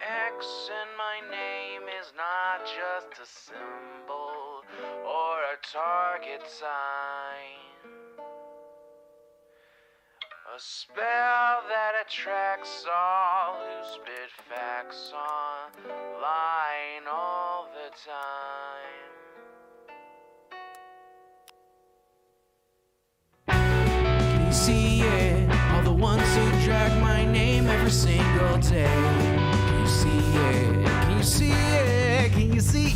X in my name is not just a symbol or a target sign. A spell that attracts all who spit facts online all the time. Can you see it? All the ones who drag my name every single day. Can you see it? Can you see it? Can you see it?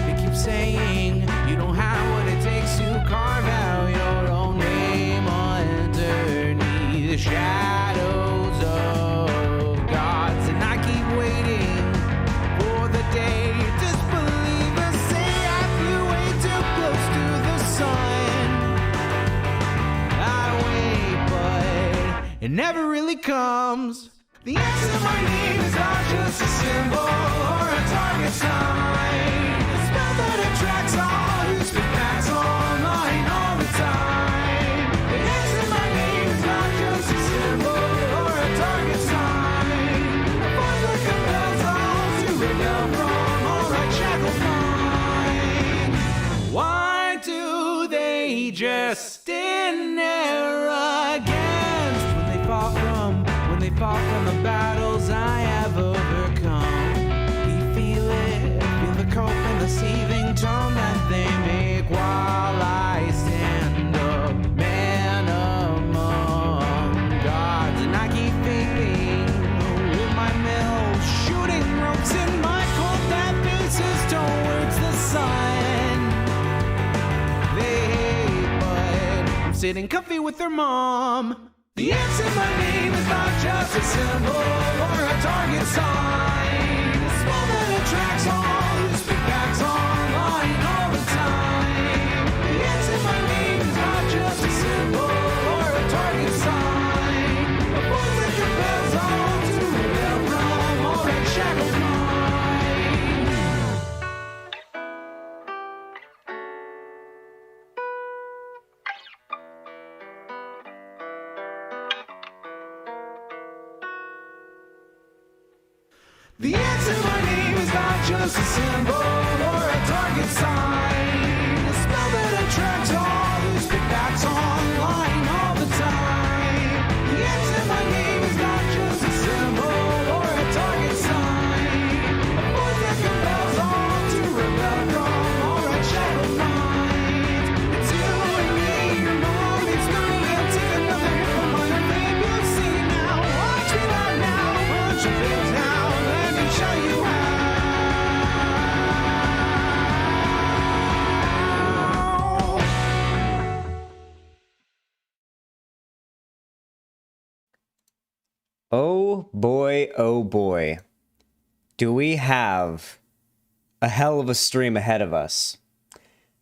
They keep saying you don't have what it takes to carve out your own name underneath the shadows of gods. And I keep waiting for the day disbelievers say I flew way too close to the sun. I wait, but it never really comes. The X in my name is not just a symbol or a target sign. A spell that attracts all who spit facts online all the time. The X in my name is not just a symbol or a target sign. A voice that compels all to rebel from all right shackled minds. Why do they just stand there against when they fall from the battles I have overcome? We feel it, feel the cope and the seething tone that they make while I stand up, man among gods. And I keep thinking with my mill, shooting ropes in my cold dead faces towards the sun. They hate, but I'm sitting comfy with their mom. The X in my name is not just a symbol or a target sign. A spell that attracts all who spit facts online all the time. The X in my name is not just a symbol or a target sign. A voice that compels all to rebel from all right shackled minds. The X in my name is not just a symbol or a target sign. A spell that attracts all who spit facts online all the time. The X in my name is not just a symbol or a target sign. A voice that compels all to rebel from all right shackled minds. It's you and me, your mom, it's me. I'll take another hit from my fame. You'll see now. Watch me right now. Punch your face now. Show you how. Oh boy, do we have a hell of a stream ahead of us.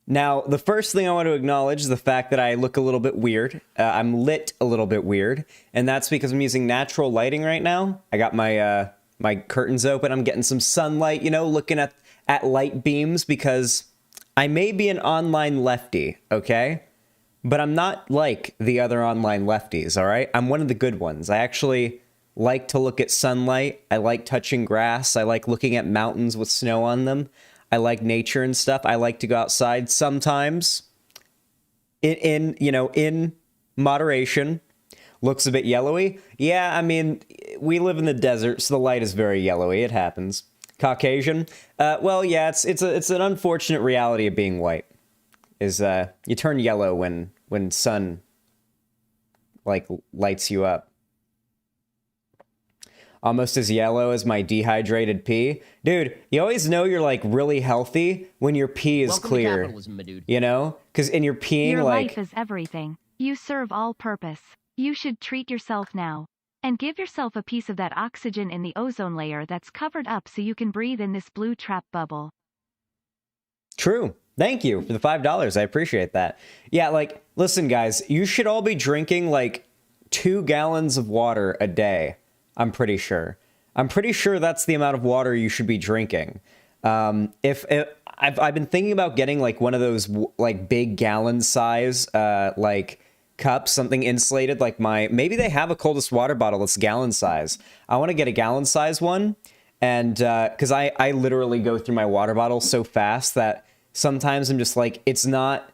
Now, the first thing I want to acknowledge is the fact that I look a little bit weird. I'm lit a little bit weird, and that's because I'm using natural lighting right now. I got my my curtains open. I'm getting some sunlight, you know, looking at light beams because I may be an online lefty, okay? But I'm not like the other online lefties, all right? I'm one of the good ones. I actually like to look at sunlight. I like touching grass. I like looking at mountains with snow on them. I like nature and stuff. I like to go outside sometimes in moderation. Looks a bit yellowy. Yeah, I mean, we live in the desert, so the light is very yellowy. It happens. Caucasian? Well, yeah, it's an unfortunate reality of being white. Is you turn yellow when sun like lights you up. Almost as yellow as my dehydrated pee. Dude, you always know you're like really healthy when your pee is Welcome clear. to capitalism, my dude. You know? Because in your peeing, Your like life is everything. You serve all purpose. You should treat yourself now. And give yourself a piece of that oxygen in the ozone layer that's covered up so you can breathe in this blue trap bubble. True. Thank you for the $5. I appreciate that. Yeah, like, listen, guys, you should all be drinking like 2 gallons of water a day. I'm pretty sure. I'm pretty sure that's the amount of water you should be drinking. If I've been thinking about getting like one of those like big gallon size like cup, something insulated like maybe they have a coldest water bottle that's gallon size. I want to get a gallon size one. And because I literally go through my water bottle so fast that sometimes I'm just like, it's not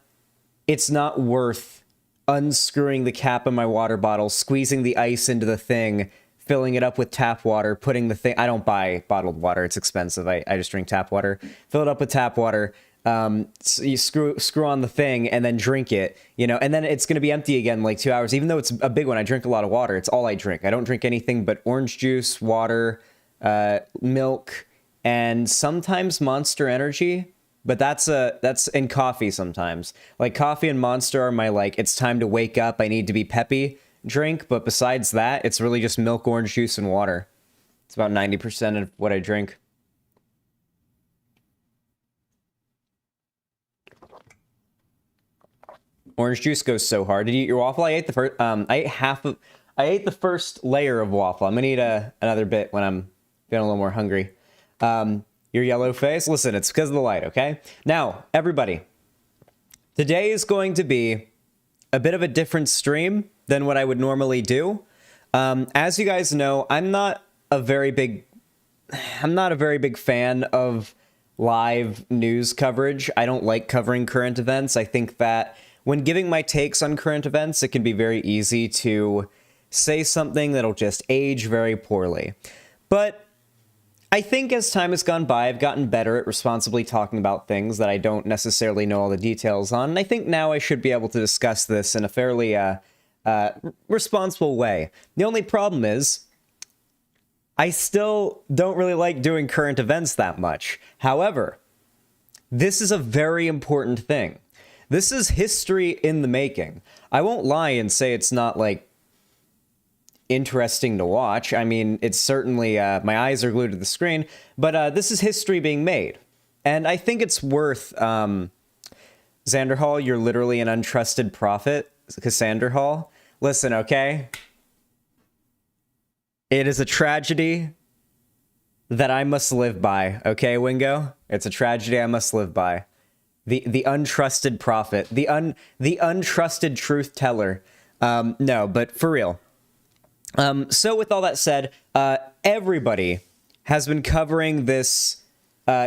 worth unscrewing the cap of my water bottle, squeezing the ice into the thing, filling it up with tap water, putting the thing, I don't buy bottled water, it's expensive. I just drink tap water, fill it up with tap water. So you screw on the thing and then drink it, and then it's going to be empty again in like 2 hours. Even though it's a big one, I drink a lot of water. It's all I drink. I don't drink anything but orange juice, water, milk, and sometimes Monster Energy. But that's in coffee sometimes. Like coffee and Monster are my like, it's time to wake up, I need to be peppy drink. But besides that, it's really just milk, orange juice, and water. It's about 90% of what I drink. Orange juice goes so hard. Did you eat your waffle? I ate the first. I ate the first layer of waffle. I'm gonna eat another bit when I'm feeling a little more hungry. Your yellow face. Listen, it's because of the light. Okay. Now, everybody, today is going to be a bit of a different stream than what I would normally do. As you guys know, I'm not a very big fan of live news coverage. I don't like covering current events. I think that when giving my takes on current events, it can be very easy to say something that'll just age very poorly. But I think as time has gone by, I've gotten better at responsibly talking about things that I don't necessarily know all the details on. And I think now I should be able to discuss this in a fairly responsible way. The only problem is I still don't really like doing current events that much. However, this is a very important thing. This is history in the making. I won't lie and say it's not, like, interesting to watch. I mean, it's certainly, my eyes are glued to the screen, but this is history being made. And I think it's worth, Xanderhal, you're literally an untrusted prophet, Xanderhal. Listen, okay? It is a tragedy that I must live by, okay, Wingo? It's a tragedy I must live by. The untrusted prophet, the untrusted truth teller. No, but for real. So with all that said, everybody has been covering this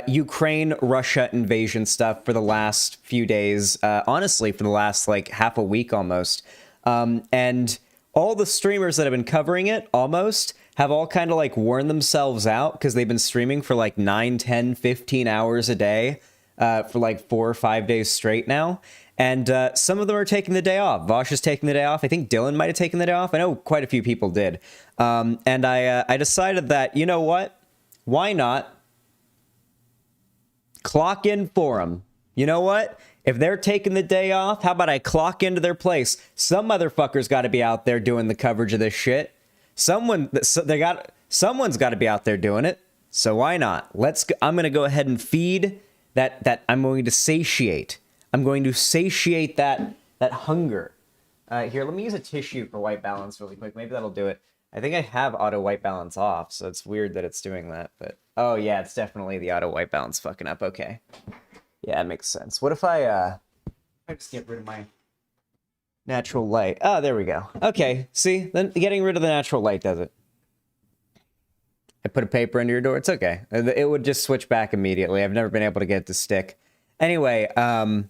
Ukraine-Russia invasion stuff for the last few days. Honestly, for the last like half a week almost. And all the streamers that have been covering it almost have all kind of like worn themselves out because they've been streaming for like 9, 10, 15 hours a day. For like 4 or 5 days straight now. And some of them are taking the day off. Vosh is taking the day off. I think Dylan might have taken the day off. I know quite a few people did. And I decided that, you know what? Why not clock in for them? You know what? If they're taking the day off, how about I clock into their place? Some motherfucker's got to be out there doing the coverage of this shit. Someone's got to be out there doing it. So why not? I'm going to go ahead and feed that I'm going to satiate. I'm going to satiate that hunger. Here, let me use a tissue for white balance really quick. Maybe that'll do it. I think I have auto white balance off, so it's weird that it's doing that. But oh yeah, it's definitely the auto white balance fucking up. Okay, yeah, it makes sense. What if I just get rid of my natural light? Oh, there we go. Okay, see, then getting rid of the natural light does it. I put a paper under your door. It's okay. It would just switch back immediately. I've never been able to get it to stick. Anyway, all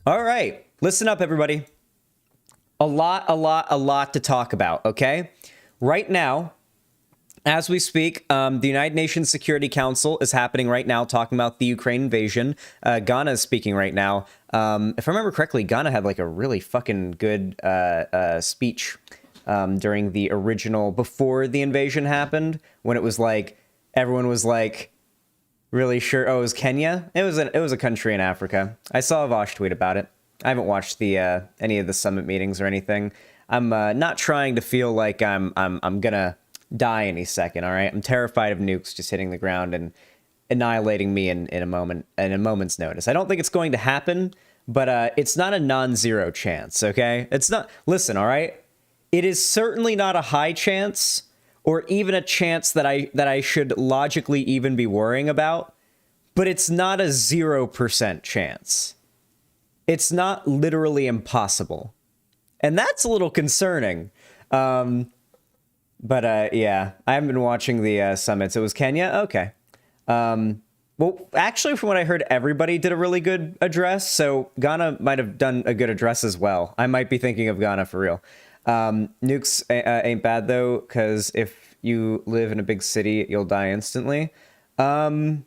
right. Listen up, everybody. A lot to talk about, okay? Right now, as we speak, the United Nations Security Council is happening right now, talking about the Ukraine invasion. Ghana is speaking right now. If I remember correctly, Ghana had like a really fucking good speech during the original, before the invasion happened, when it was like, everyone was like, really sure, oh, it was Kenya? It was a country in Africa. I saw a Vosh tweet about it. I haven't watched any of the summit meetings or anything. I'm not trying to feel like I'm gonna die any second, all right? I'm terrified of nukes just hitting the ground and annihilating me in a moment's notice. I don't think it's going to happen, but it's not a non-zero chance, okay? It's not, listen, all right? It is certainly not a high chance, or even a chance that I should logically even be worrying about, but it's not a 0% chance. It's not literally impossible. And that's a little concerning. But yeah, I haven't been watching the summits. It was Kenya? Okay. Well, actually, from what I heard, everybody did a really good address, so Ghana might have done a good address as well. I might be thinking of Ghana for real. Nukes ain't bad, though, because if you live in a big city, you'll die instantly. Well,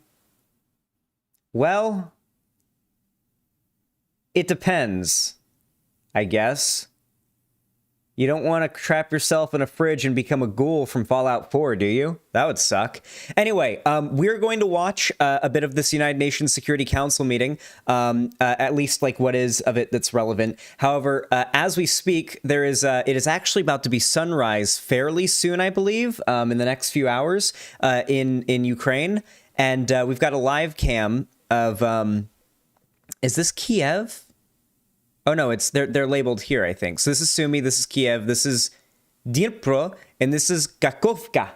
it depends, I guess. You don't want to trap yourself in a fridge and become a ghoul from Fallout 4, do you? That would suck. Anyway, we're going to watch a bit of this United Nations Security Council meeting, at least like what is of it that's relevant. However, as we speak, it is actually about to be sunrise fairly soon, I believe, in the next few hours in Ukraine. And we've got a live cam of, is this Kyiv? Oh no, they're labeled here, I think. So this is Sumy, this is Kyiv, this is Dnipro, and this is Kakhovka.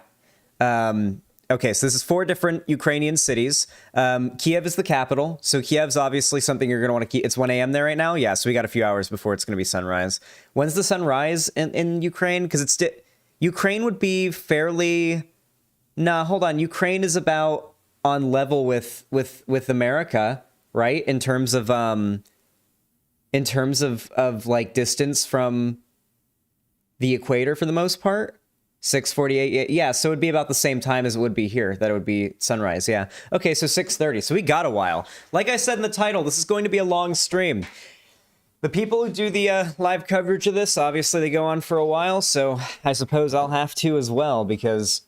Okay, so this is 4 different Ukrainian cities. Kyiv is the capital, so Kyiv's obviously something you're going to want to keep. It's 1 a.m. there right now? Yeah, so we got a few hours before it's going to be sunrise. When's the sunrise in Ukraine? Because Ukraine would be fairly... Nah, hold on. Ukraine is about on level with America, right? In terms of like distance from the equator for the most part. 6:48. Yeah, so it would be about the same time as it would be here. That it would be sunrise. Yeah. Okay, so 6:30. So we got a while. Like I said in the title, this is going to be a long stream. The people who do the live coverage of this, obviously they go on for a while, so I suppose I'll have to as well, because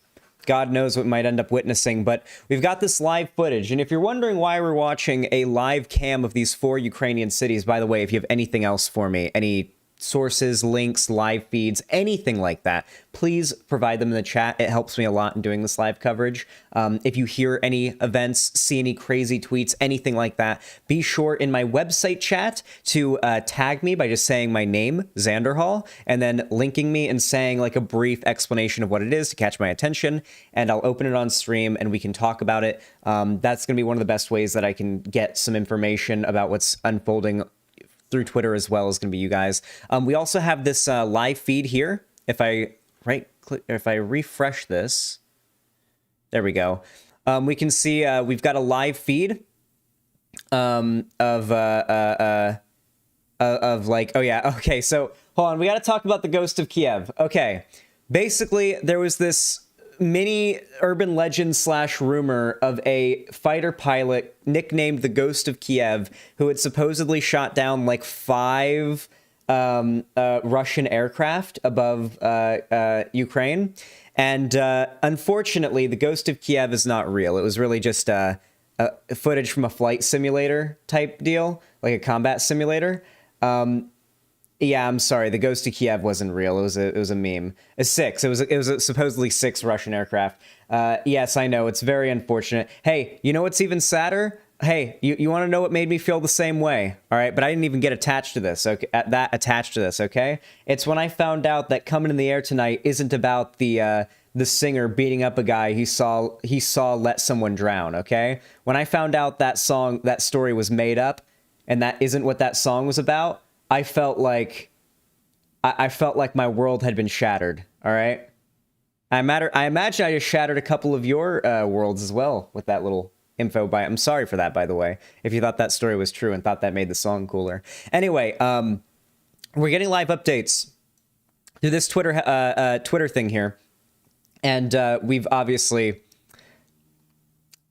God knows what we might end up witnessing. But we've got this live footage, and if you're wondering why we're watching a live cam of these 4 Ukrainian cities, by the way, if you have anything else for me, any sources, links, live feeds, anything like that, please provide them in the chat. It helps me a lot in doing this live coverage. If you hear any events, see any crazy tweets, anything like that, be sure in my website chat to tag me by just saying my name, Xanderhal, and then linking me and saying like a brief explanation of what it is to catch my attention, and I'll open it on stream and we can talk about it. That's going to be one of the best ways that I can get some information about what's unfolding through Twitter, as well as going to be you guys. We also have this live feed here. If I refresh this, there we go. We can see we've got a live feed of like, oh yeah, okay. So hold on, we got to talk about the Ghost of Kyiv. Okay, basically there was this mini urban legend / rumor of a fighter pilot nicknamed the Ghost of Kyiv who had supposedly shot down like 5 Russian aircraft above Ukraine. And unfortunately, the Ghost of Kyiv is not real. It was really just footage from a flight simulator type deal, like a combat simulator. Yeah, I'm sorry. The Ghost of Kyiv wasn't real. It was a meme. It was supposedly 6 Russian aircraft. Yes, I know. It's very unfortunate. Hey, you know what's even sadder? Hey, you want to know what made me feel the same way? All right, but I didn't even get attached to this. Okay, okay? It's when I found out that Coming in the Air Tonight isn't about the singer beating up a guy he saw let someone drown. Okay, when I found out that story was made up, and that isn't what that song was about, I felt like my world had been shattered. All right, I imagine I just shattered a couple of your worlds as well with that little info. I'm sorry for that, by the way, if you thought that story was true and thought that made the song cooler. Anyway, we're getting live updates through this Twitter thing here, and we've obviously.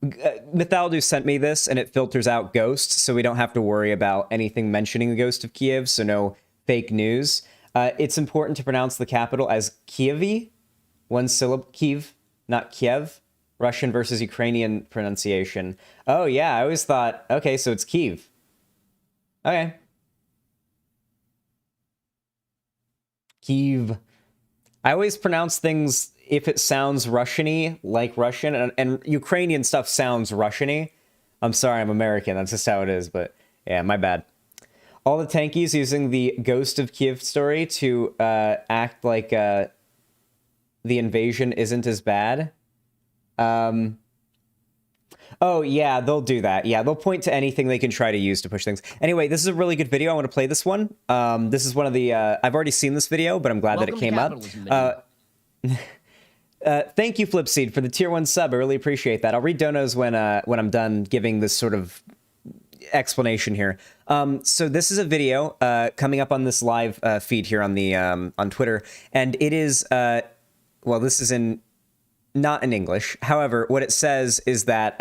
Mythaldu sent me this, and it filters out ghosts, so we don't have to worry about anything mentioning the Ghost of Kyiv, so no fake news. It's important to pronounce the capital as Kyiv, 1 syllable, Kyiv, not Kiev. Russian versus Ukrainian pronunciation. Oh yeah, I always thought, okay, so it's Kyiv. Okay. Kyiv. I always pronounce things if it sounds Russian-y, like Russian, and Ukrainian stuff sounds Russian-y. I'm sorry, I'm American. That's just how it is, but yeah, my bad. All the tankies using the Ghost of Kyiv story to act like the invasion isn't as bad. Oh, yeah, they'll do that. Yeah, they'll point to anything they can try to use to push things. Anyway, this is a really good video. I want to play this one. This is one of the... I've already seen this video, but I'm glad that it came up. Thank you, Flipseed, for the tier 1 sub. I really appreciate that. I'll read donos when I'm done giving this sort of explanation here. So this is a video coming up on this live feed here on the on Twitter, and it is... well, this is not in English. However, what it says is that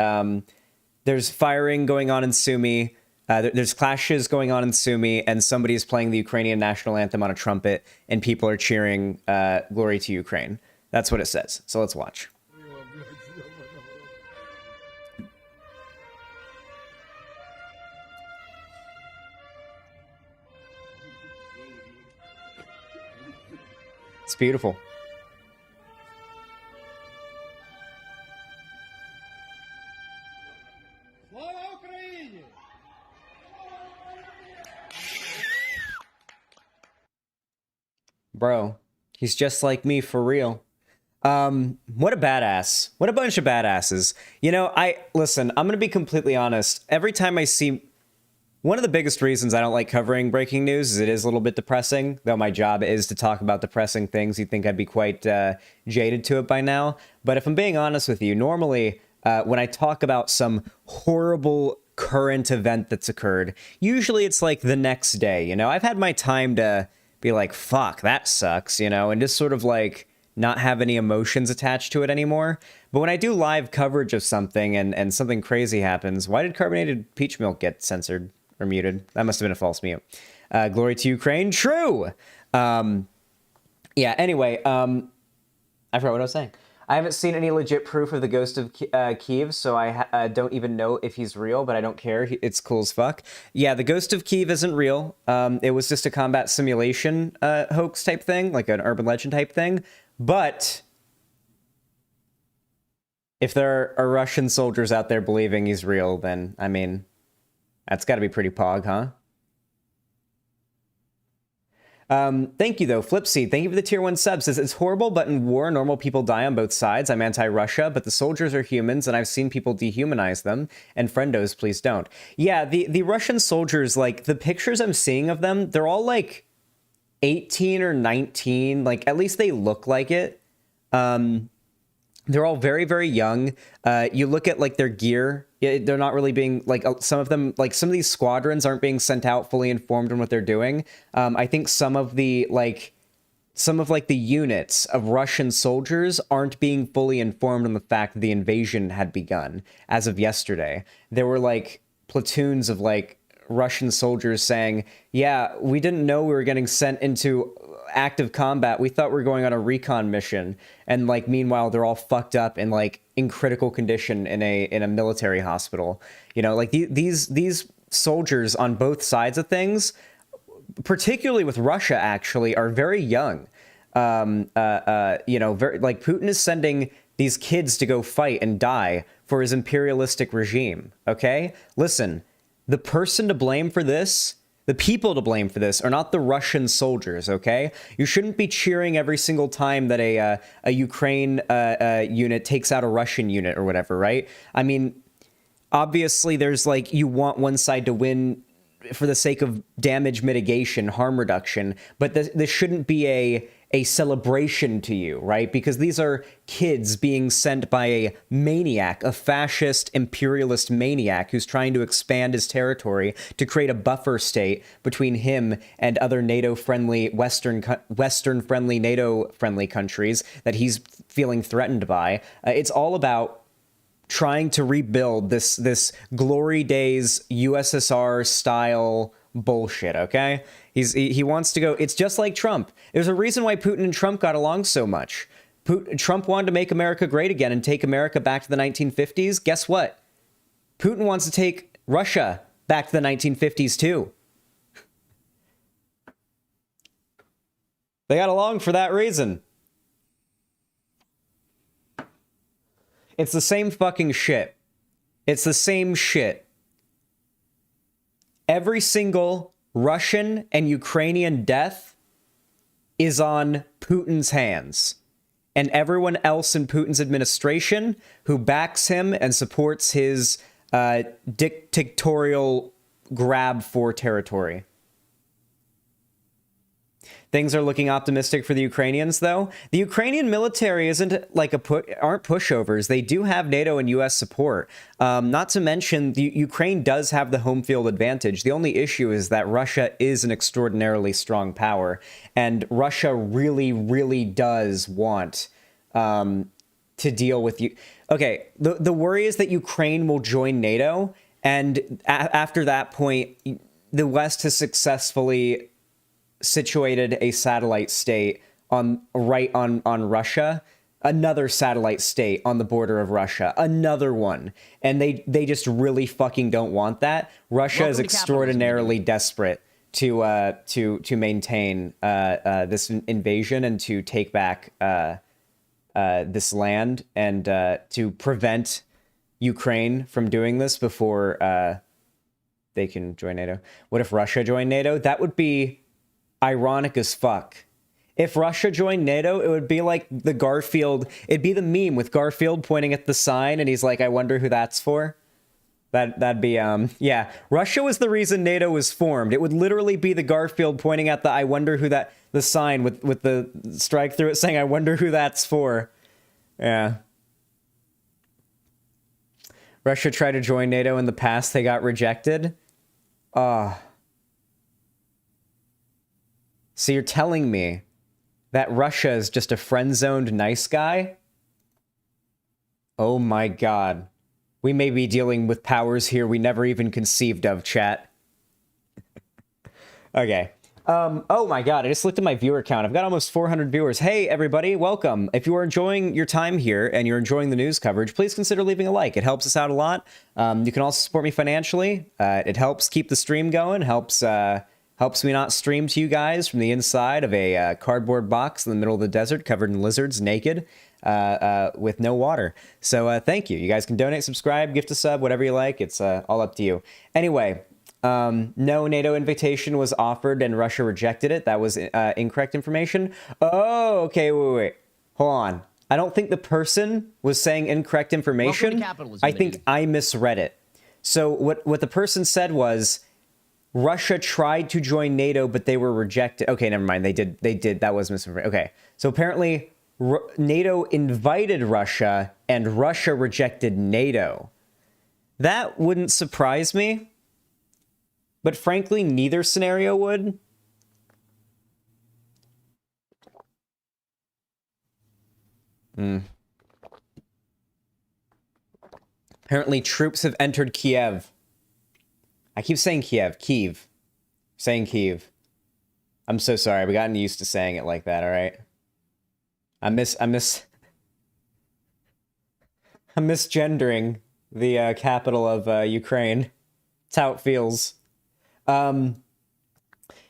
there's firing going on in Sumy, there's clashes going on in Sumy, and somebody is playing the Ukrainian national anthem on a trumpet, and people are cheering "Glory to Ukraine." That's what it says. So let's watch. It's beautiful. Bro, he's just like me for real. What a badass. What a bunch of badasses. You know, listen, I'm going to be completely honest. Every time I see... One of the biggest reasons I don't like covering breaking news is it is a little bit depressing, though my job is to talk about depressing things. You'd think I'd be quite jaded to it by now. But if I'm being honest with you, normally when I talk about some horrible current event that's occurred, usually it's like the next day, you know? I've had my time to be like, fuck, that sucks, you know? And just sort of like not have any emotions attached to it anymore. But when I do live coverage of something and something crazy happens, why did carbonated peach milk get censored? Or muted. That must have been a false mute. Glory to Ukraine. True. Yeah, anyway, I forgot what I was saying. I haven't seen any legit proof of the ghost of Kyiv, so I don't even know if he's real, but I don't care. It's cool as fuck. Yeah, the ghost of Kyiv isn't real. It was just a combat simulation hoax type thing, like an urban legend type thing. But if there are Russian soldiers out there believing he's real, then, I mean... That's got to be pretty pog, huh? Thank you, though. Flipseed, thank you for the tier 1 sub. Says, it's horrible, but in war, normal people die on both sides. I'm anti-Russia, but the soldiers are humans, and I've seen people dehumanize them. And friendos, please don't. Yeah, the Russian soldiers, like, the pictures I'm seeing of them, they're all, like, 18 or 19. Like, at least they look like it. They're all very, very young. You look at, like, their gear. They're not really being, like, some of them, like, some of these squadrons aren't being sent out fully informed on what they're doing. I think some of the units of Russian soldiers aren't being fully informed on the fact that the invasion had begun as of yesterday. There were, like, platoons of, like, Russian soldiers saying, yeah, we didn't know we were getting sent into active combat. We thought we were going on a recon mission. And, like, meanwhile, they're all fucked up and, like, in critical condition in a military hospital. You know, like, these soldiers on both sides of things, particularly with Russia, actually, are very young. You know, like, Putin is sending these kids to go fight and die for his imperialistic regime, okay? Listen, the person to blame for this, the people to blame for this, are not the Russian soldiers, okay? You shouldn't be cheering every single time that a Ukraine unit takes out a Russian unit or whatever, right? I mean, obviously there's, like, you want one side to win for the sake of damage mitigation, harm reduction, but this shouldn't be a celebration to you, right? Because these are kids being sent by a maniac, a fascist imperialist maniac who's trying to expand his territory to create a buffer state between him and other NATO-friendly, Western-friendly, NATO-friendly countries that he's feeling threatened by. It's all about trying to rebuild this glory days USSR style bullshit, okay? He wants to go. It's just like Trump. There's a reason why Putin and Trump got along so much. Trump wanted to make America great again and take America back to the 1950s. Guess what? Putin wants to take Russia back to the 1950s too. They got along for that reason. It's the same fucking shit. It's the same shit. Every single Russian and Ukrainian death is on Putin's hands. and everyone else in Putin's administration who backs him and supports his dictatorial grab for territory. Things are looking optimistic for the Ukrainians, though. The Ukrainian military isn't like aren't pushovers. They do have NATO and U.S. support. Not to mention, Ukraine does have the home field advantage. The only issue is that Russia is an extraordinarily strong power, and Russia really, really does want to deal with you. Okay, the worry is that Ukraine will join NATO, and after that point, the West has successfully situated a satellite state on Russia, another satellite state on the border of Russia, another one, and they just really fucking don't want that. Russia is extraordinarily desperate to maintain this invasion and to take back this land and to prevent Ukraine from doing this before they can join NATO. What if Russia joined NATO? That would be ironic as fuck. If Russia joined NATO, it would be like the Garfield. It'd be the meme with Garfield pointing at the sign, and he's like, "I wonder who that's for." That'd be yeah. Russia was the reason NATO was formed. It would literally be the Garfield pointing at the "I wonder who that" the sign with the strike through it saying, "I wonder who that's for." Yeah. Russia tried to join NATO in the past. They got rejected. So you're telling me that Russia is just a friend-zoned nice guy? Oh my god. We may be dealing with powers here we never even conceived of, chat. Okay. Oh my god, I just looked at my viewer count. I've got almost 400 viewers. Hey, everybody, welcome. If you are enjoying your time here and you're enjoying the news coverage, please consider leaving a like. It helps us out a lot. You can also support me financially. It helps keep the stream going, helps me not stream to you guys from the inside of a cardboard box in the middle of the desert covered in lizards, naked, with no water. So thank you. You guys can donate, subscribe, gift a sub, whatever you like. It's all up to you. Anyway, no NATO invitation was offered and Russia rejected it. That was incorrect information. Oh, okay, wait. Hold on. I don't think the person was saying incorrect information. I think I misread it. So what the person said was, Russia tried to join NATO, but they were rejected. Okay, never mind. They did. That was misinformation. Okay. So apparently NATO invited Russia and Russia rejected NATO. That wouldn't surprise me. But frankly, neither scenario would. Apparently troops have entered Kyiv. I keep saying Kyiv. Saying Kyiv. I'm so sorry. I've gotten used to saying it like that, all right? I'm misgendering the capital of Ukraine. That's how it feels.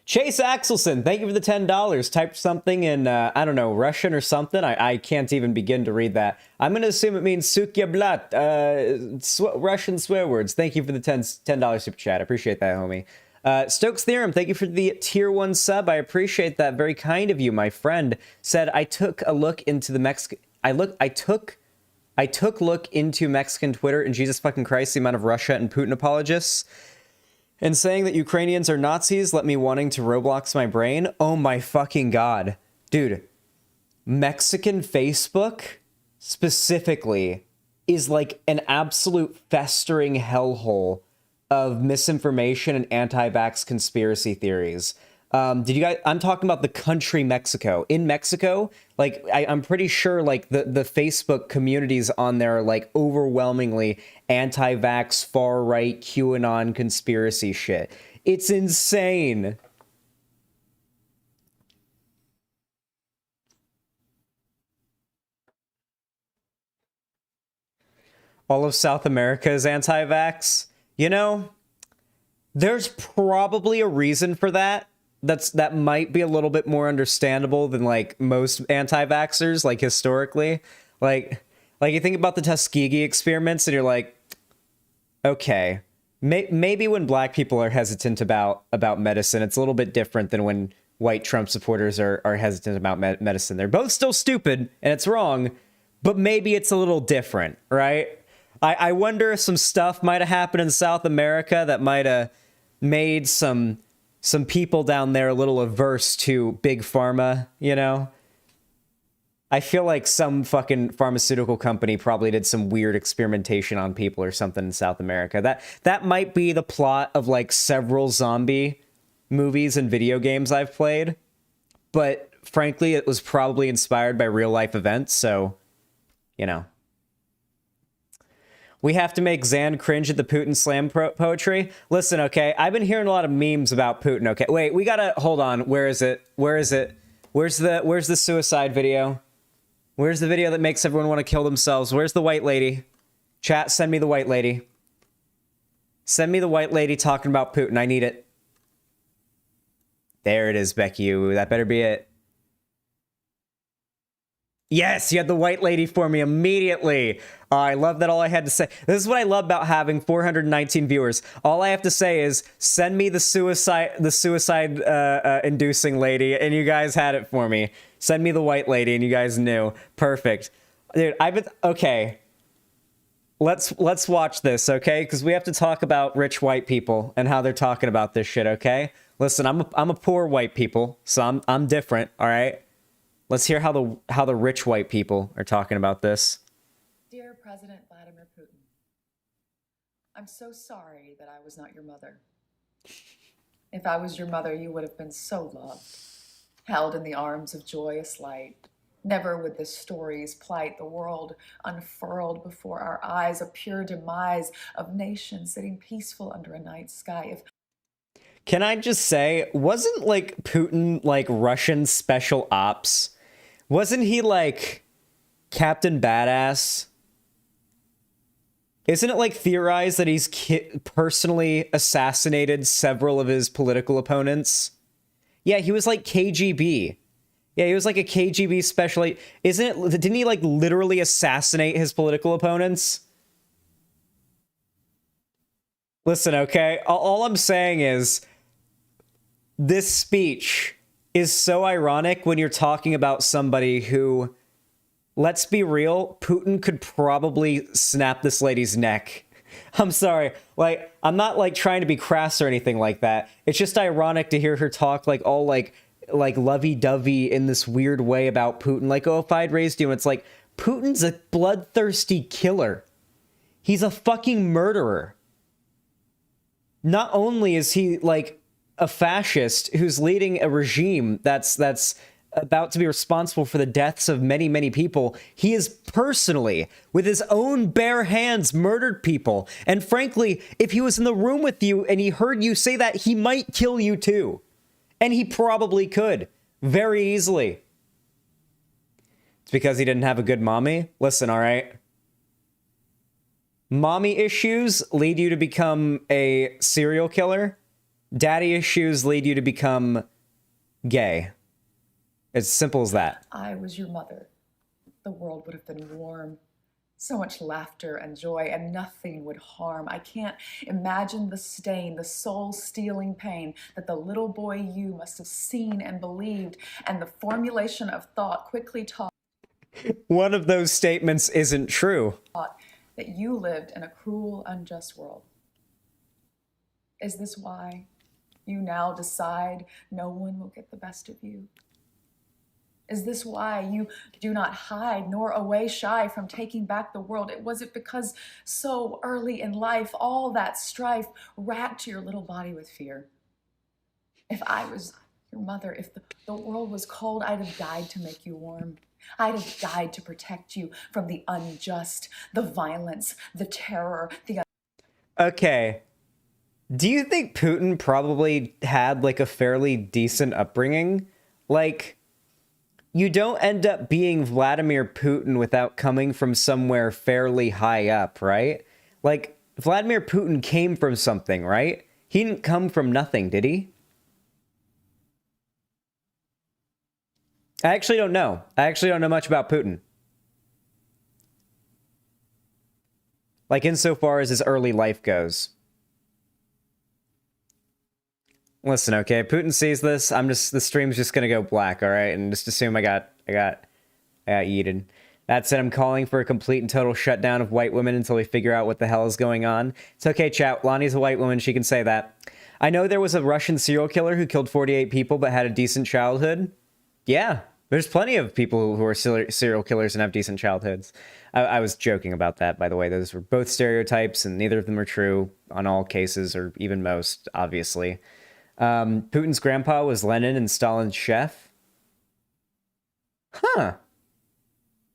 Chase Axelson, thank you for the $10. Typed something in, I don't know, Russian or something. I can't even begin to read that. I'm going to assume it means sukya blat, Russian swear words. Thank you for the $10 super chat. I appreciate that, homie. Stokes Theorem, thank you for the tier 1 sub. I appreciate that. Very kind of you. My friend said, I took a look into the Mexican... I took look into Mexican Twitter, and Jesus fucking Christ, the amount of Russia and Putin apologists. And saying that Ukrainians are Nazis let me wanting to Roblox my brain. Oh my fucking god. Dude, Mexican Facebook, specifically, is like an absolute festering hellhole of misinformation and anti-vax conspiracy theories. Did you guys... I'm talking about the country Mexico. In Mexico, like, I'm pretty sure, like, the Facebook communities on there are, like, overwhelmingly anti-vax, far-right, QAnon conspiracy shit. It's insane. All of South America is anti-vax? You know, there's probably a reason for that. That might be a little bit more understandable than like most anti-vaxxers, like historically. Like you think about the Tuskegee experiments and you're like, okay, maybe when black people are hesitant about medicine, it's a little bit different than when white Trump supporters are hesitant about medicine. They're both still stupid, and it's wrong, but maybe it's a little different, right? I wonder if some stuff might have happened in South America that might have made some people down there a little averse to big pharma, you know? I feel like some fucking pharmaceutical company probably did some weird experimentation on people or something in South America. That might be the plot of like several zombie movies and video games I've played. But frankly, it was probably inspired by real life events. So, you know. We have to make Xan cringe at the Putin slam poetry. Listen, okay, I've been hearing a lot of memes about Putin. Okay, wait, we gotta hold on. Where is it? Where's the suicide video? Where's the video that makes everyone want to kill themselves? Where's the white lady? Chat, send me the white lady. Send me the white lady talking about Putin. I need it. There it is, Becky. That better be it. Yes, you had the white lady for me immediately. I love that all I had to say. This is what I love about having 419 viewers. All I have to say is send me the suicide inducing lady, and you guys had it for me. Send me the white lady, and you guys knew. Perfect. Dude, okay. Let's watch this, okay? Because we have to talk about rich white people and how they're talking about this shit, okay? Listen, I'm a poor white people, so I'm different, all right? Let's hear how the rich white people are talking about this. Dear President Vladimir Putin, I'm so sorry that I was not your mother. If I was your mother, you would have been so loved, held in the arms of joyous light. Never would the stories plight the world unfurled before our eyes, a pure demise of nations sitting peaceful under a night sky. Can I just say, wasn't like Putin like Russian special ops? Wasn't he like Captain Badass? Isn't it like theorized that he's personally assassinated several of his political opponents? Yeah, he was like KGB. Yeah, he was like a KGB special. Didn't he like literally assassinate his political opponents? Listen, okay? All I'm saying is this speech is so ironic when you're talking about somebody who, let's be real, Putin could probably snap this lady's neck. I'm sorry. Like, I'm not like trying to be crass or anything like that. It's just ironic to hear her talk like all like lovey-dovey in this weird way about Putin. Like, oh, if I'd raised you, it's like, Putin's a bloodthirsty killer. He's a fucking murderer. Not only is he like a fascist who's leading a regime that's about to be responsible for the deaths of many, many people, he is personally, with his own bare hands, murdered people. And frankly, if he was in the room with you and he heard you say that, he might kill you too. And he probably could, very easily. It's because he didn't have a good mommy? Listen, all right? Mommy issues lead you to become a serial killer. Daddy issues lead you to become gay. It's simple as that. I was your mother. The world would have been warm. So much laughter and joy, and nothing would harm. I can't imagine the stain, the soul-stealing pain that the little boy you must have seen and believed, and the formulation of thought quickly taught. One of those statements isn't true. That you lived in a cruel, unjust world. Is this why you now decide no one will get the best of you? Is this why you do not hide nor away shy from taking back the world? Was it because so early in life, all that strife racked your little body with fear? If I was your mother, if the world was cold, I'd have died to make you warm. I'd have died to protect you from the unjust, the violence, the terror, the... Okay. Do you think Putin probably had like a fairly decent upbringing? Like, you don't end up being Vladimir Putin without coming from somewhere fairly high up, right? Like, Vladimir Putin came from something, right? He didn't come from nothing, did he? I actually don't know. I actually don't know much about Putin. Like, insofar as his early life goes. Listen, okay, Putin sees this. The stream's just gonna go black, all right, and just assume I got yeeted. That said, I'm calling for a complete and total shutdown of white women until we figure out what the hell is going on. It's okay, chat. Lonnie's a white woman. She can say that. I know there was a Russian serial killer who killed 48 people but had a decent childhood. Yeah, there's plenty of people who are serial killers and have decent childhoods. I was joking about that, by the way. Those were both stereotypes, and neither of them are true on all cases, or even most, obviously. Putin's grandpa was Lenin and Stalin's chef. Huh.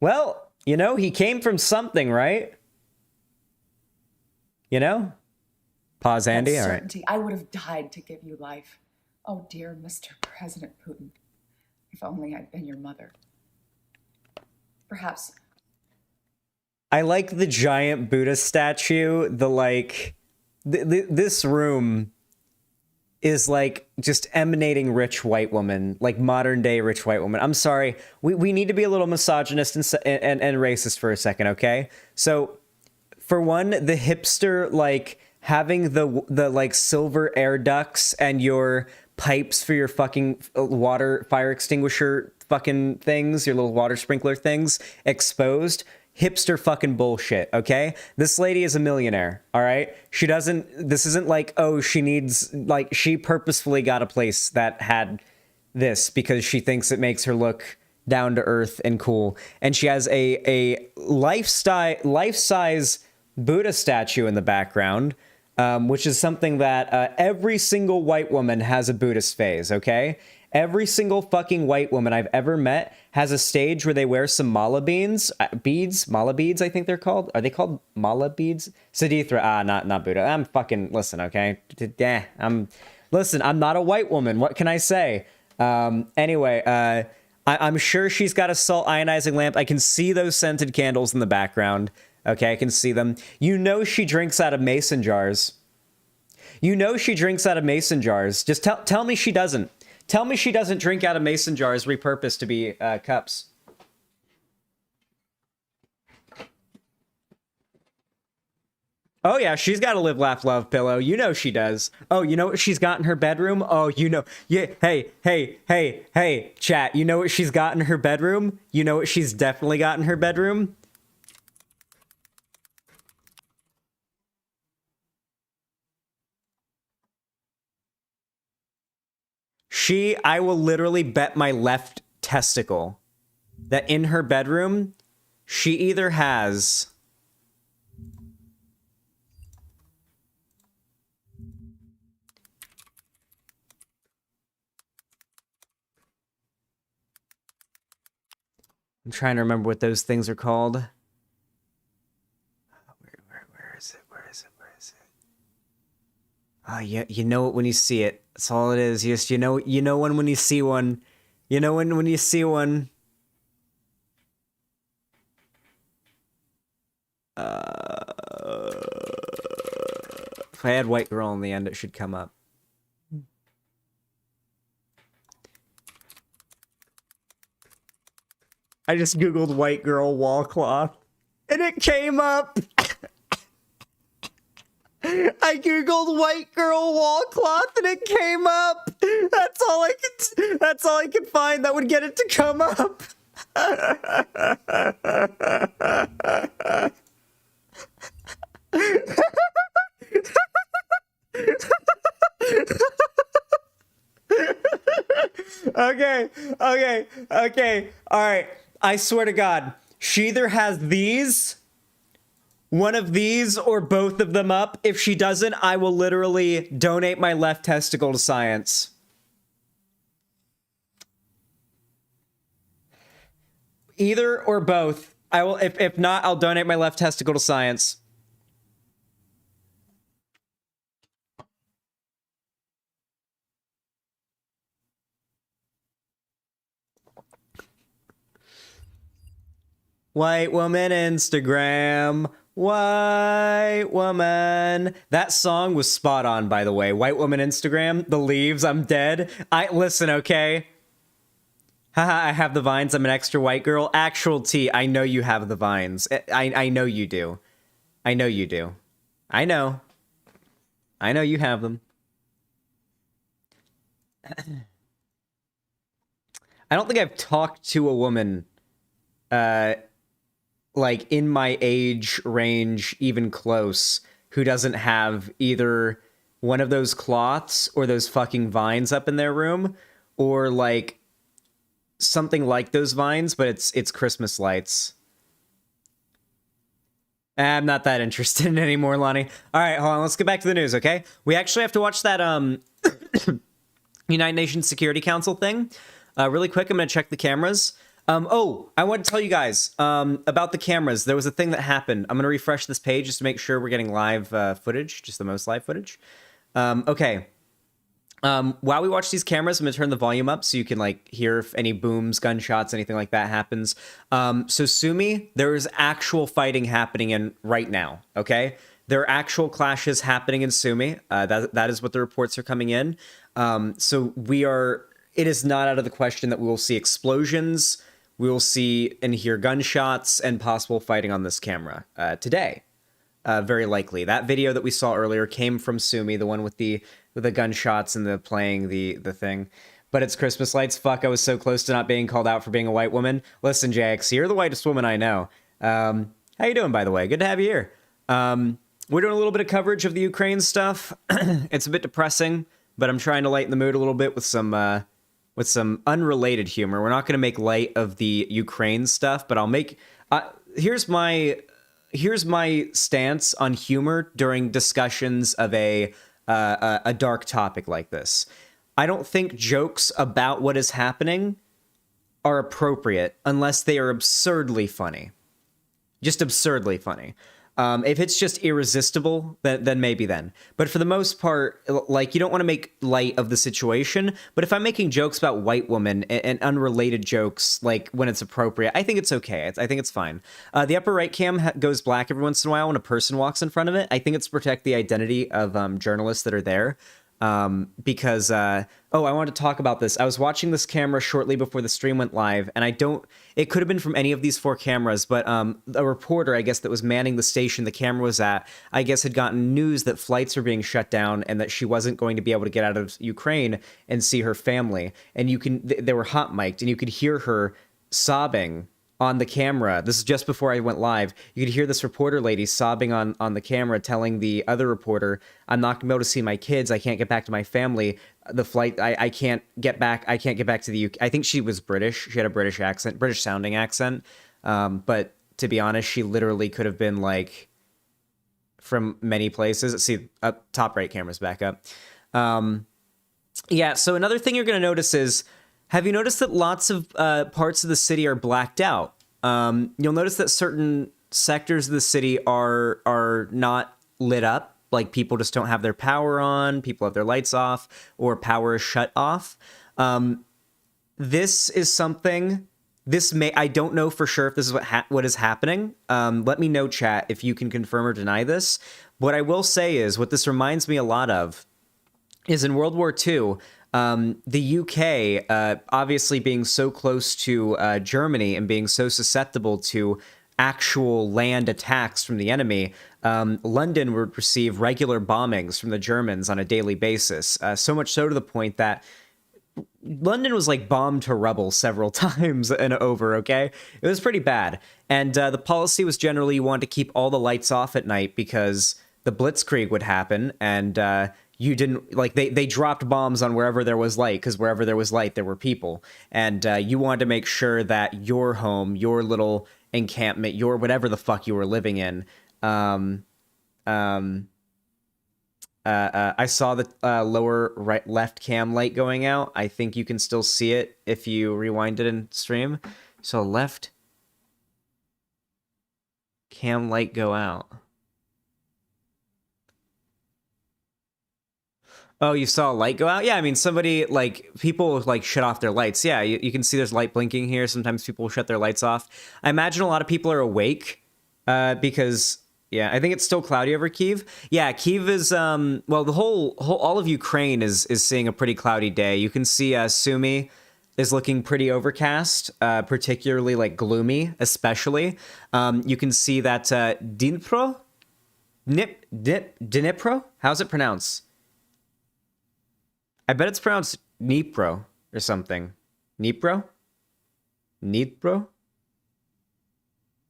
Well, you know, he came from something, right? You know? Pause, Andy. All right. I would have died to give you life. Oh, dear Mr. President Putin. If only I'd been your mother. Perhaps. I like the giant Buddha statue. This room is like just emanating rich white woman, like modern day rich white woman. I'm sorry. We need to be a little misogynist and racist for a second, okay? So for one, the hipster, like having the like silver air ducts and your pipes for your fucking fire extinguisher fucking things, your little water sprinkler things exposed. Hipster fucking bullshit, okay? This lady is a millionaire, all right? This isn't like, oh, she purposefully got a place that had this because she thinks it makes her look down to earth and cool. And she has a life-size Buddha statue in the background, which is something that every single white woman has a Buddhist phase, okay? Every single fucking white woman I've ever met has a stage where they wear some mala beads, mala beads, I think they're called. Are they called mala beads? Sadithra, not Buddha. I'm fucking, listen, okay? I'm not a white woman. What can I say? Anyway, I'm sure she's got a salt ionizing lamp. I can see those scented candles in the background. Okay, I can see them. You know she drinks out of mason jars. Just tell me she doesn't. Tell me she doesn't drink out of mason jars repurposed to be cups. Oh yeah, she's got a live, laugh, love pillow. You know she does. Oh, you know what she's got in her bedroom? Oh, you know. Yeah, hey, chat. You know what she's got in her bedroom? You know what she's definitely got in her bedroom? I will literally bet my left testicle that in her bedroom, she either has I'm trying to remember what those things are called. Where is it? Oh, yeah, you know it when you see it. That's all it is. Just you know when you see one. You know when you see one. If I had white girl in the end, it should come up. I just googled white girl wall cloth, and it came up. I googled white girl wall cloth and it came up. That's all I could find that would get it to come up. Okay. All right. I swear to God, she either has one of these or both of them up. If she doesn't, I will literally donate my left testicle to science. Either or both. I will. If not, I'll donate my left testicle to science. White woman Instagram. White woman. That song was spot on, by the way. White woman Instagram. The Leaves. I'm dead. Listen, okay? Haha, I have the vines. I'm an extra white girl. Actual T, I know you have the vines. I know you do. I know you do. I know you have them. I don't think I've talked to a woman, like in my age range, even close, who doesn't have either one of those cloths or those fucking vines up in their room, or like something like those vines, but it's Christmas lights. I'm not that interested in anymore, Lonnie. All right, hold on. Let's get back to the news, okay? We actually have to watch that United Nations Security Council thing. Really quick, I'm going to check the cameras. Oh, I want to tell you guys about the cameras. There was a thing that happened. I'm going to refresh this page just to make sure we're getting live footage, just the most live footage. Okay. While we watch these cameras, I'm going to turn the volume up so you can like hear if any booms, gunshots, anything like that happens. So Sumi, there is actual fighting happening in right now, okay? There are actual clashes happening in Sumi. That is what the reports are coming in. So it is not out of the question that we will see explosions, we will see and hear gunshots and possible fighting on this camera today. Very likely. That video that we saw earlier came from Sumi, the one with the gunshots and the playing the thing. But it's Christmas lights. Fuck, I was so close to not being called out for being a white woman. Listen, JX, you're the whitest woman I know. How you doing, by the way? Good to have you here. We're doing a little bit of coverage of the Ukraine stuff. It's a bit depressing, but I'm trying to lighten the mood a little bit with some unrelated humor. We're not going to make light of the Ukraine stuff, but I'll make... Here's my stance on humor during discussions of a dark topic like this. I don't think jokes about what is happening are appropriate unless they are absurdly funny. Just absurdly funny. If it's just irresistible, then maybe then. But for the most part, like, you don't want to make light of the situation. But if I'm making jokes about white women and unrelated jokes, like when it's appropriate, I think it's okay. I think it's fine. The upper right cam goes black every once in a while when a person walks in front of it. I think it's to protect the identity of journalists that are there. Because I wanted to talk about this. I was watching this camera shortly before the stream went live, and it could have been from any of these four cameras, but a reporter, I guess, that was manning the station the camera was at, I guess had gotten news that flights were being shut down and that she wasn't going to be able to get out of Ukraine and see her family. And they were hot mic'd, and you could hear her sobbing on the camera. This is just before I went live. You could hear this reporter lady sobbing on the camera, telling the other reporter, I'm not gonna be able to see my kids. I can't get back to my family. The flight, I can't get back. I can't get back to the UK. I think she was British. She had a British accent, British sounding accent. But to be honest, she literally could have been like from many places. Let's see, top right camera's back up. Yeah, so another thing you're gonna notice is, have you noticed that lots of parts of the city are blacked out? You'll notice that certain sectors of the city are not lit up. Like, people just don't have their power on, people have their lights off, or power is shut off. This is something... I don't know for sure if this is what is happening. Let me know, chat, if you can confirm or deny this. What I will say is, what this reminds me a lot of is in World War II... the UK, obviously being so close to Germany and being so susceptible to actual land attacks from the enemy, London would receive regular bombings from the Germans on a daily basis. So much so to the point that London was like bombed to rubble several times and over, okay? It was pretty bad. And the policy was generally you wanted to keep all the lights off at night because the Blitzkrieg would happen, and you didn't, like, they dropped bombs on wherever there was light, because wherever there was light, there were people. And you wanted to make sure that your home, your little encampment, your whatever the fuck you were living in, I saw the lower right left cam light going out. I think you can still see it if you rewind it in stream. So left cam light go out. Oh, you saw a light go out? Yeah, I mean, people like shut off their lights. Yeah, you can see there's light blinking here. Sometimes people shut their lights off. I imagine a lot of people are awake because, yeah, I think it's still cloudy over Kyiv. Yeah, Kyiv is, the whole all of Ukraine is seeing a pretty cloudy day. You can see Sumi is looking pretty overcast, particularly like gloomy, especially. You can see that Dnipro? Dnipro? How's it pronounced? I bet it's pronounced Dnipro or something. Dnipro? Dnipro?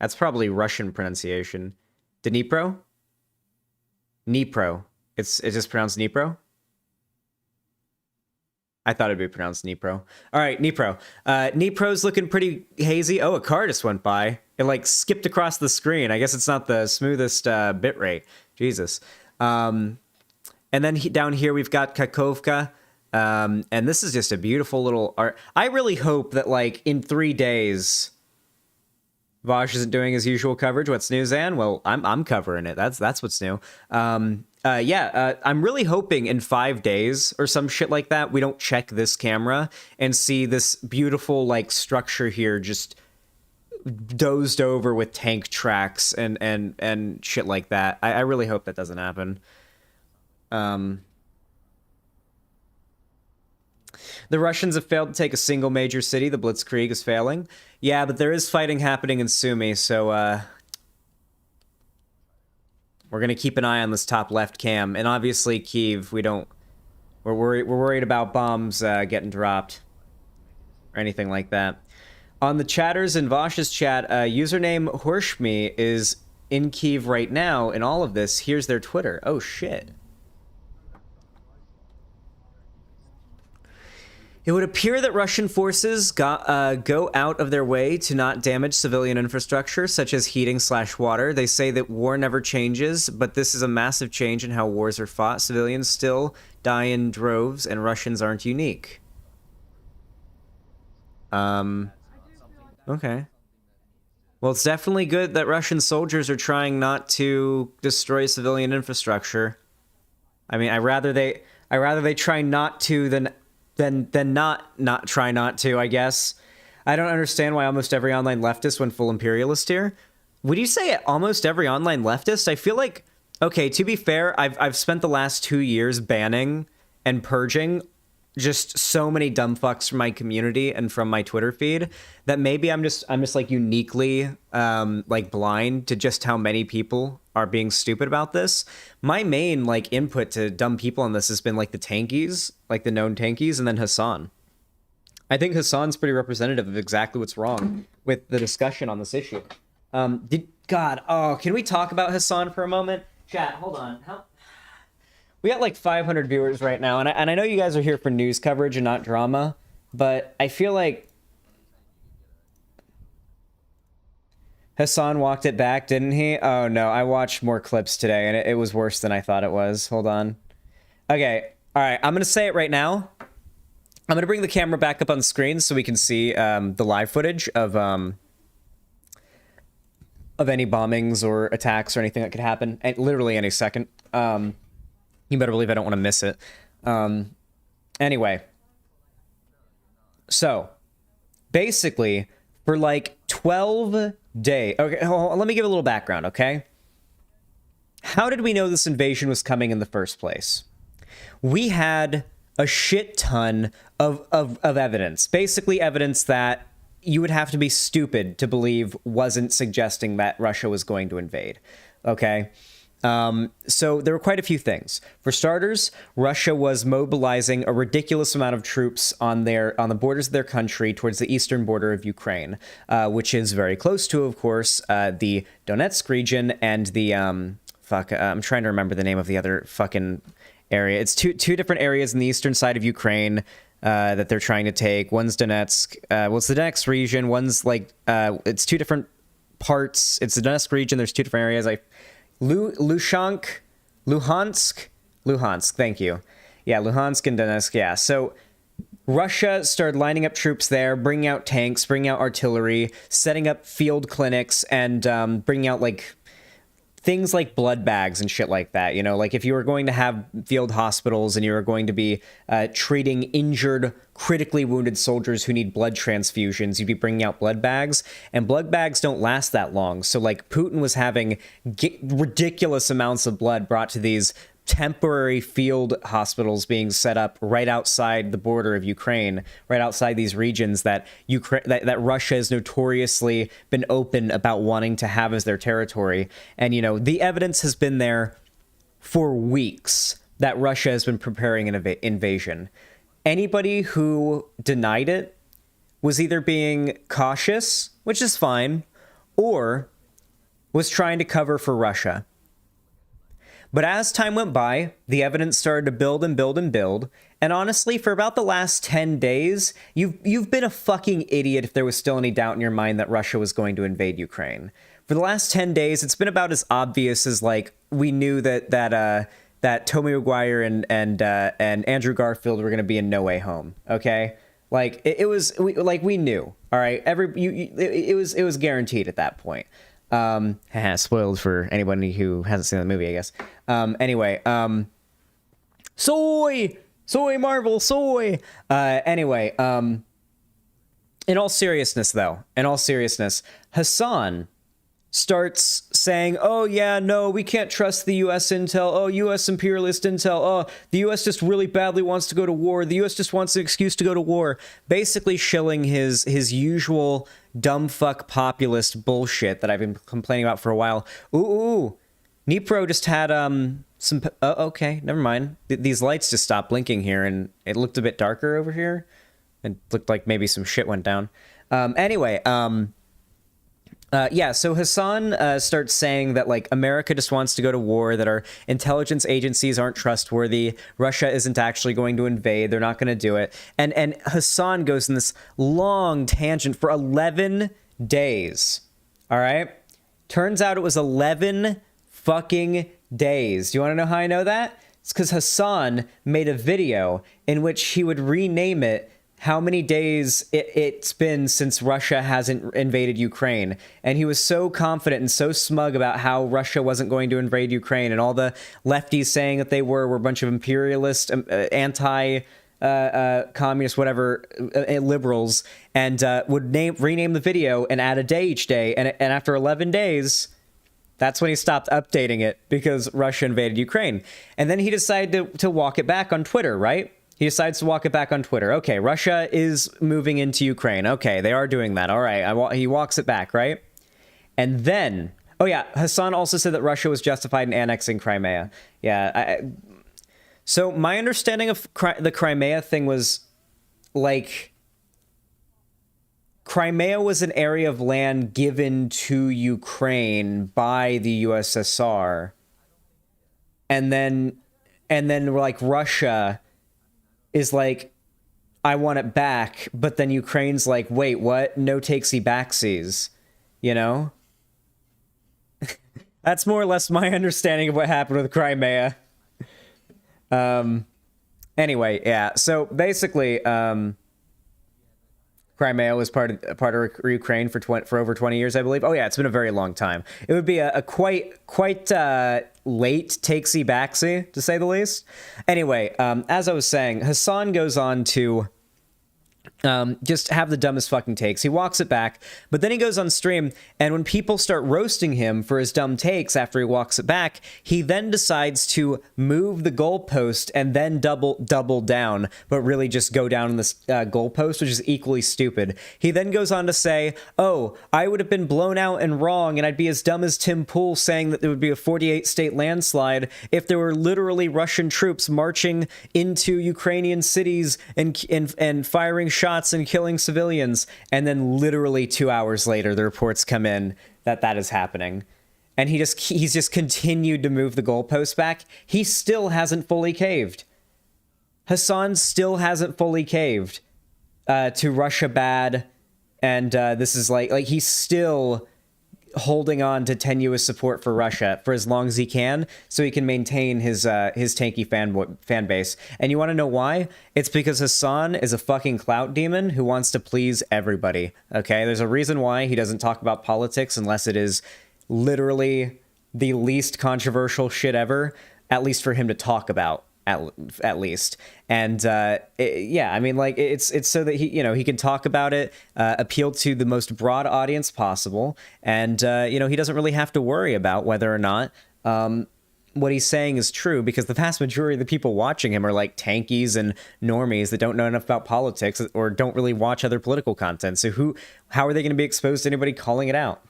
That's probably Russian pronunciation. Dnipro? Dnipro. It's just pronounced Dnipro? I thought it'd be pronounced Dnipro. All right, Dnipro. Dnipro's looking pretty hazy. Oh, a car just went by. It like skipped across the screen. I guess it's not the smoothest bit rate. Jesus. And then down here we've got Kakovka. And this is just a beautiful little art. I really hope that like in 3 days, Vosh isn't doing his usual coverage. What's new, Zan? Well, I'm covering it. That's what's new. I'm really hoping in 5 days or some shit like that, we don't check this camera and see this beautiful like structure here just dozed over with tank tracks and shit like that. I really hope that doesn't happen. The Russians have failed to take a single major city. The Blitzkrieg is failing. Yeah, but there is fighting happening in Sumy, so we're gonna keep an eye on this top left cam. And obviously Kyiv, we're worried about bombs getting dropped or anything like that. On the chatters in Vosh's chat, username Horshme is in Kyiv right now. In all of this, here's their Twitter. Oh shit. It would appear that Russian forces go out of their way to not damage civilian infrastructure, such as heating/water. They say that war never changes, but this is a massive change in how wars are fought. Civilians still die in droves, and Russians aren't unique. Okay. Well, it's definitely good that Russian soldiers are trying not to destroy civilian infrastructure. I mean, I rather they try not to than not try not to, I guess. I don't understand why almost every online leftist went full imperialist here. Would you say almost every online leftist? I feel like, okay, to be fair, I've spent the last 2 years banning and purging just so many dumb fucks from my community and from my Twitter feed that maybe I'm just like uniquely like blind to just how many people are being stupid about this. My main like input to dumb people on this has been like the tankies, like the known tankies, and then Hassan. I think Hassan's pretty representative of exactly what's wrong with the discussion on this issue. Can we talk about Hassan for a moment? Chat, hold on. We got like 500 viewers right now, and I know you guys are here for news coverage and not drama, but I feel like Hassan walked it back, didn't he? Oh no, I watched more clips today, and it was worse than I thought it was. Hold on. Okay, all right, I'm gonna say it right now. I'm gonna bring the camera back up on the screen so we can see the live footage of any bombings or attacks or anything that could happen at literally any second. You better believe I don't want to miss it. Anyway. So, basically, for like 12 days... Okay, hold on, let me give a little background, okay? How did we know this invasion was coming in the first place? We had a shit ton of evidence. Basically evidence that you would have to be stupid to believe wasn't suggesting that Russia was going to invade, okay? So there were quite a few things. For starters, Russia was mobilizing a ridiculous amount of troops on the borders of their country towards the eastern border of Ukraine, which is very close to, of course, the Donetsk region and the I'm trying to remember the name of the other fucking area. It's two different areas in the eastern side of Ukraine that they're trying to take. One's Donetsk. It's the Donetsk region. One's like it's two different parts. It's the Donetsk region. There's two different areas. Luhansk, thank you. Yeah, Luhansk and Donetsk, yeah. So Russia started lining up troops there, bringing out tanks, bringing out artillery, setting up field clinics, and bringing out, like, things like blood bags and shit like that. You know, like if you were going to have field hospitals and you were going to be treating injured, critically wounded soldiers who need blood transfusions, you'd be bringing out blood bags, and blood bags don't last that long. So like Putin was having ridiculous amounts of blood brought to these temporary field hospitals being set up right outside the border of Ukraine, right outside these regions that that Russia has notoriously been open about wanting to have as their territory. And, you know, the evidence has been there for weeks that Russia has been preparing an invasion. anybody who denied it was either being cautious, which is fine, or was trying to cover for Russia. But as time went by, the evidence started to build and build and build. And honestly, for about the last 10 days, you've been a fucking idiot if there was still any doubt in your mind that Russia was going to invade Ukraine. For the last 10 days, it's been about as obvious as, like, we knew that Tobey Maguire and Andrew Garfield were going to be in No Way Home. Okay, like we knew. All right, it was guaranteed at that point. Spoiled for anybody who hasn't seen the movie, I guess. Anyway, soy Marvel, soy. Anyway, in all seriousness, Hassan starts saying, oh yeah, no, we can't trust the US intel. Oh, US imperialist intel. Oh, the US just really badly wants to go to war. The US just wants an excuse to go to war. Basically shilling his usual dumb fuck populist bullshit that I've been complaining about for a while. Ooh. Nipro just had some okay, never mind. These lights just stopped blinking here and it looked a bit darker over here. It looked like maybe some shit went down. So Hassan starts saying that, like, America just wants to go to war, that our intelligence agencies aren't trustworthy, Russia isn't actually going to invade, they're not going to do it. And Hassan goes in this long tangent for 11 days. All right? Turns out it was 11 fucking days. Do you want to know how I know that? It's because Hassan made a video in which he would rename it how many days it's been since Russia hasn't invaded Ukraine. And he was so confident and so smug about how Russia wasn't going to invade Ukraine, and all the lefties saying that they were a bunch of imperialist, anti-communist, whatever, liberals, and would rename the video and add a day each day. And after 11 days, that's when he stopped updating it because Russia invaded Ukraine. And then he decided to walk it back on Twitter, right? He decides to walk it back on Twitter. Okay, Russia is moving into Ukraine. Okay, they are doing that. All right, he walks it back, right? And then, Hassan also said that Russia was justified in annexing Crimea. Yeah, so my understanding of the Crimea thing was, like, Crimea was an area of land given to Ukraine by the USSR. And then like, Russia is like, I want it back, but then Ukraine's like, wait, what? No takesy backsies, you know? That's more or less my understanding of what happened with Crimea. Anyway, yeah, so basically, Crimea was part of Ukraine for over 20 years, I believe. Oh yeah, it's been a very long time. It would be a quite late takesy backsy, to say the least. Anyway, as I was saying, Hassan goes on to just have the dumbest fucking takes. He walks it back, but then he goes on stream, and when people start roasting him for his dumb takes after he walks it back, he then decides to move the goalpost and then double down, but really just go down on this goalpost, which is equally stupid. He then goes on to say, oh, I would have been blown out and wrong, and I'd be as dumb as Tim Pool saying that there would be a 48-state landslide if there were literally Russian troops marching into Ukrainian cities and firing shots and killing civilians. And then literally 2 hours later, the reports come in that is happening. And he's just continued to move the goalposts back. He still hasn't fully caved. Hassan still hasn't fully caved to Russia bad. And this is like he's still holding on to tenuous support for Russia for as long as he can, so he can maintain his tanky fan base. And you want to know why? It's because Hassan is a fucking clout demon who wants to please everybody. Okay, there's a reason why he doesn't talk about politics unless it is literally the least controversial shit ever, at least for him to talk about. At least. And I mean, like, it's so that he can talk about it, appeal to the most broad audience possible, and he doesn't really have to worry about whether or not what he's saying is true, because the vast majority of the people watching him are like tankies and normies that don't know enough about politics or don't really watch other political content. So how are they going to be exposed to anybody calling it out?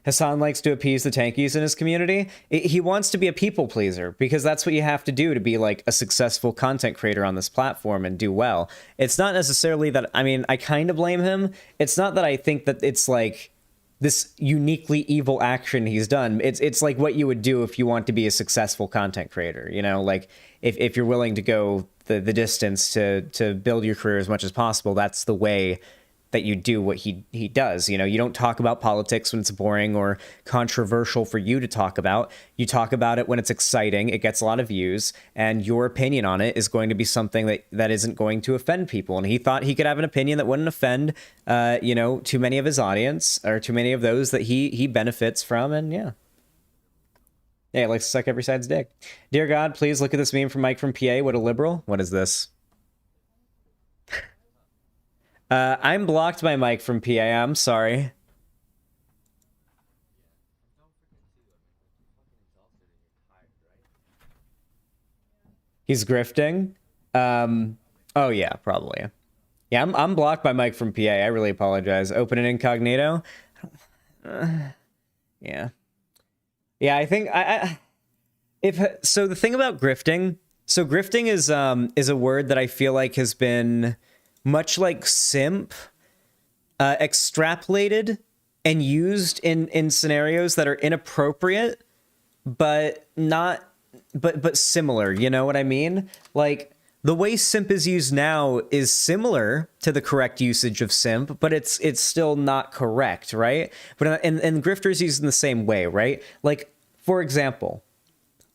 Hassan likes to appease the tankies in his community. He wants to be a people pleaser because that's what you have to do to be like a successful content creator on this platform and do well. It's not necessarily that, I mean, I kind of blame him. It's not that I think that it's like this uniquely evil action he's done. It's like what you would do if you want to be a successful content creator, you know, like if you're willing to go the distance to build your career as much as possible, that's the way that you do what he does. You know, you don't talk about politics when it's boring or controversial for you to talk about. You talk about it when it's exciting, it gets a lot of views, and your opinion on it is going to be something that isn't going to offend people. And he thought he could have an opinion that wouldn't offend, you know, too many of his audience or too many of those that he benefits from. And yeah, he likes to suck every side's dick. Dear God, please look at this meme from Mike from PA. What a liberal. What is this? I'm blocked by Mike from PA. I'm sorry. He's grifting. Oh yeah, probably. Yeah, I'm blocked by Mike from PA. I really apologize. Open an incognito. Yeah. Yeah, I think so the thing about grifting, so grifting is a word that I feel like has been much like simp, extrapolated and used in scenarios that are inappropriate, but similar. You know what I mean? Like the way simp is used now is similar to the correct usage of simp, but it's still not correct, right? But and grifter is used in the same way, right? Like for example,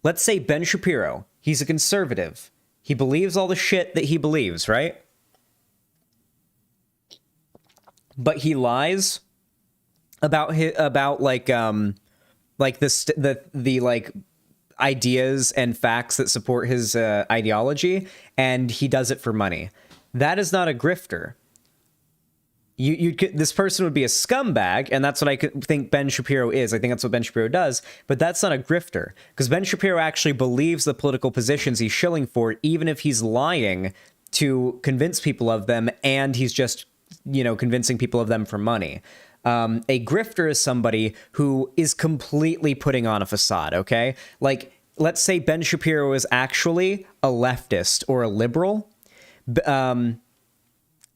let's say Ben Shapiro. He's a conservative. He believes all the shit that he believes, right? But he lies about like the like ideas and facts that support his ideology, and he does it for money. That is not a grifter. This person would be a scumbag, and that's what I think Ben Shapiro is. I think that's what Ben Shapiro does, but that's not a grifter, because Ben Shapiro actually believes the political positions he's shilling for, even if he's lying to convince people of them, and he's just, you know, convincing people of them for money. A grifter is somebody who is completely putting on a facade, okay? Like, let's say Ben Shapiro is actually a leftist or a liberal.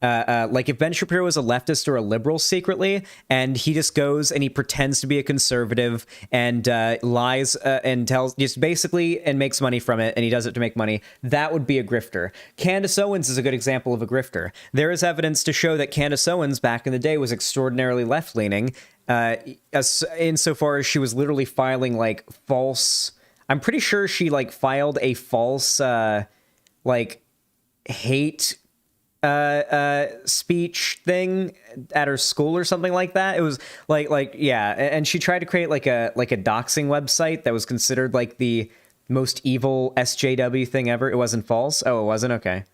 Like if Ben Shapiro is a leftist or a liberal secretly, and he just goes and he pretends to be a conservative and lies and tells just basically and makes money from it, and he does it to make money, that would be a grifter. Candace Owens is a good example of a grifter. There is evidence to show that Candace Owens back in the day was extraordinarily left-leaning, insofar as she was literally filing like false. I'm pretty sure she like filed a false like hate speech thing at her school or something like that. It was like yeah, and she tried to create like a doxing website that was considered like the most evil SJW thing ever. It wasn't false. Oh, it wasn't. Okay.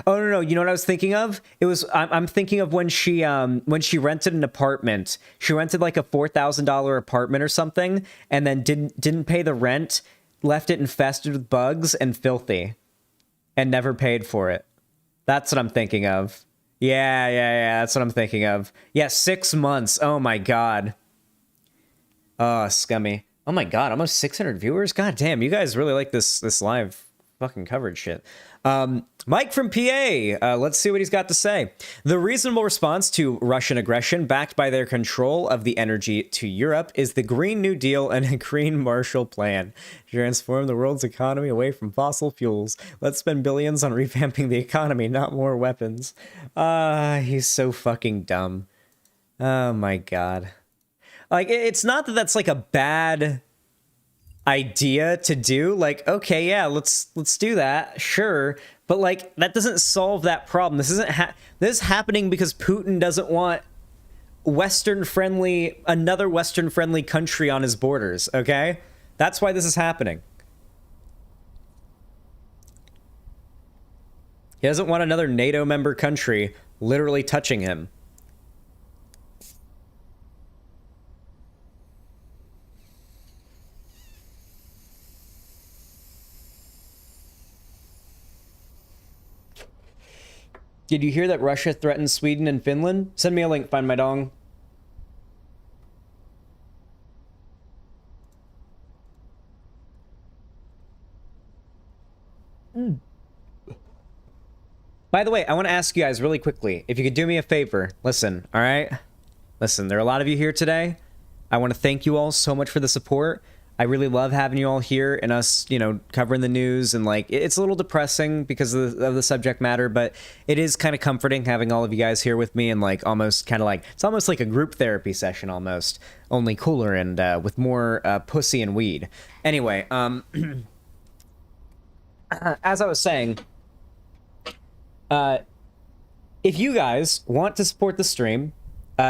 Oh no, you know what I was thinking of? It was I'm thinking of when she rented an apartment. She rented like a $4,000 apartment or something, and then didn't pay the rent, left it infested with bugs and filthy, and never paid for it. That's what I'm thinking of. Yeah, that's what I'm thinking of. Yeah, 6 months. Oh my god. Oh, scummy. Oh my god, almost 600 viewers? God damn, you guys really like this live fucking coverage shit. Mike from PA, let's see what he's got to say. The reasonable response to Russian aggression, backed by their control of the energy to Europe, is the Green New Deal and a Green Marshall Plan. Transform the world's economy away from fossil fuels. Let's spend billions on revamping the economy, not more weapons. He's so fucking dumb. Oh my god. Like, it's not that that's like a bad idea to do. Like, okay, yeah, let's do that, sure, but like that doesn't solve that problem. This isn't this is happening because Putin doesn't want another Western friendly country on his borders. Okay, that's why this is happening. He doesn't want another NATO member country literally touching him. Did you hear that Russia threatens Sweden and Finland? Send me a link, find my dong. By the way, I want to ask you guys really quickly, if you could do me a favor. Listen, all right? Listen, there are a lot of you here today. I want to thank you all so much for the support. I really love having you all here and us, you know, covering the news. And like, it's a little depressing because of the subject matter, but it is kind of comforting having all of you guys here with me and like almost kind of like, it's almost like a group therapy session almost, only cooler and with more pussy and weed. Anyway, as I was saying, if you guys want to support the stream,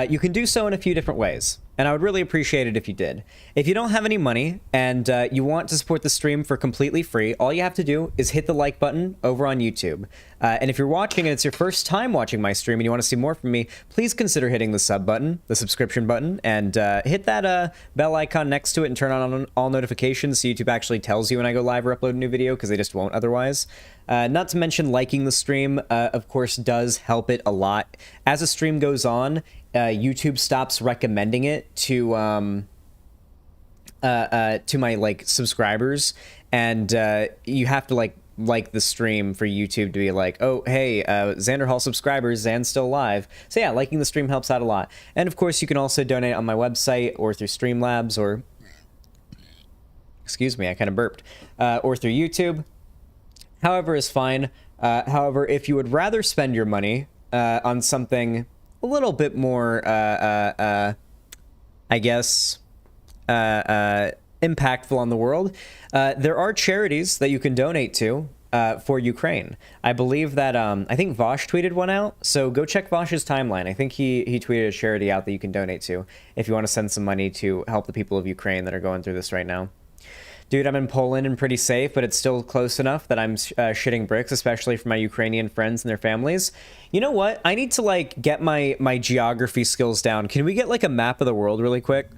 you can do so in a few different ways, and I would really appreciate it if you did. If you don't have any money and you want to support the stream for completely free, all you have to do is hit the like button over on YouTube. And if you're watching and it's your first time watching my stream and you want to see more from me, please consider hitting the sub button, the subscription button, and hit that bell icon next to it and turn on all notifications so YouTube actually tells you when I go live or upload a new video, because they just won't otherwise. Not to mention liking the stream, of course, does help it a lot. As the stream goes on, YouTube stops recommending it to my like subscribers, and you have to like the stream for YouTube to be like, oh hey, Xanderhal subscribers, Xan's still alive. So yeah, liking the stream helps out a lot. And of course, you can also donate on my website or through Streamlabs or, excuse me, I kind of burped, or through YouTube. However is fine. However, if you would rather spend your money on something a little bit more, I guess, impactful on the world, there are charities that you can donate to for Ukraine. I believe that, I think Vosh tweeted one out, so go check Vosh's timeline. I think he tweeted a charity out that you can donate to if you want to send some money to help the people of Ukraine that are going through this right now. Dude, I'm in Poland and pretty safe, but it's still close enough that I'm shitting bricks, especially for my Ukrainian friends and their families. You know what? I need to, like, get my geography skills down. Can we get, like, a map of the world really quick?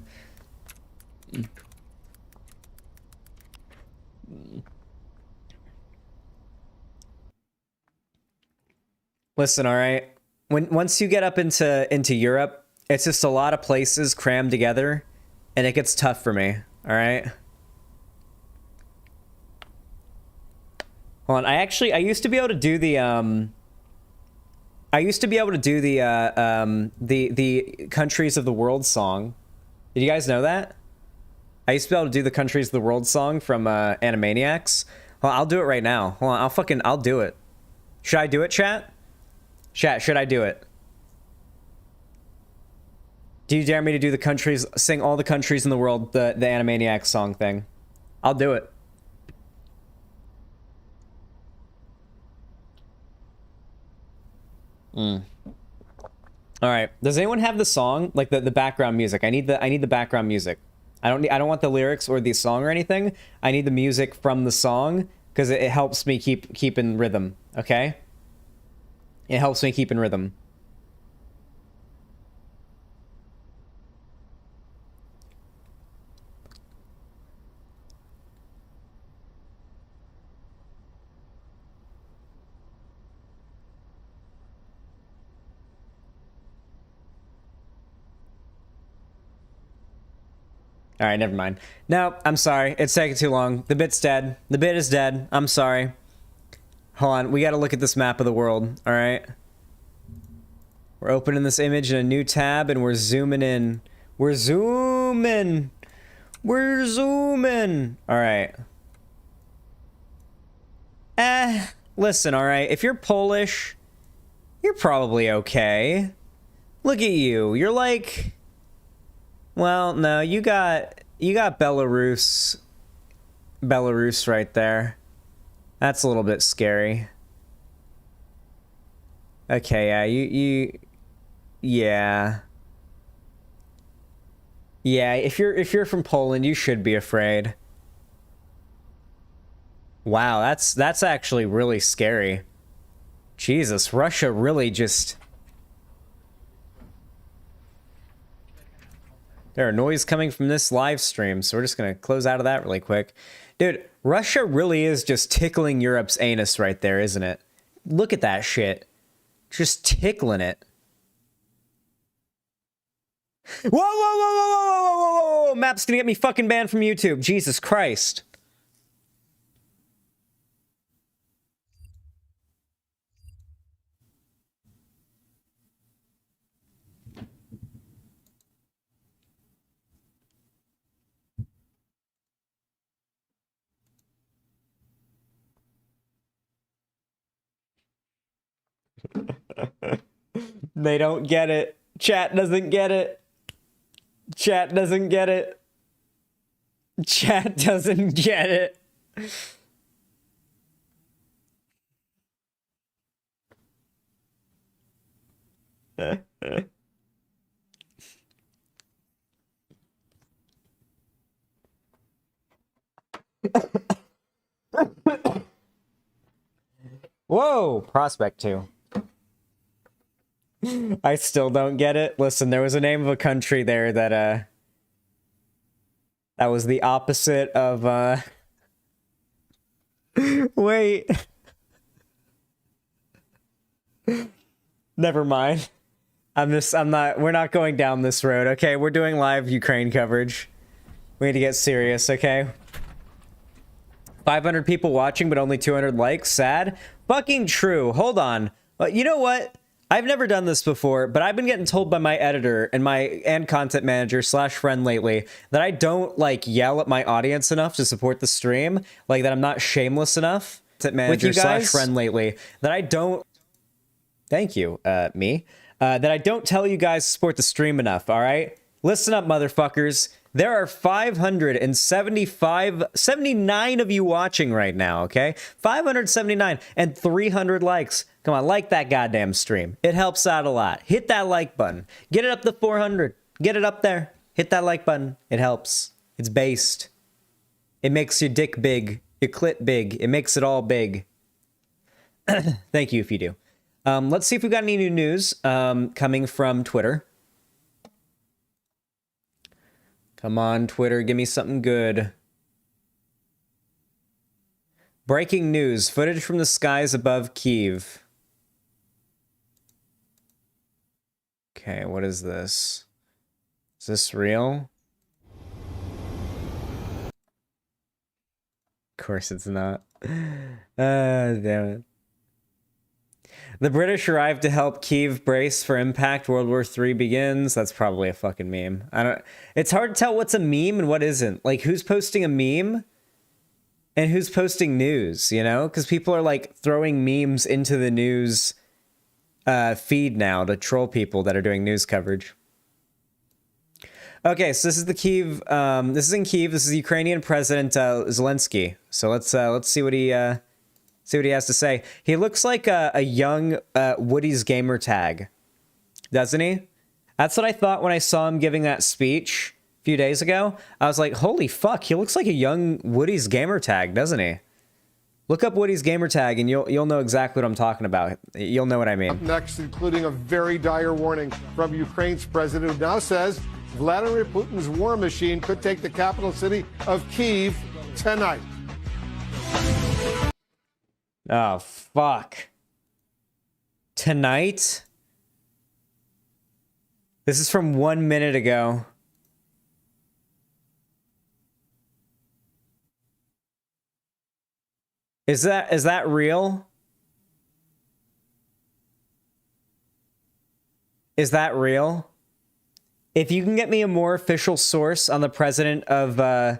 Listen, all right? Once you get up into Europe, it's just a lot of places crammed together, and it gets tough for me, all right? Hold on, I used to be able to do the the countries of the world song. Did you guys know that? I used to be able to do the countries of the world song from Animaniacs. Well, I'll do it right now. Hold on, I'll do it. Should I do it, chat? Chat, should I do it? Do you dare me to do the countries, sing all the countries in the world, the Animaniacs song thing? I'll do it. All right. Does anyone have the song, like the background music? I need the background music. I don't want the lyrics or the song or anything. I need the music from the song because it helps me keep in rhythm. Okay. It helps me keep in rhythm. All right, never mind. No, I'm sorry. It's taking too long. The bit's dead. The bit is dead. I'm sorry. Hold on. We got to look at this map of the world. All right. We're opening this image in a new tab and we're zooming in. We're zooming. We're zooming. All right. Listen, all right. If you're Polish, you're probably okay. Look at you. You're like... Well, no, you got Belarus right there. That's a little bit scary. Okay, yeah, yeah, if you're from Poland, you should be afraid. Wow, that's actually really scary. Jesus, Russia really just... There are noise coming from this live stream, so we're just gonna close out of that really quick. Dude, Russia really is just tickling Europe's anus right there, isn't it? Look at that shit. Just tickling it. Whoa, whoa, whoa, whoa, whoa, whoa, whoa, whoa! Map's gonna get me fucking banned from YouTube. Jesus Christ. They don't get it. Chat doesn't get it. Chat doesn't get it. Chat doesn't get it. Whoa, Prospect 2. I still don't get it. Listen, there was a name of a country there that that was the opposite of wait. Never mind. We're not going down this road, okay? We're doing live Ukraine coverage. We need to get serious, okay? 500 people watching, but only 200 likes. Sad? Fucking true. Hold on. You know what? I've never done this before, but I've been getting told by my editor and content manager / friend lately that I don't like yell at my audience enough to support the stream. Like that I'm not shameless enough. Content manager / friend lately that I don't. Thank you, me. That I don't tell you guys to support the stream enough. All right, listen up, motherfuckers. There are 79 of you watching right now, okay? 579 and 300 likes. Come on, like that goddamn stream. It helps out a lot. Hit that like button. Get it up to 400. Get it up there. Hit that like button. It helps. It's based. It makes your dick big, your clit big. It makes it all big. Thank you if you do. Let's see if we've got any new news coming from Twitter. Come on, Twitter, give me something good. Breaking news, footage from the skies above Kyiv. Okay, what is this? Is this real? Of course it's not. Damn it. The British arrived to help Kyiv brace for impact. World War III begins. That's probably a fucking meme. It's hard to tell what's a meme and what isn't. Like, who's posting a meme and who's posting news, you know? Because people are, like, throwing memes into the news feed now to troll people that are doing news coverage. Okay, so this is the Kyiv. This is in Kyiv. This is Ukrainian President Zelensky. So let's see what he... see what he has to say. He looks like a young Woody's gamer tag, doesn't he? That's what I thought when I saw him giving that speech a few days ago. I was like, holy fuck, he looks like a young Woody's gamer tag, doesn't he? Look up Woody's gamer tag and you'll know exactly what I'm talking about. You'll know what I mean. Up next, including a very dire warning from Ukraine's president, who now says Vladimir Putin's war machine could take the capital city of Kyiv tonight. Oh, fuck. Tonight? This is from 1 minute ago. Is that real? Is that real? If you can get me a more official source on the president of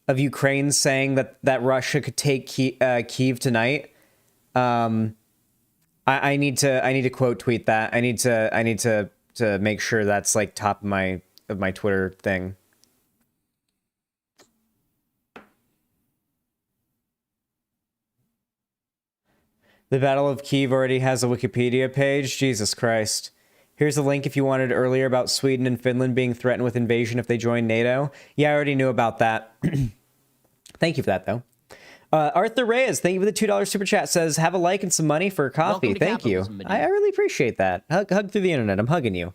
Ukraine saying that Russia could take Kyiv tonight, I need to quote tweet that. I need to make sure that's like top of my Twitter thing. The Battle of Kyiv already has a Wikipedia page. Jesus Christ. Here's a link if you wanted earlier about Sweden and Finland being threatened with invasion if they join NATO. Yeah, I already knew about that. Thank you for that, though. Arthur Reyes, thank you for the $2 super chat. Says, have a like and some money for coffee. Thank you. I really appreciate that. Hug through the internet. I'm hugging you.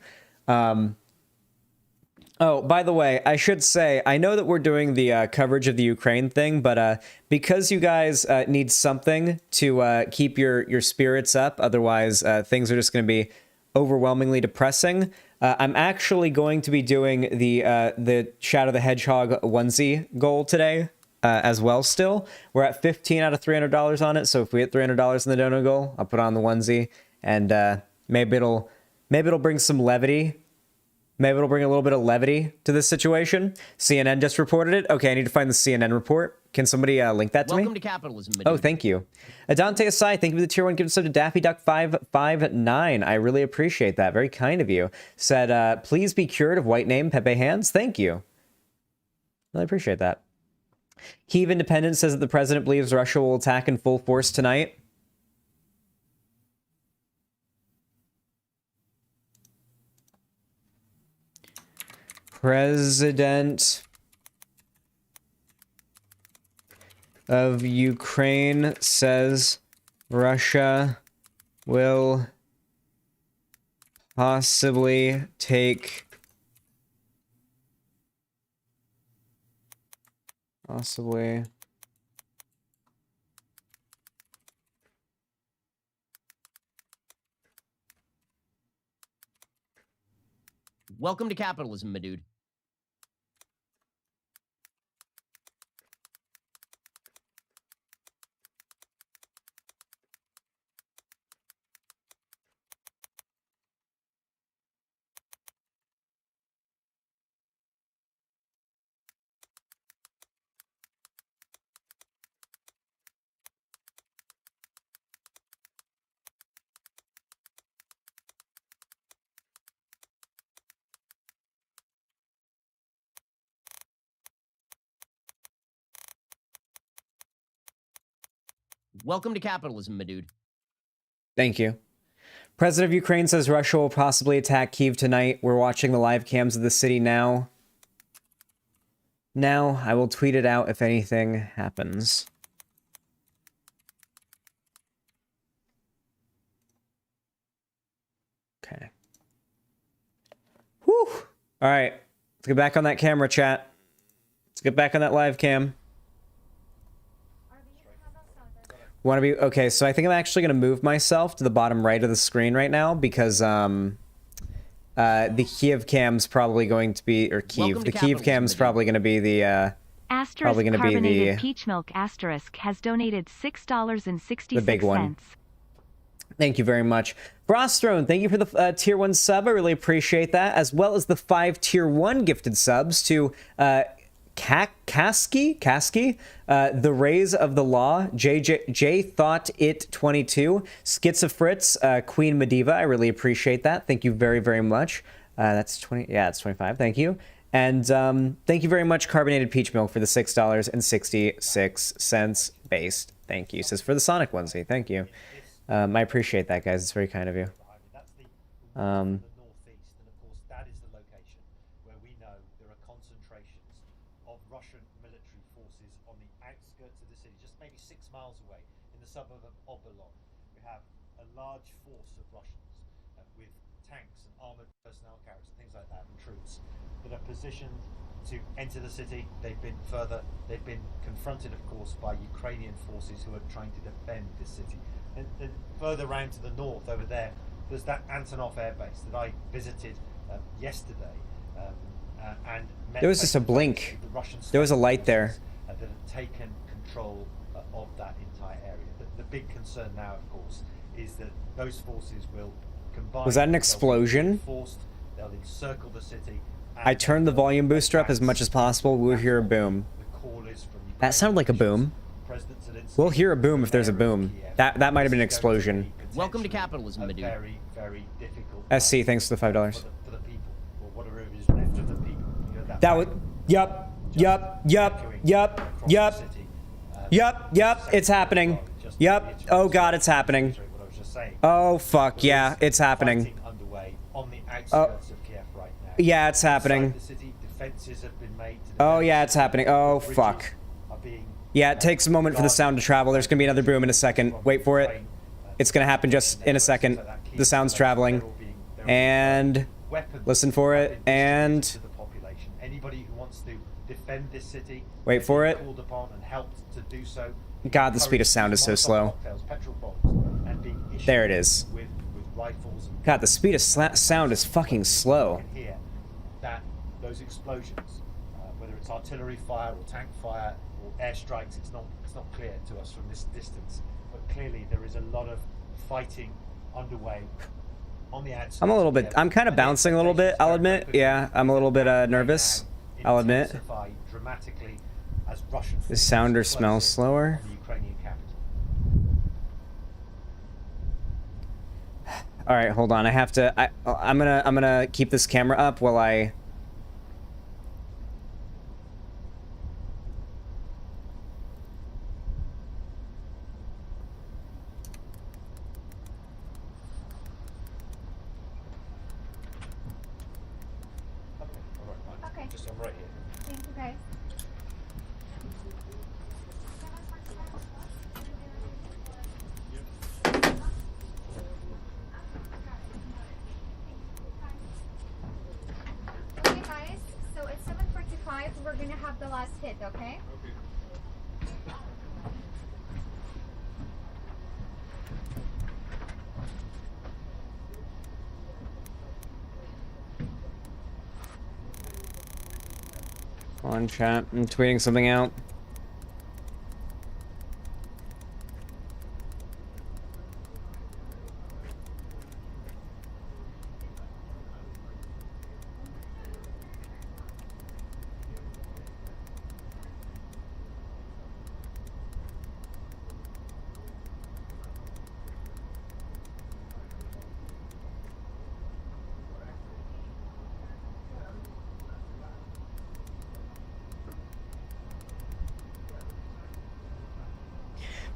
Oh, by the way, I should say, I know that we're doing the coverage of the Ukraine thing, but because you guys need something to keep your spirits up, otherwise things are just going to be overwhelmingly depressing, I'm actually going to be doing the Shadow the Hedgehog onesie goal today as well still. We're at 15 out of $300 on it, so if we hit $300 in the dono goal, I'll put on the onesie, and maybe it'll bring some levity Maybe it'll bring a little bit of levity to this situation. CNN just reported it. Okay, I need to find the CNN report. Can somebody link that to me? Welcome to capitalism. Oh, thank you. Adante Asai, thank you for the tier 1 gift sub to Daffy Duck 559. I really appreciate that. Very kind of you. Said, please be cured of white name Pepe Hands. Thank you. Really appreciate that. Kyiv Independent says that the president believes Russia will attack in full force tonight. President of Ukraine says Russia will possibly take Welcome to capitalism, my dude. Welcome to capitalism, my dude. Thank you. President of Ukraine says Russia will possibly attack Kyiv tonight. We're watching the live cams of the city now. Now, I will tweet it out if anything happens. Okay. Whew. All right. Let's get back on that camera, chat. Let's get back on that live cam. Want to be okay? So I think I'm actually going to move myself to the bottom right of the screen right now because the Kyiv cam's probably going to be, or Kyiv, the Kyiv cam's probably going to be the probably going to be the peach milk asterisk has donated $6.66. the big one. Thank you very much, Brostrone. Thank you for the tier 1 sub. I really appreciate that, as well as the 5 tier 1 gifted subs to Kasky, The Rays of the Law, J Thought It 22, Schizophrits, Queen Mediva. I really appreciate that. Thank you very, very much. That's 20. Yeah, it's 25. Thank you. And thank you very much, Carbonated Peach Milk, for the $6.66 based. Thank you. Says for the Sonic onesie. Thank you. I appreciate that, guys. It's very kind of you. Suburb of Obolon. We have a large force of Russians with tanks and armored personnel carriers and things like that, and troops that are positioned to enter the city. They've been confronted, of course, by Ukrainian forces who are trying to defend this city. And further round to the north, over there's that Antonov Air Base that I visited yesterday. And there was just a blink. There was a light there. That have taken control of that entire area. The big concern now, of course, is that those forces will combine. Was that an explosion? They'll encircle the city. I turned the volume booster up as much as possible. We'll hear a boom. That sounded like a boom. We'll hear a boom if there's a boom. That might have been an explosion. Welcome to capitalism, my dude. Very, very difficult. SC, thanks for the $5. For the people, or whatever it is left of the people. You know, That was. Yup. It's happening. Yup. Oh god, it's happening. Oh fuck yeah, it's happening. Oh. Yeah, it's happening. Oh yeah, it's happening. Oh fuck. Yeah, it takes a moment for the sound to travel. There's gonna be another boom in a second. Wait for it. It's gonna happen just in a second. The sound's traveling. And listen for it. And anybody who wants to defend this city, wait for it. Called upon and helped to do so. God, the speed of sound is so slow. There it is. God, the speed of sound is fucking slow. Hear that those explosions, whether it's artillery fire or tank fire or airstrikes, it's not clear to us from this distance. But clearly there is a lot of fighting underway on the outskirts. I'm a little bit, of Kiev, I'm kind of and the bouncing a little bit, expectations I'll very, very admit. quickly Yeah, I'm a little bit nervous, I'll admit. intensify dramatically as Russian The forces sounder close smells in slower. on the Ukrainian capital. All right, hold on. I have to. I'm gonna keep this camera up while I. Okay, just I'm right here. Thank you, guys. Okay, guys. So at 7:45, we're gonna have the last hit. Okay. On chat. I'm tweeting something out.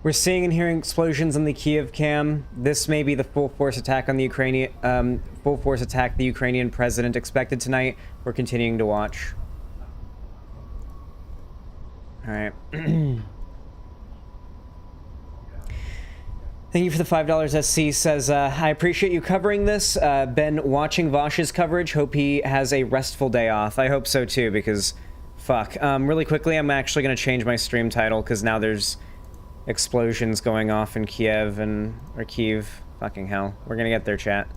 We're seeing and hearing explosions on the Kyiv cam. This may be the full force attack on the Ukrainian, full force attack the Ukrainian president expected tonight. We're continuing to watch. All right. Thank you for the $5. SC says, I appreciate you covering this. Been watching Vosh's coverage. Hope he has a restful day off. I hope so too, because fuck. Really quickly, I'm actually going to change my stream title because now there's explosions going off in Kiev or Kyiv. Fucking hell. We're gonna get there, chat.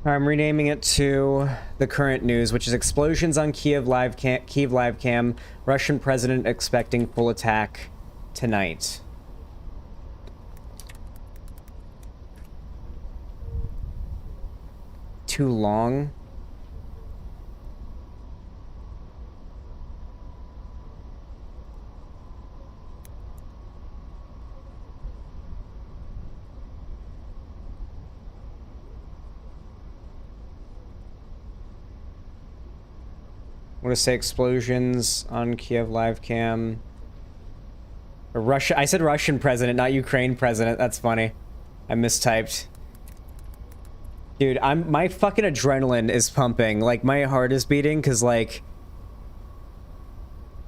I'm renaming it to the current news, which is explosions on Kyiv live cam. Russian president expecting full attack tonight. Too long? I'm gonna say explosions on Kiev live cam. Or Russia. I said Russian president, not Ukraine president. That's funny. I mistyped. Dude, my fucking adrenaline is pumping. Like, my heart is beating because, like,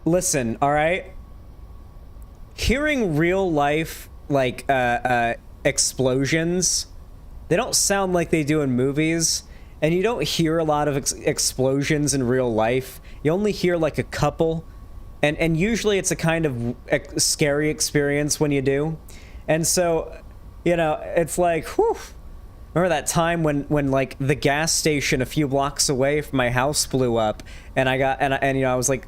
listen, all right? Hearing real life, like, explosions, they don't sound like they do in movies. And you don't hear a lot of explosions in real life. You only hear like a couple. And usually it's a kind of scary experience when you do. And so, you know, it's like, whew. Remember that time when like the gas station a few blocks away from my house blew up and I got, and you know, I was like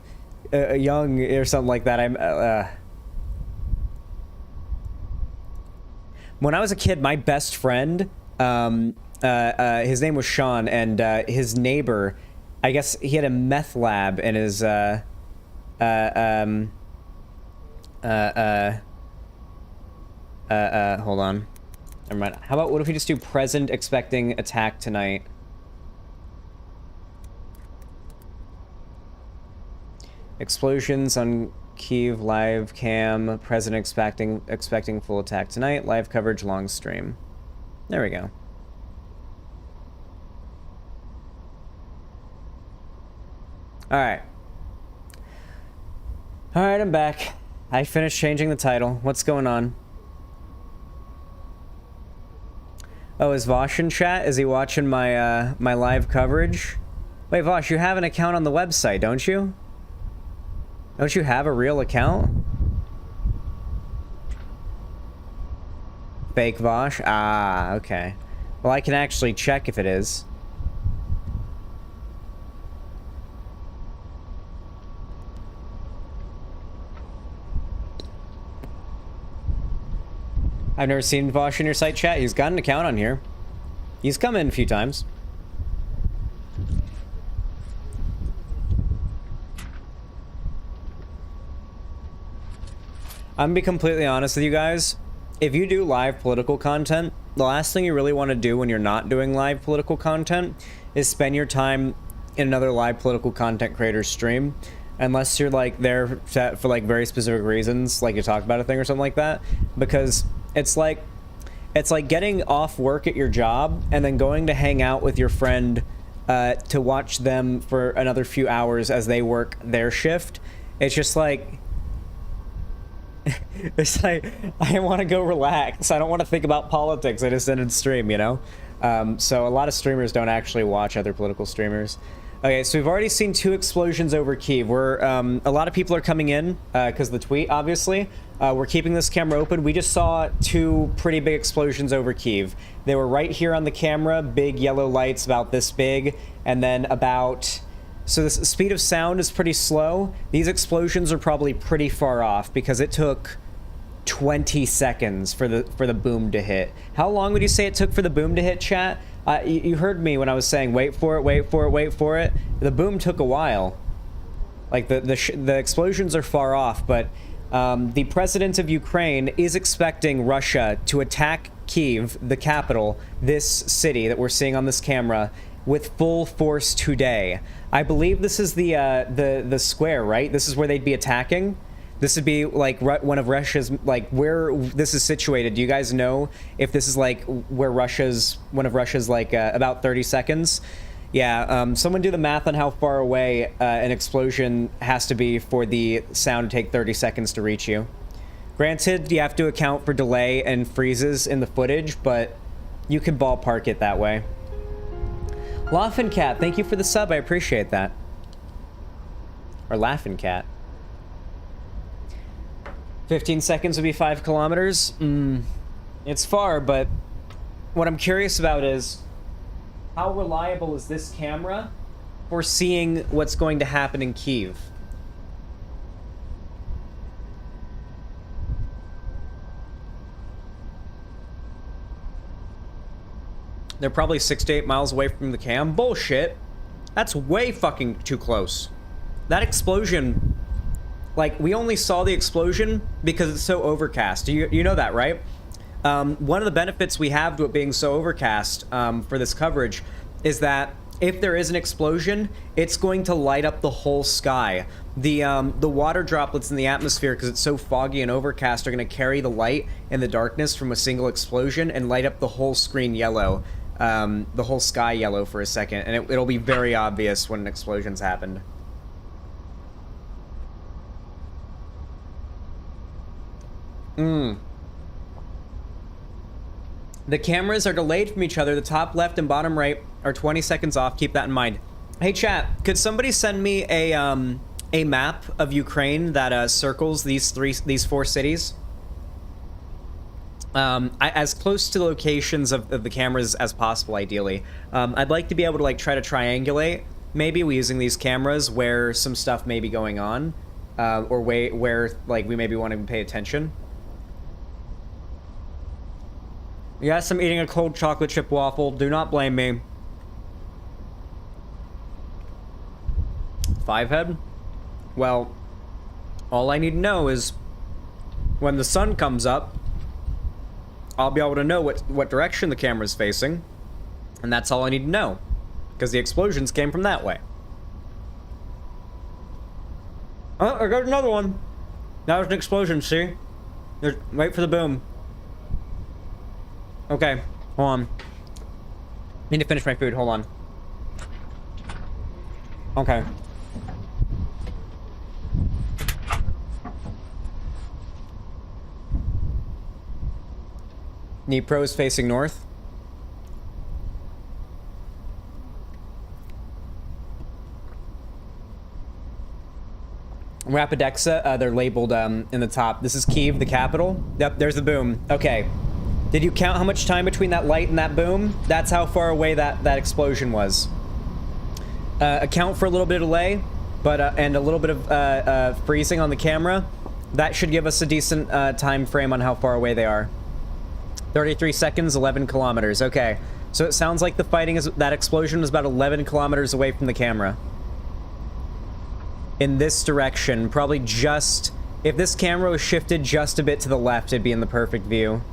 young or something like that. When I was a kid, my best friend, his name was Sean, and his neighbor, I guess he had a meth lab in his hold on. Never mind. How about, what if we just do president expecting attack tonight? Explosions on Kyiv live cam, president expecting full attack tonight, live coverage long stream. There we go. Alright. Alright, I'm back. I finished changing the title. What's going on? Oh, is Vosh in chat? Is he watching my my live coverage? Wait, Vosh, you have an account on the website, don't you? Don't you have a real account? Fake Vosh? Ah, okay. Well, I can actually check if it is. I've never seen Vosh in your site chat. He's got an account on here. He's come in a few times. I'm gonna be completely honest with you guys. If you do live political content, the last thing you really want to do when you're not doing live political content is spend your time in another live political content creator's stream. Unless you're like there for like very specific reasons, like you talk about a thing or something like that. Because it's like getting off work at your job and then going to hang out with your friend to watch them for another few hours as they work their shift. It's just like, it's like, I want to go relax. I don't want to think about politics. I just end and stream, you know? So a lot of streamers don't actually watch other political streamers. Okay, so we've already seen 2 explosions over Kyiv. We're, a lot of people are coming in, because the tweet, obviously. We're keeping this camera open. We just saw 2 pretty big explosions over Kyiv. They were right here on the camera, big yellow lights about this big, and then about... So the speed of sound is pretty slow. These explosions are probably pretty far off, because it took 20 seconds for the boom to hit. How long would you say it took for the boom to hit, chat? You heard me when I was saying, wait for it, wait for it, wait for it. The boom took a while. Like, the explosions are far off, but the president of Ukraine is expecting Russia to attack Kyiv, the capital, this city that we're seeing on this camera, with full force today. I believe this is the square, right? This is where they'd be attacking. This would be like one of Russia's, like where this is situated. Do you guys know if this is like where one of Russia's like about 30 seconds? Yeah, someone do the math on how far away an explosion has to be for the sound to take 30 seconds to reach you. Granted, you have to account for delay and freezes in the footage, but you can ballpark it that way. Laughing Cat, thank you for the sub. I appreciate that. Or Laughing Cat. 15 seconds would be 5 kilometers. It's far, but what I'm curious about is how reliable is this camera for seeing what's going to happen in Kyiv? They're probably 6 to 8 miles away from the cam. Bullshit. That's way fucking too close. That explosion... Like, we only saw the explosion because it's so overcast. You know that, right? One of the benefits we have to it being so overcast for this coverage is that if there is an explosion, it's going to light up the whole sky. The water droplets in the atmosphere, because it's so foggy and overcast, are going to carry the light and the darkness from a single explosion and light up the whole screen yellow, the whole sky yellow for a second, and it'll be very obvious when an explosion's happened. The cameras are delayed from each other. The top left and bottom right are 20 seconds off. Keep that in mind. Hey chat, could somebody send me a map of Ukraine that circles these 4 cities? As close to the locations of the cameras as possible, ideally. I'd like to be able to like try to triangulate, maybe using these cameras where some stuff may be going on, or where like we maybe want to pay attention. Yes, I'm eating a cold chocolate chip waffle. Do not blame me. 5-head? Well, all I need to know is when the sun comes up, I'll be able to know what direction the camera's facing, and that's all I need to know, because the explosions came from that way. Oh, I got another one. That was an explosion, see? Wait for the boom. Okay, hold on. Need to finish my food, hold on. Okay. Dnipro is facing north. Rapidexa, they're labeled in the top. This is Kyiv, the capital. Yep, there's the boom. Okay. Did you count how much time between that light and that boom? That's how far away that explosion was. Account for a little bit of delay, but and a little bit of freezing on the camera. That should give us a decent time frame on how far away they are. 33 seconds, 11 kilometers. Okay. So it sounds like the fighting is... That explosion was about 11 kilometers away from the camera. In this direction, probably just... If this camera was shifted just a bit to the left, it'd be in the perfect view.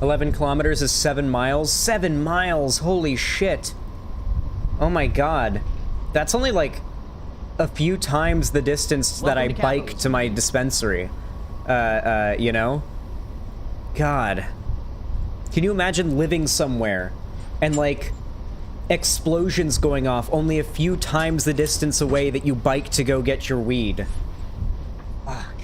11 kilometers is 7 miles. 7 miles! Holy shit! Oh my god. That's only like a few times the distance that I bike to my dispensary. You know? God. Can you imagine living somewhere and like... explosions going off only a few times the distance away that you bike to go get your weed. Fuck.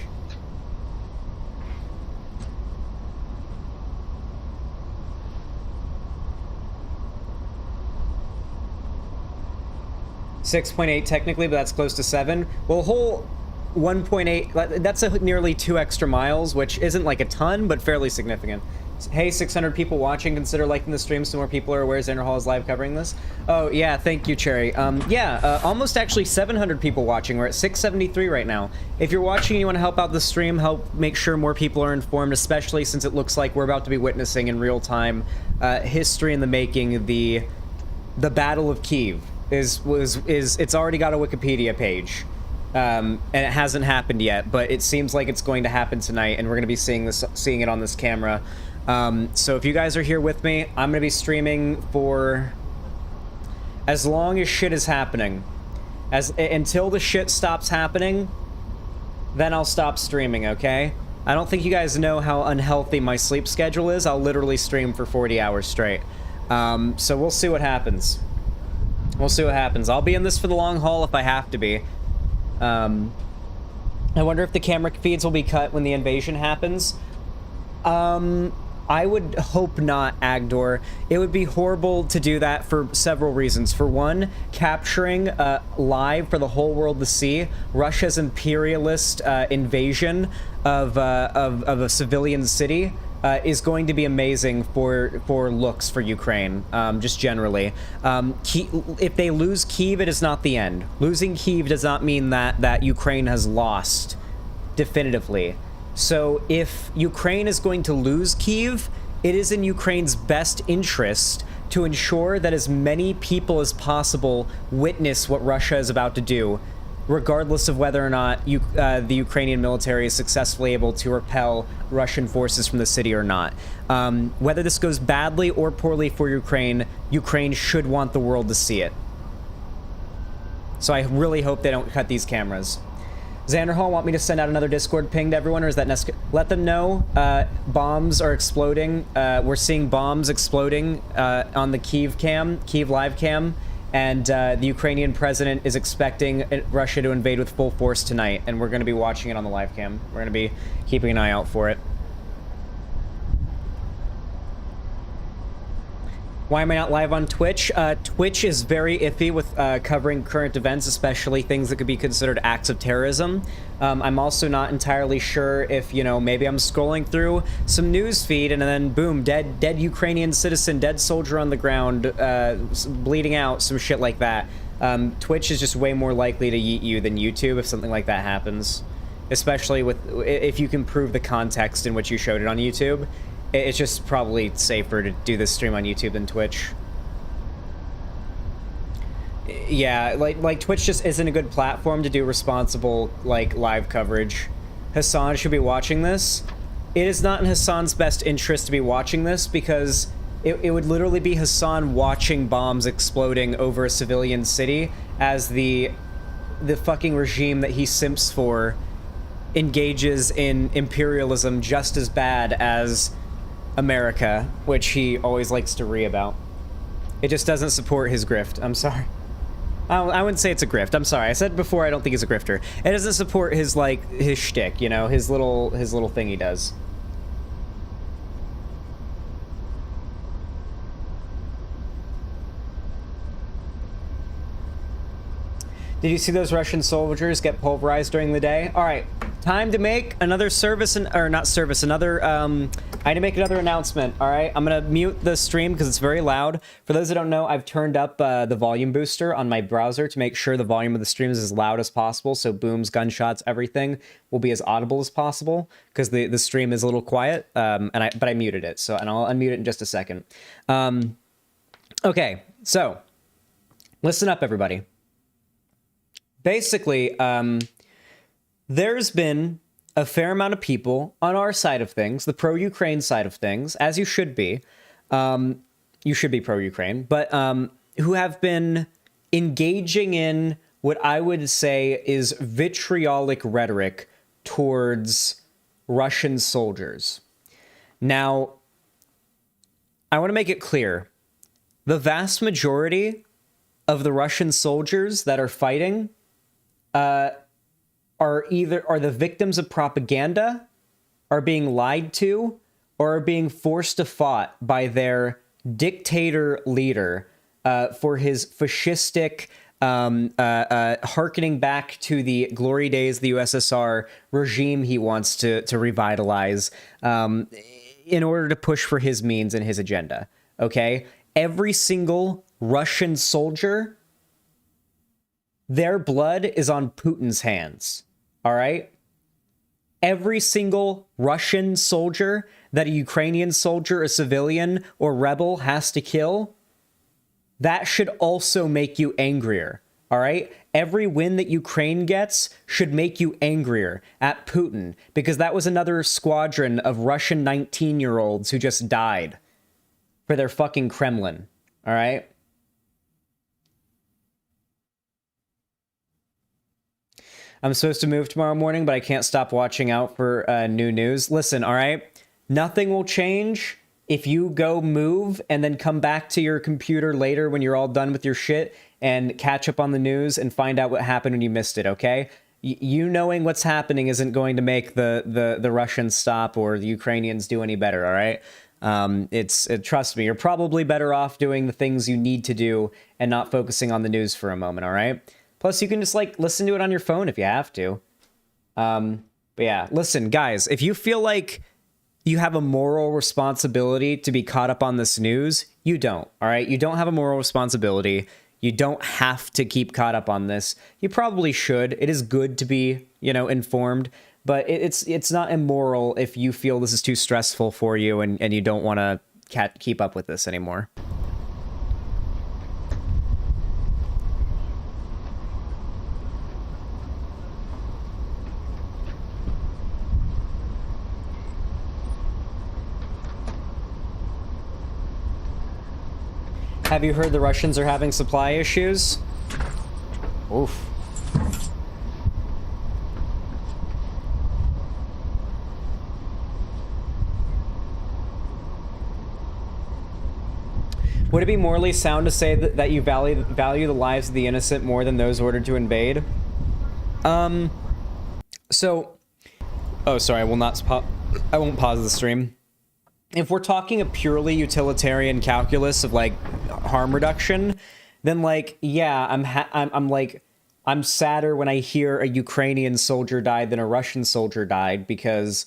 .8 technically, but that's close to 7. Well, a whole 1.8, that's nearly 2 extra miles, which isn't like a ton, but fairly significant. Hey, 600 people watching, consider liking the stream so more people are aware Xanderhal is live covering this. Oh, yeah, thank you, Cherry. Almost actually 700 people watching. We're at 673 right now. If you're watching and you want to help out the stream, help make sure more people are informed, especially since it looks like we're about to be witnessing in real time history in the making. The Battle of Kyiv it's already got a Wikipedia page. And it hasn't happened yet, but it seems like it's going to happen tonight, and we're going to be seeing it on this camera. So if you guys are here with me, I'm going to be streaming for as long as shit is happening. Until the shit stops happening, then I'll stop streaming, okay? I don't think you guys know how unhealthy my sleep schedule is. I'll literally stream for 40 hours straight. So we'll see what happens. We'll see what happens. I'll be in this for the long haul if I have to be. I wonder if the camera feeds will be cut when the invasion happens. I would hope not, Agdor. It would be horrible to do that for several reasons. For one, capturing live for the whole world to see Russia's imperialist invasion of a civilian city is going to be amazing for looks for Ukraine, just generally. If they lose Kyiv, it is not the end. Losing Kyiv does not mean that Ukraine has lost definitively. So if Ukraine is going to lose Kyiv, it is in Ukraine's best interest to ensure that as many people as possible witness what Russia is about to do, regardless of whether or not the Ukrainian military is successfully able to repel Russian forces from the city or not. Whether this goes badly or poorly for Ukraine, Ukraine should want the world to see it. So I really hope they don't cut these cameras. Xanderhal, want me to send out another Discord ping to everyone, or is that necessary? Let them know bombs are exploding. We're seeing bombs exploding on the Kyiv live cam, and the Ukrainian president is expecting Russia to invade with full force tonight, and we're going to be watching it on the live cam. We're going to be keeping an eye out for it. Why am I not live on Twitch? Twitch is very iffy with covering current events, especially things that could be considered acts of terrorism. I'm also not entirely sure if, you know, maybe I'm scrolling through some news feed and then boom, dead Ukrainian citizen, dead soldier on the ground, bleeding out, some shit like that. Twitch is just way more likely to yeet you than YouTube if something like that happens. Especially if you can prove the context in which you showed it on YouTube. It's just probably safer to do this stream on YouTube than Twitch. Yeah, like Twitch just isn't a good platform to do responsible, like, live coverage. Hassan should be watching this. It is not in Hassan's best interest to be watching this because it would literally be Hassan watching bombs exploding over a civilian city as the fucking regime that he simps for engages in imperialism just as bad as America, which he always likes to about. It just doesn't support his grift. I'm sorry. I wouldn't say it's a grift. I'm sorry. I said before I don't think he's a grifter. It doesn't support his, like, his shtick, you know, his little thing he does. Did you see those Russian soldiers get pulverized during the day? All right, time to make another service, or not service, another, I need to make another announcement, all right? I'm gonna mute the stream because it's very loud. For those that don't know, I've turned up the volume booster on my browser to make sure the volume of the stream is as loud as possible, so booms, gunshots, everything will be as audible as possible, because the stream is a little quiet, but I muted it, and I'll unmute it in just a second. Okay, so, listen up, everybody. Basically, there's been a fair amount of people on our side of things, the pro-Ukraine side of things, as you should be. You should be pro-Ukraine, but who have been engaging in what I would say is vitriolic rhetoric towards Russian soldiers. Now, I want to make it clear, the vast majority of the Russian soldiers that are fighting are the victims of propaganda, are being lied to, or are being forced to fight by their dictator leader for his fascistic, hearkening back to the glory days of the USSR regime he wants to revitalize in order to push for his means and his agenda. Okay? Every single Russian soldier, their blood is on Putin's hands, all right? Every single Russian soldier that a Ukrainian soldier, a civilian, or rebel has to kill, that should also make you angrier, all right? Every win that Ukraine gets should make you angrier at Putin, because that was another squadron of Russian 19-year-olds who just died for their fucking Kremlin, all right? I'm supposed to move tomorrow morning, but I can't stop watching out for new news. Listen, all right? Nothing will change if you go move and then come back to your computer later when you're all done with your shit and catch up on the news and find out what happened when you missed it, okay? You knowing what's happening isn't going to make the Russians stop or the Ukrainians do any better, all right? Trust me, you're probably better off doing the things you need to do and not focusing on the news for a moment, all right? Plus, you can just, like, listen to it on your phone if you have to. But yeah, listen, guys, if you feel like you have a moral responsibility to be caught up on this news, you don't, all right? You don't have a moral responsibility. You don't have to keep caught up on this. You probably should. It is good to be, informed, but it's not immoral if you feel this is too stressful for you and you don't want to keep up with this anymore. Have you heard the Russians are having supply issues? Oof. Would it be morally sound to say that you value the lives of the innocent more than those ordered to invade? Oh, sorry, I won't pause the stream. If we're talking a purely utilitarian calculus of, like, harm reduction, then, like, yeah, I'm sadder when I hear a Ukrainian soldier died than a Russian soldier died, because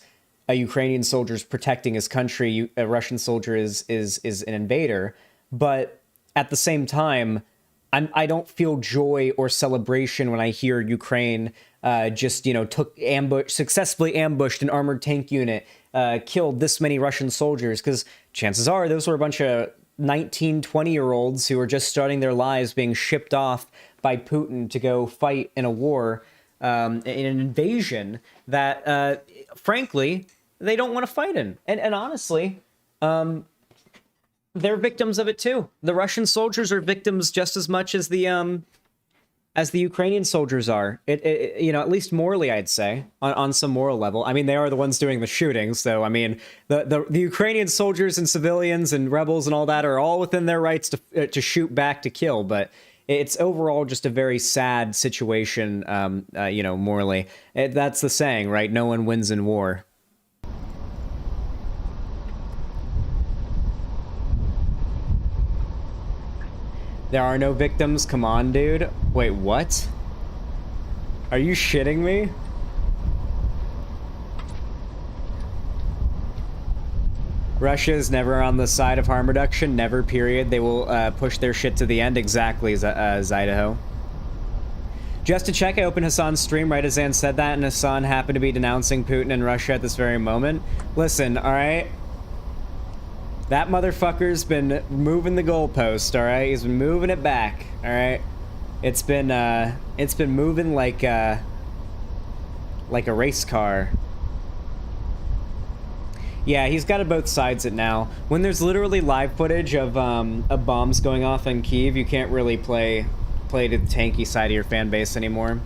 a Ukrainian soldier is protecting his country, a Russian soldier is an invader. But at the same time, I don't feel joy or celebration when I hear Ukraine successfully ambushed an armored tank unit, killed this many Russian soldiers, because chances are those were a bunch of 19, 20-year-olds who were just starting their lives being shipped off by Putin to go fight in a war, in an invasion that, frankly, they don't want to fight in. And honestly, they're victims of it too. The Russian soldiers are victims just as much as the Ukrainian soldiers are. At least morally, I'd say, on some moral level. I mean, they are the ones doing the shooting, so I mean, the Ukrainian soldiers and civilians and rebels and all that are all within their rights to shoot back, to kill, but it's overall just a very sad situation, morally. That's the saying, right? No one wins in war. There are no victims? Come on, dude. Wait, what? Are you shitting me? Russia is never on the side of harm reduction, never, period. They will push their shit to the end, exactly, Zydaho. Just to check, I opened Hassan's stream right as Zan said that, and Hassan happened to be denouncing Putin and Russia at this very moment. Listen, alright? That motherfucker's been moving the goalpost, alright? He's been moving it back, alright? It's been moving like a race car. Yeah, he's got it both sides it now. When there's literally live footage of bombs going off in Kyiv, you can't really play to the tanky side of your fan base anymore.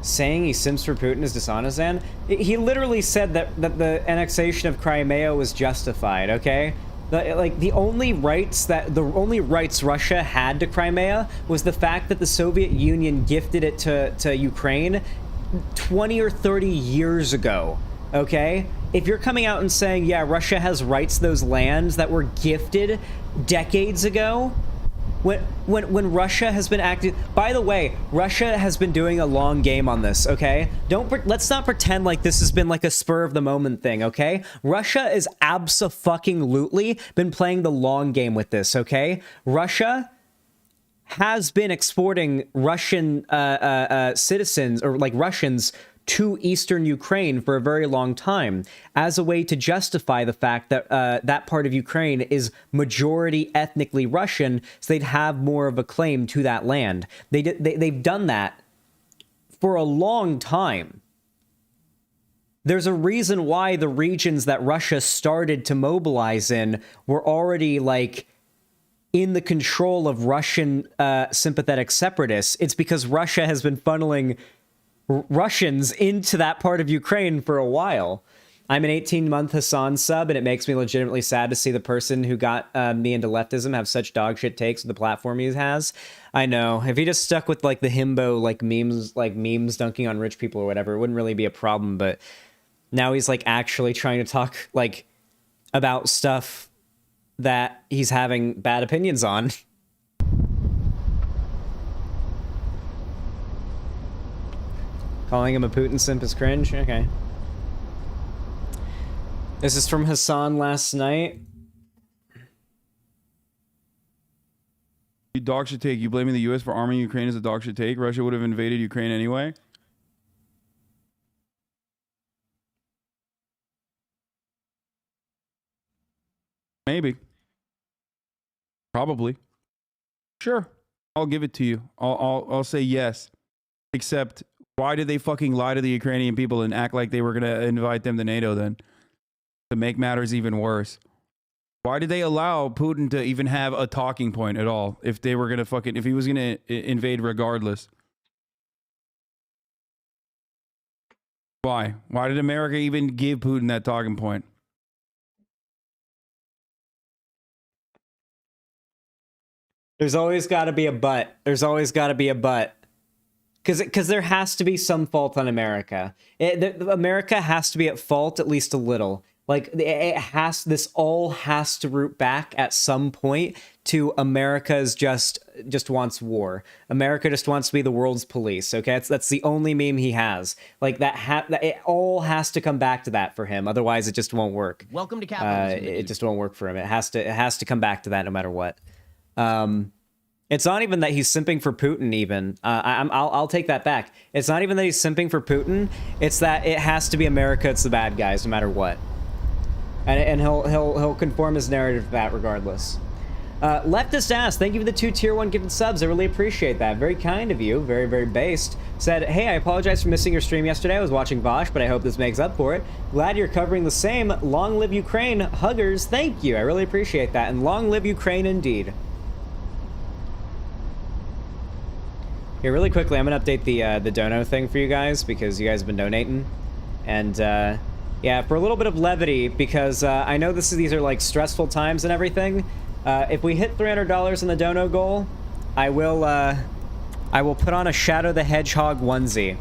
Saying he simps for Putin is dishonest, Zan? He literally said that the annexation of Crimea was justified, okay? The only rights Russia had to Crimea was the fact that the Soviet Union gifted it to Ukraine 20 or 30 years ago, okay? If you're coming out and saying, yeah, Russia has rights to those lands that were gifted decades ago, when Russia has been acting... By the way, Russia has been doing a long game on this, okay? Let's not pretend like this has been like a spur of the moment thing, okay? Russia is abso-fucking-lutely been playing the long game with this, okay? Russia has been exporting Russian citizens, or like Russians, to eastern Ukraine for a very long time as a way to justify the fact that that part of Ukraine is majority ethnically Russian, so they'd have more of a claim to that land. They've done that for a long time. There's a reason why the regions that Russia started to mobilize in were already like in the control of Russian sympathetic separatists. It's because Russia has been funneling Russians into that part of Ukraine for a while. I'm an 18-month Hassan sub, and it makes me legitimately sad to see the person who got me into leftism have such dogshit takes with the platform he has. I know. If he just stuck with like the himbo memes dunking on rich people or whatever, it wouldn't really be a problem. But now he's like actually trying to talk like about stuff that he's having bad opinions on. Calling him a Putin simp is cringe? Okay. This is from Hassan last night. You dog should take. You blaming the U.S. for arming Ukraine as a dog should take? Russia would have invaded Ukraine anyway? Maybe. Probably. Sure. I'll give it to you. I'll say yes. Except... why did they fucking lie to the Ukrainian people and act like they were going to invite them to NATO then? To make matters even worse. Why did they allow Putin to even have a talking point at all? If they were going to fucking... if he was going to invade regardless. Why? Why did America even give Putin that talking point? There's always got to be a but. There's always got to be a but. Because there has to be some fault on America. America has to be at fault at least a little. Like, this all has to root back at some point to America's just wants war. America just wants to be the world's police, okay? That's the only meme he has. Like, it all has to come back to that for him. Otherwise, it just won't work. Welcome to capitalism. It just won't work for him. It has to come back to that no matter what. It's not even that he's simping for Putin even. I'll take that back. It's not even that he's simping for Putin. It's that it has to be America. It's the bad guys no matter what. And he'll conform his narrative to that regardless. Leftist ass, thank you for the 2 tier 1 gifted subs. I really appreciate that. Very kind of you. Very, very based. Said, hey, I apologize for missing your stream yesterday. I was watching Vosh, but I hope this makes up for it. Glad you're covering the same. Long live Ukraine. Huggers, thank you. I really appreciate that. And long live Ukraine indeed. Here, really quickly, I'm gonna update the dono thing for you guys because you guys have been donating, and yeah, for a little bit of levity because I know these are like stressful times and everything. If we hit $300 on the dono goal, I will put on a Shadow the Hedgehog onesie.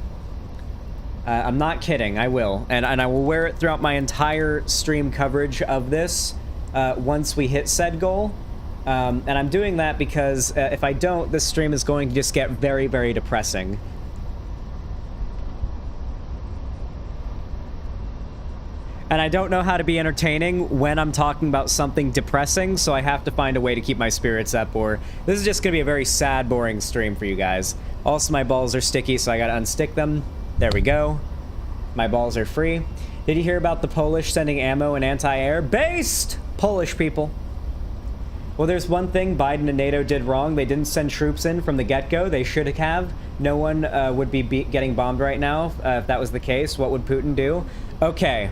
I'm not kidding, I will, and I will wear it throughout my entire stream coverage of this once we hit said goal. And I'm doing that because if I don't, this stream is going to just get very, very depressing. And I don't know how to be entertaining when I'm talking about something depressing, so I have to find a way to keep my spirits up, or this is just going to be a very sad, boring stream for you guys. Also, my balls are sticky, so I got to unstick them. There we go. My balls are free. Did you hear about the Polish sending ammo and anti-air? Based! Polish people. Well, there's one thing Biden and NATO did wrong. They didn't send troops in from the get-go. They should have. No one would be getting bombed right now if that was the case. What would Putin do? Okay.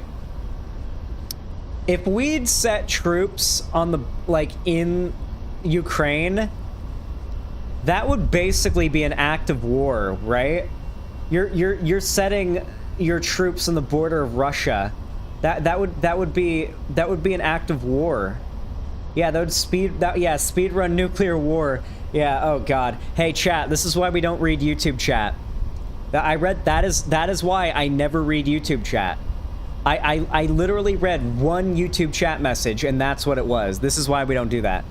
If we'd set troops on the, like, in Ukraine, that would basically be an act of war, right? You're setting your troops on the border of Russia. That would be an act of war. Yeah, that would speed run nuclear war. Yeah, oh god. Hey chat, this is why we don't read YouTube chat. That is why I never read YouTube chat. I literally read one YouTube chat message, and that's what it was. This is why we don't do that.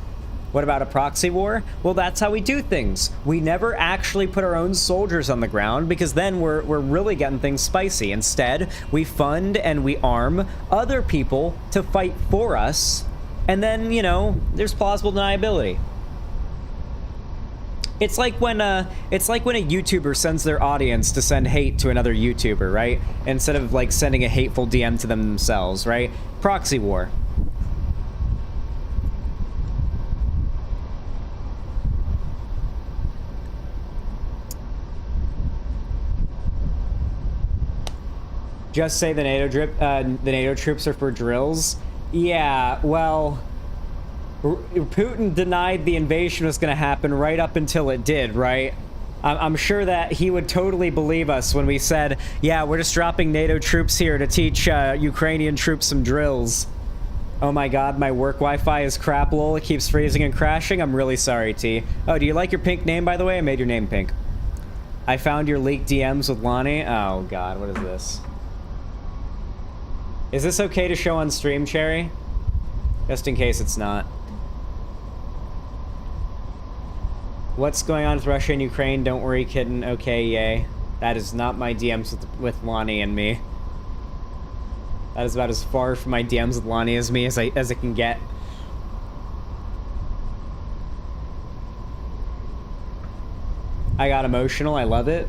What about a proxy war? Well, that's how we do things. We never actually put our own soldiers on the ground, because then we're really getting things spicy. Instead, we fund and we arm other people to fight for us, and then, you know, there's plausible deniability. It's like when a YouTuber sends their audience to send hate to another YouTuber, right? Instead of like sending a hateful DM to them themselves, right? Proxy war. Just say the NATO troops are for drills. Yeah, well, Putin denied the invasion was going to happen right up until it did, right? I'm sure that he would totally believe us when we said, yeah, we're just dropping NATO troops here to teach Ukrainian troops some drills. Oh my god, my work Wi-Fi is crap, lol. It keeps freezing and crashing. I'm really sorry, T. Oh, do you like your pink name, by the way? I made your name pink. I found your leaked DMs with Lonnie. Oh god, what is this? Is this okay to show on stream, Cherry? Just in case it's not. What's going on with Russia and Ukraine? Don't worry, kitten. Okay, yay. That is not my DMs with Lonnie and me. That is about as far from my DMs with Lonnie as me as it can get. I got emotional. I love it.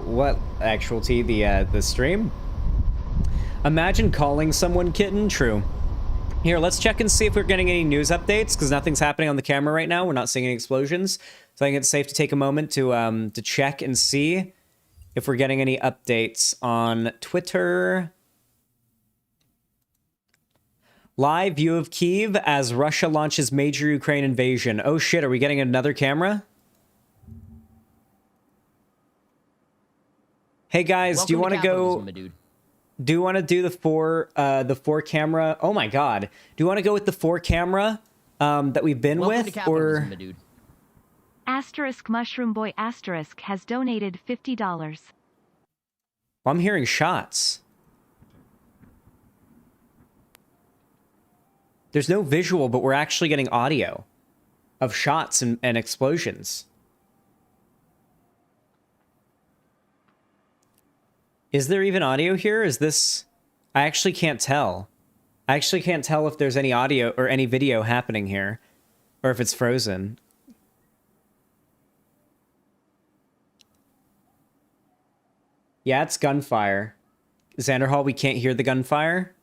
What actual T? The stream? Imagine calling someone kitten. True. Here, let's check and see if we're getting any news updates, because nothing's happening on the camera right now. We're not seeing any explosions. So I think it's safe to take a moment to check and see if we're getting any updates on Twitter. Live view of Kyiv as Russia launches major Ukraine invasion. Oh shit, are we getting another camera? Hey guys, Welcome do you want to go... capitalism, my dude. Do you want to do the four camera? Oh my god. Do you want to go with the 4 camera that we've been Welcome to with, capitalism, or my dude. Asterisk Mushroom Boy Asterisk has donated $50. well, I'm hearing shots. There's no visual, but we're actually getting audio of shots and explosions. Is there even audio here? Is this... I actually can't tell. I actually can't tell if there's any audio or any video happening here. Or if it's frozen. Yeah, it's gunfire. Xanderhal, we can't hear the gunfire.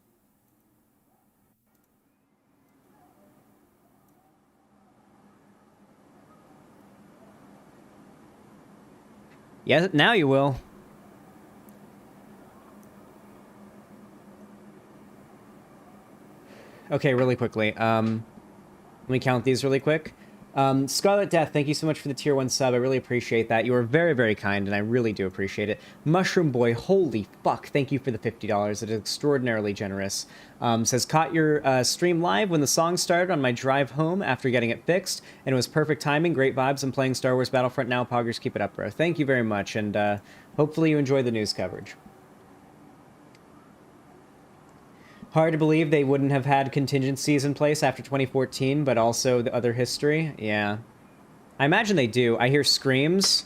Yeah, now you will. Okay, really quickly. Let me count these really quick. Scarlet Death, thank you so much for the tier 1 sub. I really appreciate that. You are very, very kind, and I really do appreciate it. Mushroom Boy, holy fuck, thank you for the $50. It is extraordinarily generous. Says, caught your stream live when the song started on my drive home after getting it fixed, and it was perfect timing, great vibes. I'm playing Star Wars Battlefront now. Poggers, keep it up, bro. Thank you very much, and hopefully you enjoy the news coverage. Hard to believe they wouldn't have had contingencies in place after 2014, but also the other history. Yeah. I imagine they do. I hear screams.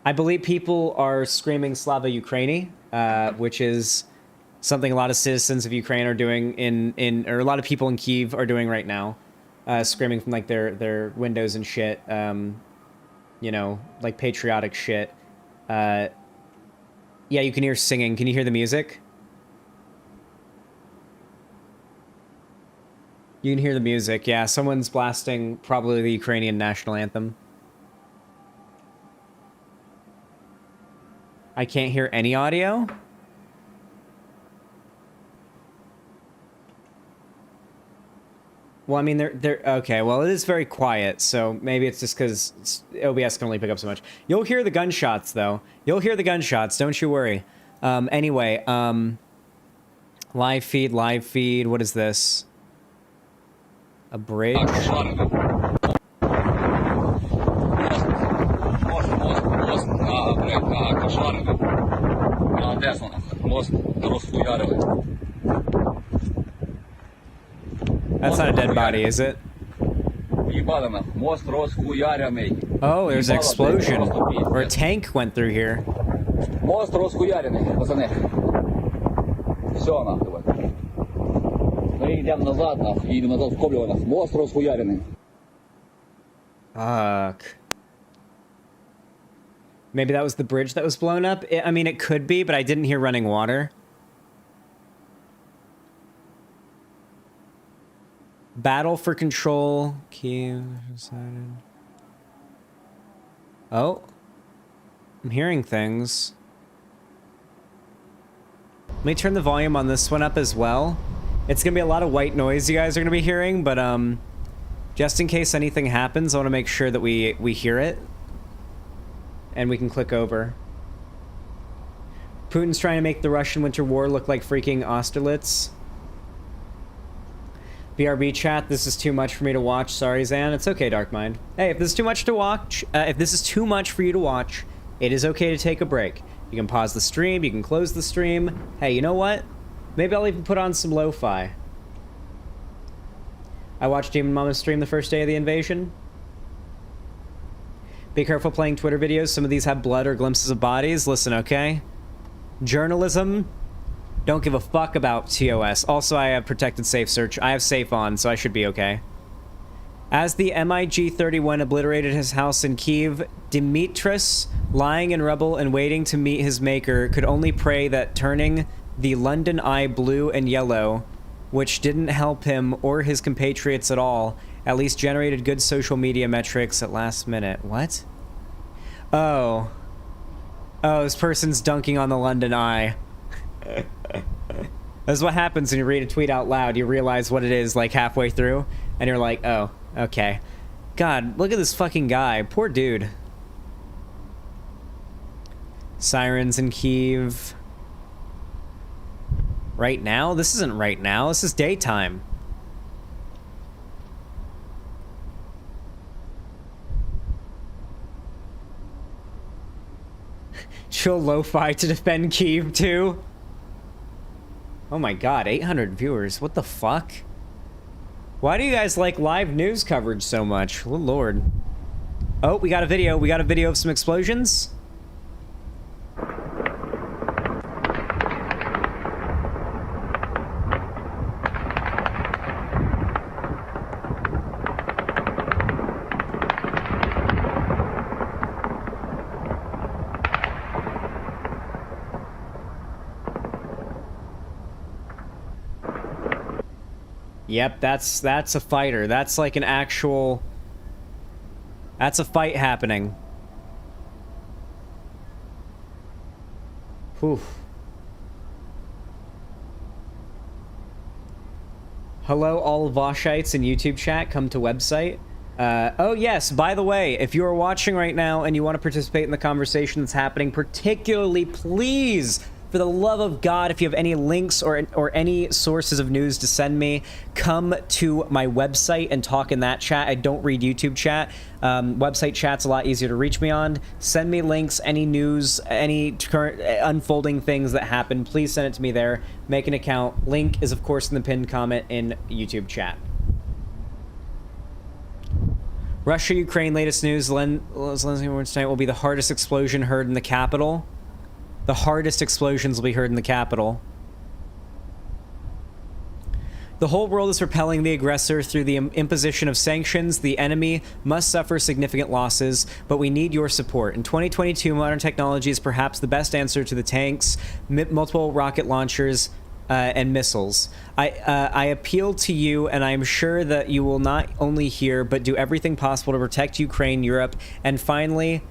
I believe people are screaming Slava Ukraini, which is Something a lot of citizens of Ukraine are doing or a lot of people in Kyiv are doing right now, screaming from like their windows and shit. You know, like patriotic shit. Yeah, you can hear singing. Can you hear the music? You can hear the music. Yeah, someone's blasting probably the Ukrainian national anthem. I can't hear any audio. Well, I mean, they're okay. Well, it is very quiet, so maybe it's just because OBS can only pick up so much. You'll hear the gunshots, though. You'll hear the gunshots. Don't you worry. Anyway, live feed. What is this? A bridge. That's not a dead body, is it? Oh, there's an explosion. Or a tank went through here. Fuck. Maybe that was the bridge that was blown up? I mean, it could be, but I didn't hear running water. Battle for control. Kyiv decided. Oh. I'm hearing things. Let me turn the volume on this one up as well. It's gonna be a lot of white noise you guys are gonna be hearing, but just in case anything happens, I want to make sure that we hear it. And we can click over. Putin's trying to make the Russian Winter War look like freaking Austerlitz. BRB chat, this is too much for me to watch. Sorry, Zan. It's okay, Darkmind. Hey, if this is too much to watch, if this is too much for you to watch, it is okay to take a break. You can pause the stream, you can close the stream. Hey, you know what? Maybe I'll even put on some lo-fi. I watched Demon Mama's stream the first day of the invasion. Be careful playing Twitter videos. Some of these have blood or glimpses of bodies. Listen, okay? Journalism, don't give a fuck about TOS. Also, I have protected safe search. I have safe on, so I should be okay. As the MiG-31 obliterated his house in Kyiv, Dimitris, lying in rubble and waiting to meet his maker, could only pray that turning the London Eye blue and yellow, which didn't help him or his compatriots at all, at least generated good social media metrics at last minute. What? Oh. Oh, this person's dunking on the London Eye. That's what happens when you read a tweet out loud. You realize what it is, like, halfway through, and you're like, oh, okay. God, look at this fucking guy. Poor dude. Sirens in Kyiv. Right now? This isn't right now. This is daytime. Chill lo-fi to defend Kyiv, too. Oh my god, 800 viewers. What the fuck? Why do you guys like live news coverage so much? Oh, Lord. Oh, we got a video. We got a video of some explosions. Yep, that's a fighter. That's like an actual... That's a fight happening. Whew. Hello, all Voshites in YouTube chat. Come to website. Oh, yes. By the way, if you are watching right now and you want to participate in the conversation that's happening, particularly, please... For the love of God, if you have any links or any sources of news to send me, come to my website and talk in that chat. I don't read YouTube chat. Website chat's a lot easier to reach me on. Send me links, any news, any current unfolding things that happen. Please send it to me there. Make an account. Link is, of course, in the pinned comment in YouTube chat. Russia-Ukraine latest news. Zelensky tonight will be the hardest explosion heard in the capital. The hardest explosions will be heard in the capital. The whole world is repelling the aggressor through the imposition of sanctions. The enemy must suffer significant losses, but we need your support. In 2022, modern technology is perhaps the best answer to the tanks, multiple rocket launchers, and missiles. I appeal to you, and I am sure that you will not only hear, but do everything possible to protect Ukraine, Europe, and finally,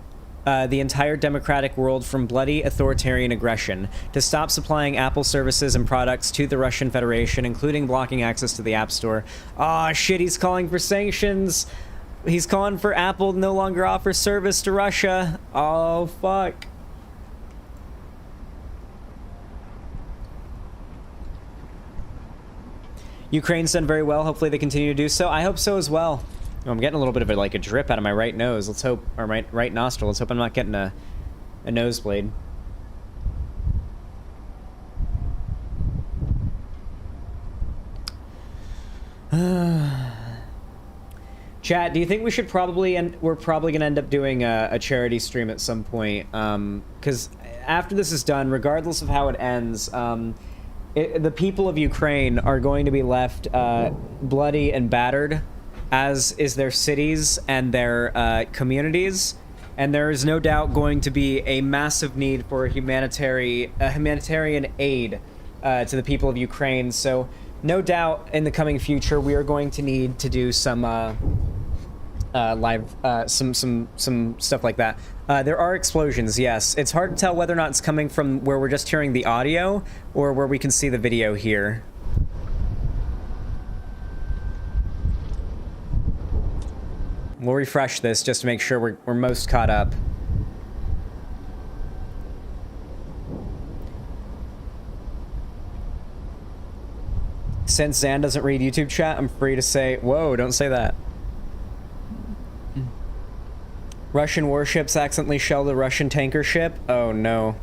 the entire democratic world from bloody authoritarian aggression, to stop supplying Apple services and products to the Russian Federation, including blocking access to the App Store. Aw, shit, he's calling for sanctions. He's calling for Apple to no longer offer service to Russia. Oh, fuck. Ukraine's done very well. Hopefully they continue to do so. I hope so as well. Oh, I'm getting a little bit of a drip out of my right nose. Let's hope, or my right nostril. Let's hope I'm not getting a nosebleed. Chat, do you think we should probably, and we're probably going to end up doing a charity stream at some point? Because after this is done, regardless of how it ends, the people of Ukraine are going to be left bloody and battered, as is their cities and their communities, and there is no doubt going to be a massive need for humanitarian aid to the people of Ukraine. So no doubt in the coming future we are going to need to do some some stuff like that. There are explosions, yes. It's hard to tell whether or not it's coming from where we're just hearing the audio or where we can see the video here. We'll refresh this just to make sure we're most caught up. Since Zan doesn't read YouTube chat, I'm free to say, whoa, don't say that. Russian warships accidentally shelled a Russian tanker ship? Oh no.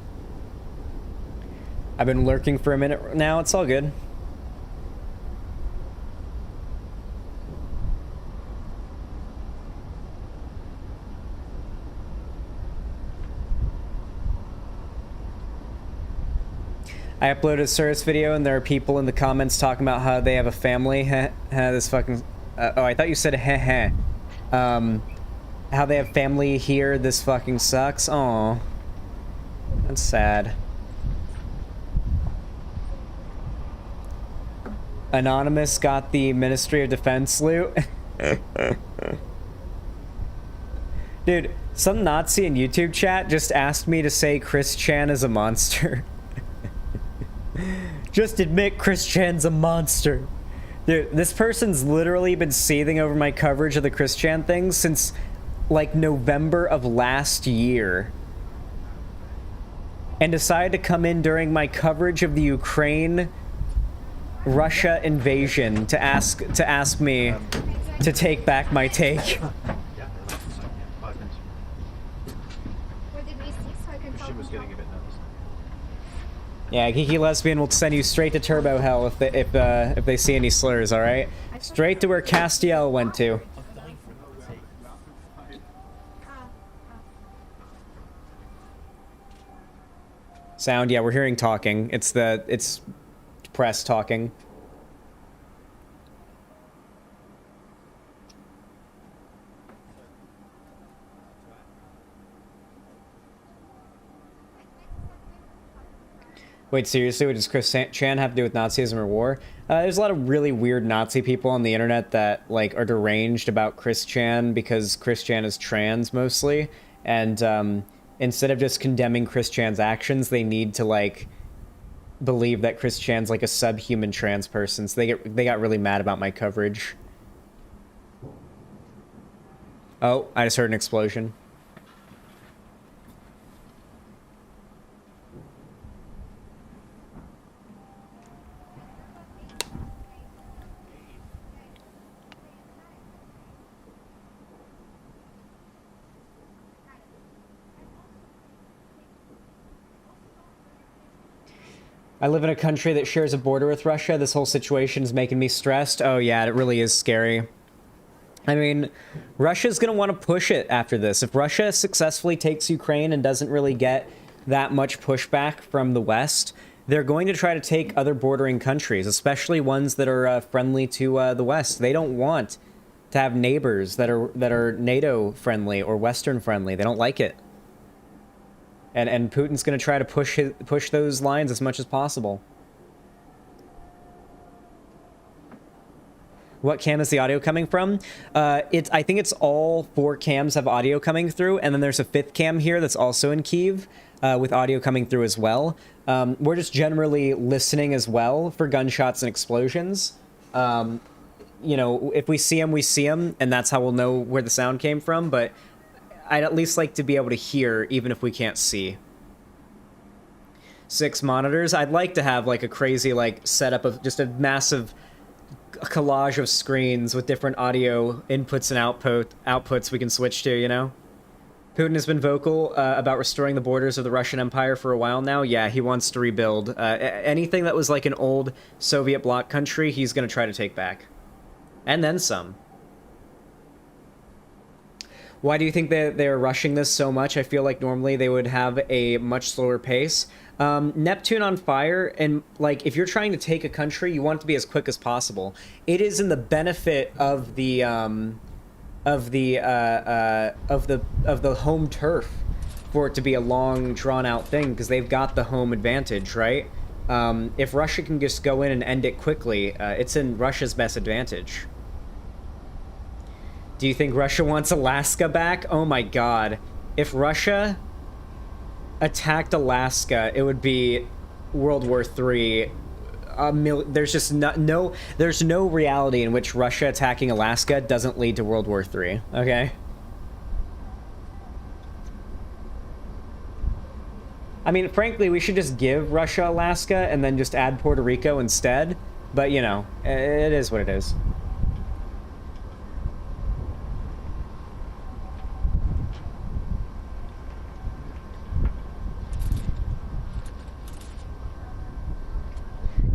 I've been lurking for a minute now, it's all good. I uploaded a service video and there are people in the comments talking about how they have a family. This fucking... oh, I thought you said heh. How they have family here. This fucking sucks. Aw. That's sad. Anonymous got the Ministry of Defense loot. Dude, some Nazi in YouTube chat just asked me to say Chris Chan is a monster. Just admit Chris Chan's a monster. Dude, this person's literally been seething over my coverage of the Chris Chan thing since, like, November of last year. And decided to come in during my coverage of the Ukraine-Russia invasion to ask me to take back my take. Yeah, Geeky Lesbian will send you straight to Turbo Hell if they see any slurs, alright? Straight to where Castiel went to. Sound, yeah, we're hearing talking. It's press talking. Wait, seriously, what does Chris Chan have to do with Nazism or war? There's a lot of really weird Nazi people on the internet that, like, are deranged about Chris Chan because Chris Chan is trans, mostly. And, instead of just condemning Chris Chan's actions, they need to, like, believe that Chris Chan's, like, a subhuman trans person. So they got really mad about my coverage. Oh, I just heard an explosion. I live in a country that shares a border with Russia. This whole situation is making me stressed. Oh yeah, it really is scary. I mean, Russia's gonna want to push it after this. If Russia successfully takes Ukraine and doesn't really get that much pushback from the West, they're going to try to take other bordering countries, especially ones that are friendly to the West. They don't want to have neighbors that are NATO friendly or Western friendly. They don't like it. And Putin's going to try to push those lines as much as possible. What cam is the audio coming from? I think it's all 4 cams have audio coming through, and then there's a 5th cam here that's also in Kyiv with audio coming through as well. We're just generally listening as well for gunshots and explosions. You know, if we see them, we see them, and that's how we'll know where the sound came from, but I'd at least like to be able to hear, even if we can't see. 6 monitors. I'd like to have, like, a crazy, like, setup of just a massive collage of screens with different audio inputs and outputs we can switch to, you know? Putin has been vocal about restoring the borders of the Russian Empire for a while now. Yeah, he wants to rebuild. Anything that was like an old Soviet bloc country, he's going to try to take back. And then some. Why do you think that they're rushing this so much? I feel like normally they would have a much slower pace. Neptune on fire, and like if you're trying to take a country, you want it to be as quick as possible. It is in the benefit of the home turf for it to be a long, drawn-out thing, because they've got the home advantage, right? If Russia can just go in and end it quickly, it's in Russia's best advantage. Do you think Russia wants Alaska back? Oh my god. If Russia attacked Alaska, it would be World War III. There's just there's no reality in which Russia attacking Alaska doesn't lead to World War III, okay? I mean, frankly, we should just give Russia Alaska and then just add Puerto Rico instead, but, you know, it is what it is.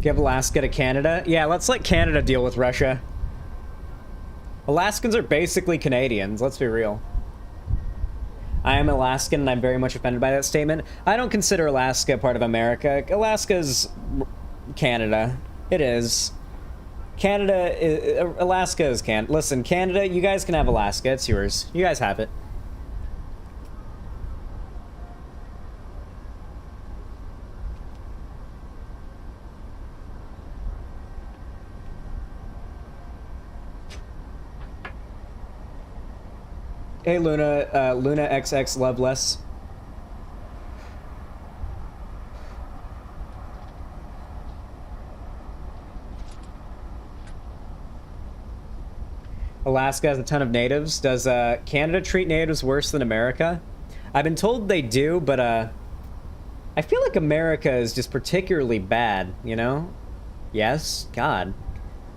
Give Alaska to Canada? Yeah, let's let Canada deal with Russia. Alaskans are basically Canadians, let's be real. I am Alaskan and I'm very much offended by that statement. I don't consider Alaska part of America. Alaska's Canada. It is. Alaska is Canada. Listen, Canada, you guys can have Alaska. It's yours. You guys have it. Hey, Luna, Luna XX Loveless. Alaska has a ton of natives. Does Canada treat natives worse than America? I've been told they do, but I feel like America is just particularly bad, you know? Yes? God.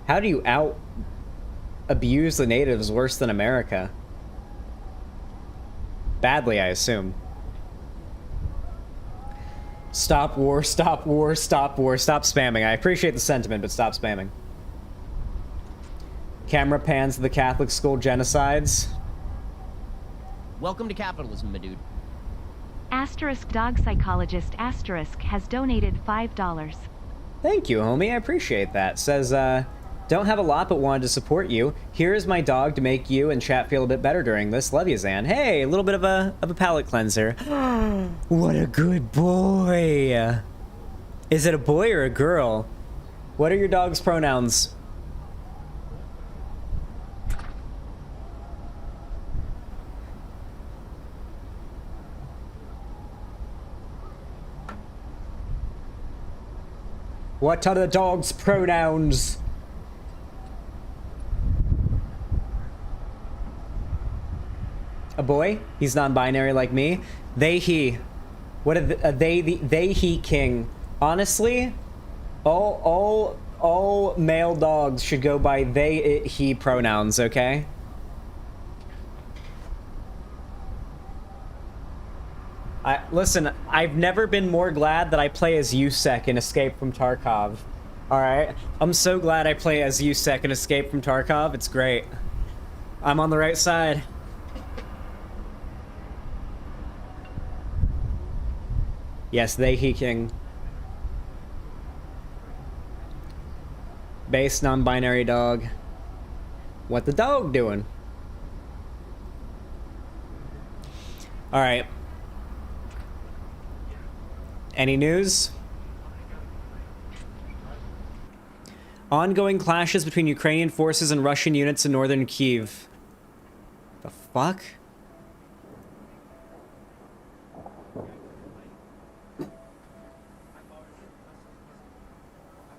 How do you out-abuse the natives worse than America? Badly, I assume. Stop war, stop war, stop war, stop spamming. I appreciate the sentiment, but stop spamming. Camera pans to the Catholic school genocides. Welcome to capitalism, my dude. Asterisk dog psychologist asterisk has donated $5. Thank you, homie. I appreciate that. Says, don't have a lot, but wanted to support you. Here is my dog to make you and chat feel a bit better during this. Love you, Zan. Hey, a little bit of a palate cleanser. What a good boy. Is it a boy or a girl? What are your dog's pronouns? What are the dog's pronouns? A boy? He's non-binary like me. They, he. What are they, he, king. Honestly, all male dogs should go by they, it, he pronouns, okay? Listen, I've never been more glad that I play as Yusek in Escape from Tarkov. Alright? I'm so glad I play as Yusek in Escape from Tarkov. It's great. I'm on the right side. Yes, they, he, king. Base non-binary dog. What the dog doing? All right. Any news? Ongoing clashes between Ukrainian forces and Russian units in northern Kyiv. The fuck?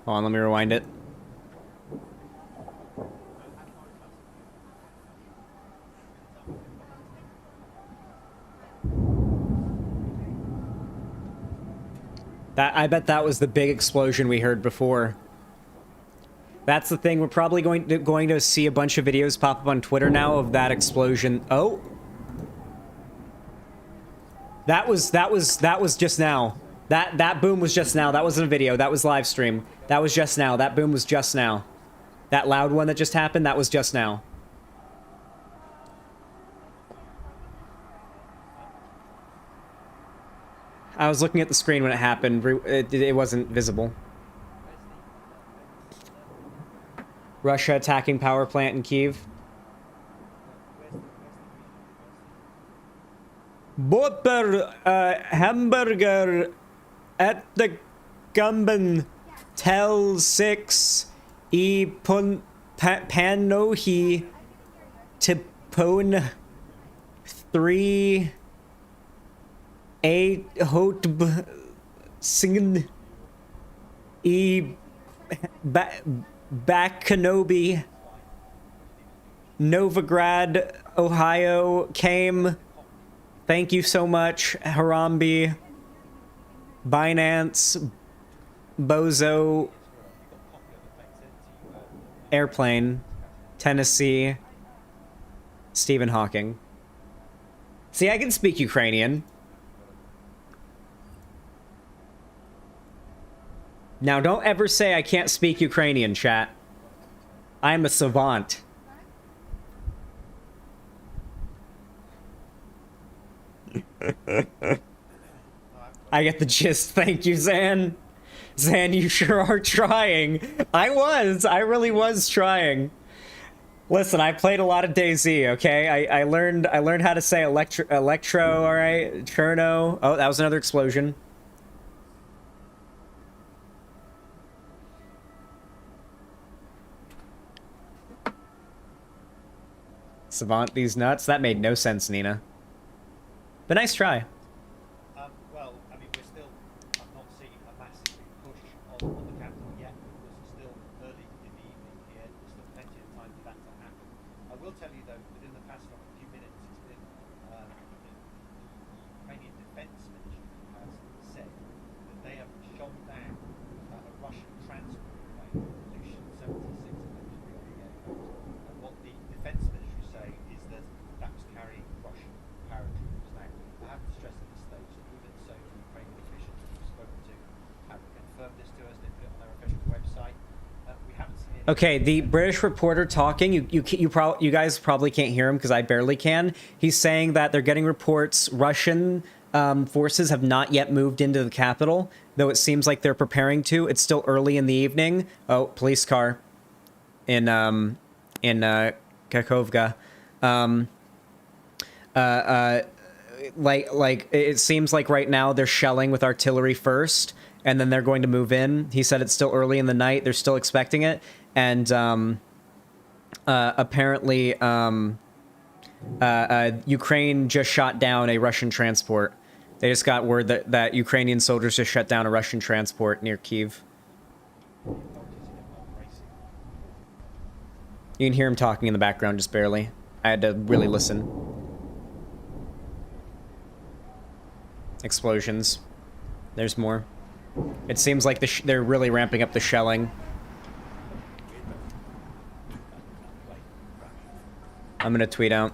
Hold on, let me rewind it. I bet that was the big explosion we heard before. That's the thing. We're probably going to see a bunch of videos pop up on Twitter now of that explosion. Oh, that was just now. That boom was just now. That wasn't a video. That was live stream. That was just now. That boom was just now. That loud one that just happened. That was just now. I was looking at the screen when it happened. It wasn't visible. Russia attacking power plant in Kyiv. Butter hamburger at the Gumben tel 6 e pun panohi tipon 3 a hotb sing e Bakanobi Novigrad Ohio came. Thank you so much, Harambe, Binance, Bozo, Airplane, Tennessee, Stephen Hawking. See, I can speak Ukrainian. Now, don't ever say I can't speak Ukrainian, chat. I'm a savant. I get the gist. Thank you, Zan. Zan, you sure are trying. I really was trying. Listen, I played a lot of DayZ, okay? I learned how to say electro, all right? Cherno. Oh, that was another explosion. Savant these nuts? That made no sense, Nina. But nice try. Well, I mean, we're still not seeing a massive push on the capital yet, because it's still early in the evening here. There's still plenty of time for that to happen. I will tell you, though, within the past few minutes, it's been the Ukrainian Defense Ministry has said that they have shot down a Russian transport plane, Lucian 76, and what the Defense Ministry say is that that was carrying Russian paratroopers. Now, I have to stress at this stage that even so, the Ukrainian officials that we've spoken to have confirmed this to us. They put it on their official website. We haven't seen any. Okay, the British reporter talking. You guys probably can't hear him because I barely can. He's saying that they're getting reports Russian forces have not yet moved into the capital, though it seems like they're preparing to. It's still early in the evening. Oh, police car in Kakovka. Like it seems like right now they're shelling with artillery first, and then they're going to move in. He said it's still early in the night. They're still expecting it, and apparently Ukraine just shot down a Russian transport. They just got word that Ukrainian soldiers just shut down a Russian transport near Kyiv. You can hear him talking in the background, just barely. I had to really listen. Explosions. There's more. It seems like they're really ramping up the shelling. I'm gonna tweet out.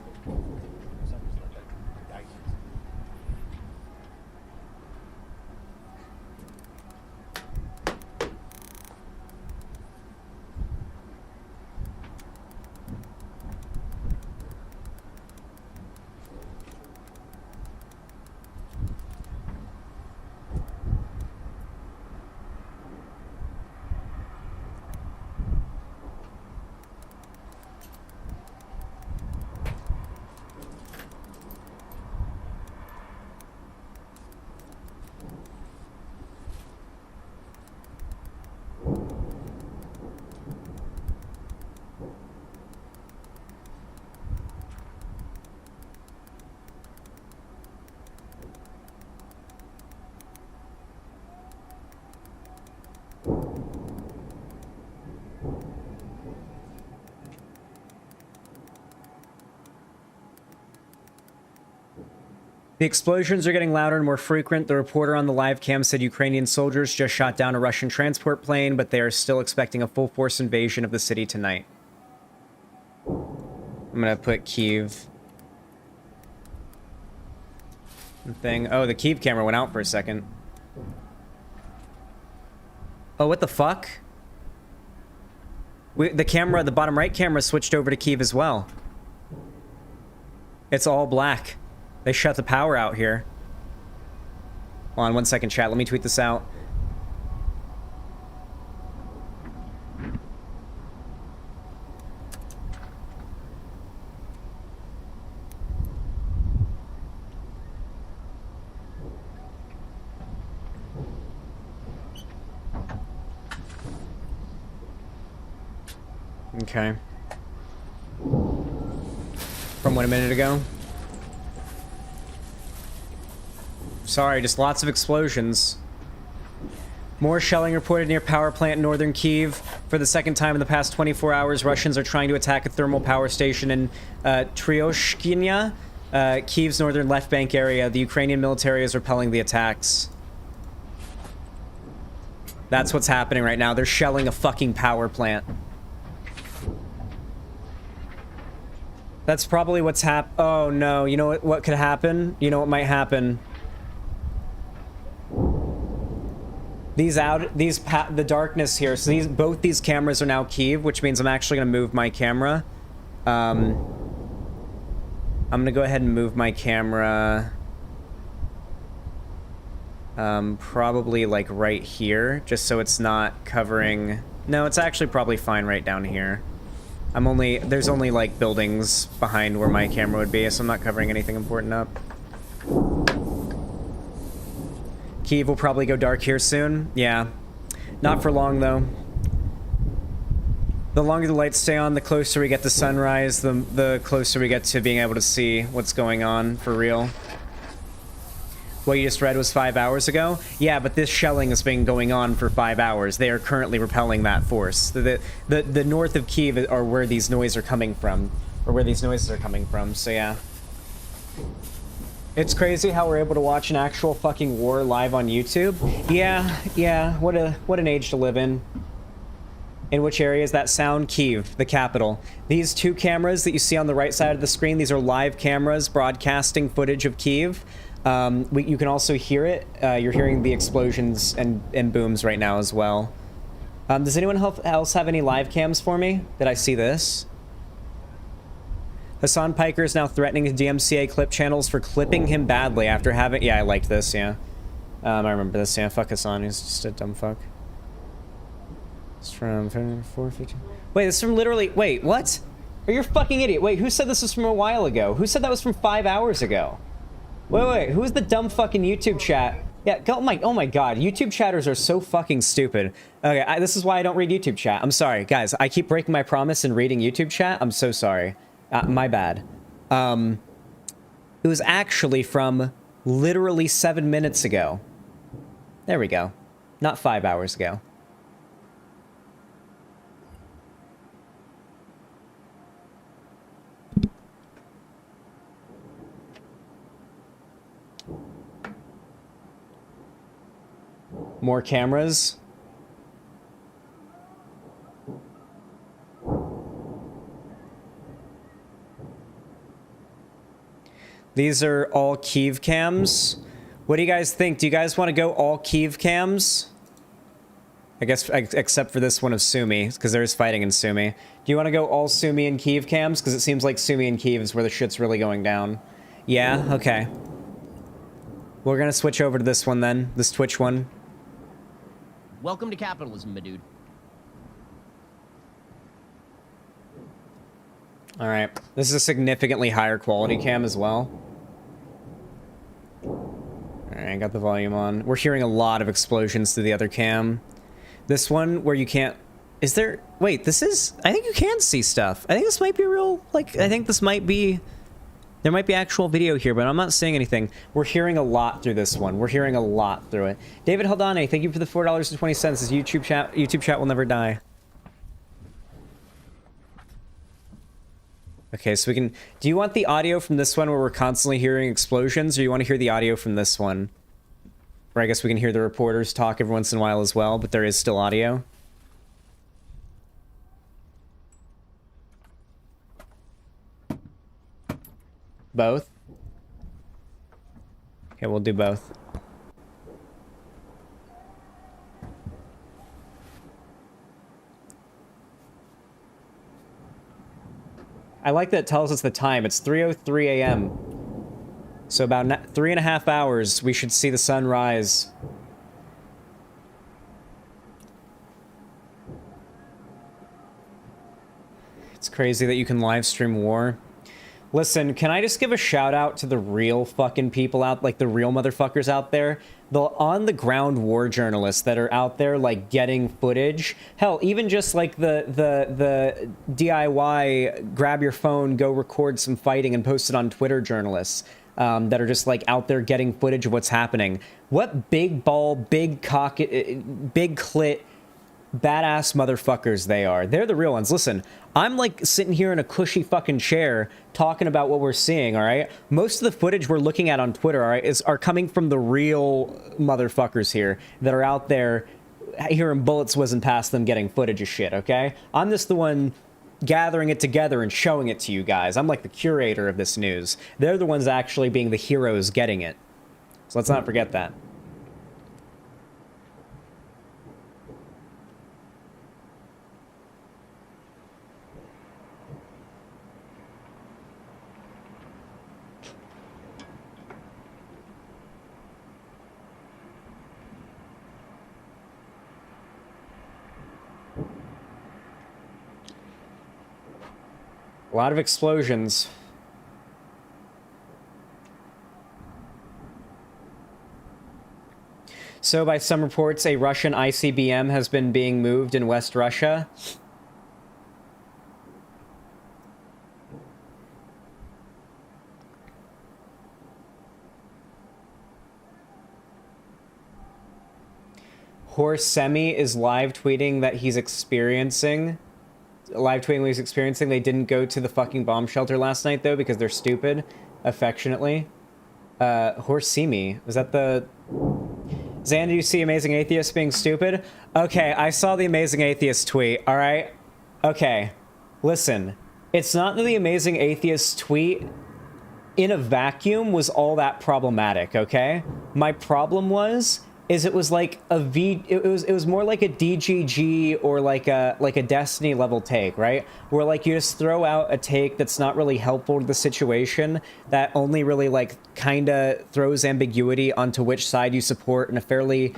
The explosions are getting louder and more frequent. The reporter on the live cam said Ukrainian soldiers just shot down a Russian transport plane, but they are still expecting a full-force invasion of the city tonight. I'm gonna put Kyiv thing. Oh, the Kyiv camera went out for a second. Oh, what the fuck? The camera, the bottom right camera switched over to Kyiv as well. It's all black. They shut the power out here. Hold on 1 second, chat. Let me tweet this out. Okay. From what, a minute ago? Sorry, just lots of explosions. More shelling reported near power plant in northern Kyiv. For the second time in the past 24 hours, Russians are trying to attack a thermal power station in Tryoshkinya, Kyiv's northern left bank area. The Ukrainian military is repelling the attacks. That's what's happening right now. They're shelling a fucking power plant. That's probably what's Oh no, you know what could happen? You know what might happen? The darkness here. So both these cameras are now Kyiv, which means I'm actually gonna move my camera. I'm gonna go ahead and move my camera. Probably like right here, just so it's not covering. No, it's actually probably fine right down here. There's only like buildings behind where my camera would be, so I'm not covering anything important up. Kyiv will probably go dark here soon. Yeah. Not for long, though. The longer the lights stay on, the closer we get to sunrise, the closer we get to being able to see what's going on for real. What you just read was 5 hours ago? Yeah, but this shelling has been going on for 5 hours. They are currently repelling that force. The north of Kyiv are where these noises are coming from. Or where these noises are coming from, so yeah. It's crazy how we're able to watch an actual fucking war live on YouTube. Yeah, what an age to live in. In which area is that sound? Kyiv, the capital. These two cameras that you see on the right side of the screen, these are live cameras broadcasting footage of Kyiv. You can also hear it. You're hearing the explosions and booms right now as well. Does anyone else have any live cams for me? Did I see this? Hassan Piker is now threatening DMCA clip channels for clipping him badly after having... Yeah, I liked this, yeah. I remember this, yeah. Fuck Hassan, he's just a dumb fuck. It's from 450... Wait, this is from literally... Wait, what? Are you a fucking idiot? Wait, who said this was from a while ago? Who said that was from 5 hours ago? Wait, who's the dumb fucking YouTube chat? Yeah, oh my god, YouTube chatters are so fucking stupid. Okay, this is why I don't read YouTube chat. I'm sorry, guys. I keep breaking my promise and reading YouTube chat. I'm so sorry. My bad. It was actually from literally 7 minutes ago. There we go. Not 5 hours ago. More cameras. These are all Kyiv cams. What do you guys think? Do you guys want to go all Kyiv cams? I guess except for this one of Sumy, because there's fighting in Sumy. Do you want to go all Sumy and Kyiv cams? Because it seems like Sumy and Kyiv is where the shit's really going down. Yeah? Okay. We're gonna switch over to this one then. This Twitch one. Welcome to capitalism, my dude. Alright. This is a significantly higher quality cam as well. Alright, got the volume on. We're hearing a lot of explosions through the other cam. This one, where you can't... Is there... Wait, this is... I think you can see stuff. I think this might be real... Like, I think this might be... There might be actual video here, but I'm not seeing anything. We're hearing a lot through this one. We're hearing a lot through it. David Haldane, thank you for the $4.20. This YouTube chat will never die. Okay, so we can... Do you want the audio from this one where we're constantly hearing explosions, or you want to hear the audio from this one? Where I guess we can hear the reporters talk every once in a while as well, but there is still audio. Both? Okay, we'll do both. I like that it tells us the time. It's 3:03 a.m. So about 3.5 hours, we should see the sun rise. It's crazy that you can live stream war. Listen, can I just give a shout out to the real fucking people out, like the real motherfuckers out there? The on-the-ground war journalists that are out there, like, getting footage. Hell, even just, like, the DIY, grab your phone, go record some fighting and post it on Twitter journalists that are just, like, out there getting footage of what's happening. What big ball, big cock, big clit, badass motherfuckers they are. They're the real ones. Listen, I'm like sitting here in a cushy fucking chair talking about what we're seeing, all right? Most of the footage we're looking at on Twitter, all right, are coming from the real motherfuckers here that are out there hearing bullets whizzing past them getting footage of shit, okay? I'm just the one gathering it together and showing it to you guys. I'm like the curator of this news. They're the ones actually being the heroes getting it. So let's not forget that. A lot of explosions. So by some reports, a Russian ICBM has been being moved in West Russia. Horse Semi is live tweeting that he's experiencing... Live tweeting what he's experiencing. They didn't go to the fucking bomb shelter last night, though, because they're stupid. Affectionately. Horse Semi. Was that the... Xan, do you see Amazing Atheist being stupid? Okay, I saw the Amazing Atheist tweet, alright? Okay, listen. It's not that the Amazing Atheist tweet in a vacuum was all that problematic, okay? My problem is it was like it was more like a DGG or like a Destiny level take, right? Where like you just throw out a take that's not really helpful to the situation, that only really like kinda throws ambiguity onto which side you support in a fairly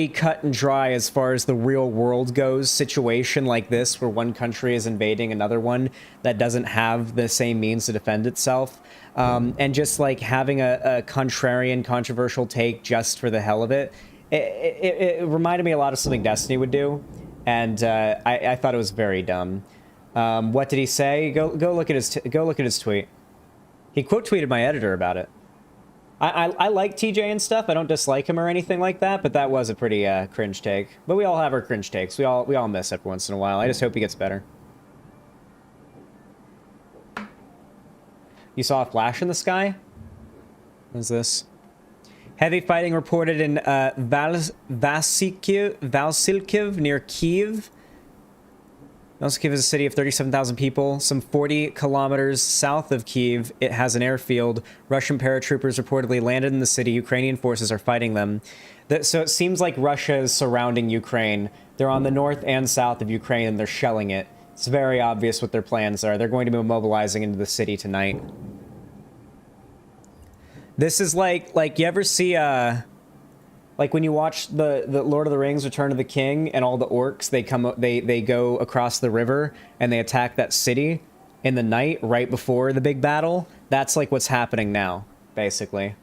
cut and dry as far as the real world goes situation like this, where one country is invading another one that doesn't have the same means to defend itself. And just like having a contrarian, controversial take just for the hell of it, it reminded me a lot of something Destiny would do, and I thought it was very dumb. What did he say? Go look at his tweet. He quote tweeted my editor about it. I like TJ and stuff. I don't dislike him or anything like that, but that was a pretty cringe take. But we all have our cringe takes. We all miss every once in a while. I just hope he gets better. You saw a flash in the sky? What is this? Heavy fighting reported in Valsilkiv near Kyiv. Valsilkiv is a city of 37,000 people. Some 40 kilometers south of Kyiv, it has an airfield. Russian paratroopers reportedly landed in the city. Ukrainian forces are fighting them. So it seems like Russia is surrounding Ukraine. They're on the north and south of Ukraine, and they're shelling it. It's very obvious what their plans are. They're going to be mobilizing into the city tonight. This is like you ever see, like when you watch the Lord of the Rings Return of the King and all the orcs, they go across the river and they attack that city in the night right before the big battle. That's like what's happening now, basically.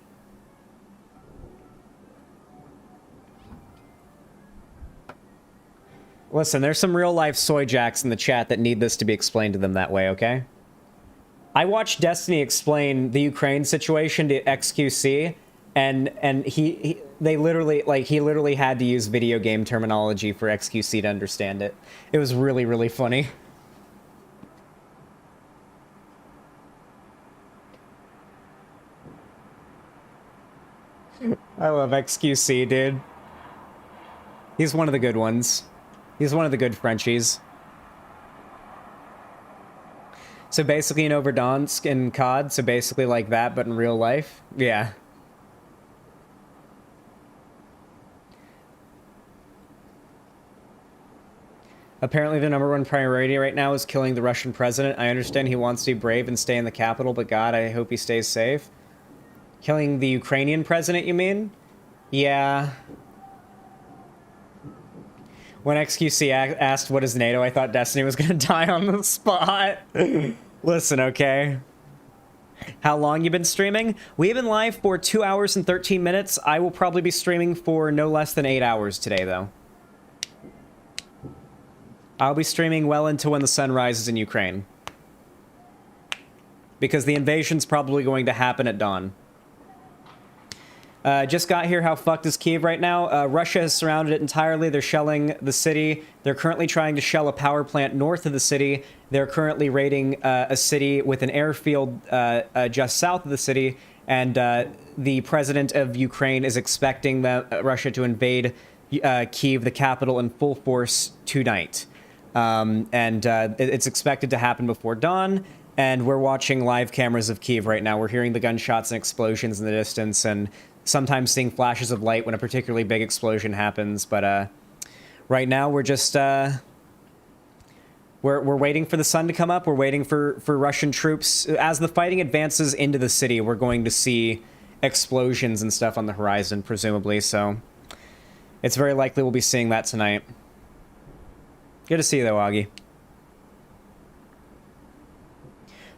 Listen, there's some real-life soy jacks in the chat that need this to be explained to them that way, okay? I watched Destiny explain the Ukraine situation to XQC, and they literally, like, he literally had to use video game terminology for XQC to understand it. It was really, really funny. I love XQC, dude. He's one of the good ones. He's one of the good Frenchies. So basically, you know, Verdansk and COD, so basically like that, but in real life? Yeah. Apparently the #1 priority right now is killing the Russian president. I understand he wants to be brave and stay in the capital, but God, I hope he stays safe. Killing the Ukrainian president, you mean? Yeah. When XQC asked what is NATO, I thought Destiny was gonna die on the spot. Listen, okay. How long you been streaming? We've been live for 2 hours and 13 minutes. I will probably be streaming for no less than 8 hours today, though. I'll be streaming well into when the sun rises in Ukraine. Because the invasion's probably going to happen at dawn. Just got here. How fucked is Kyiv right now? Russia has surrounded it entirely. They're shelling the city. They're currently trying to shell a power plant north of the city. They're currently raiding a city with an airfield just south of the city. And the president of Ukraine is expecting Russia to invade Kyiv, the capital, in full force tonight. It's expected to happen before dawn. And we're watching live cameras of Kyiv right now. We're hearing the gunshots and explosions in the distance, and sometimes seeing flashes of light when a particularly big explosion happens. But right now we're just we're waiting for the sun to come up. We're waiting for Russian troops. As the fighting advances into the city, we're going to see explosions and stuff on the horizon, presumably. So it's very likely we'll be seeing that tonight. Good to see you, though, Augie.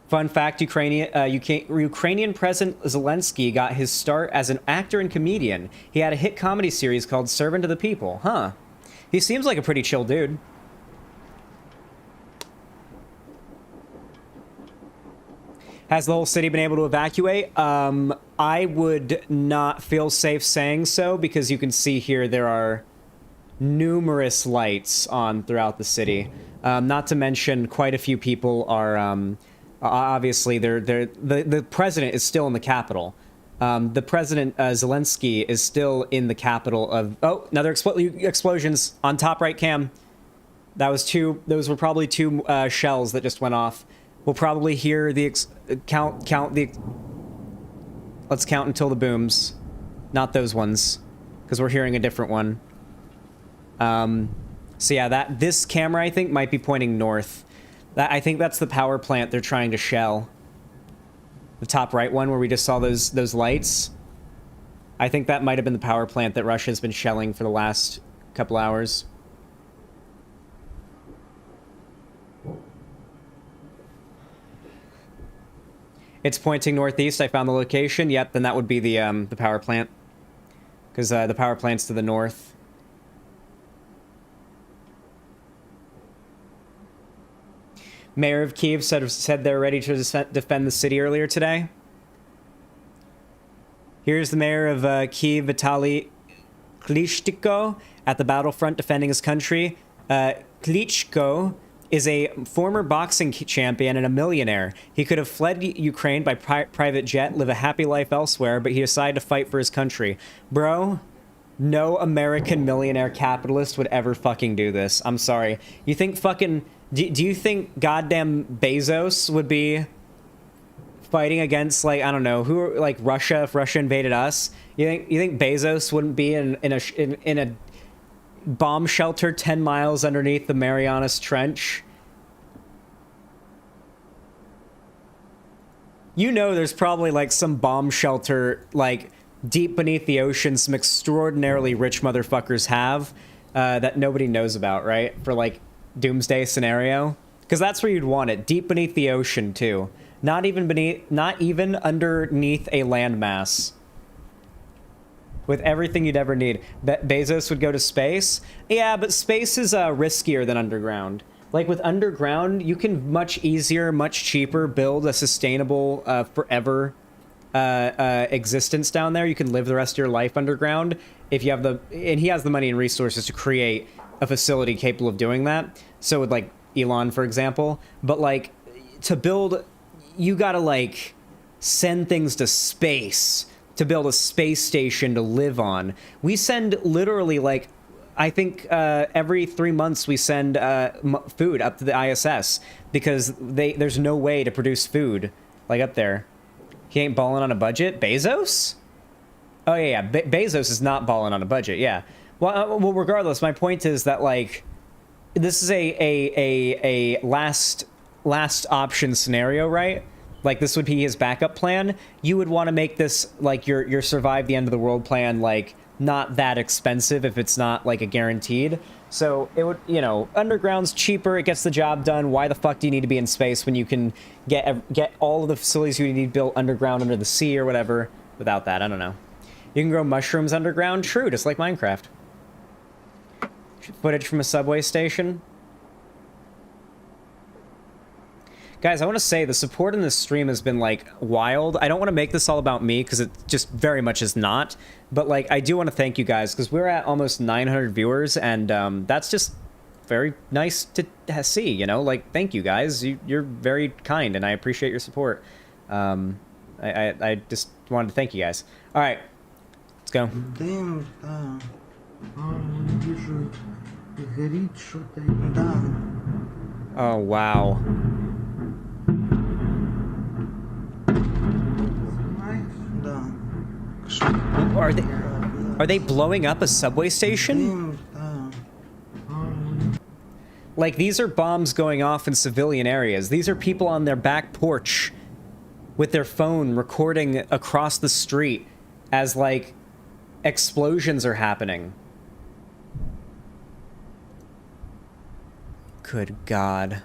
Fun fact, Ukrainian President Zelensky got his start as an actor and comedian. He had a hit comedy series called Servant of the People. Huh. He seems like a pretty chill dude. Has the whole city been able to evacuate? I would not feel safe saying so, because you can see here there are numerous lights on throughout the city. Not to mention quite a few people are... obviously, the president is still in the capital. The president, Zelensky, is still in the capital of... Oh, another explosions on top right cam. Those were probably two shells that just went off. We'll probably hear the... Let's count until the booms. Not those ones, because we're hearing a different one. So yeah, this camera, I think, might be pointing north. I think that's the power plant they're trying to shell. The top right one where we just saw those lights. I think that might have been the power plant that Russia's been shelling for the last couple hours. It's pointing northeast. I found the location. Yep, then that would be the power plant. Because the power plant's to the north. Mayor of Kyiv said they're ready to defend the city earlier today. Here's the mayor of Kyiv, Vitaly Klitschko, at the battlefront defending his country. Klitschko is a former boxing champion and a millionaire. He could have fled Ukraine by private jet, live a happy life elsewhere, but he decided to fight for his country. Bro, no American millionaire capitalist would ever fucking do this. I'm sorry. You think fucking... Do you think goddamn Bezos would be fighting against, like, I don't know, who, like, Russia, if Russia invaded us? You think Bezos wouldn't be in a bomb shelter 10 miles underneath the Marianas Trench? You know there's probably, like, some bomb shelter, like, deep beneath the ocean some extraordinarily rich motherfuckers have that nobody knows about, right? For, like, doomsday scenario, because that's where you'd want it, deep beneath the ocean too, not even underneath a landmass, with everything you'd ever need. Bezos would go to space. Yeah, but space is riskier than underground. Like with underground, you can much easier, much cheaper build a sustainable, forever existence down there. You can live the rest of your life underground if you have and he has the money and resources to create a facility capable of doing that. So with like Elon, for example, but like to build, you gotta like send things to space to build a space station to live on. We send literally like, I think every 3 months we send food up to the ISS because there's no way to produce food like up there. He ain't balling on a budget. Bezos? Oh yeah, Bezos is not balling on a budget. Yeah. Well, regardless, my point is that like this is a last option scenario, right? Like this would be his backup plan. You would want to make this like your survive the end of the world plan like not that expensive if it's not like a guaranteed. So it would, you know, underground's cheaper, it gets the job done. Why the fuck do you need to be in space when you can get all of the facilities you need built underground under the sea or whatever without that? I don't know. You can grow mushrooms underground, true, just like Minecraft. Footage from a subway station. Guys, I want to say the support in this stream has been, like, wild. I don't want to make this all about me, because it just very much is not. But, like, I do want to thank you guys, because we're at almost 900 viewers, and that's just very nice to see, you know? Like, thank you, guys. You're very kind, and I appreciate your support. I just wanted to thank you guys. All right, let's go. Oh, wow. Are they blowing up a subway station? Like, these are bombs going off in civilian areas. These are people on their back porch with their phone recording across the street as, like, explosions are happening. Good God.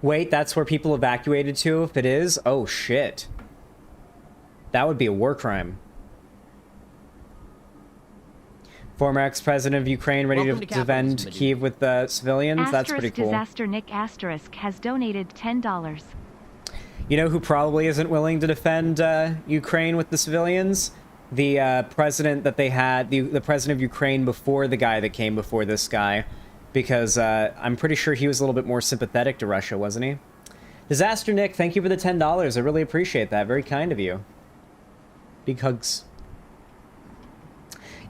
Wait, that's where people evacuated to if it is? Oh, shit. That would be a war crime. Former ex-president of Ukraine ready to defend Kyiv with the civilians? That's pretty cool. Disaster Nick Asterisk has donated $10. You know who probably isn't willing to defend Ukraine with the civilians? The president that they had, the president of Ukraine before the guy that came before this guy. Because I'm pretty sure he was a little bit more sympathetic to Russia, wasn't he? Disaster Nick, thank you for the $10. I really appreciate that. Very kind of you. Big hugs.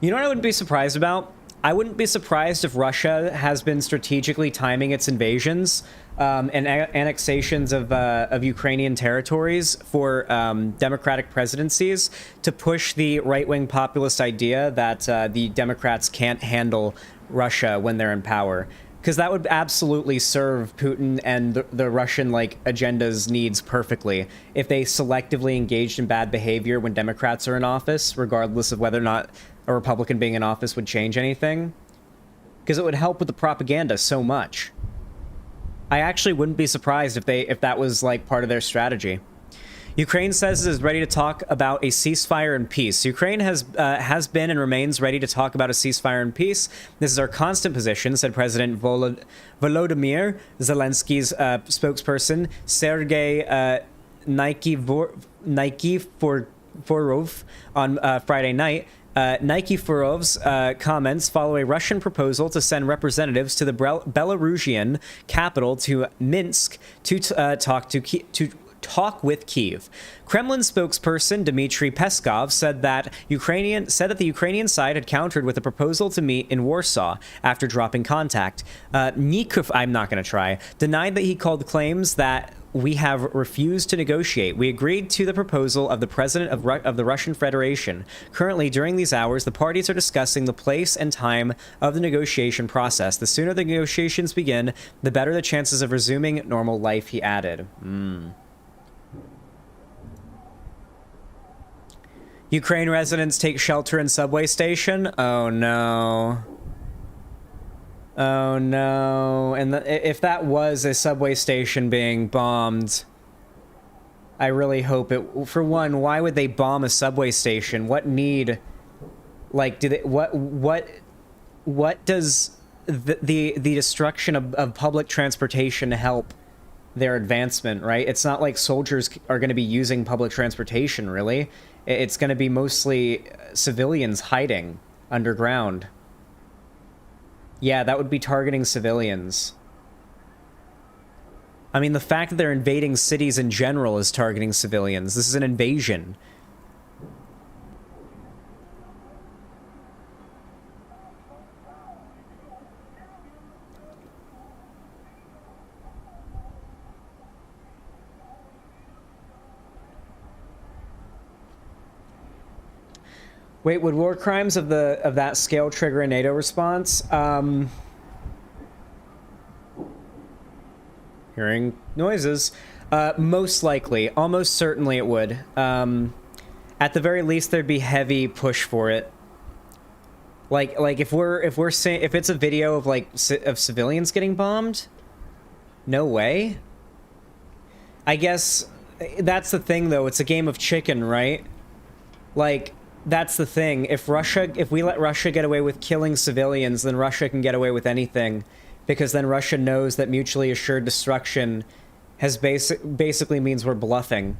You know what I wouldn't be surprised about? I wouldn't be surprised if Russia has been strategically timing its invasions and annexations of Ukrainian territories for democratic presidencies to push the right-wing populist idea that the Democrats can't handle Russia when they're in power, because that would absolutely serve Putin and the Russian like agenda's needs perfectly if they selectively engaged in bad behavior when Democrats are in office, regardless of whether or not a Republican being in office would change anything, because it would help with the propaganda so much. I actually wouldn't be surprised if that was like part of their strategy. Ukraine says it is ready to talk about a ceasefire and peace. Ukraine has been and remains ready to talk about a ceasefire and peace. This is our constant position, said President Volodymyr Zelensky's spokesperson, Sergei Nikiforov, on Friday night. Nikiforov's comments follow a Russian proposal to send representatives to the Belarusian capital to Minsk to talk with Kyiv. Kremlin spokesperson Dmitry Peskov said that the Ukrainian side had countered with a proposal to meet in Warsaw after dropping contact. Nikov, I'm not going to try, denied that he called claims that we have refused to negotiate. We agreed to the proposal of the president of the Russian Federation. Currently, during these hours, the parties are discussing the place and time of the negotiation process. The sooner the negotiations begin, the better the chances of resuming normal life, he added. Ukraine residents take shelter in subway station? Oh no. Oh no. And if that was a subway station being bombed, I really hope it. For one, why would they bomb a subway station? What need? Like, do they? What does the destruction of public transportation help their advancement? Right? It's not like soldiers are going to be using public transportation. Really, it's going to be mostly civilians hiding underground. Yeah, that would be targeting civilians. I mean, the fact that they're invading cities in general is targeting civilians. This is an invasion. Wait, would war crimes of that scale trigger a NATO response? Hearing noises. Most likely. Almost certainly it would. At the very least, there'd be heavy push for it. Like if we're saying, if it's a video of of civilians getting bombed, no way. I guess that's the thing though. It's a game of chicken, right? Like, that's the thing. If we let Russia get away with killing civilians, then Russia can get away with anything. Because then Russia knows that mutually assured destruction has basically means we're bluffing.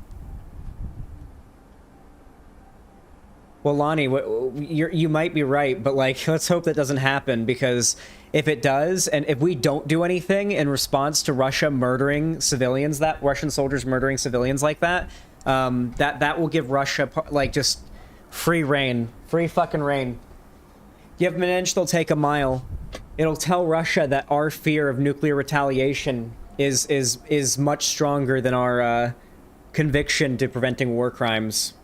Well, Lonnie, you might be right, but like, let's hope that doesn't happen, because if it does, and if we don't do anything in response to Russia murdering civilians, that Russian soldiers murdering civilians like that, that will give Russia like just free reign, free fucking reign. Give them an inch, they'll take a mile. It'll tell Russia that our fear of nuclear retaliation is much stronger than our conviction to preventing war crimes.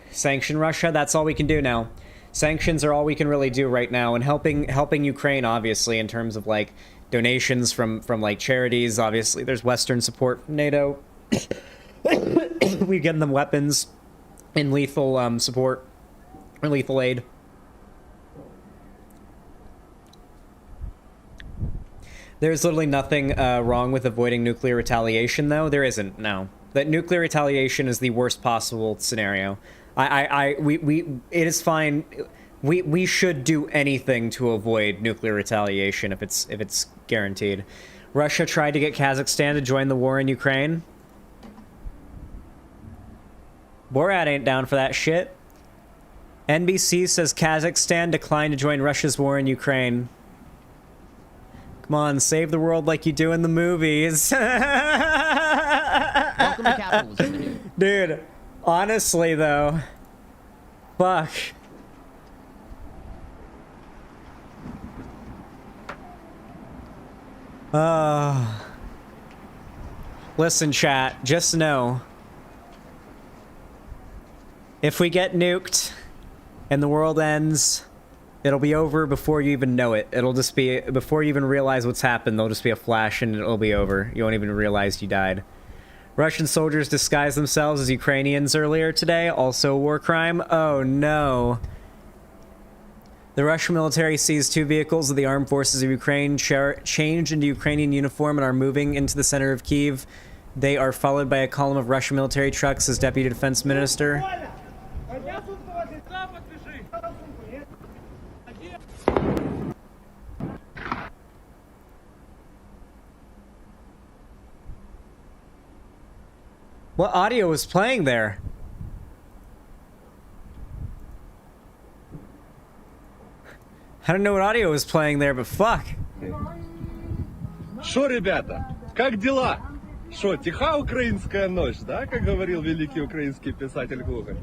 Sanction Russia, that's all we can do now. Sanctions are all we can really do right now, and helping Ukraine, obviously, in terms of like donations from like charities. Obviously, there's Western support from NATO. We're getting them weapons and lethal support. Or lethal aid. There's literally nothing wrong with avoiding nuclear retaliation, though. There isn't, no. That nuclear retaliation is the worst possible scenario. It is fine. We should do anything to avoid nuclear retaliation if it's guaranteed. Russia tried to get Kazakhstan to join the war in Ukraine. Borat ain't down for that shit. NBC says Kazakhstan declined to join Russia's war in Ukraine. Come on, save the world like you do in the movies. Welcome to capitalism, dude. Honestly, though. Fuck. Listen, chat, just know. If we get nuked and the world ends, it'll be over before you even know it. It'll just be, before you even realize what's happened, there'll just be a flash and it'll be over. You won't even realize you died. Russian soldiers disguised themselves as Ukrainians earlier today, also a war crime. Oh no. The Russian military seized 2 vehicles of the armed forces of Ukraine, changed into Ukrainian uniform, and are moving into the center of Kyiv. They are followed by a column of Russian military trucks, says Deputy Defense Minister. What audio was playing there? I don't know what audio was playing there, but fuck. Шо, ребята, как дела? Шо, тиха украинская ночь, да, как говорил великий украинский писатель Гоголь?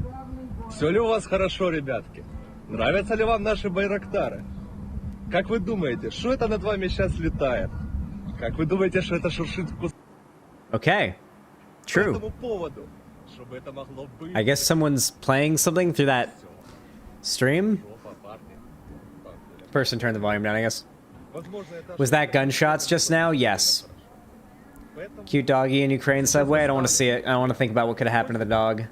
Все ли у вас хорошо, ребятки? Нравятся ли вам наши байрактары? Как вы думаете, что это над вами сейчас летает? Как вы думаете, что это шуршит в кустах? Okay. True. I guess someone's playing something through that stream? Person turned the volume down, I guess. Was that gunshots just now? Yes. Cute doggy in Ukraine subway? I don't want to see it. I don't want to think about what could have happened to the dog.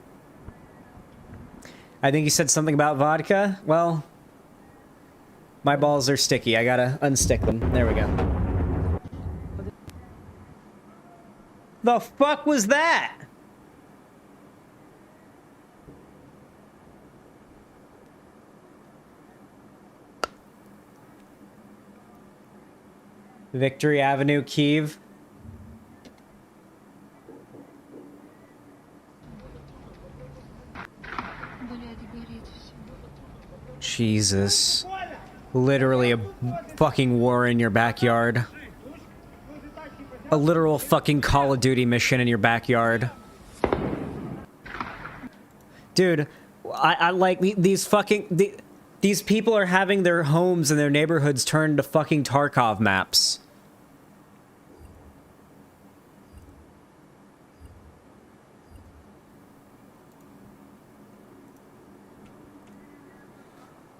I think you said something about vodka. Well, my balls are sticky. I gotta unstick them. There we go. The fuck was that? Victory Avenue, Kyiv. Jesus. Literally a fucking war in your backyard. A literal fucking Call of Duty mission in your backyard. Dude, I like these fucking... These people are having their homes and their neighborhoods turned to fucking Tarkov maps.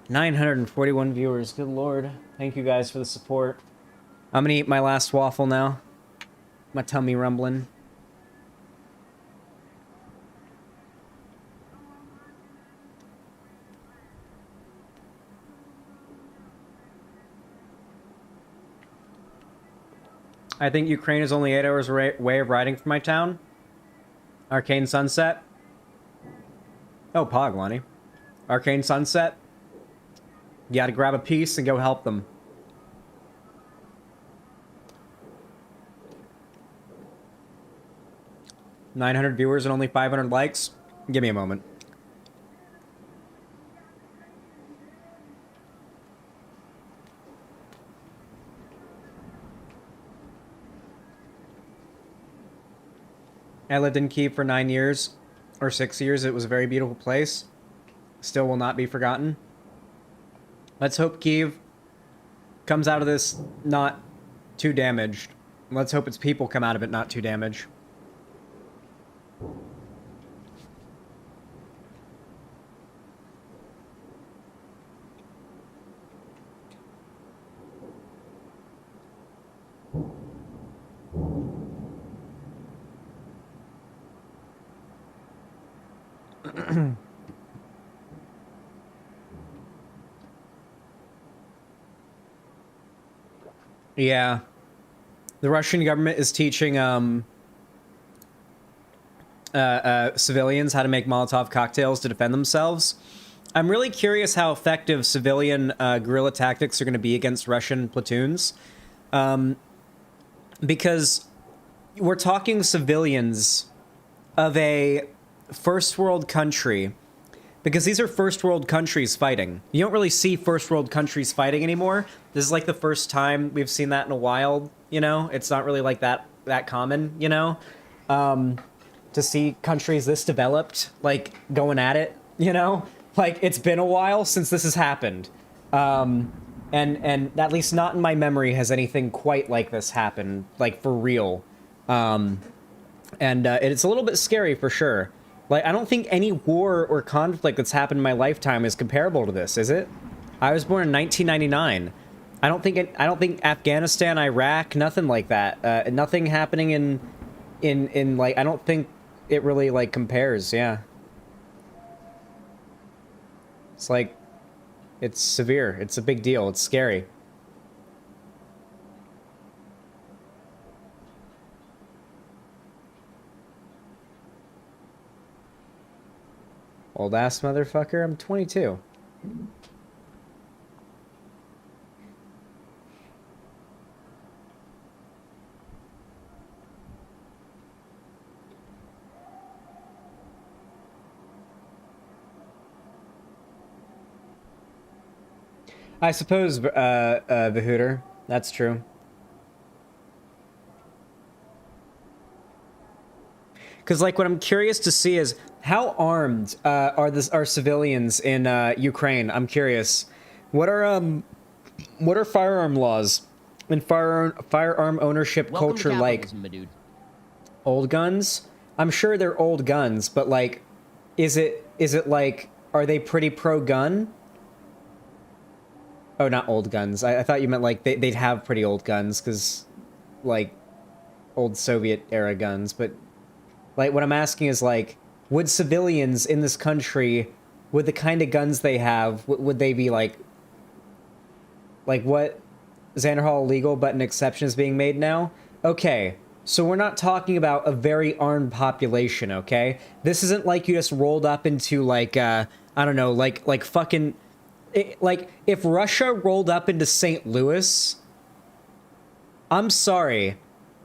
$941 viewers. Good lord. Thank you guys for the support. I'm gonna eat my last waffle now. My tummy rumbling. I think Ukraine is only 8 hours away of riding from my town. Arcane Sunset. Oh, Pog, Lonnie. Arcane Sunset. You gotta grab a piece and go help them. $900 viewers and only 500 likes. Give me a moment. I lived in Kyiv for 9 years, or 6 years. It was a very beautiful place. Still will not be forgotten. Let's hope Kyiv comes out of this not too damaged. Let's hope its people come out of it not too damaged. Yeah. The Russian government is teaching civilians how to make Molotov cocktails to defend themselves. I'm really curious how effective civilian guerrilla tactics are going to be against Russian platoons. Because we're talking civilians of a first world country. Because these are first world countries fighting. You don't really see first world countries fighting anymore. This is like the first time we've seen that in a while, you know? It's not really like that common, you know? To see countries this developed, like, going at it, you know? Like, it's been a while since this has happened. And at least not in my memory has anything quite like this happened, like, for real. It's a little bit scary for sure. Like, I don't think any war or conflict that's happened in my lifetime is comparable to this, is it? I was born in 1999. I don't think Afghanistan, Iraq, nothing like that. Nothing happening in like, I don't think it really like compares. Yeah. It's like, it's severe. It's a big deal. It's scary. Old ass motherfucker, I'm 22. I suppose, Vahooter, that's true. Because, like, what I'm curious to see is how armed are civilians in Ukraine? I'm curious. What are firearm laws and firearm ownership culture like? My dude. Old guns? I'm sure they're old guns, but like, is it like, are they pretty pro-gun? Oh, not old guns. I thought you meant like they'd have pretty old guns, because like old Soviet era guns, but. Like, what I'm asking is, like, would civilians in this country, with the kind of guns they have, would they be, like, what? Xanderhal illegal, but an exception is being made now? Okay, So we're not talking about a very armed population, okay? This isn't like you just rolled up into like I don't know, like fucking like if Russia rolled up into St. Louis, I'm sorry,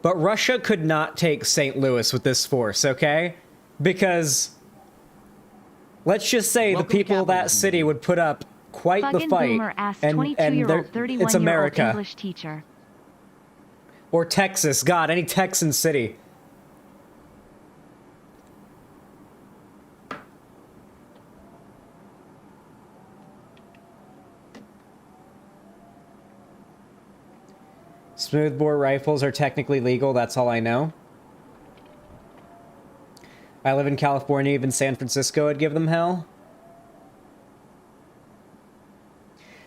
but Russia could not take St. Louis with this force, okay? Because let's just say the people of that city would put up quite the Fucking fight, boomer ass and 22-year-old, it's 31-year-old America. English teacher. Or Texas. God, any Texan city. Smoothbore rifles are technically legal, that's all I know. I live in California, even San Francisco would give them hell.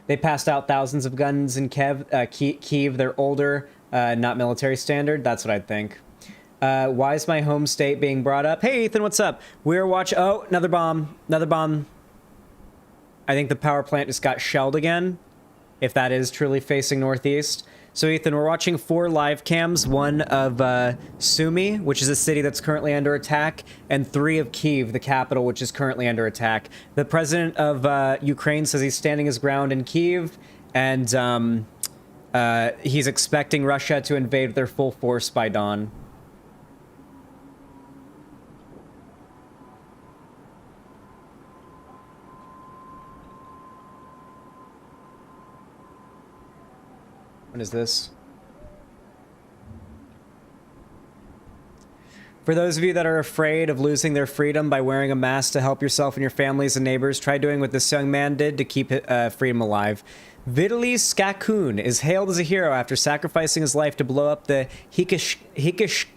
They passed out thousands of guns in Kyiv. They're older, not military standard. That's what I'd think. Why is my home state being brought up? Hey, Ethan, what's up? We're watching... Oh, another bomb. Another bomb. I think the power plant just got shelled again, if that is truly facing northeast. So, Ethan, we're watching 4 live cams. 1 of Sumy, which is a city that's currently under attack, and 3 of Kyiv, the capital, which is currently under attack. The president of Ukraine says he's standing his ground in Kyiv, and he's expecting Russia to invade their full force by dawn. What is this? For those of you that are afraid of losing their freedom by wearing a mask to help yourself and your families and neighbors, try doing what this young man did to keep freedom alive. Vitaly Skakun is hailed as a hero after sacrificing his life to blow up the Hikenshki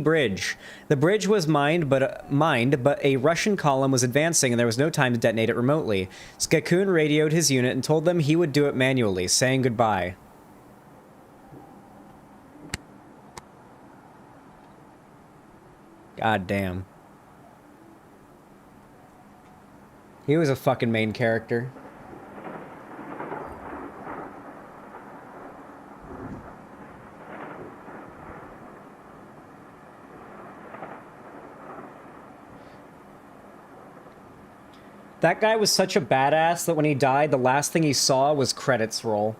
Bridge. The bridge was mined, but a Russian column was advancing and there was no time to detonate it remotely. Skakun radioed his unit and told them he would do it manually, saying goodbye. God damn. He was a fucking main character. That guy was such a badass that when he died, the last thing he saw was credits roll.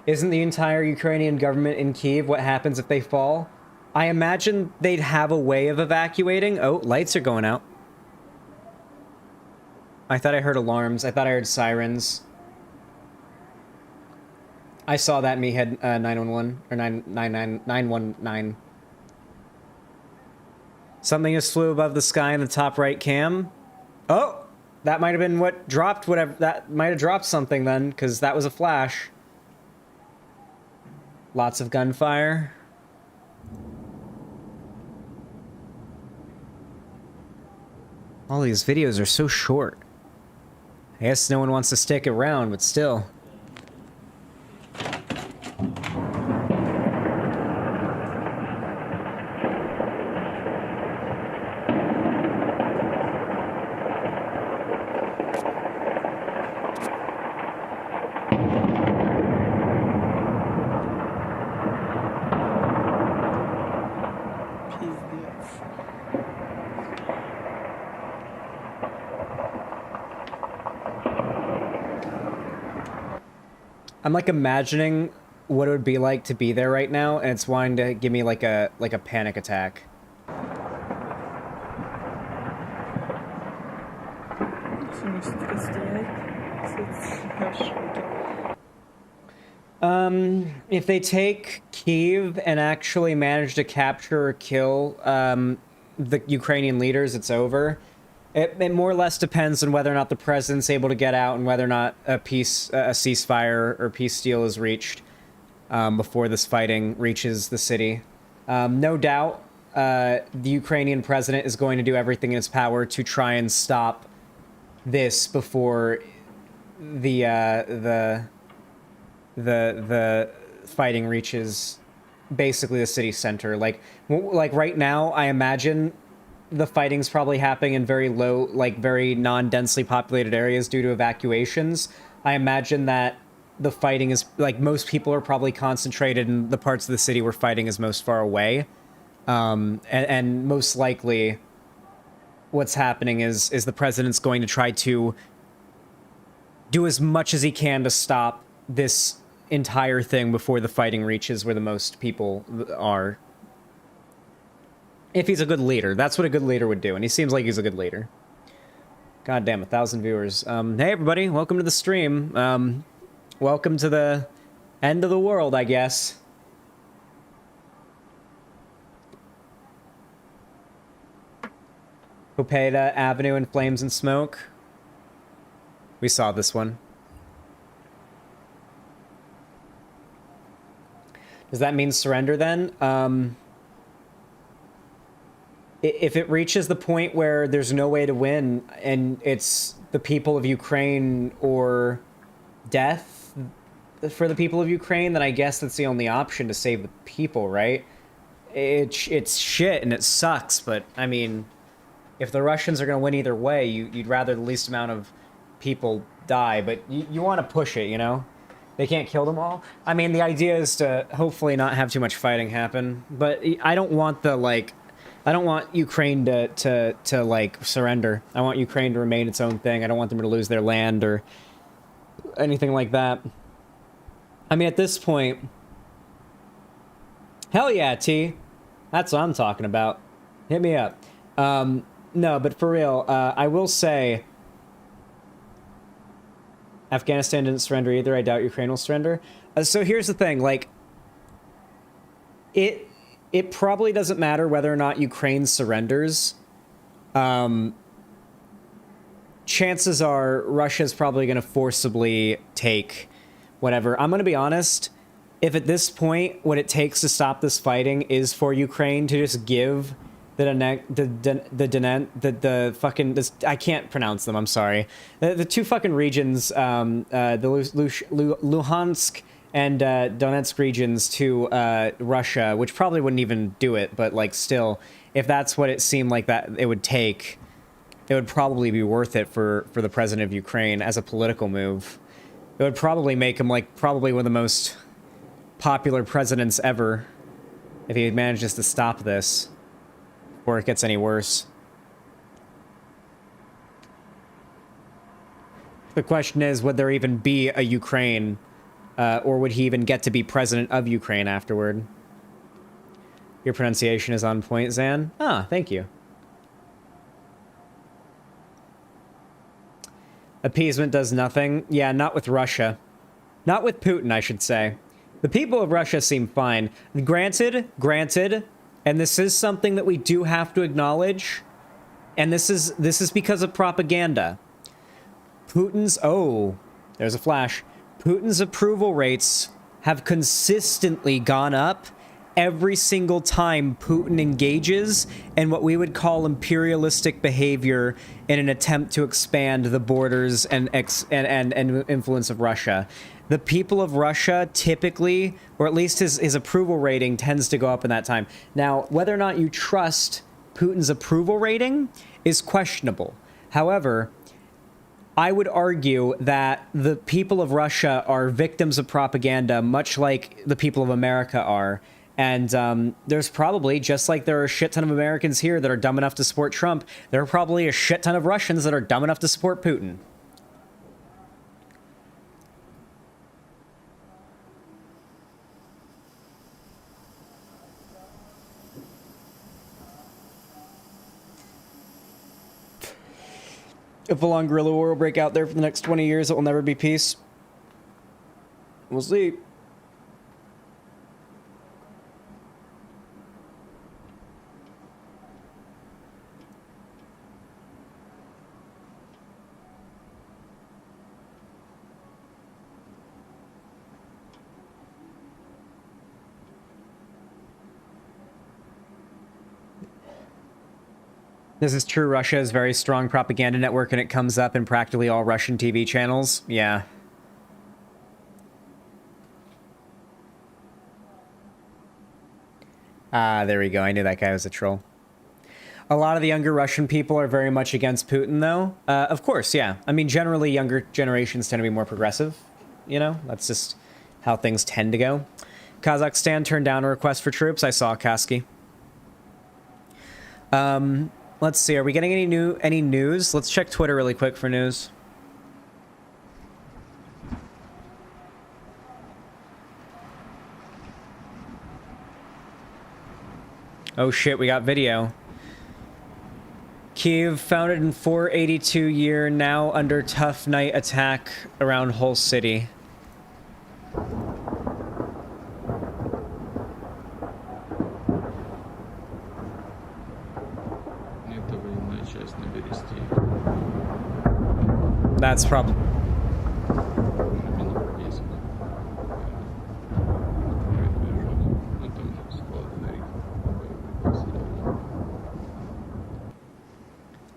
Isn't the entire Ukrainian government in Kyiv what happens if they fall? I imagine they'd have a way of evacuating. Oh, lights are going out. I thought I heard alarms. I thought I heard sirens. I saw that me had 911 or 919. Something just flew above the sky in the top right cam. Oh, that might have been what dropped whatever. That might have dropped something then, because that was a flash. Lots of gunfire. All these videos are so short. I guess no one wants to stick around, but still. I'm like imagining what it would be like to be there right now, and it's wanting to give me like a panic attack. If they take Kyiv and actually manage to capture or kill the Ukrainian leaders, it's over. It more or less depends on whether or not the president's able to get out and whether or not a ceasefire or peace deal is reached before this fighting reaches the city. No doubt, the Ukrainian president is going to do everything in his power to try and stop this before the fighting reaches basically the city center. Like right now, I imagine the fighting's probably happening in very low, like very non-densely populated areas due to evacuations. I imagine that the fighting is, like, most people are probably concentrated in the parts of the city where fighting is most far away. And most likely what's happening is the president's going to try to do as much as he can to stop this entire thing before the fighting reaches where the most people are. If he's a good leader. That's what a good leader would do, and he seems like he's a good leader. God damn, 1,000 viewers. Hey everybody, welcome to the stream. Welcome to the end of the world, I guess. Hopeda Avenue in flames and smoke. We saw this one. Does that mean surrender then? If it reaches the point where there's no way to win and it's the people of Ukraine or death for the people of Ukraine, then I guess that's the only option to save the people, right? It's shit and it sucks, but I mean, if the Russians are going to win either way, you'd rather the least amount of people die, but you want to push it, you know? They can't kill them all. I mean, the idea is to hopefully not have too much fighting happen, but I don't want I don't want Ukraine to like surrender. I want Ukraine to remain its own thing. I don't want them to lose their land or anything like that. I mean, at this point, hell yeah, T. That's what I'm talking about. Hit me up. No, but for real, I will say Afghanistan didn't surrender either. I doubt Ukraine will surrender. So here's the thing, like, it probably doesn't matter whether or not Ukraine surrenders. Chances are Russia's probably going to forcibly take whatever. I'm going to be honest. If at this point what it takes to stop this fighting is for Ukraine to just give I can't pronounce them. I'm sorry. The two fucking regions, the Luhansk and Donetsk regions to Russia, which probably wouldn't even do it, but like still, if that's what it seemed like that it would take, it would probably be worth it for the president of Ukraine as a political move. It would probably make him like probably one of the most popular presidents ever if he manages to stop this before it gets any worse. The question is, would there even be a Ukraine? Or would he even get to be president of Ukraine afterward? Your pronunciation is on point, Zan. Ah, thank you. Appeasement does nothing. Yeah, not with Russia. Not with Putin, I should say. The people of Russia seem fine. Granted, and this is something that we do have to acknowledge, and this is because of propaganda. Putin's... Oh, there's a flash. Putin's approval rates have consistently gone up every single time Putin engages in what we would call imperialistic behavior in an attempt to expand the borders and influence of Russia. The people of Russia typically, or at least his approval rating tends to go up in that time. Now, whether or not you trust Putin's approval rating is questionable. However, I would argue that the people of Russia are victims of propaganda, much like the people of America are. And there's probably, just like there are a shit ton of Americans here that are dumb enough to support Trump, there are probably a shit ton of Russians that are dumb enough to support Putin. If a long guerrilla war will break out there for the next 20 years, it will never be peace. We'll see. This is true. Russia has a very strong propaganda network, and it comes up in practically all Russian TV channels. Yeah. Ah, there we go. I knew that guy was a troll. A lot of the younger Russian people are very much against Putin, though. Of course, yeah. I mean, generally, younger generations tend to be more progressive. You know, that's just how things tend to go. Kazakhstan turned down a request for troops. I saw Kasky. Let's see. Are we getting any news? Let's check Twitter really quick for news. Oh shit, we got video. Kyiv, founded in 482 year, now under tough night attack around whole city. That's probably...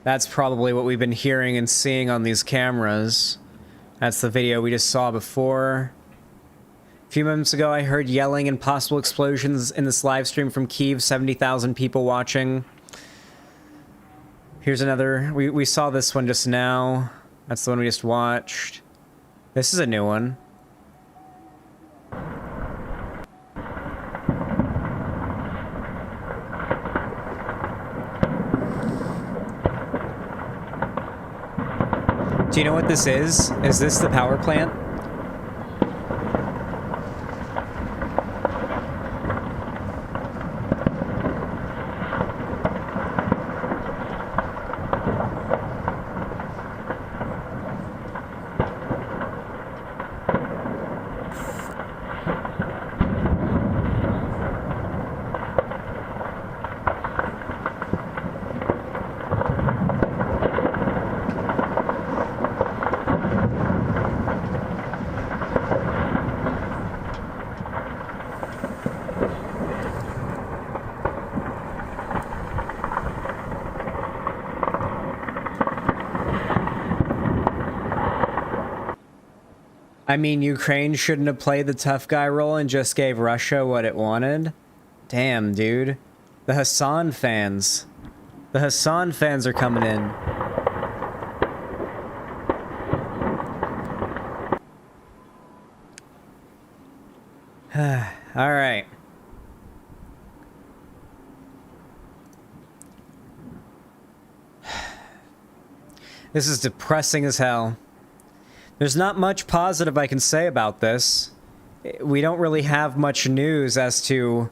That's probably what we've been hearing and seeing on these cameras. That's the video we just saw before. A few moments ago, I heard yelling and possible explosions in this live stream from Kyiv. 70,000 people watching. Here's another. We saw this one just now. That's the one we just watched. This is a new one. Do you know what this is? Is this the power plant? I mean, Ukraine shouldn't have played the tough guy role and just gave Russia what it wanted. Damn, dude. The Hassan fans. The Hassan fans are coming in. All right. This is depressing as hell. There's not much positive I can say about this. We don't really have much news as to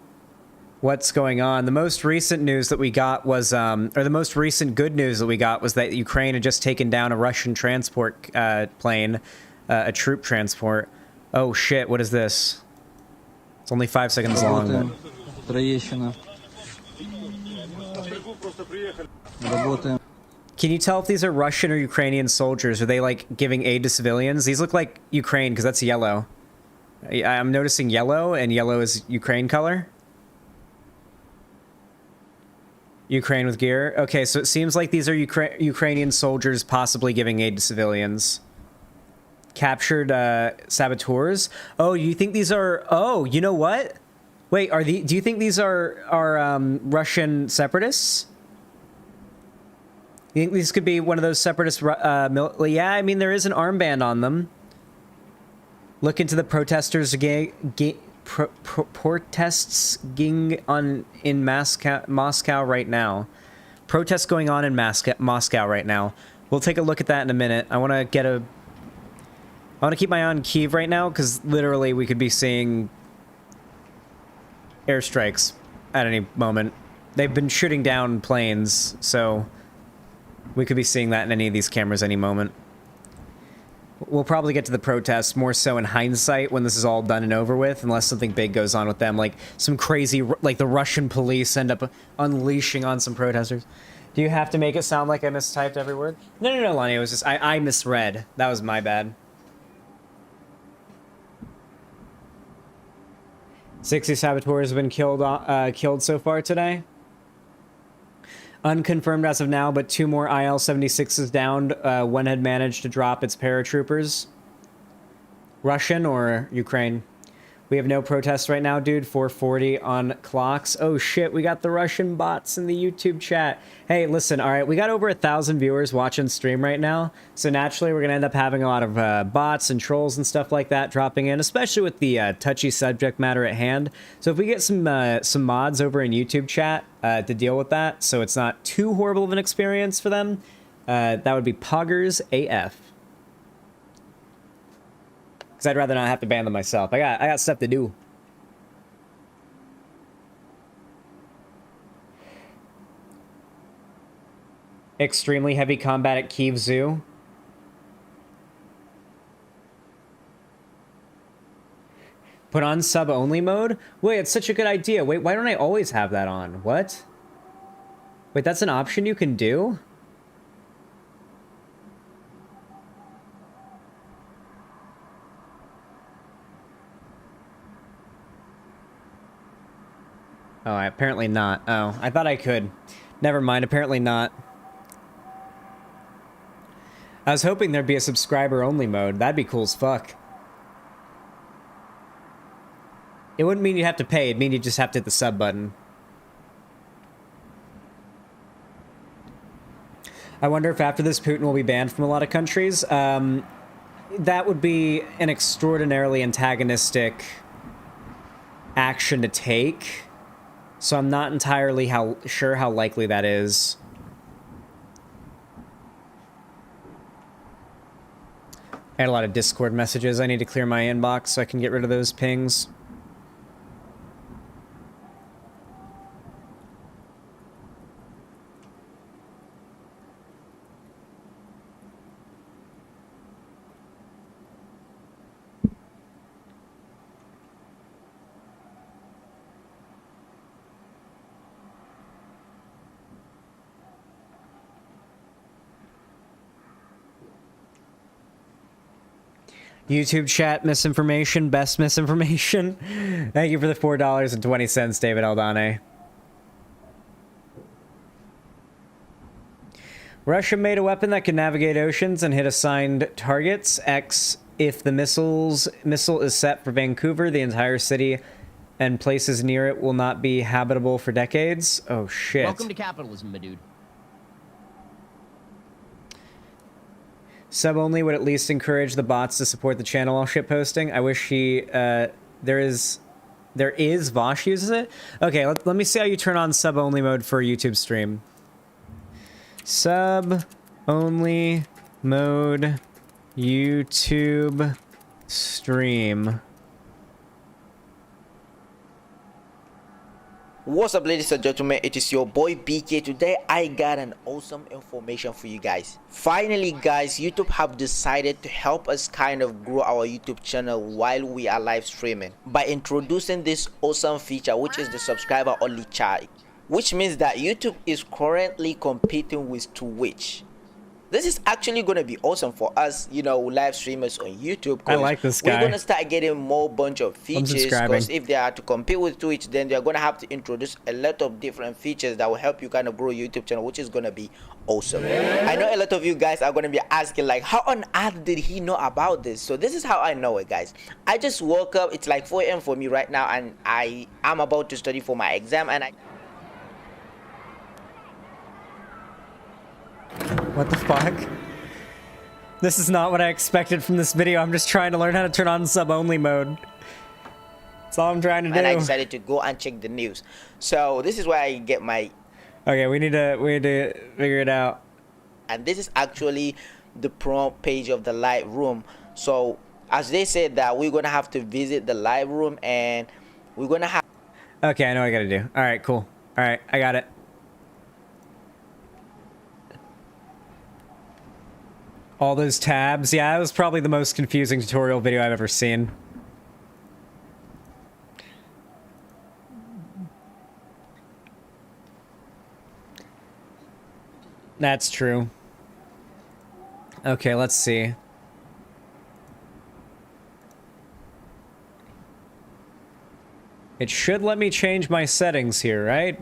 what's going on. The most recent news that we got was, or the most recent good news that we got was that Ukraine had just taken down a Russian transport plane, a troop transport. Oh shit, what is this? It's only 5 seconds long. Can you tell if these are Russian or Ukrainian soldiers? Are they, like, giving aid to civilians? These look like Ukraine, because that's yellow. I'm noticing yellow, and yellow is Ukraine color. Ukraine with gear. Okay, so it seems like these are Ukrainian soldiers possibly giving aid to civilians. Captured saboteurs. Oh, you think these are... Oh, you know what? Wait, do you think these are Russian separatists? You think these could be one of those separatist... yeah, I mean, there is an armband on them. Look into the protesters protests in Moscow right now. Protests going on in Moscow right now. We'll take a look at that in a minute. I want to keep my eye on Kyiv right now, because literally we could be seeing airstrikes at any moment. They've been shooting down planes, so... we could be seeing that in any of these cameras any moment. We'll probably get to the protests more so in hindsight when this is all done and over with, unless something big goes on with them, like some crazy, like the Russian police end up unleashing on some protesters. Do you have to make it sound like I mistyped every word? No, Lonnie, it was just, I misread. That was my bad. 60 saboteurs have been killed so far today. Unconfirmed as of now, but 2 more IL-76s downed. One had managed to drop its paratroopers. Russian or Ukraine? We have no protests right now, dude. 440 on clocks. Oh shit, we got the Russian bots in the YouTube chat. Hey, listen, all right, we got over 1,000 viewers watching stream right now. So naturally, we're gonna end up having a lot of bots and trolls and stuff like that dropping in, especially with the touchy subject matter at hand. So if we get some mods over in YouTube chat to deal with that, so it's not too horrible of an experience for them, that would be Poggers AF. Because I'd rather not have to ban them myself. I got stuff to do. Extremely heavy combat at Kyiv Zoo. Put on sub-only mode? Wait, it's such a good idea. Wait, why don't I always have that on? What? Wait, that's an option you can do? Oh, apparently not. Oh, I thought I could. Never mind, apparently not. I was hoping there'd be a subscriber-only mode. That'd be cool as fuck. It wouldn't mean you'd have to pay. It'd mean you just have to hit the sub button. I wonder if after this Putin will be banned from a lot of countries. That would be an extraordinarily antagonistic action to take. So I'm not entirely sure how likely that is. I had a lot of Discord messages. I need to clear my inbox so I can get rid of those pings. YouTube chat misinformation, best misinformation. Thank you for the $4.20, David Aldane. Russia made a weapon that can navigate oceans and hit assigned targets. X, if the missile is set for Vancouver, the entire city and places near it will not be habitable for decades. Oh shit. Welcome to capitalism, my dude. Sub only would at least encourage the bots to support the channel while shitposting. I wish he, there is Vosh uses it? Okay, let me see how you turn on sub only mode for a YouTube stream. Sub only mode YouTube stream. What's up, ladies and gentlemen, it is your boy BK. Today I got an awesome information for you guys. Finally guys, YouTube have decided to help us kind of grow our YouTube channel while we are live streaming by introducing this awesome feature, which is the subscriber only chat, which means that YouTube is currently competing with Twitch. This is actually going to be awesome for us, you know, live streamers on YouTube. I like this guy. We're going to start getting more bunch of features, because if they are to compete with Twitch, then they're going to have to introduce a lot of different features that will help you kind of grow your YouTube channel, which is going to be awesome. I know a lot of you guys are going to be asking, like, how on earth did he know about this? So this is how I know it, guys. I just woke up. It's like 4 AM for me right now, and I'm about to study for my exam, and What the fuck? This is not what I expected from this video. I'm just trying to learn how to turn on sub-only mode. That's all I'm trying to do. And I decided to go and check the news. So this is where I get my... Okay, we need to figure it out. And this is actually the prompt page of the Lightroom. So as they said that we're going to have to visit the Lightroom, and we're going to have... Okay, I know what I gotta do. Alright, cool. Alright, I got it. All those tabs. Yeah, that was probably the most confusing tutorial video I've ever seen. That's true. Okay, let's see. It should let me change my settings here, right?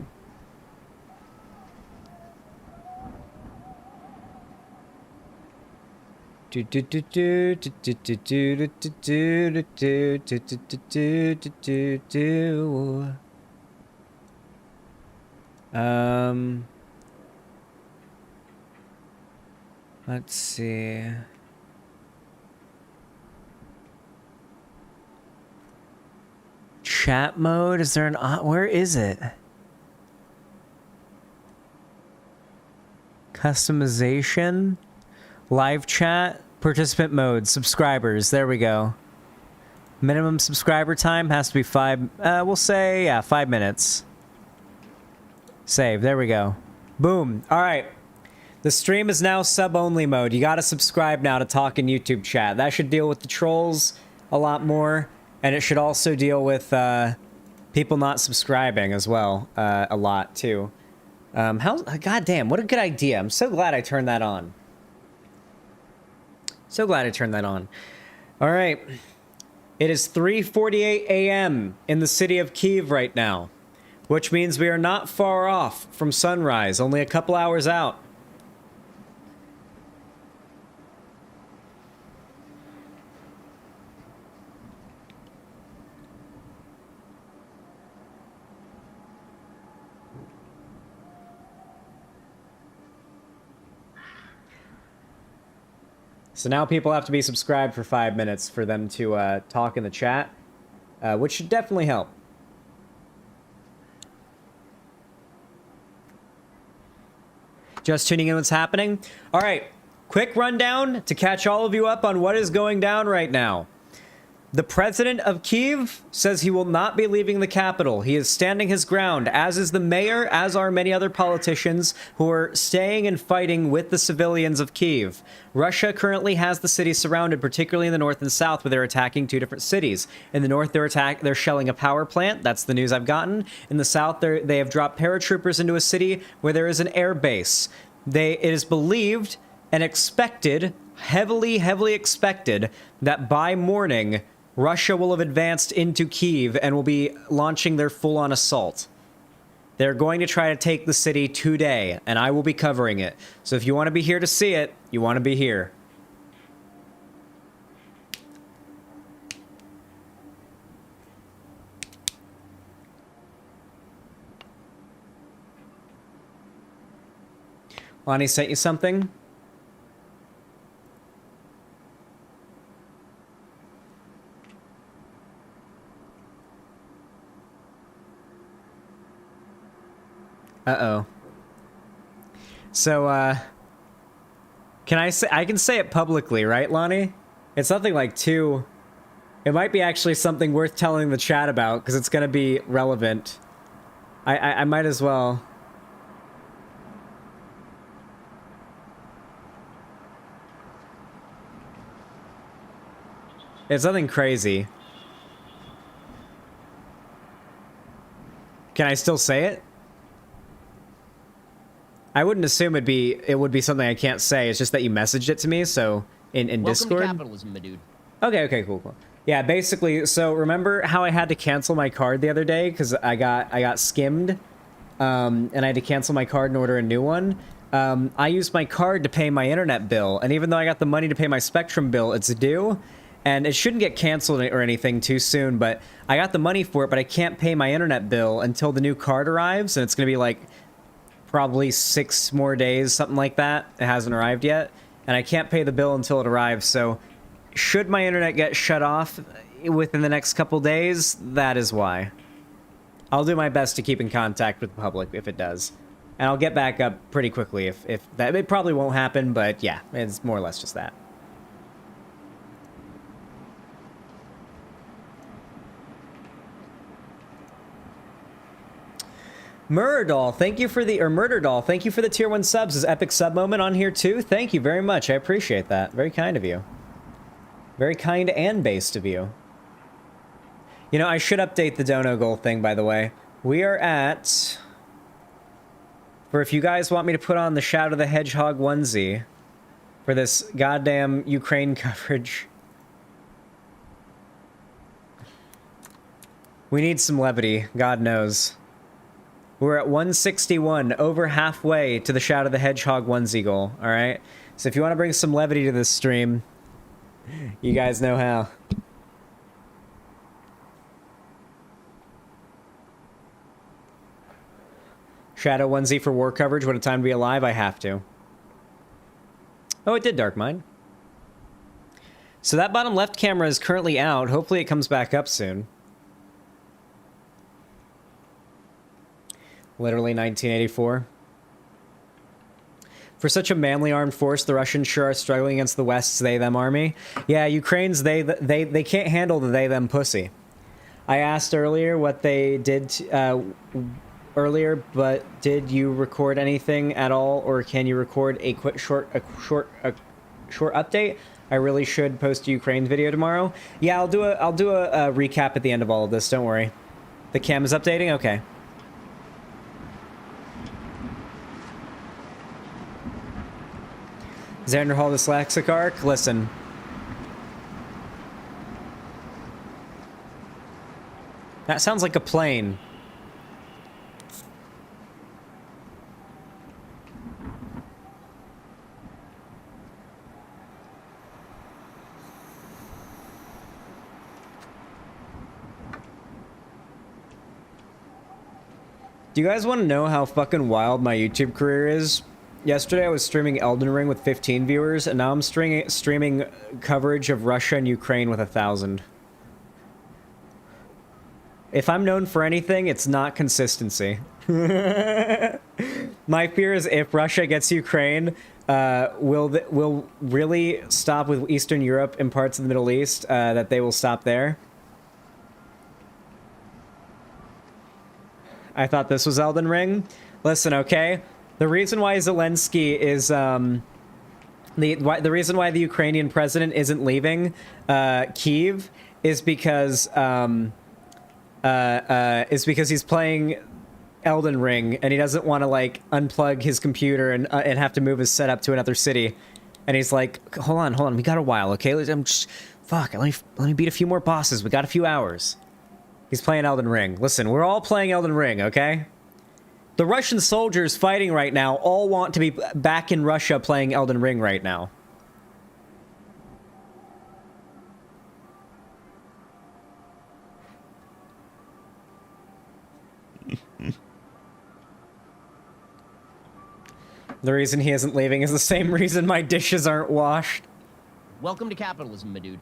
Let's see. Chat mode? Is there an where is it? Customization, live chat, participant mode, subscribers. There we go. Minimum subscriber time has to be 5. We'll say, yeah, 5 minutes. Save. There we go. Boom. All right. The stream is now sub-only mode. You gotta subscribe now to talk in YouTube chat. That should deal with the trolls a lot more, and it should also deal with people not subscribing as well a lot too. Goddamn, what a good idea. I'm so glad I turned that on. So glad I turned that on. All right. It is 3:48 a.m. in the city of Kyiv right now, which means we are not far off from sunrise, only a couple hours out. So now people have to be subscribed for 5 minutes for them to talk in the chat, which should definitely help. Just tuning in what's happening? All right, quick rundown to catch all of you up on what is going down right now. The president of Kyiv says he will not be leaving the capital. He is standing his ground, as is the mayor, as are many other politicians who are staying and fighting with the civilians of Kyiv. Russia currently has the city surrounded, particularly in the north and south, where they're attacking 2 different cities. In the north, they're shelling a power plant. That's the news I've gotten. In the south, they have dropped paratroopers into a city where there is an air base. It is believed and expected, heavily expected, that by morning, Russia will have advanced into Kyiv and will be launching their full-on assault. They're going to try to take the city today, and I will be covering it. So if you want to be here to see it, you want to be here. Lonnie sent you something? Uh-oh. So, can I can say it publicly, right, Lonnie? It's nothing like too... It might be actually something worth telling the chat about, because it's going to be relevant. I might as well. It's nothing crazy. Can I still say it? I wouldn't assume it would be something I can't say. It's just that you messaged it to me, so in Discord. Welcome to capitalism, my dude. Okay, cool. Yeah, basically, so remember how I had to cancel my card the other day because I got skimmed, and I had to cancel my card and order a new one. I used my card to pay my internet bill, and even though I got the money to pay my Spectrum bill, it's due, and it shouldn't get canceled or anything too soon. But I got the money for it, but I can't pay my internet bill until the new card arrives, and it's gonna be like probably 6 more days, something like that. It hasn't arrived yet, and I can't pay the bill until it arrives. So should my internet get shut off within the next couple days, that is why. I'll do my best to keep in contact with the public if it does, and I'll get back up pretty quickly if that. It probably won't happen, but yeah, it's more or less just that. Murderdoll, thank you for the tier 1 subs. Is epic sub moment on here too? Thank you very much. I appreciate that. Very kind of you. Very kind and based of you. You know, I should update the dono goal thing, by the way. We are at... For if you guys want me to put on the Shadow the Hedgehog onesie for this goddamn Ukraine coverage. We need some levity, God knows. We're at 161, over halfway to the Shadow the Hedgehog onesie goal, alright? So if you want to bring some levity to this stream, you guys know how. Shadow onesie for war coverage. What a time to be alive. I have to. Oh, it did, Dark Mind. So that bottom left camera is currently out. Hopefully it comes back up soon. Literally 1984. For such a manly armed force, the Russians sure are struggling against the West's they-them army. Yeah, Ukraine's they can't handle the they-them pussy. I asked earlier what they did earlier, but did you record anything at all, or can you record a quick short update? I really should post a Ukraine video tomorrow. Yeah, I'll do a recap at the end of all of this. Don't worry. The cam is updating. Okay. Xanderhal dyslexic arc. Listen. That sounds like a plane. Do you guys want to know how fucking wild my YouTube career is? Yesterday I was streaming Elden Ring with 15 viewers, and now I'm streaming coverage of Russia and Ukraine with 1,000. If I'm known for anything, it's not consistency. My fear is if Russia gets Ukraine, will really stop with Eastern Europe and parts of the Middle East, that they will stop there. I thought this was Elden Ring. Listen, okay? The reason why Zelensky is, the reason why the Ukrainian president isn't leaving, Kyiv is because he's playing Elden Ring and he doesn't want to, like, unplug his computer and have to move his setup to another city. And he's like, hold on, we got a while, okay? Fuck, let me beat a few more bosses. We got a few hours. He's playing Elden Ring. Listen, we're all playing Elden Ring, okay? The Russian soldiers fighting right now all want to be back in Russia playing Elden Ring right now. The reason he isn't leaving is the same reason my dishes aren't washed. Welcome to capitalism, my dude.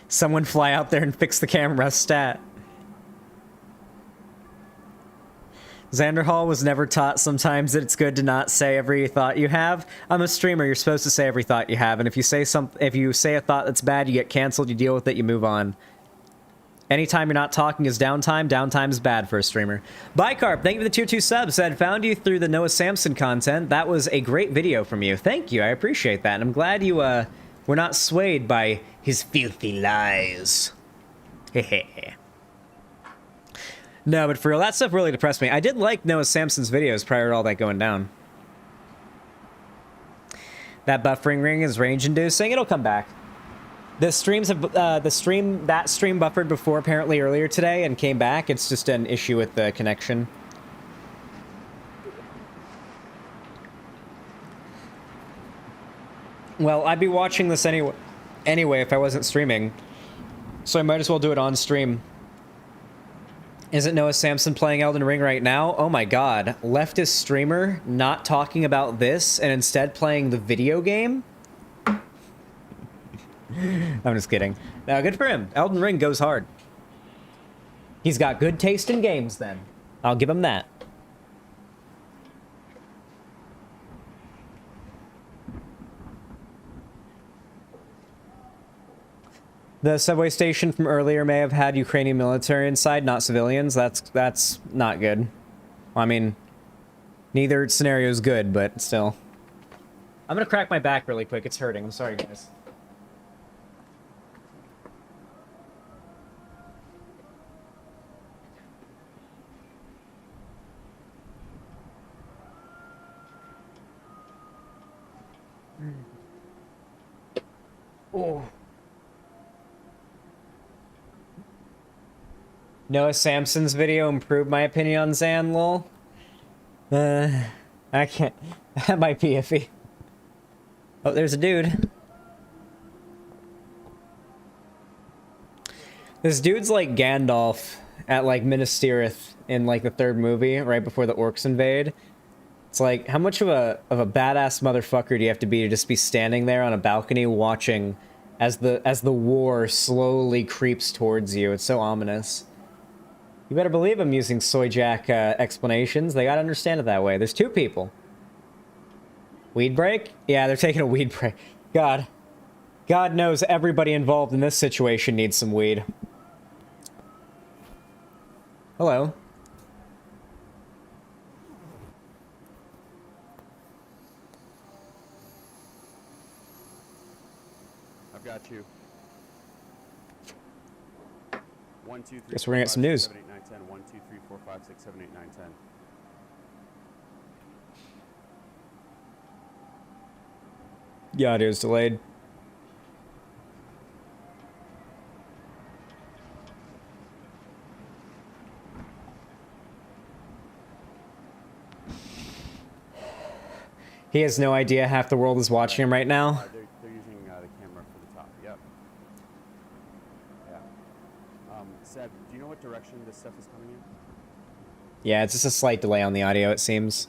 Someone fly out there and fix the camera, stat. Xanderhal was never taught sometimes that it's good to not say every thought you have. I'm a streamer, you're supposed to say every thought you have, and if you say a thought that's bad, you get canceled, you deal with it, you move on. Anytime you're not talking is downtime. Downtime is bad for a streamer. Bicarp, thank you for the tier 2 sub. Said, found you through the Noah Samson content. That was a great video from you. Thank you, I appreciate that, and I'm glad you were not swayed by his filthy lies. Hehe. No, but for real, that stuff really depressed me. I did like Noah Samson's videos prior to all that going down. That buffering ring is range-inducing. It'll come back. The streams have that stream buffered before apparently earlier today and came back. It's just an issue with the connection. Well, I'd be watching this anyway if I wasn't streaming, so I might as well do it on stream. Isn't Noah Samson playing Elden Ring right now? Oh my god. Leftist streamer not talking about this and instead playing the video game? I'm just kidding. No, good for him. Elden Ring goes hard. He's got good taste in games then. I'll give him that. The subway station from earlier may have had Ukrainian military inside, not civilians. That's not good. I mean, neither scenario is good, but still. I'm gonna crack my back really quick. It's hurting. I'm sorry, guys. Oh. Noah Samson's video improved my opinion on Zan, lol. I can't. That might be iffy. Oh, there's a dude. This dude's like Gandalf at like Minas Tirith in like the third movie, right before the orcs invade. It's like, how much of a badass motherfucker do you have to be to just be standing there on a balcony watching as the war slowly creeps towards you? It's so ominous. You better believe I'm using soy jack explanations. They gotta understand it that way. There's two people. Weed break? Yeah, they're taking a weed break. God knows everybody involved in this situation needs some weed. Hello. I've got you. 1, 2, 3. Guess we're gonna get some news. 7, 8, 9, 10. 1, 2, 3, 4, 5, 6, 7, 8, 9, 10. Yeah, audio's delayed. He has no idea half the world is watching him right now. They're using the camera for the top. Yep. Yeah. Seb, do you know what direction this stuff is coming in? Yeah, it's just a slight delay on the audio, it seems.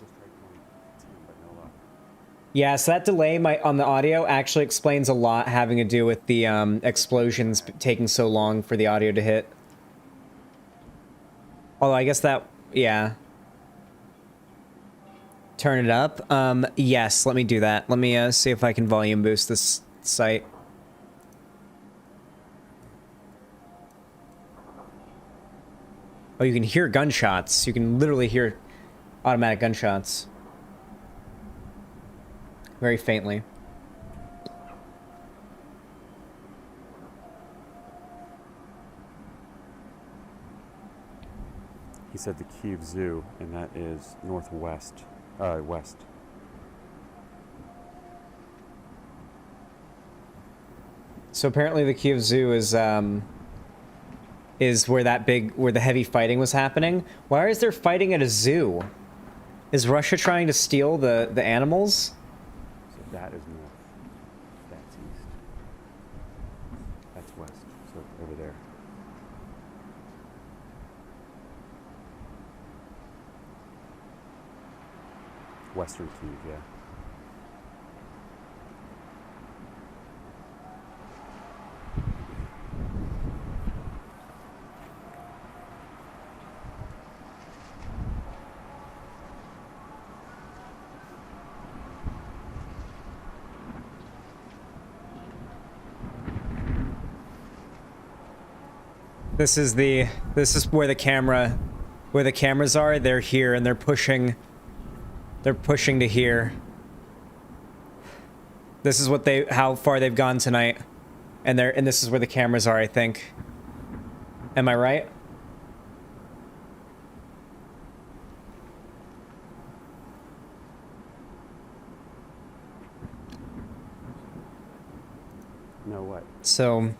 Yeah, so that delay on the audio actually explains a lot having to do with the explosions taking so long for the audio to hit. Although I guess that, yeah. Turn it up? Yes, let me do that. Let me see if I can volume boost this site. Oh, you can hear gunshots. You can literally hear automatic gunshots. Very faintly. He said the Kyiv Zoo, and that is northwest. West. So apparently the Kyiv Zoo is where the heavy fighting was happening. Why is there fighting at a zoo? Is Russia trying to steal the animals? So that is north. That's east. That's west. So over there. Western Kyiv, yeah. This is where the cameras are. They're here and they're pushing to here. This is how far they've gone tonight. And this is where the cameras are, I think. Am I right? No, what? So,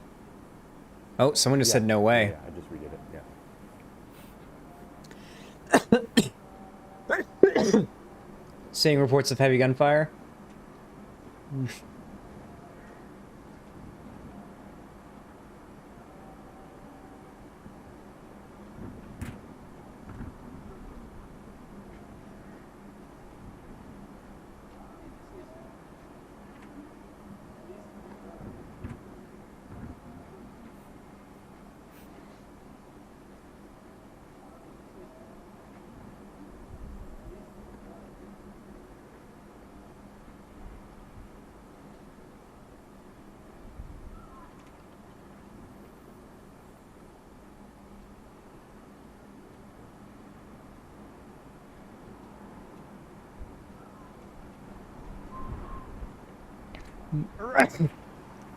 oh, someone just said no way. Yeah, I just redid it, yeah. Seeing reports of heavy gunfire.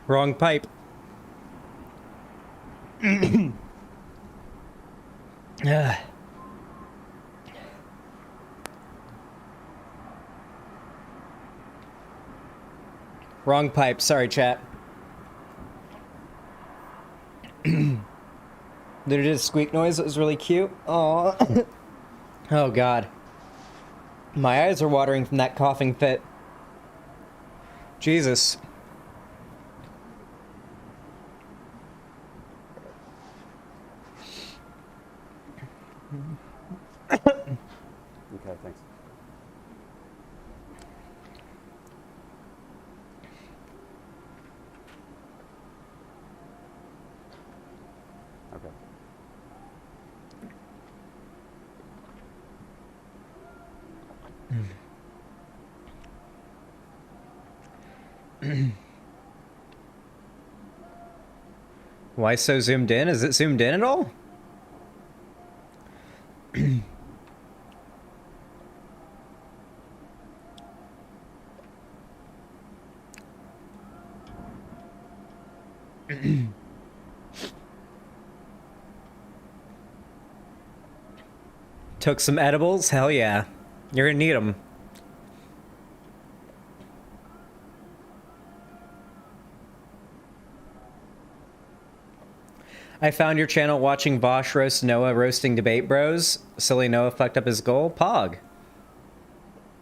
Wrong pipe. Wrong pipe. Sorry, chat. Did it a squeak noise? It was really cute. Oh. Oh God. My eyes are watering from that coughing fit. Jesus. Okay, thanks. Okay. Why so zoomed in? Is it zoomed in at all? Took some edibles? Hell yeah. You're gonna need them. I found your channel watching Vosh roast Noah roasting debate bros. Silly Noah fucked up his goal. Pog.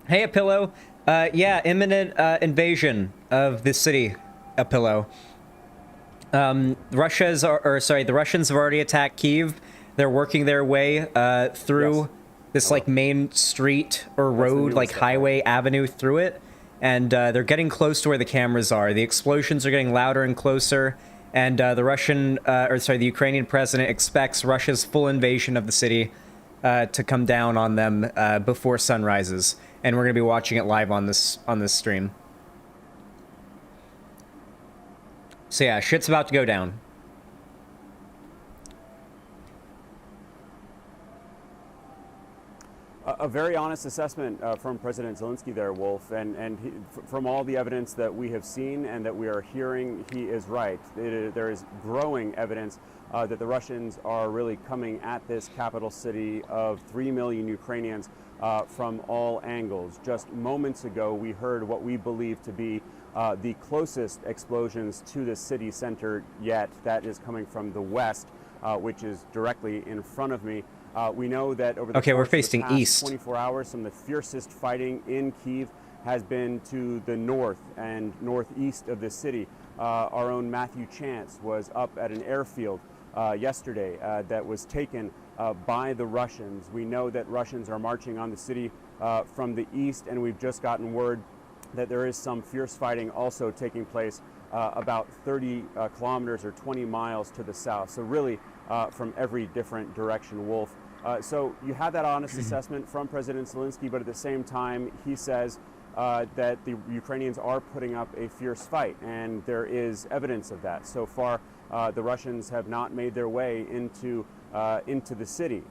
Hey, a pillow. Yeah, imminent invasion of the city. A pillow. The Russians have already attacked Kyiv. They're working their way through this like main street or road, like highway avenue through it, and they're getting close to where the cameras are. The explosions are getting louder and closer, and the Ukrainian president expects Russia's full invasion of the city to come down on them before sun rises, and we're gonna be watching it live on this stream. So yeah, shit's about to go down. A very honest assessment from President Zelensky there, Wolf, and from all the evidence that we have seen and that we are hearing, he is right. There is growing evidence that the Russians are really coming at this capital city of 3 million Ukrainians from all angles. Just moments ago, we heard what we believe to be the closest explosions to the city center yet. That is coming from the west, which is directly in front of me. We know that over the Okay, we're course of the facing past east. 24 hours, some of the fiercest fighting in Kyiv has been to the north and northeast of the city. Our own Matthew Chance was up at an airfield yesterday that was taken by the Russians. We know that Russians are marching on the city from the east, and we've just gotten word that there is some fierce fighting also taking place about 30 kilometers or 20 miles to the south. So really from every different direction, Wolf. So you had that honest assessment from President Zelensky, but at the same time, he says that the Ukrainians are putting up a fierce fight, and there is evidence of that. So far, the Russians have not made their way into the city.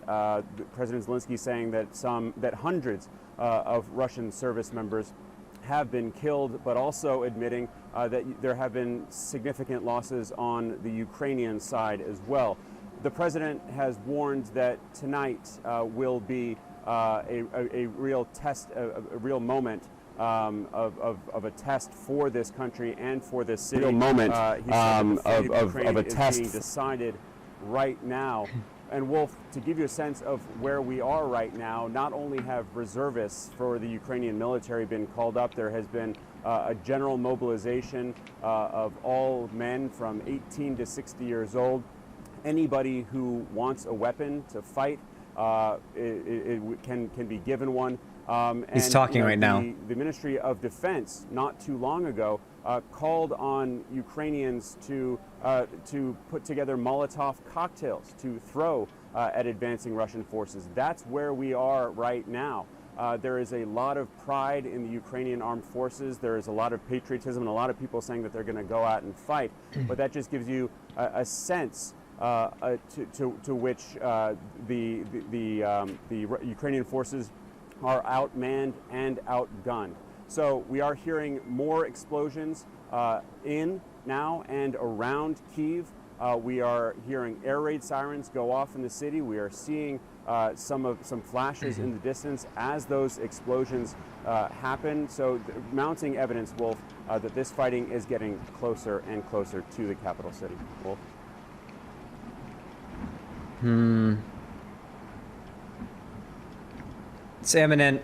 President Zelensky saying that hundreds of Russian service members have been killed, but also admitting that there have been significant losses on the Ukrainian side as well. The president has warned that tonight will be a real test, a real moment of a test for this country and for this city. Real moment he said of a test being decided right now. And Wolf, to give you a sense of where we are right now, not only have reservists for the Ukrainian military been called up, there has been a general mobilization of all men from 18 to 60 years old. Anybody who wants a weapon to fight can be given one. He's talking right now. The Ministry of Defense, not too long ago, called on Ukrainians to put together Molotov cocktails to throw at advancing Russian forces. That's where we are right now. There is a lot of pride in the Ukrainian armed forces. There is a lot of patriotism and a lot of people saying that they're going to go out and fight. But that just gives you a sense to which the Ukrainian forces are outmanned and outgunned. So we are hearing more explosions in now and around Kyiv. We are hearing air raid sirens go off in the city. We are seeing some flashes in the distance as those explosions happen. So mounting evidence, Wolf, that this fighting is getting closer and closer to the capital city. Wolf. It's imminent.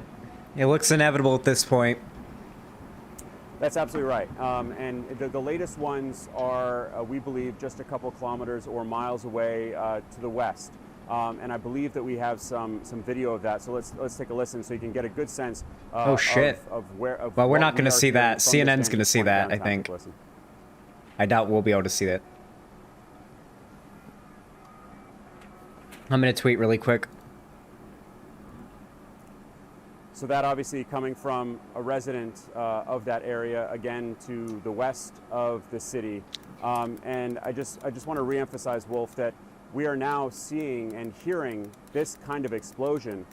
It looks inevitable at this point. That's absolutely right. And the latest ones are, we believe, just a couple kilometers or miles away to the west. And I believe that we have some video of that. So let's take a listen so you can get a good sense. Oh shit! Of where. Of well, we're what not going to we are see that. hearing from CNN's going to see that. I downtown. think. Listen. I doubt we'll be able to see that. I'm going to tweet really quick. So that obviously coming from a resident of that area, again to the west of the city. And I just want to reemphasize, Wolf, that we are now seeing and hearing this kind of explosion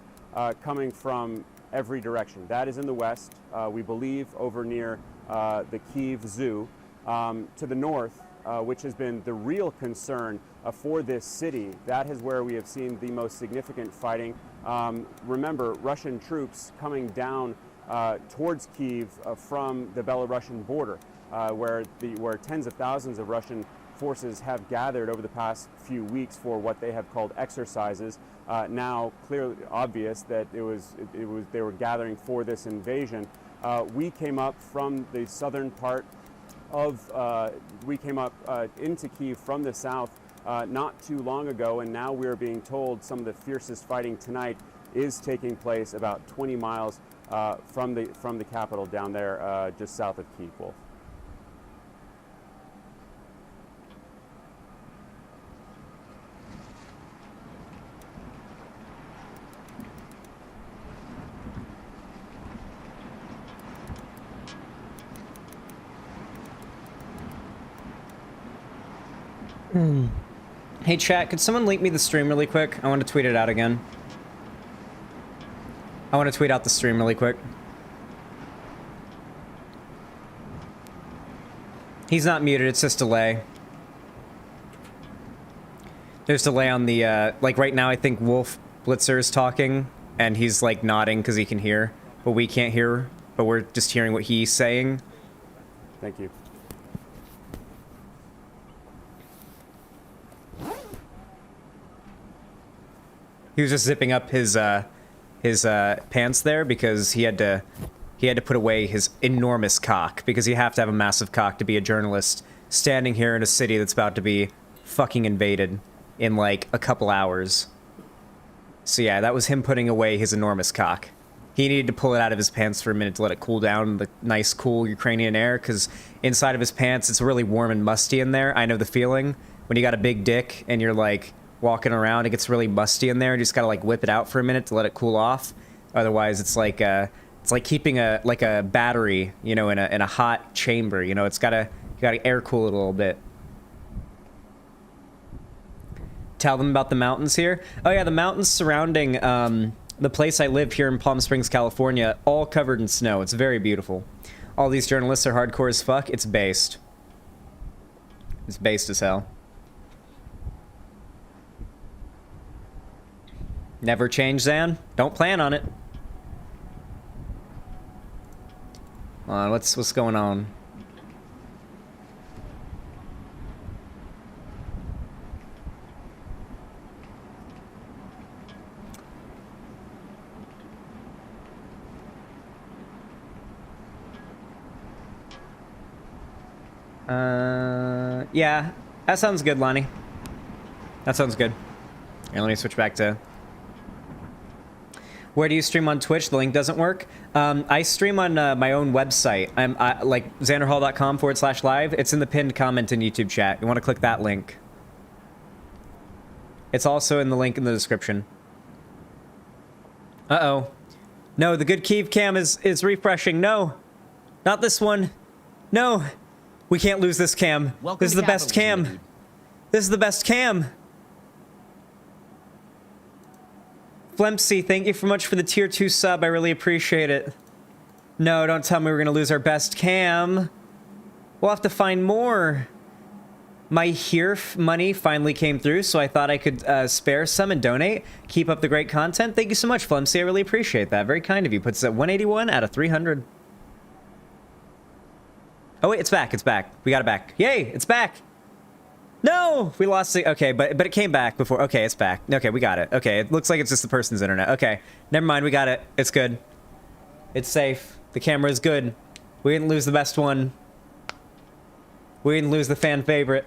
coming from every direction. That is in the west, we believe, over near the Kyiv Zoo. To the north, which has been the real concern for this city, that is where we have seen the most significant fighting. Remember, Russian troops coming down towards Kyiv from the Belarusian border, where tens of thousands of Russian forces have gathered over the past few weeks for what they have called exercises. Now, clearly obvious that they were gathering for this invasion. We came up from the southern part of we came up into Kyiv from the south not too long ago, and now we're being told some of the fiercest fighting tonight is taking place about 20 miles from the capital down there just south of Kyiv. Wolf. Hey chat, could someone link me the stream really quick? I want to tweet it out again. I want to tweet out the stream really quick. He's not muted, it's just delay. There's delay on the, like right now I think Wolf Blitzer is talking, and he's like nodding because he can hear, but we can't hear, but we're just hearing what he's saying. Thank you. He was just zipping up his pants there because he had to put away his enormous cock, because you have to have a massive cock to be a journalist standing here in a city that's about to be fucking invaded in like a couple hours. So yeah, that was him putting away his enormous cock. He needed to pull it out of his pants for a minute to let it cool down in the nice, cool Ukrainian air, because inside of his pants it's really warm and musty in there. I know the feeling. When you got a big dick and you're like walking around, it gets really musty in there, and you just gotta like whip it out for a minute to let it cool off. Otherwise it's like keeping a battery, you know, in a hot chamber, you know. You gotta air cool it a little bit. Tell them about the mountains here. Oh yeah, the mountains surrounding the place I live here in Palm Springs, California, all covered in snow. It's very beautiful. All these journalists are hardcore as fuck. It's based. It's based as hell. Never change, Zan. Don't plan on it. Hold on, what's going on? Yeah, that sounds good, Lonnie. That sounds good. Here, let me switch back to... Where do you stream on Twitch? The link doesn't work. I stream on my own website. I'm like Xanderhal.com/live. It's in the pinned comment in YouTube chat. You want to click that link. It's also in the link in the description. Uh-oh. No, the good Kyiv cam is refreshing. No. Not this one. No. We can't lose this cam. This is the best cam. This is the best cam. Flempsy, thank you so much for the tier 2 sub. I really appreciate it. No, don't tell me we're gonna lose our best cam. We'll have to find more. My here money finally came through, so I thought I could spare some and donate. Keep up the great content. Thank you so much, Flempsy. I really appreciate that. Very kind of you. Puts us at 181 out of 300. Oh wait, it's back. It's back. We got it back. Yay, it's back. No, we lost it. Okay, but it came back before. Okay, it's back. Okay, we got it. Okay, it looks like it's just the person's internet. Okay, never mind. We got it. It's good. It's safe. The camera is good. We didn't lose the best one. We didn't lose the fan favorite.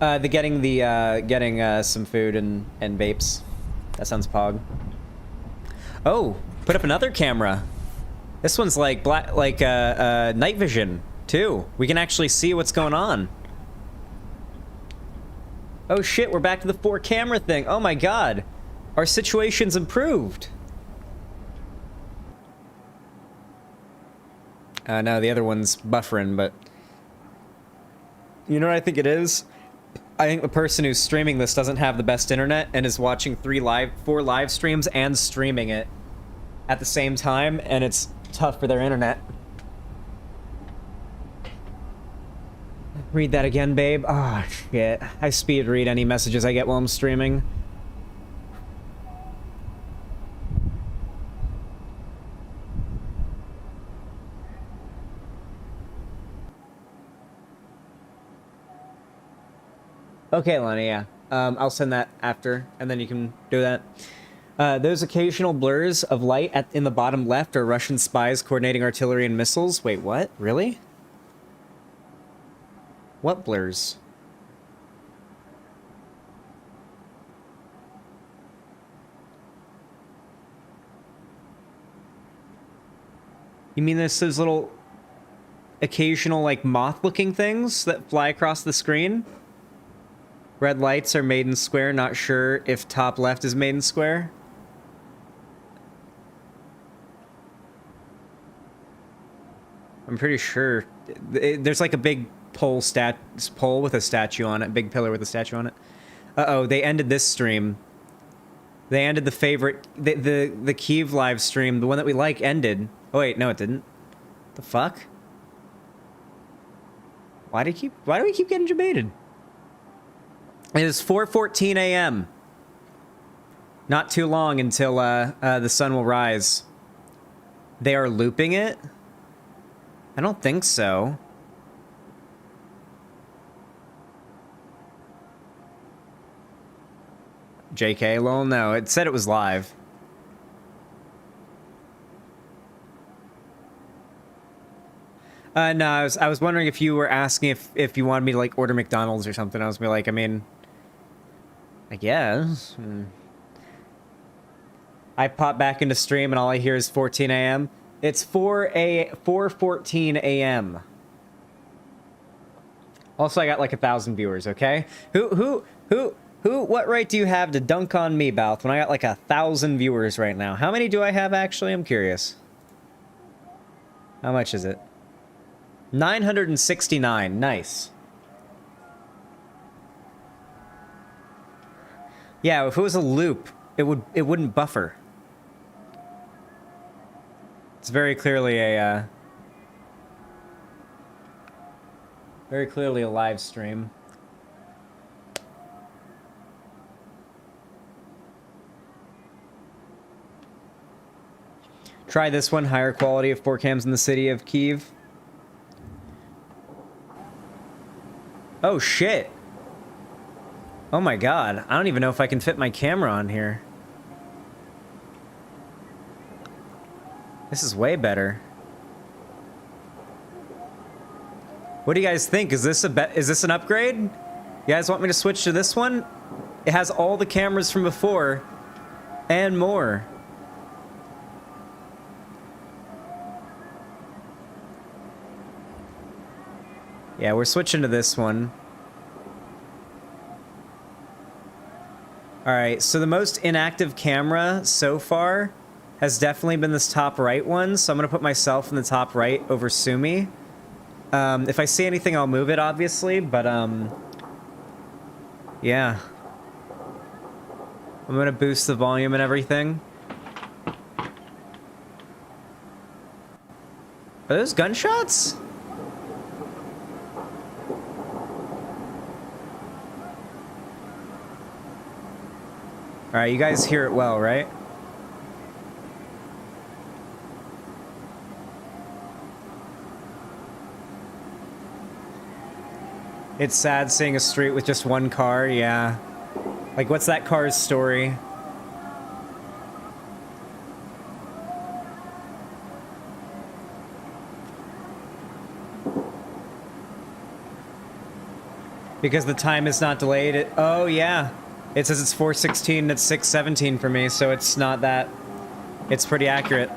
Getting some food and vapes. That sounds pog. Oh, put up another camera. This one's like night vision too. We can actually see what's going on. Oh shit, we're back to the 4 camera thing. Oh my god. Our situation's improved. No, the other one's buffering, but you know what I think it is? I think the person who's streaming this doesn't have the best internet and is watching 4 live streams and streaming it at the same time, and it's tough for their internet. Read that again, babe. Oh, shit. I speed read any messages I get while I'm streaming. Okay, Lonnie, yeah. I'll send that after, and then you can do that. Those occasional blurs of light in the bottom left are Russian spies coordinating artillery and missiles. Wait, what? Really? What blurs? You mean those little occasional, like, moth-looking things that fly across the screen? Red lights are made in square. Not sure if top left is made in square. I'm pretty sure. There's like a big pole with a statue on it. Big pillar with a statue on it. Uh-oh, they ended this stream. They ended the favorite... The Kyiv live stream, the one that we like, ended. Oh wait, no it didn't. The fuck? Why do we keep getting debated? It is 4:14 a.m. Not too long until the sun will rise. They are looping it? I don't think so. JK, lol, no. It said it was live. No, I was wondering if you were asking if you wanted me to, like, order McDonald's or something. I was like, I mean... I guess. I pop back into stream and all I hear is 14 a.m. It's 4:14 a.m. Also, I got like 1,000 viewers, okay? What right do you have to dunk on me, Balth, when I got like 1,000 viewers right now? How many do I have, actually? I'm curious. How much is it? 969. Nice. Yeah, if it was a loop, it wouldn't buffer. It's very clearly a live stream. Try this one, higher quality of 4 cams in the city of Kyiv. Oh shit. Oh my god, I don't even know if I can fit my camera on here. This is way better. What do you guys think? Is this an upgrade? You guys want me to switch to this one? It has all the cameras from before and more. Yeah, we're switching to this one. Alright, so the most inactive camera so far has definitely been this top right one, so I'm going to put myself in the top right over Sumi. If I see anything, I'll move it, obviously, but, yeah. I'm going to boost the volume and everything. Are those gunshots? Alright, you guys hear it well, right? It's sad seeing a street with just one car, yeah. Like, what's that car's story? Because the time is not delayed. Oh, yeah. It says it's 4:16 and it's 6:17 for me, so it's not that... It's pretty accurate.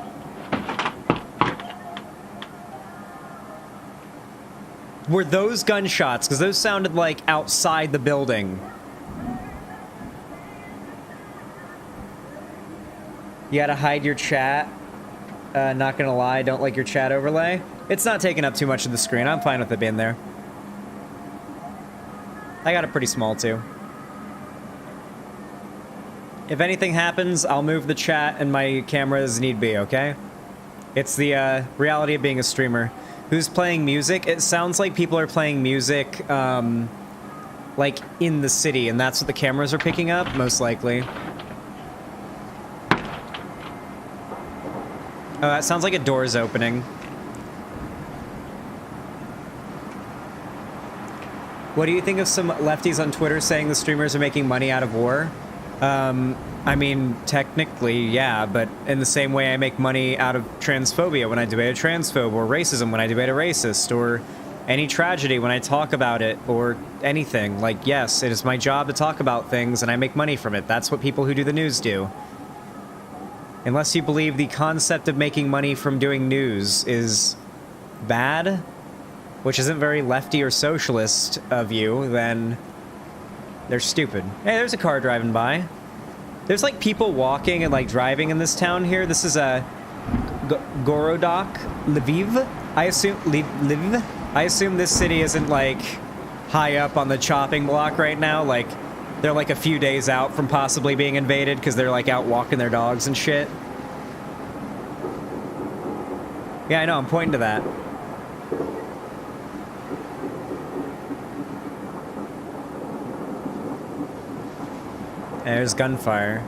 Were those gunshots? Because those sounded like outside the building. You gotta hide your chat. Not gonna lie, don't like your chat overlay. It's not taking up too much of the screen. I'm fine with it being there. I got it pretty small too. If anything happens, I'll move the chat and my camera as need be, okay? It's the reality of being a streamer. Who's playing music? It sounds like people are playing music, like, in the city, and that's what the cameras are picking up, most likely. Oh, that sounds like a door's opening. What do you think of some lefties on Twitter saying the streamers are making money out of war? I mean, technically, yeah, but in the same way I make money out of transphobia when I debate a transphobe, or racism when I debate a racist, or any tragedy when I talk about it, or anything. Like, yes, it is my job to talk about things, and I make money from it. That's what people who do the news do. Unless you believe the concept of making money from doing news is bad, which isn't very lefty or socialist of you, then they're stupid. Hey, there's a car driving by. There's like people walking and like driving in this town here. This is a Gorodok, Lviv. I assume Lviv. I assume this city isn't like high up on the chopping block right now. Like they're like a few days out from possibly being invaded because they're like out walking their dogs and shit. Yeah, I know. I'm pointing to that. There's gunfire.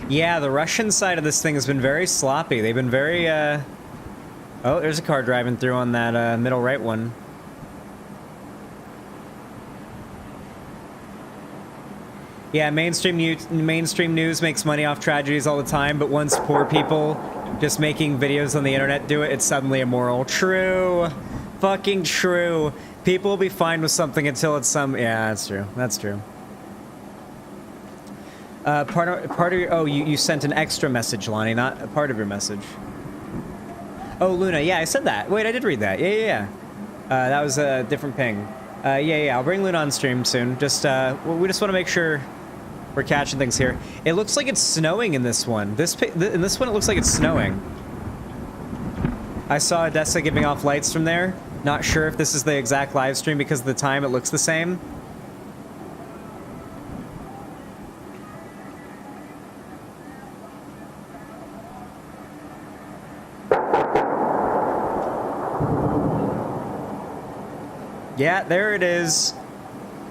Yeah, the Russian side of this thing has been very sloppy. They've been very, Oh, there's a car driving through on that, middle right one. Yeah, mainstream news makes money off tragedies all the time, but once poor people just making videos on the internet do it, it's suddenly immoral. True. Fucking true. People will be fine with something until it's some... Yeah, that's true. That's true. Part of your... Oh, you sent an extra message, Lonnie, not a part of your message. Oh, Luna. Yeah, I said that. Wait, I did read that. Yeah. That was a different ping. Yeah, I'll bring Luna on stream soon. Just, we just want to make sure we're catching things here. It looks like it's snowing in this one. In this one, it looks like it's snowing. I saw Odessa giving off lights from there. Not sure if this is the exact live stream because of the time it looks the same. Yeah, there it is.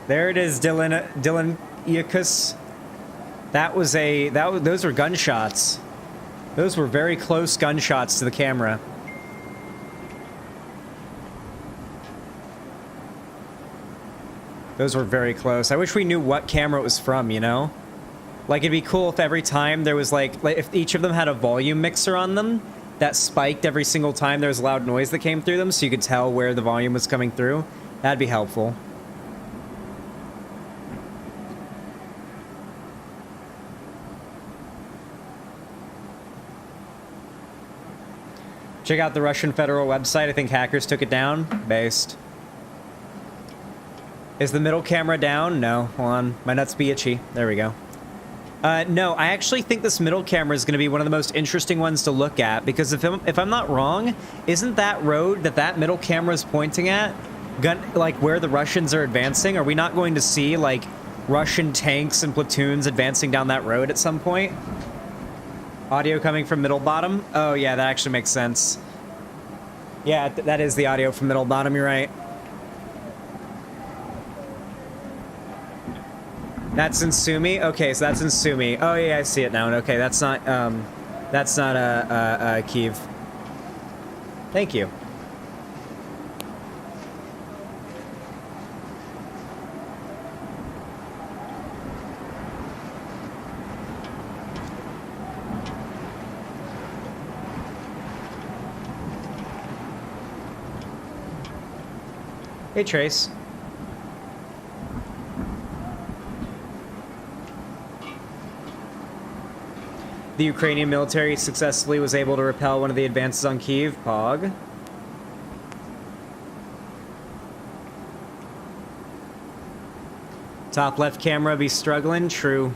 There it is, Dylan Iacus. Those were gunshots. Those were very close gunshots to the camera. Those were very close. I wish we knew what camera it was from, you know? Like, it'd be cool if every time there was, like if each of them had a volume mixer on them that spiked every single time there was loud noise that came through them so you could tell where the volume was coming through. That'd be helpful. Check out the Russian federal website. I think hackers took it down. Based. Is the middle camera down? No. Hold on. My nuts be itchy. There we go. No, I actually think this middle camera is going to be one of the most interesting ones to look at because if I'm not wrong, isn't that road that middle camera is pointing at like where the Russians are advancing? Are we not going to see like Russian tanks and platoons advancing down that road at some point? Audio coming from middle bottom? Oh yeah, that actually makes sense. Yeah, that is the audio from middle bottom, you're right. That's in Sumy? Okay, so that's in Sumy. Oh yeah, I see it now. Okay, that's not Kyiv. Thank you. Hey, Trace. The Ukrainian military successfully was able to repel one of the advances on Kyiv. Pog. Top left camera be struggling. True.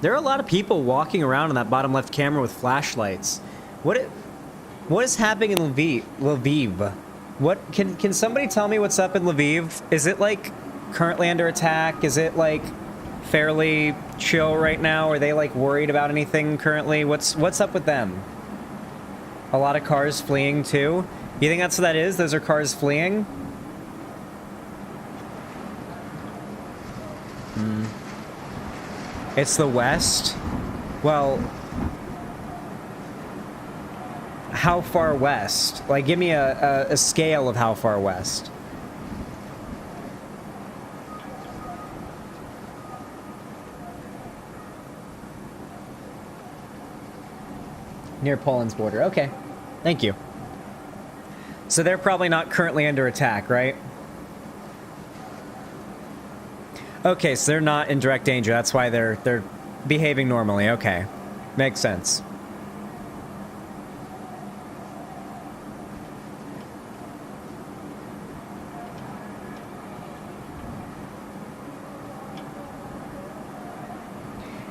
There are a lot of people walking around on that bottom left camera with flashlights. What is happening in Lviv? What can somebody tell me what's up in Lviv? Is it like currently under attack? Is it like fairly chill right now? Are they like worried about anything currently? What's up with them? A lot of cars fleeing too. You think that's what that is? Those are cars fleeing? It's the west? Well, how far west? Like, give me a scale of how far west. Near Poland's border. Okay. Thank you. So they're probably not currently under attack, right? Okay, so they're not in direct danger. That's why they're behaving normally. Okay. Makes sense.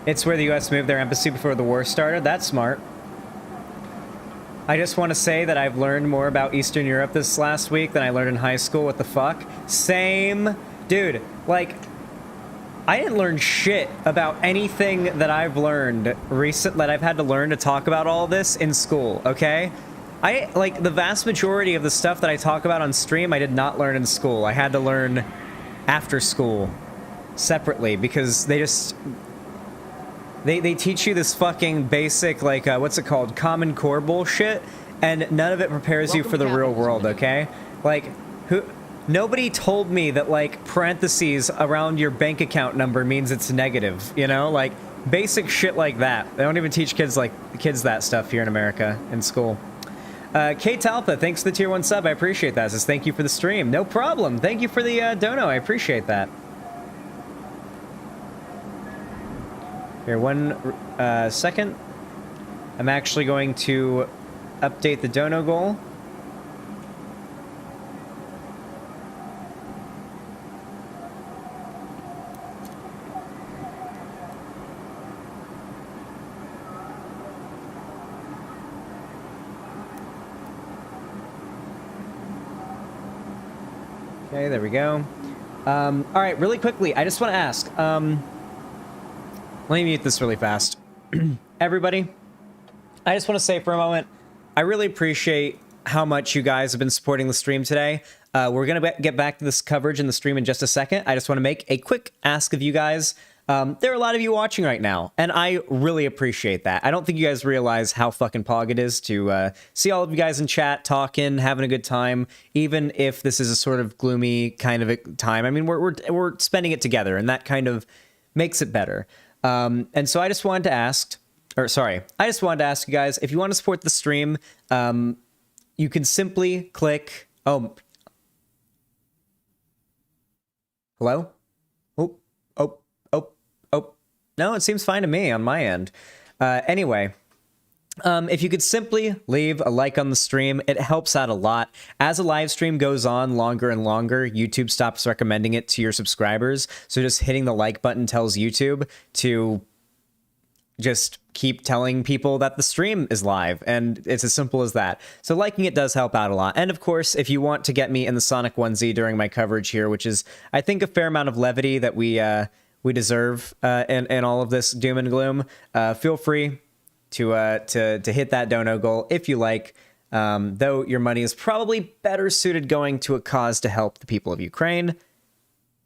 It's where the US moved their embassy before the war started. That's smart. I just want to say that I've learned more about Eastern Europe this last week than I learned in high school. What the fuck? Same. Dude, like, I didn't learn shit about anything that I've learned that I've had to learn to talk about all this in school, okay? Like, the vast majority of the stuff that I talk about on stream, I did not learn in school. I had to learn after school, separately, because they just... They teach you this fucking basic, like, what's it called? Common Core bullshit, and none of it prepares you for the real world, okay? Like, nobody told me that, like, parentheses around your bank account number means it's negative, you know? Like, basic shit like that. They don't even teach kids that stuff here in America in school. Kate Talpa, thanks for the tier 1 sub. I appreciate that. Says, thank you for the stream. No problem. Thank you for the dono. I appreciate that. Here, one second. I'm actually going to update the dono goal. Okay, there we go. All right, really quickly, I just want to ask. Let me mute this really fast. Everybody, I just want to say for a moment, I really appreciate how much you guys have been supporting the stream today. We're going to get back to this coverage in the stream in just a second. I just want to make a quick ask of you guys. There are a lot of you watching right now, and I really appreciate that. I don't think you guys realize how fucking pog it is to see all of you guys in chat, talking, having a good time, even if this is a sort of gloomy kind of a time. I mean, we're spending it together, and that kind of makes it better. And so I just wanted to ask you guys, if you want to support the stream, you can simply click, hello? No, it seems fine to me on my end. Anyway, if you could simply leave a like on the stream, it helps out a lot. As a live stream goes on longer and longer, YouTube stops recommending it to your subscribers. So just hitting the like button tells YouTube to just keep telling people that the stream is live, and it's as simple as that. So liking it does help out a lot. And of course, if you want to get me in the Sonic onesie during my coverage here, which is, I think, a fair amount of levity that we deserve in all of this doom and gloom, feel free to hit that dono goal if you like, though your money is probably better suited going to a cause to help the people of Ukraine.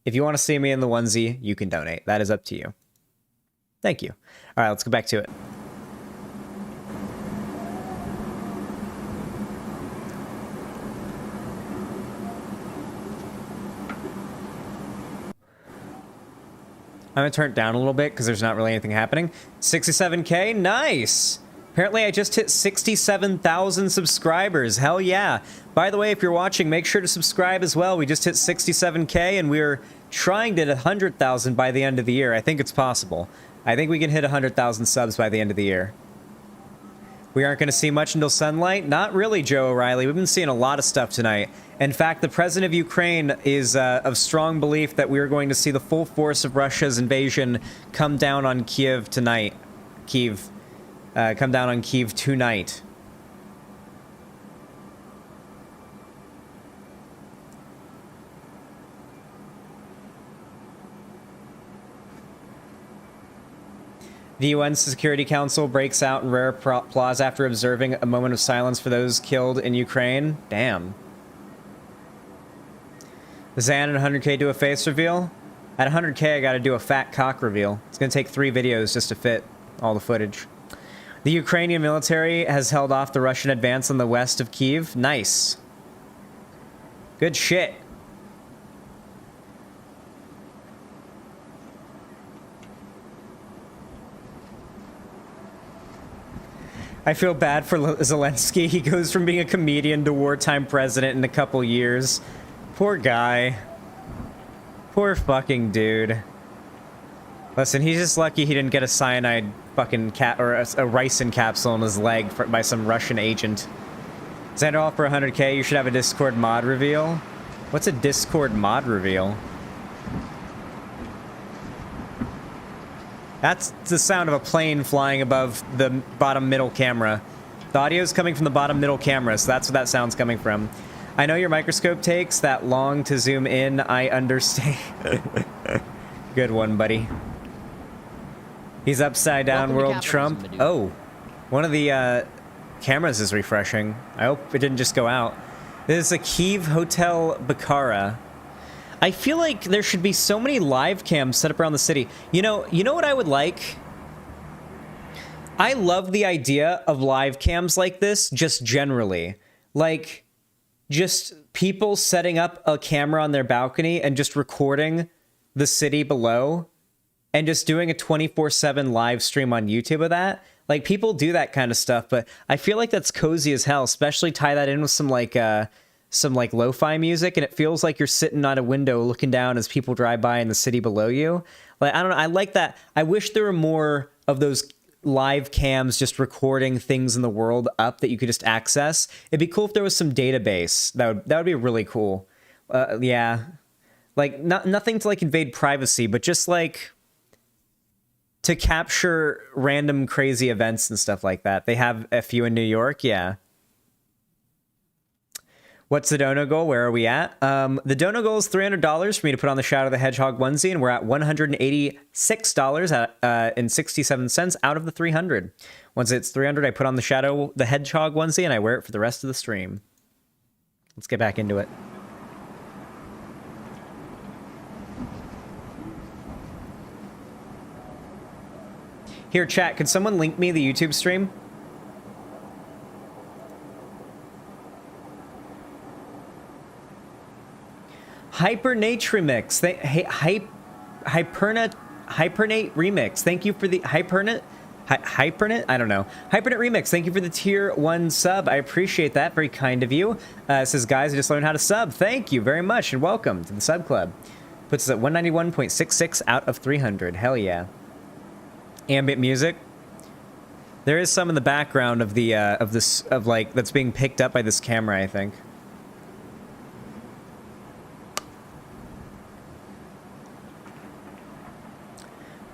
If you want to see me in the onesie, you can donate. That is up to you. Thank you. All right, let's go back to it. I'm going to turn it down a little bit because there's not really anything happening. 67K, nice. Apparently, I just hit 67,000 subscribers. Hell yeah. By the way, if you're watching, make sure to subscribe as well. We just hit 67K, and we're trying to hit 100,000 by the end of the year. I think it's possible. I think we can hit 100,000 subs by the end of the year. We aren't going to see much until sunlight? Not really, Joe O'Reilly. We've been seeing a lot of stuff tonight. In fact, the president of Ukraine is of strong belief that we are going to see the full force of Russia's invasion come down on Kyiv tonight. Come down on Kyiv tonight. The UN Security Council breaks out in rare applause after observing a moment of silence for those killed in Ukraine. Damn. Zan at 100K do a face reveal? At 100K, I gotta do a fat cock reveal. It's gonna take 3 videos just to fit all the footage. The Ukrainian military has held off the Russian advance on the west of Kyiv. Nice. Good shit. I feel bad for Zelensky. He goes from being a comedian to wartime president in a couple years. Poor guy. Poor fucking dude. Listen, he's just lucky he didn't get a cyanide fucking or a ricin capsule in his leg by some Russian agent. Xanderhal for 100K, you should have a Discord mod reveal. What's a Discord mod reveal? That's the sound of a plane flying above the bottom middle camera. The audio is coming from the bottom middle camera, so that's what that sound's coming from. I know your microscope takes that long to zoom in. I understand. Good one, buddy. He's upside down, World Trump. Oh, one of the cameras is refreshing. I hope it didn't just go out. This is a Kyiv Hotel Bukhara. I feel like there should be so many live cams set up around the city. You know what I would like? I love the idea of live cams like this, just generally. Like, just people setting up a camera on their balcony and just recording the city below and just doing a 24/7 live stream on YouTube of that. Like, people do that kind of stuff, but I feel like that's cozy as hell, especially tie that in with some lo-fi music, and it feels like you're sitting on a window looking down as people drive by in the city below you. Like, I don't know, I like that. I wish there were more of those live cams just recording things in the world up that you could just access. It'd be cool if there was some database. That would be really cool. Yeah. Like, nothing to, like, invade privacy, but just, like, to capture random crazy events and stuff like that. They have a few in New York, yeah. What's the dono goal? Where are we at? The dono goal is $300 for me to put on the Shadow the Hedgehog onesie, and we're at $186.67 out of the 300. Once it's 300, I put on the Shadow the Hedgehog onesie, and I wear it for the rest of the stream. Let's get back into it. Here, chat, could someone link me the YouTube stream? Hypernate Remix. Hypernate Remix. Thank you for the Hypernate. I don't know. Hypernate Remix. Thank you for the tier 1 sub. I appreciate that. Very kind of you. It says, guys, I just learned how to sub. Thank you very much and welcome to the sub club. Puts us at 191.66 out of 300. Hell yeah. Ambient music. There is some in the background of the that's being picked up by this camera, I think.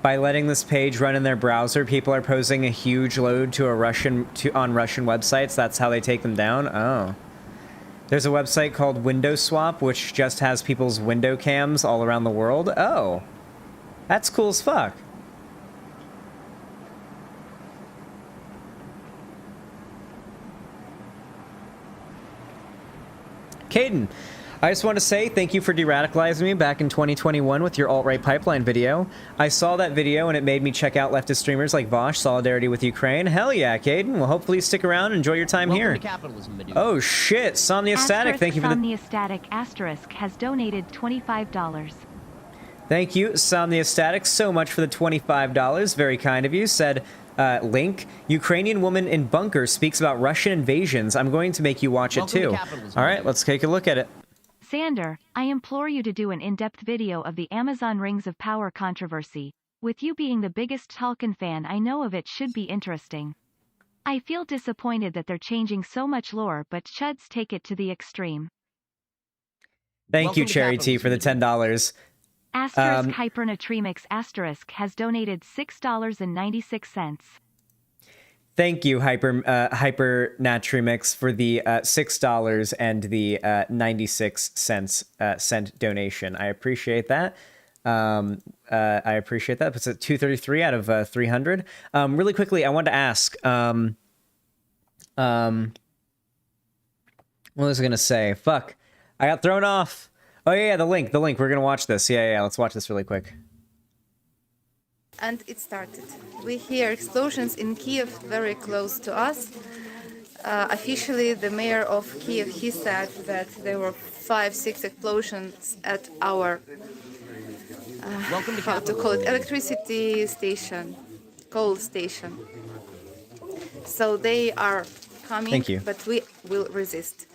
By letting this page run in their browser, people are posing a huge load to on Russian websites. That's how they take them down. Oh. There's a website called Window Swap, which just has people's window cams all around the world. Oh. That's cool as fuck. Caden, I just want to say thank you for de-radicalizing me back in 2021 with your alt-right pipeline video. I saw that video and it made me check out leftist streamers like Vosh, Solidarity with Ukraine. Hell yeah, Caden. Well, hopefully you stick around and enjoy your time here. To capitalism, oh shit, Somnia Static, thank you for the... Somnia Static Asterisk has donated $25. Thank you, Somnia Static, so much for the $25. Very kind of you. Said, link. Ukrainian woman in bunker speaks about Russian invasions. I'm going to make you watch Welcome it to too. capitalism, All right, dude. let's take a look at it. Xander, I implore you to do an in-depth video of the Amazon Rings of Power controversy. With you being the biggest Tolkien fan I know of, it should be interesting. I feel disappointed that they're changing so much lore, but chuds take it to the extreme. Thank you, Welcome to Cherry T, for the $10. Asterisk Hypernatremix asterisk has donated $6.96. Thank you, Hypernatremix, for the $6 and the 96 cent donation. I appreciate that. I appreciate that. Puts it 233 out of 300. Really quickly, I wanted to ask. What was I gonna say? Fuck, I got thrown off. Oh yeah, the link. We're gonna watch this. Yeah. Let's watch this really quick. And it started. We hear explosions in Kyiv, very close to us. Officially, the mayor of Kyiv, he said that there were 5-6 explosions at our how to call it, electricity station, coal station. So they are coming. Thank you. But we will resist.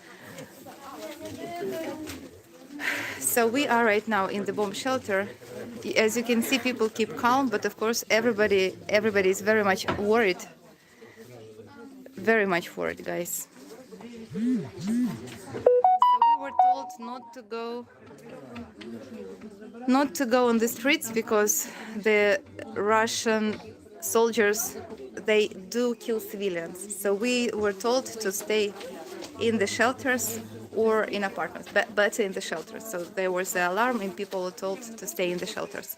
So we are right now in the bomb shelter. As you can see, people keep calm, but of course everybody is very much worried. Very much worried, guys. So we were told not to go on the streets because the Russian soldiers, they do kill civilians. So we were told to stay in the shelters or in apartments, but better in the shelters. So there was an alarm and people were told to stay in the shelters.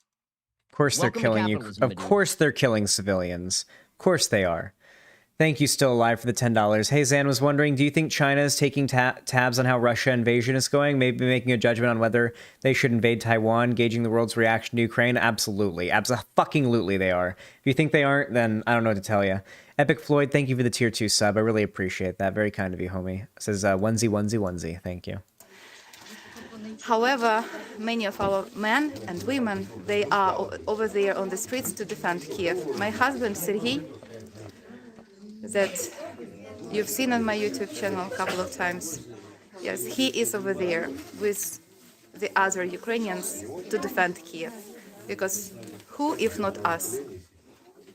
Of course they're Welcome to killing you. capitalism, Of my dude. course they're killing civilians. Of course they are. Thank you, Still Alive, for the $10. Hey, Zan was wondering, do you think China is taking tabs on how Russia invasion is going? Maybe making a judgment on whether they should invade Taiwan, gauging the world's reaction to Ukraine? Absolutely. Abso-fucking-lutely they are. If you think they aren't, then I don't know what to tell you. Epic Floyd, thank you for the tier 2 sub. I really appreciate that. Very kind of you, homie. It says onesie. Thank you. However, many of our men and women, they are over there on the streets to defend Kyiv. My husband, Sergei, that you've seen on my YouTube channel a couple of times. Yes, he is over there with the other Ukrainians to defend Kyiv. Because who, if not us?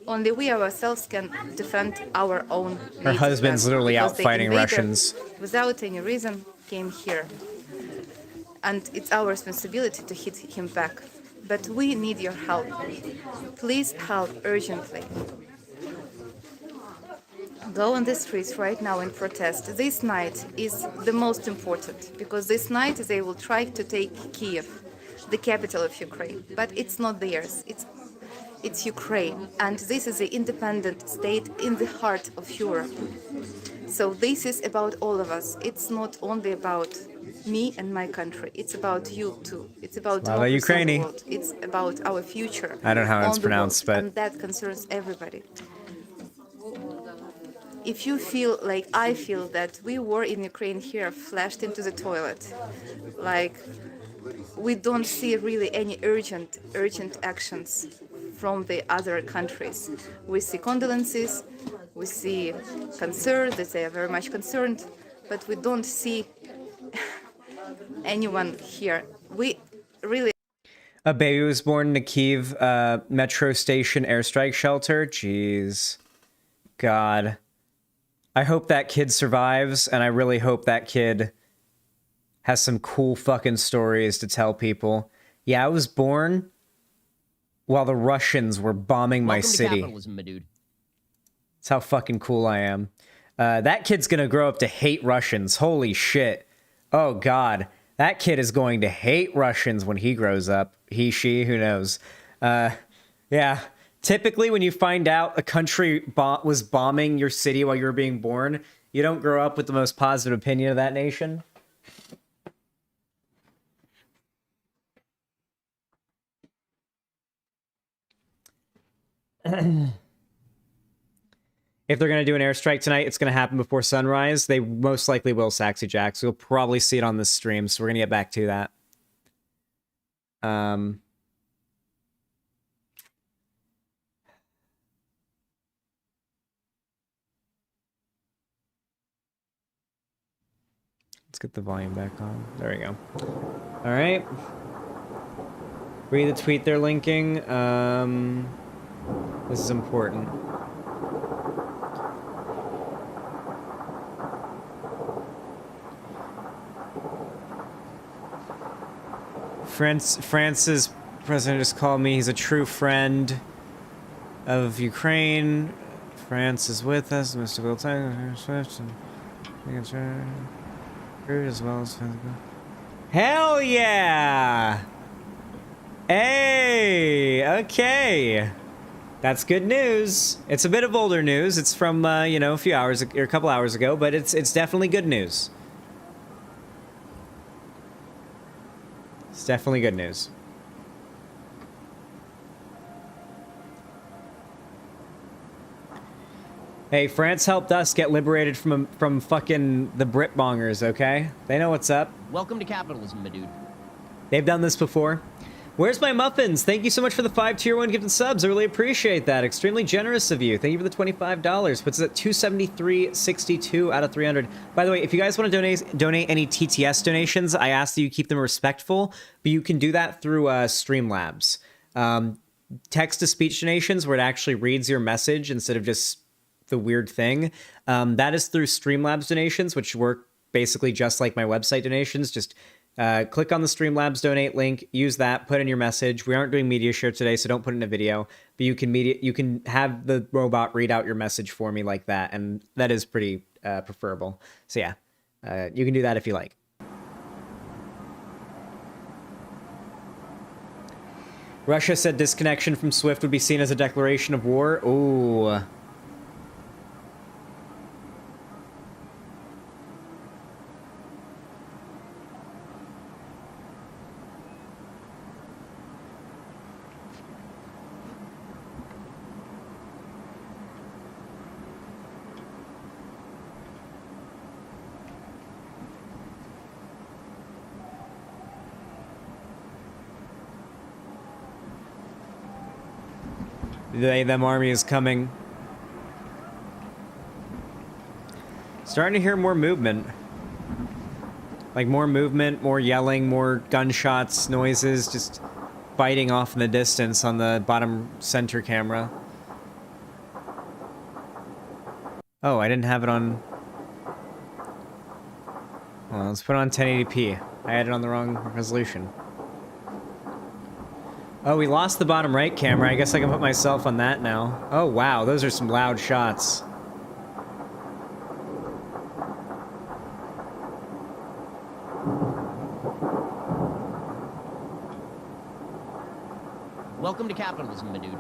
Only we ourselves can defend our own native Her husband's land, literally because out the fighting invader, Russians. without any reason, came here. And it's our responsibility to hit him back. But we need your help. Please help urgently. Go on the streets right now and protest. This night is the most important, because this night they will try to take Kyiv, the capital of Ukraine. But it's not theirs. It's Ukraine, and this is an independent state in the heart of Europe. So this is about all of us. It's not only about me and my country. It's about you too. It's about democracy in the world. It's about our future. I don't know how it's on the pronounced, world, but and that concerns everybody. If you feel like I feel that we were in Ukraine here flashed into the toilet, like we don't see really any urgent actions from the other countries. We see condolences, we see concern, that they are very much concerned, but we don't see anyone here. We really... A baby was born in a Kyiv metro station airstrike shelter. Jeez. God. I hope that kid survives, and I really hope that kid has some cool fucking stories to tell people. Yeah, I was born while the Russians were bombing my Welcome to city. capitalism, my dude. That's how fucking cool I am. That kid's gonna grow up to hate Russians. Holy shit. Oh, God. That kid is going to hate Russians when he grows up. He, she, who knows. Yeah. Typically, when you find out a country was bombing your city while you were being born, you don't grow up with the most positive opinion of that nation. If they're going to do an airstrike tonight, it's going to happen before sunrise. They most likely will, Saxy Jacks. You'll probably see it on this stream, so we're going to get back to that. Let's get the volume back on. There we go. All right. Read the tweet they're linking. This is important. France's president just called me. He's a true friend of Ukraine. France is with us. Mystical time. As well as physical. Hell yeah! Hey, okay. That's good news. It's a bit of older news. It's from you know, a few hours or a couple hours ago, but it's definitely good news. It's definitely good news. Hey, France helped us get liberated from fucking the Brit bongers, okay? They know what's up. Welcome to capitalism, my dude. They've done this before. Where's my muffins? Thank you so much for the 5 tier 1 gifted subs. I really appreciate that. Extremely generous of you. Thank you for the $25. Puts it at 273.62 out of 300. By the way, if you guys want to donate any TTS donations, I ask that you keep them respectful, but you can do that through Streamlabs. Text-to-speech donations, where it actually reads your message instead of just the weird thing. That is through Streamlabs donations, which work basically just like my website donations. Just click on the Streamlabs donate link, use that, put in your message. We aren't doing media share today, so don't put in a video. But you can have the robot read out your message for me like that, and that is pretty preferable. So yeah, you can do that if you like. Russia said disconnection from SWIFT would be seen as a declaration of war. Ooh. Them army is coming. Starting to hear more movement. Like more movement, more yelling, more gunshots, noises, just fighting off in the distance on the bottom center camera. Oh, I didn't have it on... Well, let's put it on 1080p. I had it on the wrong resolution. Oh, we lost the bottom right camera. I guess I can put myself on that now. Oh, wow. Those are some loud shots. Welcome to capitalism, my dude.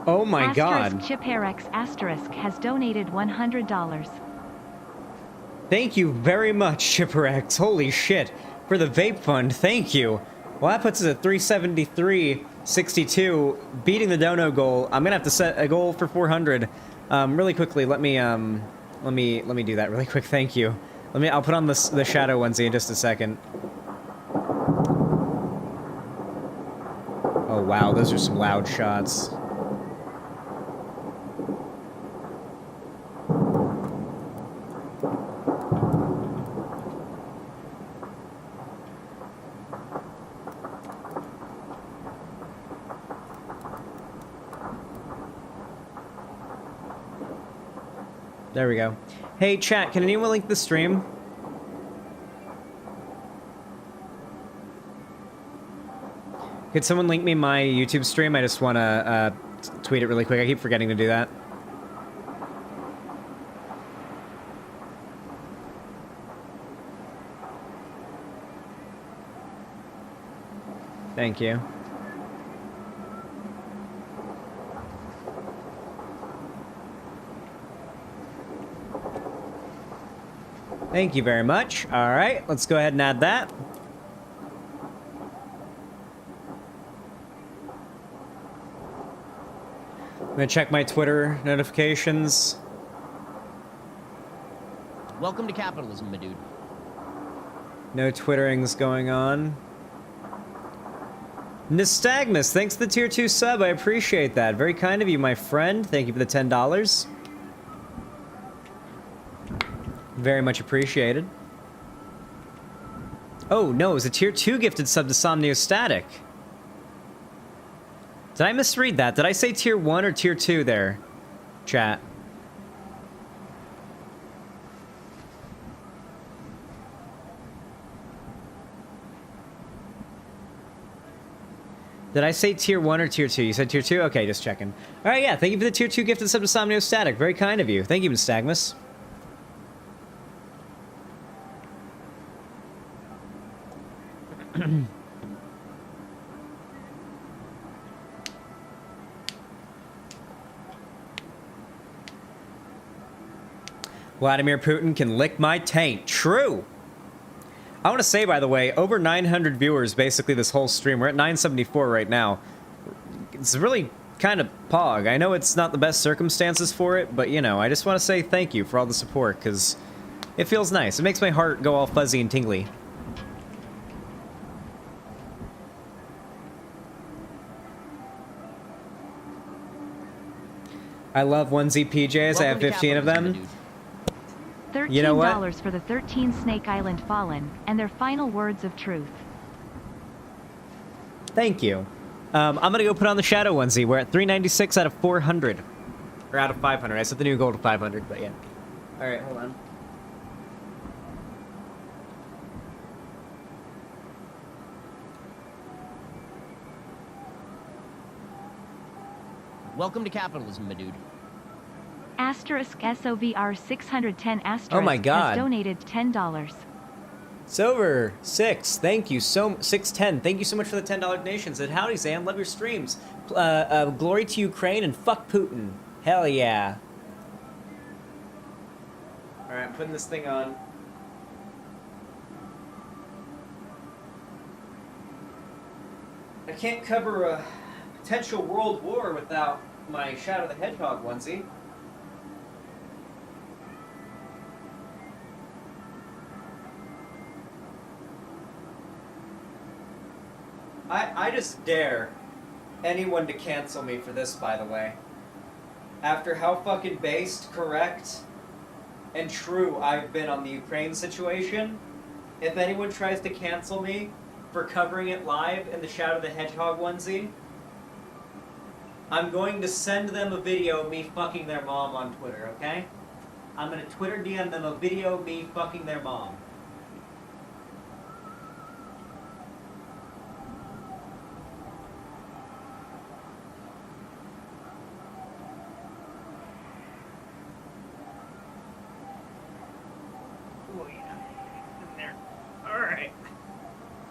Oh my god. Chiperex Asterisk has donated $100. Thank you very much, Chiperex. Holy shit. For the vape fund, thank you. Well, that puts us at 373.62, beating the dono goal. I'm gonna have to set a goal for 400. Really quickly, let me do that really quick. Thank you. I'll put on the shadow onesie in just a second. Oh wow, those are some loud shots. There we go. Hey, chat, can anyone link the stream? Could someone link me my YouTube stream? I just want to tweet it really quick. I keep forgetting to do that. Thank you. Thank you very much. All right, let's go ahead and add that. I'm gonna check my Twitter notifications. Welcome to capitalism, my dude. No Twitterings going on. Nystagmus, thanks for the tier 2 sub. I appreciate that. Very kind of you, my friend. Thank you for the $10. Very much appreciated. Oh, no, it was a tier 2 gifted sub to Somniostatic. Did I misread that? Did I say tier 1 or tier 2 there? Chat. Did I say tier 1 or tier 2? You said tier 2? Okay, just checking. Alright, yeah, thank you for the tier 2 gifted sub to Somniostatic. Very kind of you. Thank you, Nystagmus. Vladimir Putin can lick my taint. True. I want to say, by the way, over 900 viewers basically this whole stream. We're at 974 right now. It's really kind of pog. I know it's not the best circumstances for it, but, you know, I just want to say thank you for all the support, because it feels nice. It makes my heart go all fuzzy and tingly. I love onesie PJs. I have 15 of them. $13 You know what? for the 13 Snake Island Fallen, and their final words of truth. Thank you. I'm gonna go put on the Shadow onesie. We're at 396 out of 400. Or out of 500. I set the new goal to 500, but yeah. Alright, hold on. Welcome to capitalism, my dude. Asterisk SOVR 610 asterisk Oh my God. has donated $10. Silver 6, thank you so 610. Thank you so much for the $10 donations. And howdy, Sam. Love your streams. Glory to Ukraine and fuck Putin. Hell yeah. All right, I'm putting this thing on. I can't cover a potential world war without my Shadow the Hedgehog onesie. I just dare anyone to cancel me for this, by the way. After how fucking based, correct, and true I've been on the Ukraine situation, if anyone tries to cancel me for covering it live in the Shadow the Hedgehog onesie, I'm going to send them a video of me fucking their mom on Twitter, okay? I'm gonna Twitter DM them a video of me fucking their mom. Oh yeah, in there. All right.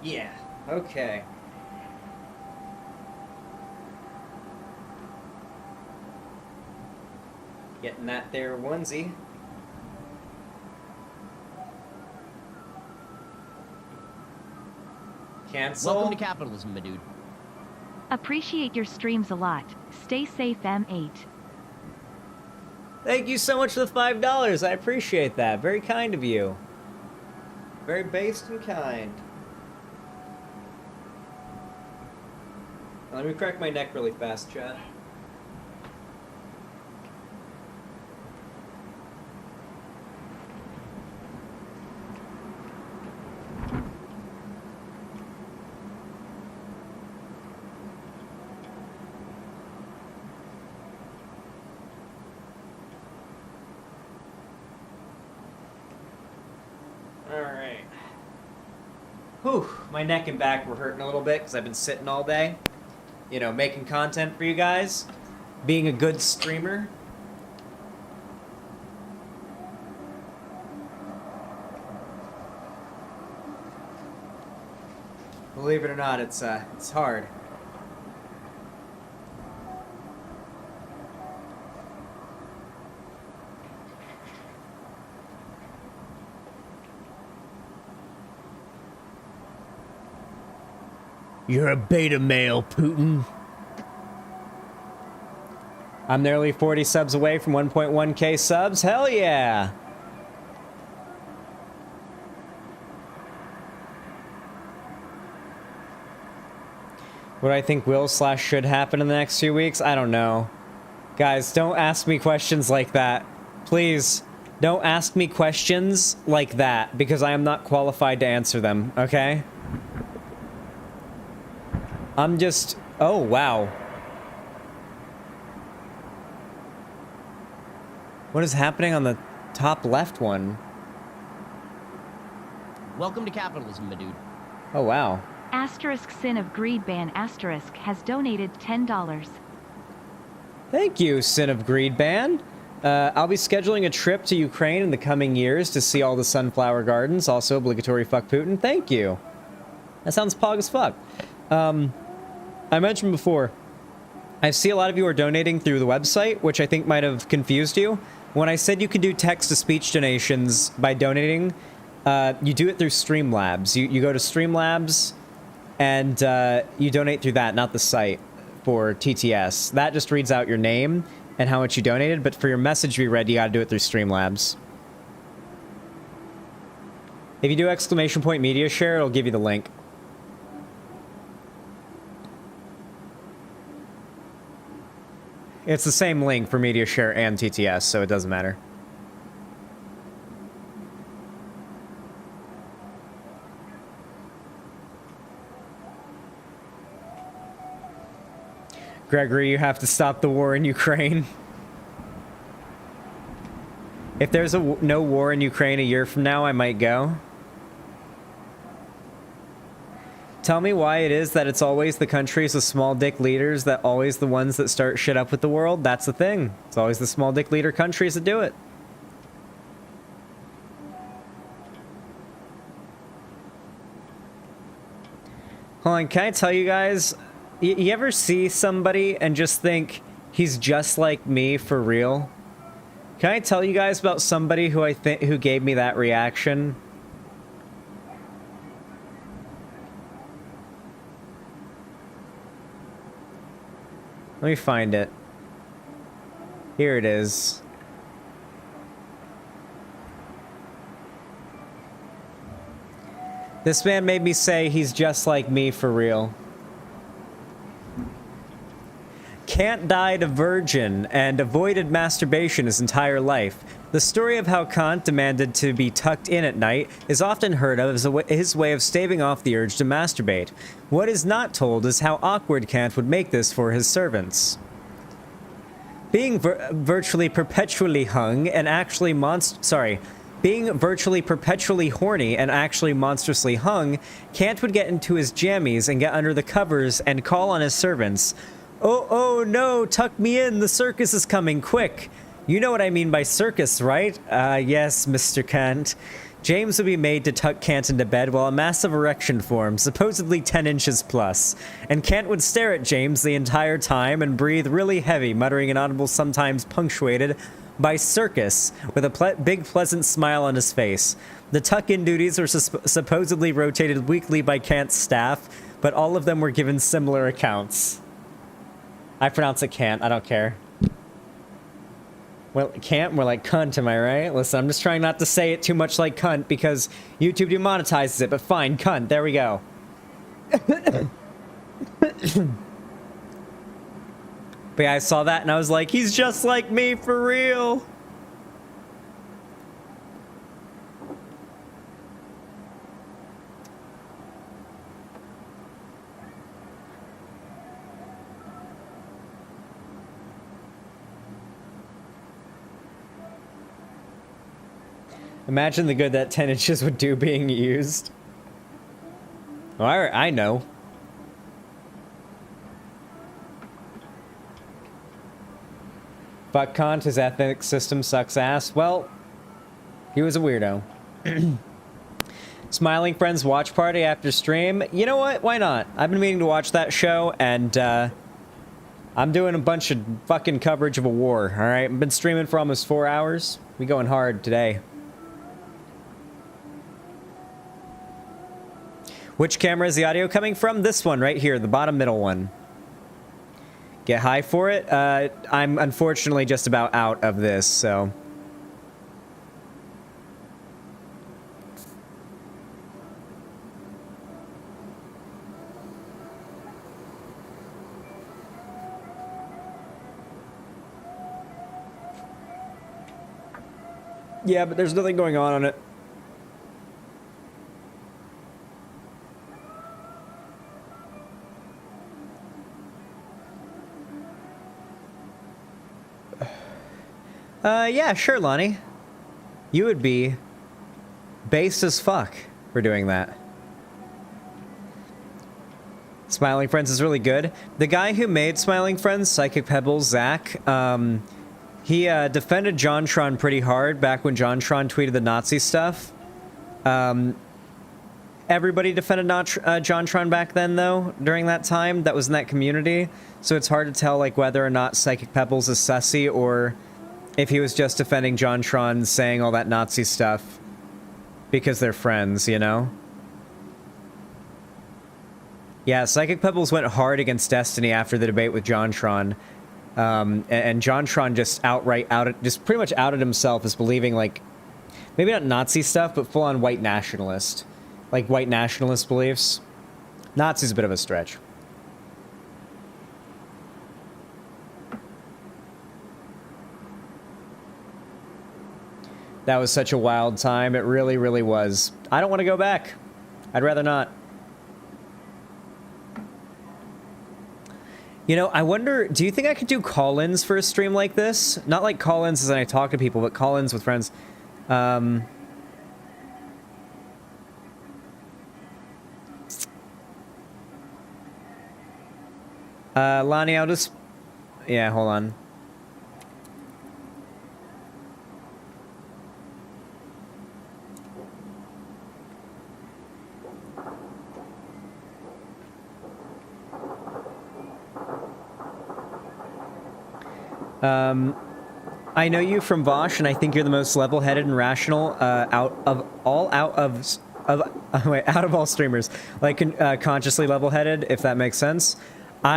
Yeah. Okay. Getting that there onesie. Cancel. Welcome to capitalism, my dude. Appreciate your streams a lot. Stay safe, M8. Thank you so much for the $5. I appreciate that. Very kind of you. Very based and kind. Let me crack my neck really fast, chat. Alright. Whew, my neck and back were hurting a little bit because I've been sitting all day. You know, making content for you guys. Being a good streamer. Believe it or not, it's hard. You're a beta male, Putin. I'm nearly 40 subs away from 1.1k subs. Hell yeah! What do I think will/should happen in the next few weeks? I don't know. Guys, don't ask me questions like that. Please. Don't ask me questions like that, because I am not qualified to answer them, okay? I'm just... Oh, wow. What is happening on the top left one? Welcome to capitalism, my dude. Oh, wow. Asterisk Sin of Greed Ban Asterisk has donated $10. Thank you, Sin of Greed Ban. I'll be scheduling a trip to Ukraine in the coming years to see all the sunflower gardens. Also, obligatory fuck Putin. Thank you. That sounds pog as fuck. I mentioned before, I see a lot of you are donating through the website, which I think might have confused you. When I said you could do text-to-speech donations by donating, you do it through Streamlabs. You go to Streamlabs, and you donate through that, not the site, for TTS. That just reads out your name and how much you donated, but for your message to be read, you gotta do it through Streamlabs. If you do exclamation point media share, it'll give you the link. It's the same link for media share and TTS, so it doesn't matter. Gregory, you have to stop the war in Ukraine. If there's no war in Ukraine a year from now, I might go. Tell me why it is that it's always the countries with small dick leaders that always the ones that start shit up with the world. That's the thing. It's always the small dick leader countries that do it. Hold on, can I tell you guys, you ever see somebody and just think, he's just like me for real? Can I tell you guys about somebody who who gave me that reaction? Let me find it. Here it is. This man made me say he's just like me for real. Kant died a virgin and avoided masturbation his entire life. The story of how Kant demanded to be tucked in at night is often heard of as his way of staving off the urge to masturbate. What is not told is how awkward Kant would make this for his servants. Being virtually perpetually hung and actually being virtually perpetually horny and actually monstrously hung, Kant would get into his jammies and get under the covers and call on his servants. Oh no, tuck me in, the circus is coming, quick. You know what I mean by circus, right? Yes, Mr. Kant. James would be made to tuck Kant into bed while a massive erection formed, supposedly 10 inches plus. And Kant would stare at James the entire time and breathe really heavy, muttering an audible sometimes punctuated by circus, with a big pleasant smile on his face. The tuck-in duties were supposedly rotated weekly by Kant's staff, but all of them were given similar accounts. I pronounce it Kant, I don't care. Well, Kant, more like cunt, am I right? Listen, I'm just trying not to say it too much like cunt because YouTube demonetizes it, but fine, cunt, there we go. But yeah, I saw that and I was like, he's just like me for real. Imagine the good that 10 inches would do being used. Well, I know. Fuck Kant, his ethnic system sucks ass. Well, he was a weirdo. Smiling Friends watch party after stream. You know what? Why not? I've been meaning to watch that show, and I'm doing a bunch of fucking coverage of a war, alright? I've been streaming for almost 4 hours. We going hard today. Which camera is the audio coming from? This one right here, the bottom middle one. Get high for it? I'm unfortunately just about out of this, so... Yeah, but there's nothing going on it. Yeah, sure, Lonnie. You would be based as fuck for doing that. Smiling Friends is really good. The guy who made Smiling Friends, Psychic Pebbles, Zach, he defended JonTron pretty hard back when JonTron tweeted the Nazi stuff. Everybody defended JonTron back then, though, during that time. That was in that community. So it's hard to tell, like, whether or not Psychic Pebbles is sussy or if he was just defending JonTron saying all that Nazi stuff because they're friends, you know? Yeah, Psychic Pebbles went hard against Destiny after the debate with JonTron. And JonTron just just pretty much outed himself as believing, like, maybe not Nazi stuff, but full-on white nationalist. Like, white nationalist beliefs. Nazi's a bit of a stretch. That was such a wild time. It really, really was. I don't want to go back. I'd rather not. You know, I wonder, do you think I could do call-ins for a stream like this? Not like call-ins as in I talk to people, but call-ins with friends. Lonnie, I'll just... Yeah, hold on. I know you from Vosh, and I think you're the most level-headed and rational out of all streamers. Like, consciously level-headed, if that makes sense. What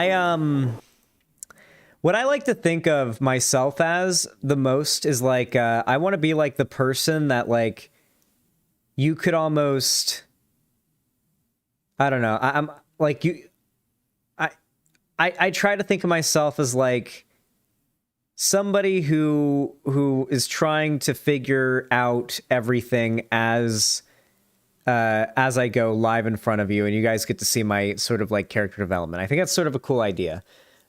I like to think of myself as the most is, like, I want to be, like, the person that, like, you could almost... I don't know. I'm like, I try to think of myself as, like, somebody who is trying to figure out everything as I go live in front of you, and you guys get to see my sort of like character development. I think that's sort of a cool idea,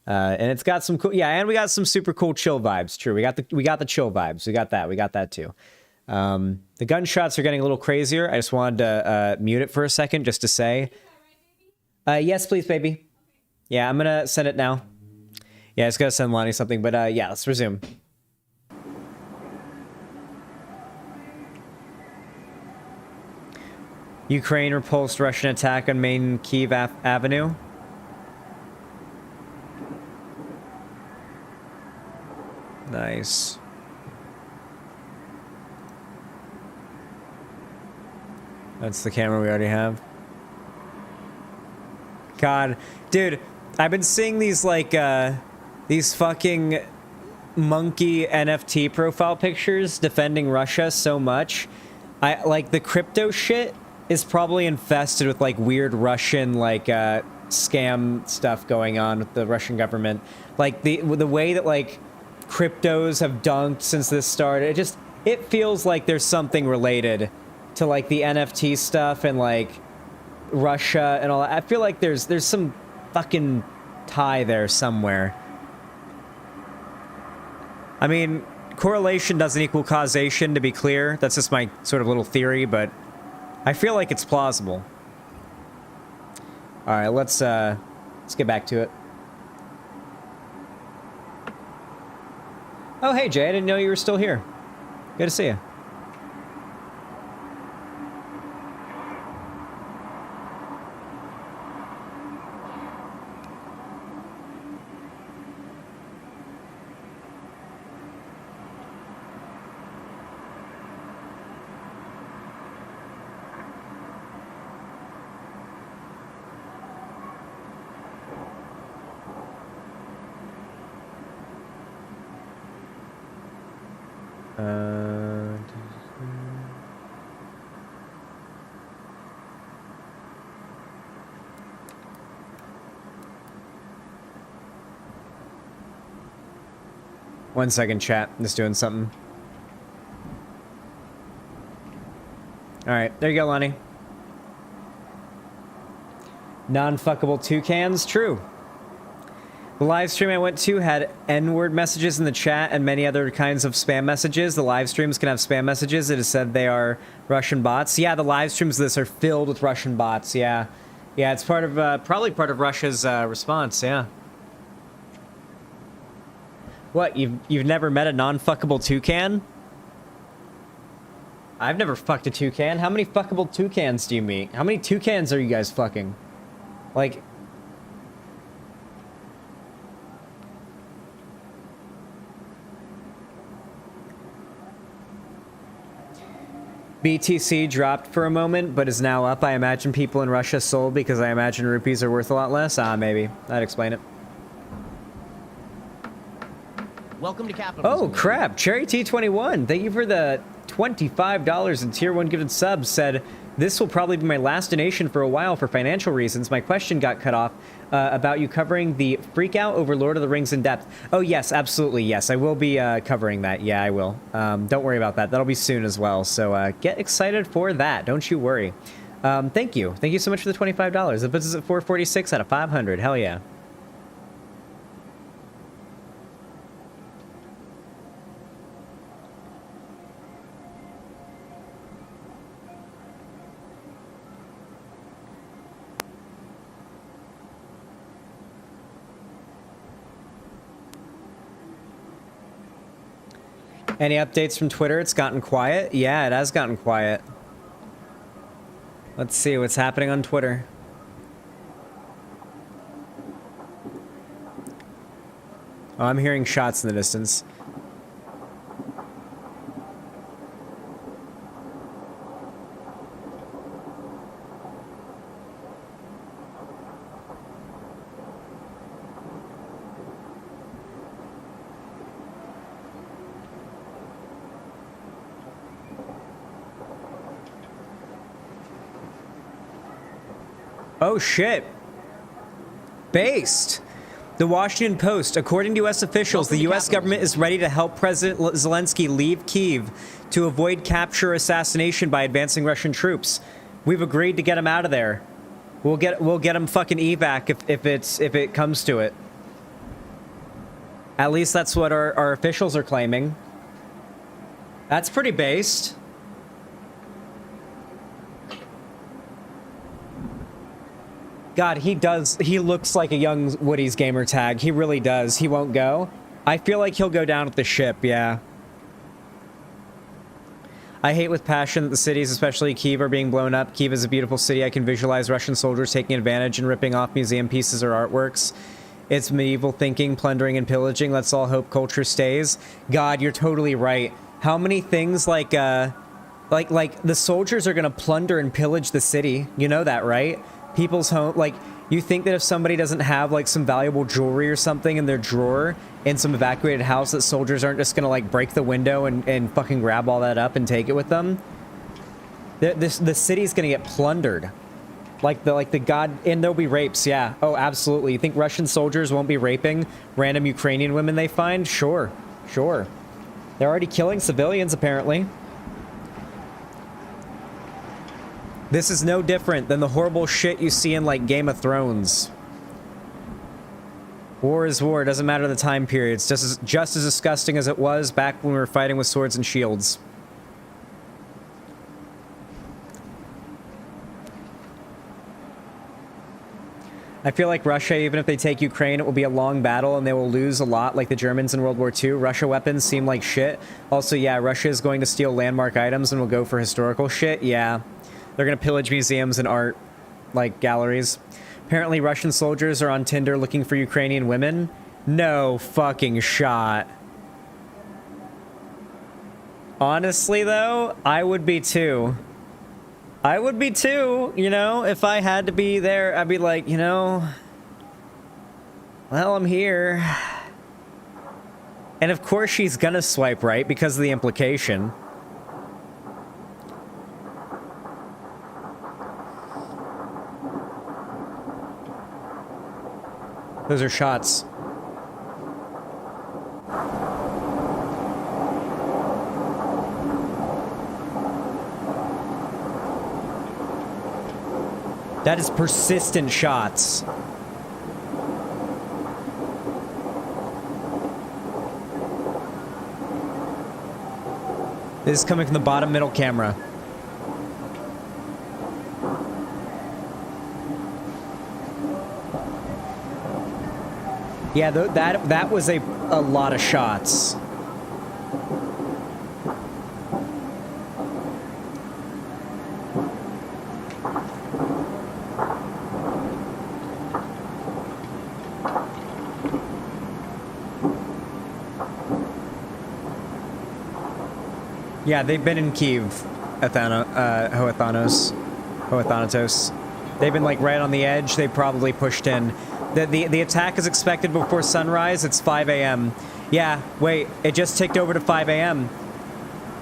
and it's got some cool, and we got some super cool chill vibes. True, we got the chill vibes. We got that too. The gunshots are getting a little crazier. I just wanted to mute it for a second just to say, yes, please, baby. Yeah, I'm gonna send it now. Yeah, I just gotta send Lonnie something, but yeah, let's resume. Ukraine repulsed Russian attack on main Kyiv Avenue. Nice. That's the camera we already have. God, dude, I've been seeing these, like, these fucking monkey NFT profile pictures defending Russia so much. Like, the crypto shit is probably infested with, like, weird Russian, like, scam stuff going on with the Russian government. Like, the way that, like, cryptos have dunked since this started, it feels like there's something related to, like, the NFT stuff and, like, Russia and all that. I feel like there's some fucking tie there somewhere. I mean, correlation doesn't equal causation, to be clear. That's just my sort of little theory, but I feel like it's plausible. All right, let's get back to it. Oh, hey, Jay, I didn't know you were still here. Good to see you. One second, chat. I'm just doing something. Alright, there you go, Lonnie. Non-fuckable toucans? True. The live stream I went to had N-word messages in the chat and many other kinds of spam messages. The live streams can have spam messages. It is said they are Russian bots. Yeah, the live streams of this are filled with Russian bots. Yeah. Yeah, it's part of, probably part of Russia's response, yeah. What, you've never met a non-fuckable toucan? I've never fucked a toucan. How many fuckable toucans do you meet? How many toucans are you guys fucking? Like... BTC dropped for a moment, but is now up. I imagine people in Russia sold because I imagine rupees are worth a lot less. Ah, maybe. That'd explain it. Welcome to Capital. Oh, crap. Cherry T21, thank you for the $25 in tier 1 gifted subs. Said, this will probably be my last donation for a while for financial reasons. My question got cut off about you covering the freak out over Lord of the Rings in depth. Oh, yes, absolutely. Yes, I will be covering that. Yeah, I will. Don't worry about that. That'll be soon as well. So get excited for that. Don't you worry. Thank you. Thank you so much for the $25. It puts us at 446 out of 500. Hell yeah. Any updates from Twitter? It's gotten quiet. Yeah, it has gotten quiet. Let's see what's happening on Twitter. Oh, I'm hearing shots in the distance. Oh shit. Based. The Washington Post. According to U.S. officials, the U.S. government is ready to help President Zelensky leave Kyiv to avoid capture or assassination by advancing Russian troops. We've agreed to get him out of there. We'll get him fucking evac if it comes to it. At least that's what our officials are claiming. That's pretty based. God, he looks like a young Woody's gamer tag. He really does. He won't go. I feel like he'll go down with the ship, yeah. I hate with passion that the cities, especially Kyiv, are being blown up. Kyiv is a beautiful city. I can visualize Russian soldiers taking advantage and ripping off museum pieces or artworks. It's medieval thinking, plundering and pillaging. Let's all hope culture stays. God, you're totally right. How many things like the soldiers are gonna plunder and pillage the city. You know that, right? People's home, like, you think that if somebody doesn't have, like, some valuable jewelry or something in their drawer in some evacuated house, that soldiers aren't just gonna, like, break the window and fucking grab all that up and take it with them? The city's gonna get plundered. And there'll be rapes, yeah. Oh, absolutely. You think Russian soldiers won't be raping random Ukrainian women they find? Sure. Sure. They're already killing civilians, apparently. This is no different than the horrible shit you see in, like, Game of Thrones. War is war. It doesn't matter the time period. It's just as disgusting as it was back when we were fighting with swords and shields. I feel like Russia, even if they take Ukraine, it will be a long battle and they will lose a lot like the Germans in World War II. Russia weapons seem like shit. Also, yeah, Russia is going to steal landmark items and will go for historical shit. Yeah. They're going to pillage museums and art, like, galleries. Apparently, Russian soldiers are on Tinder looking for Ukrainian women. No fucking shot. Honestly, though, I would be too. I would be too, you know? If I had to be there, I'd be like, you know... Well, I'm here. And of course she's gonna swipe right because of the implication. Those are shots. That is persistent shots. This is coming from the bottom middle camera. Yeah, that was a lot of shots. Yeah, they've been in Kyiv, Hoethanatos. They've been like right on the edge. They probably pushed in. The attack is expected before sunrise. It's 5 a.m. Yeah, wait, it just ticked over to 5 a.m.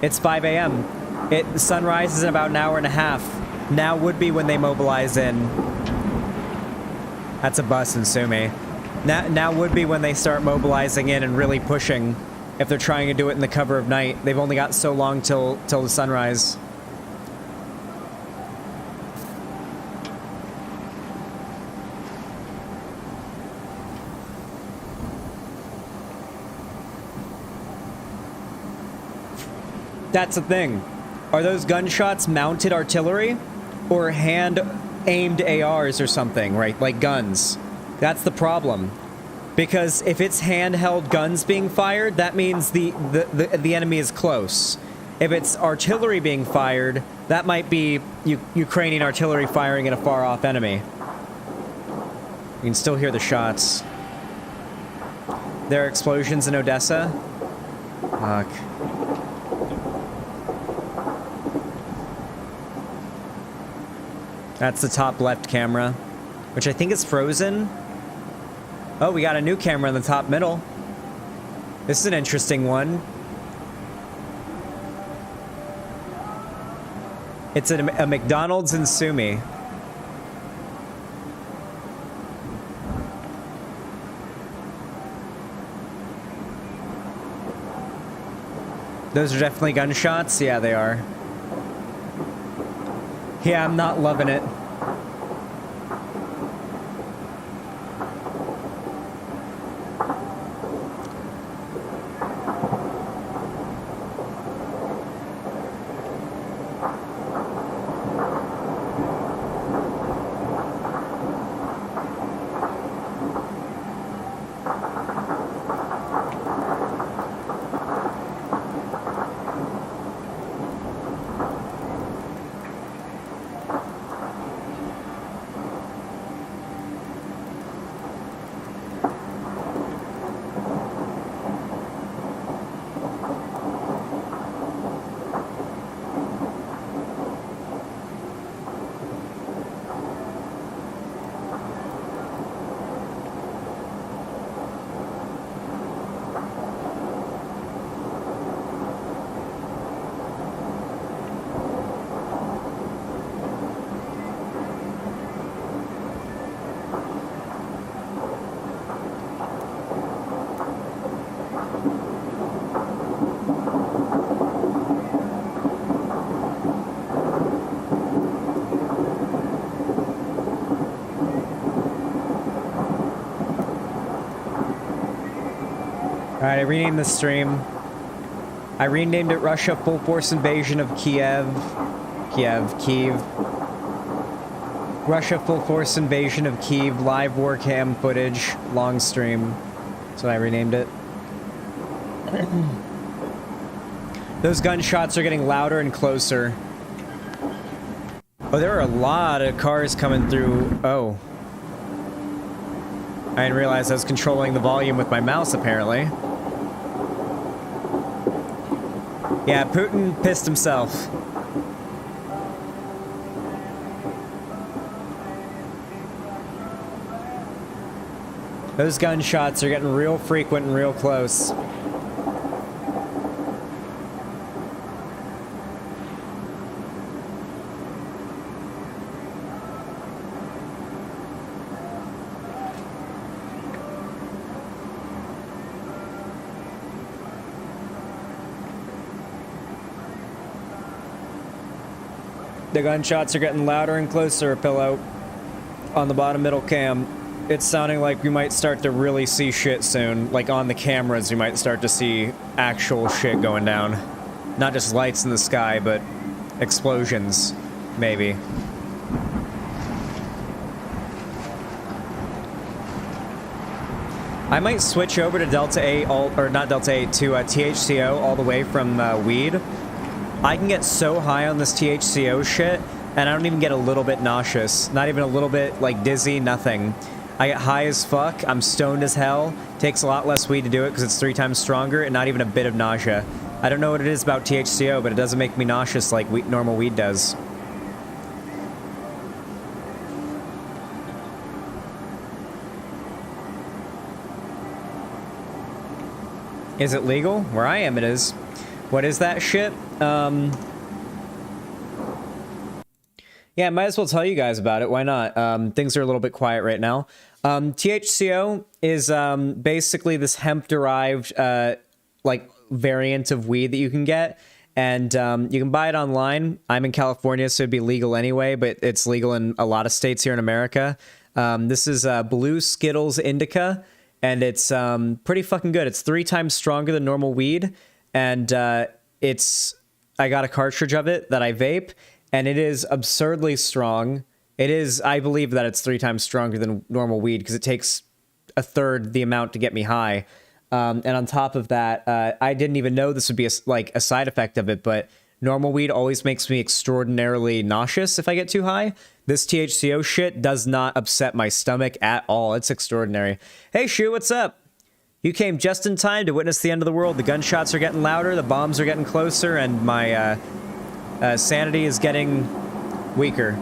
It's 5 a.m. Sunrise is in about an hour and a half. Now would be when they mobilize in. That's a bus in Sumi. Now would be when they start mobilizing in and really pushing. If they're trying to do it in the cover of night, they've only got so long till the sunrise. That's the thing. Are those gunshots mounted artillery or hand-aimed ARs or something, right? Like guns. That's the problem. Because if it's handheld guns being fired, that means the enemy is close. If it's artillery being fired, that might be Ukrainian artillery firing at a far-off enemy. You can still hear the shots. There are explosions in Odessa. Fuck. That's the top left camera, which I think is frozen. Oh, we got a new camera in the top middle. This is an interesting one. It's a McDonald's in Sumi. Those are definitely gunshots? Yeah, they are. Yeah, I'm not loving it. Alright, I renamed the stream. I renamed it Russia Full Force Invasion of Kyiv. Russia Full Force Invasion of Kyiv, live war cam footage, long stream. That's what I renamed it. Those gunshots are getting louder and closer. Oh, there are a lot of cars coming through. Oh. I didn't realize I was controlling the volume with my mouse, apparently. Yeah, Putin pissed himself. Those gunshots are getting real frequent and real close. The gunshots are getting louder and closer, Pillow. on the bottom middle cam, it's sounding like we might start to really see shit soon. Like on the cameras, we might start to see actual shit going down. Not just lights in the sky, but explosions, maybe. I might switch over to Delta 8, or not Delta 8, to THCO all the way from weed. I can get so high on this THCO shit, and I don't even get a little bit nauseous. Not even a little bit, like, dizzy, nothing. I get high as fuck, I'm stoned as hell, takes a lot less weed to do it because it's 3 times stronger, and not even a bit of nausea. I don't know what it is about THCO, but it doesn't make me nauseous like normal weed does. Is it legal? Where I am, it is. What is that shit? Yeah, I might as well tell you guys about it. Why not? Things are a little bit quiet right now. THCO is basically this hemp-derived, like, variant of weed that you can get. And you can buy it online. I'm in California, so it'd be legal anyway, but it's legal in a lot of states here in America. This is Blue Skittles Indica, and it's pretty fucking good. It's 3 times stronger than normal weed, and I got a cartridge of it that I vape, and it is absurdly strong. It is, I believe that it's 3 times stronger than normal weed because it takes 1/3 the amount to get me high. And on top of that, I didn't even know this would be a side effect of it, but normal weed always makes me extraordinarily nauseous if I get too high. This THCO shit does not upset my stomach at all. It's extraordinary. Hey, Shu, what's up? You came just in time to witness the end of the world. The gunshots are getting louder, the bombs are getting closer, and my sanity is getting weaker.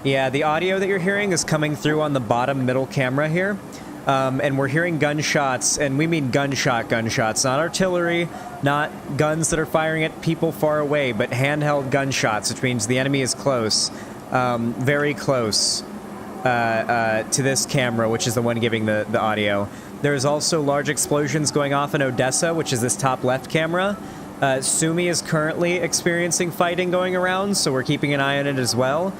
Yeah, the audio that you're hearing is coming through on the bottom middle camera here. And we're hearing gunshots, and we mean gunshots, not artillery, not guns that are firing at people far away, but handheld gunshots, which means the enemy is close, very close to this camera, which is the one giving the audio. There's also large explosions going off in Odessa, which is this top left camera. Sumy is currently experiencing fighting going around, so we're keeping an eye on it as well.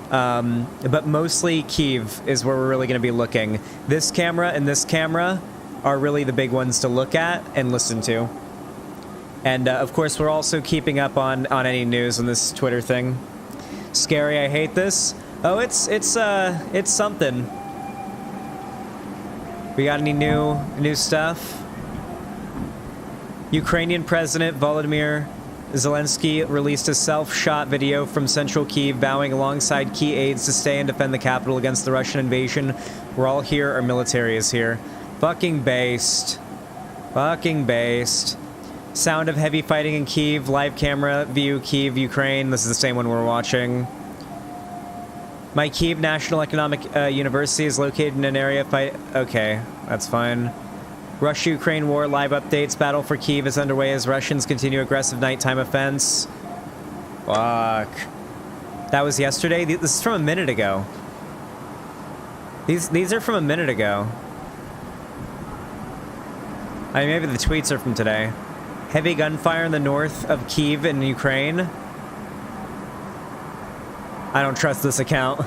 But mostly Kyiv is where we're really going to be looking. This camera and this camera are really the big ones to look at and listen to. And of course, we're also keeping up on any news on this Twitter thing. Scary, I hate this. Oh, it's something. We got any new stuff? Ukrainian President Volodymyr Zelensky released a self-shot video from central Kyiv, vowing alongside key aides to stay and defend the capital against the Russian invasion. We're all here, our military is here. Fucking based. Fucking based. Sound of heavy fighting in Kyiv, live camera view, Kyiv, Ukraine. This is the same one we're watching. My Kyiv National Economic University is located in an area fight. Okay, that's fine. Russia-Ukraine war, live updates. Battle for Kyiv is underway as Russians continue aggressive nighttime offense. Fuck. That was yesterday? This is from a minute ago. These are from a minute ago. I mean, maybe the tweets are from today. Heavy gunfire in the north of Kyiv in Ukraine. I don't trust this account.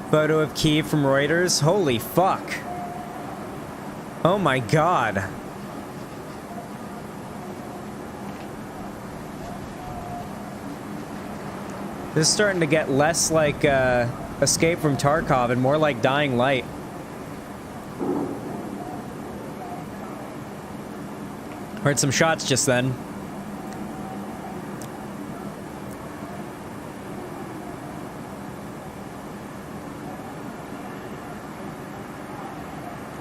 Photo of Kyiv from Reuters. Holy fuck. Oh my god. This is starting to get less like Escape from Tarkov and more like Dying Light. Heard some shots just then.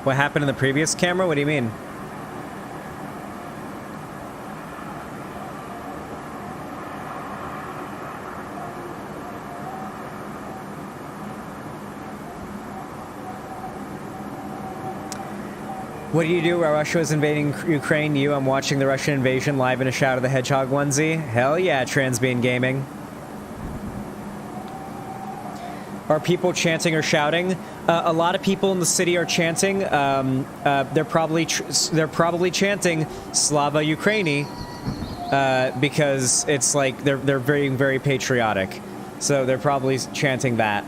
What happened in the previous camera? What do you mean? What do you do while Russia is invading Ukraine? I'm watching the Russian invasion live in a Shadow the Hedgehog onesie. Hell yeah, Transbean Gaming. Are people chanting or shouting? A lot of people in the city are chanting. They're probably chanting Slava Ukraini. because it's like they're very, very patriotic. So they're probably chanting that.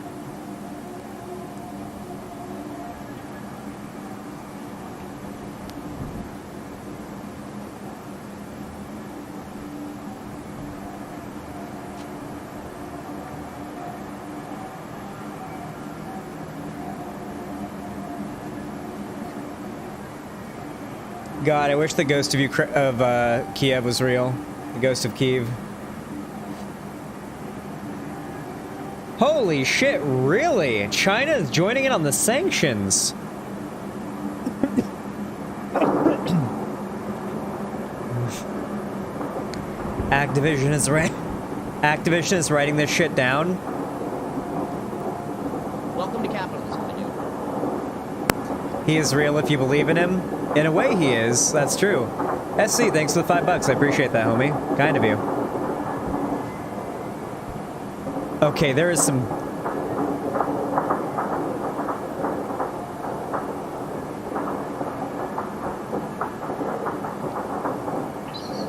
God, I wish the ghost of Kyiv was real. The ghost of Kyiv. Holy shit, really? China is joining in on the sanctions. Activision is writing this shit down. Welcome to capitalism, my dude. He is real if you believe in him. In a way, he is. That's true. SC, thanks for the $5. I appreciate that, homie. Kind of you. Okay, there is some...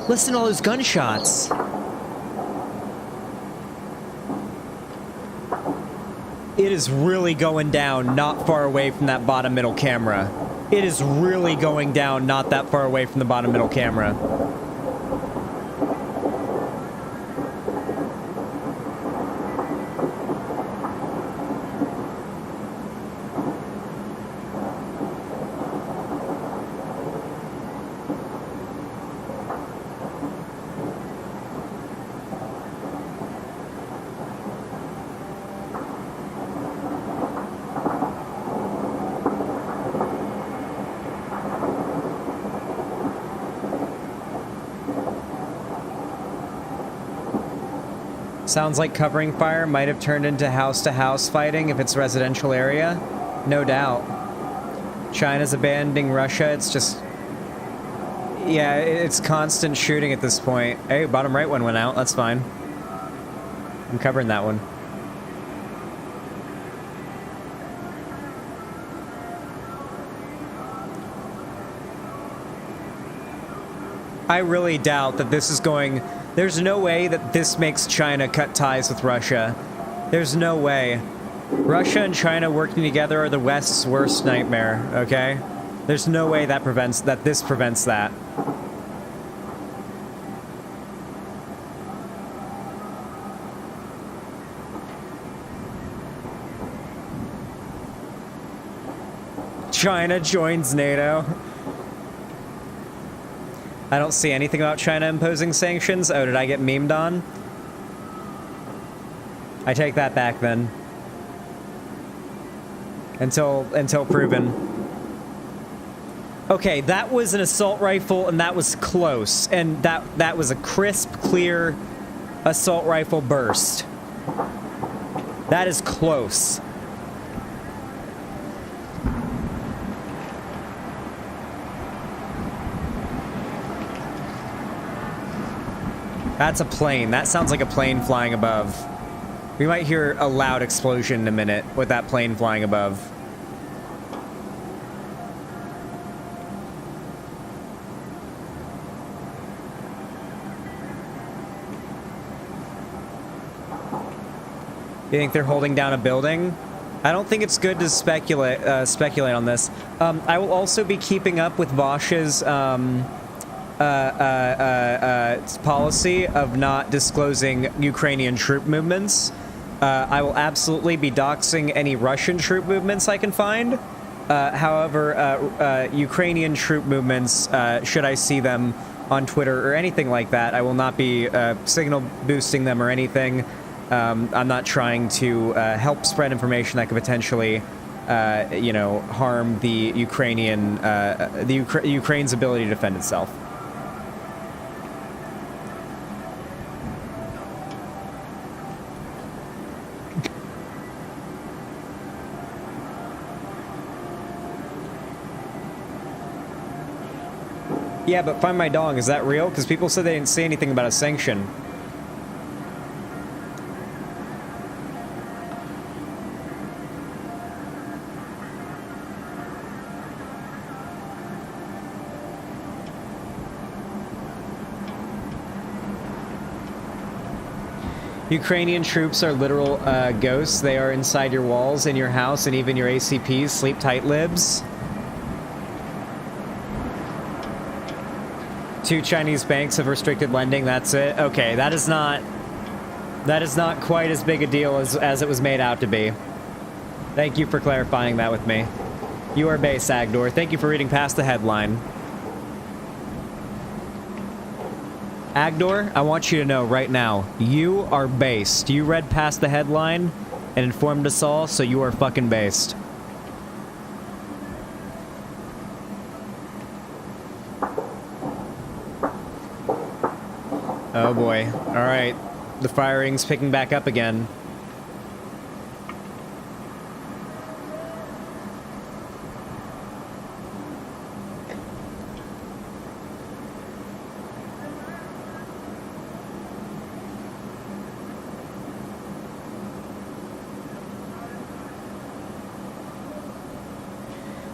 Listen to all those gunshots. It is really going down not far away from that bottom middle camera. It is really going down not that far away from the bottom middle camera. Sounds like covering fire might have turned into house-to-house fighting if it's residential area. No doubt. China's abandoning Russia. It's just... Yeah, it's constant shooting at this point. Hey, bottom right one went out. That's fine. I'm covering that one. I really doubt that this is going... There's no way that this makes China cut ties with Russia. There's no way. Russia and China working together are the West's worst nightmare, okay? There's no way that this prevents that. China joins NATO. I don't see anything about China imposing sanctions. Oh, did I get memed on? I take that back then. Until proven. Okay, that was an assault rifle and that was close. And that was a crisp, clear assault rifle burst. That is close. That's a plane. That sounds like a plane flying above. We might hear a loud explosion in a minute with that plane flying above. You think they're holding down a building? I don't think it's good to speculate on this. I will also be keeping up with Vosh's policy of not disclosing Ukrainian troop movements. I will absolutely be doxing any Russian troop movements I can find. However, Ukrainian troop movements, should I see them on Twitter or anything like that, I will not be signal boosting them or anything. I'm not trying to help spread information that could potentially, you know, harm the Ukraine's ability to defend itself. Yeah, but Find My Dong, is that real? Because people said they didn't say anything about a sanction. Ukrainian troops are literal ghosts. They are inside your walls, in your house, and even your ACPs. Sleep tight, libs. 2 Chinese banks have restricted lending. That's it. Okay, that is not quite as big a deal as it was made out to be. Thank you for clarifying that with me. You are base, Agdor. Thank you for reading past the headline. Agdor, I want you to know right now, you are based. You read past the headline and informed us all, so you are fucking based. Oh boy. Alright. The firing's picking back up again.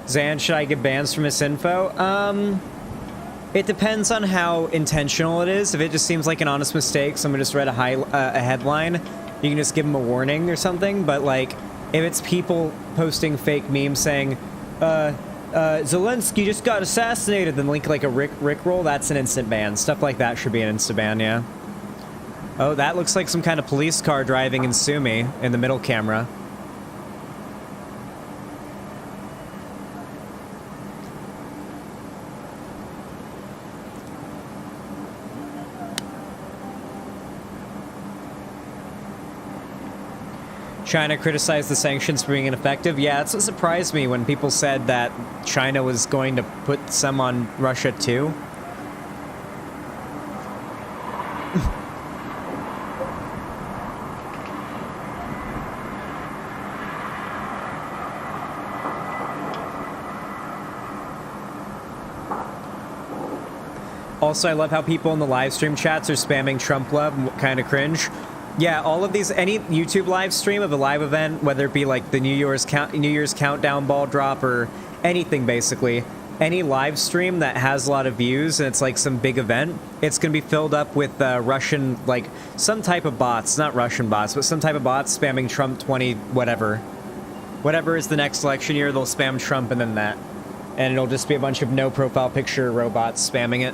Zan, should I get bans from this info? It depends on how intentional it is. If it just seems like an honest mistake, someone just read a headline, you can just give them a warning or something. But like, if it's people posting fake memes saying, Zelensky just got assassinated, then link like a Rickroll, that's an instant ban. Stuff like that should be an instant ban, yeah. Oh, that looks like some kind of police car driving in Sumi in the middle camera. China criticized the sanctions for being ineffective. Yeah, that's what surprised me when people said that China was going to put some on Russia too. Also, I love how people in the live stream chats are spamming Trump love, kind of cringe. Yeah, all of these, any YouTube live stream of a live event, whether it be like the New Year's countdown ball drop or anything basically, any live stream that has a lot of views and it's like some big event, it's going to be filled up with Russian, like some type of bots, not Russian bots, but some type of bots spamming Trump 20 whatever. Whatever is the next election year, they'll spam Trump and then that. And it'll just be a bunch of no profile picture robots spamming it.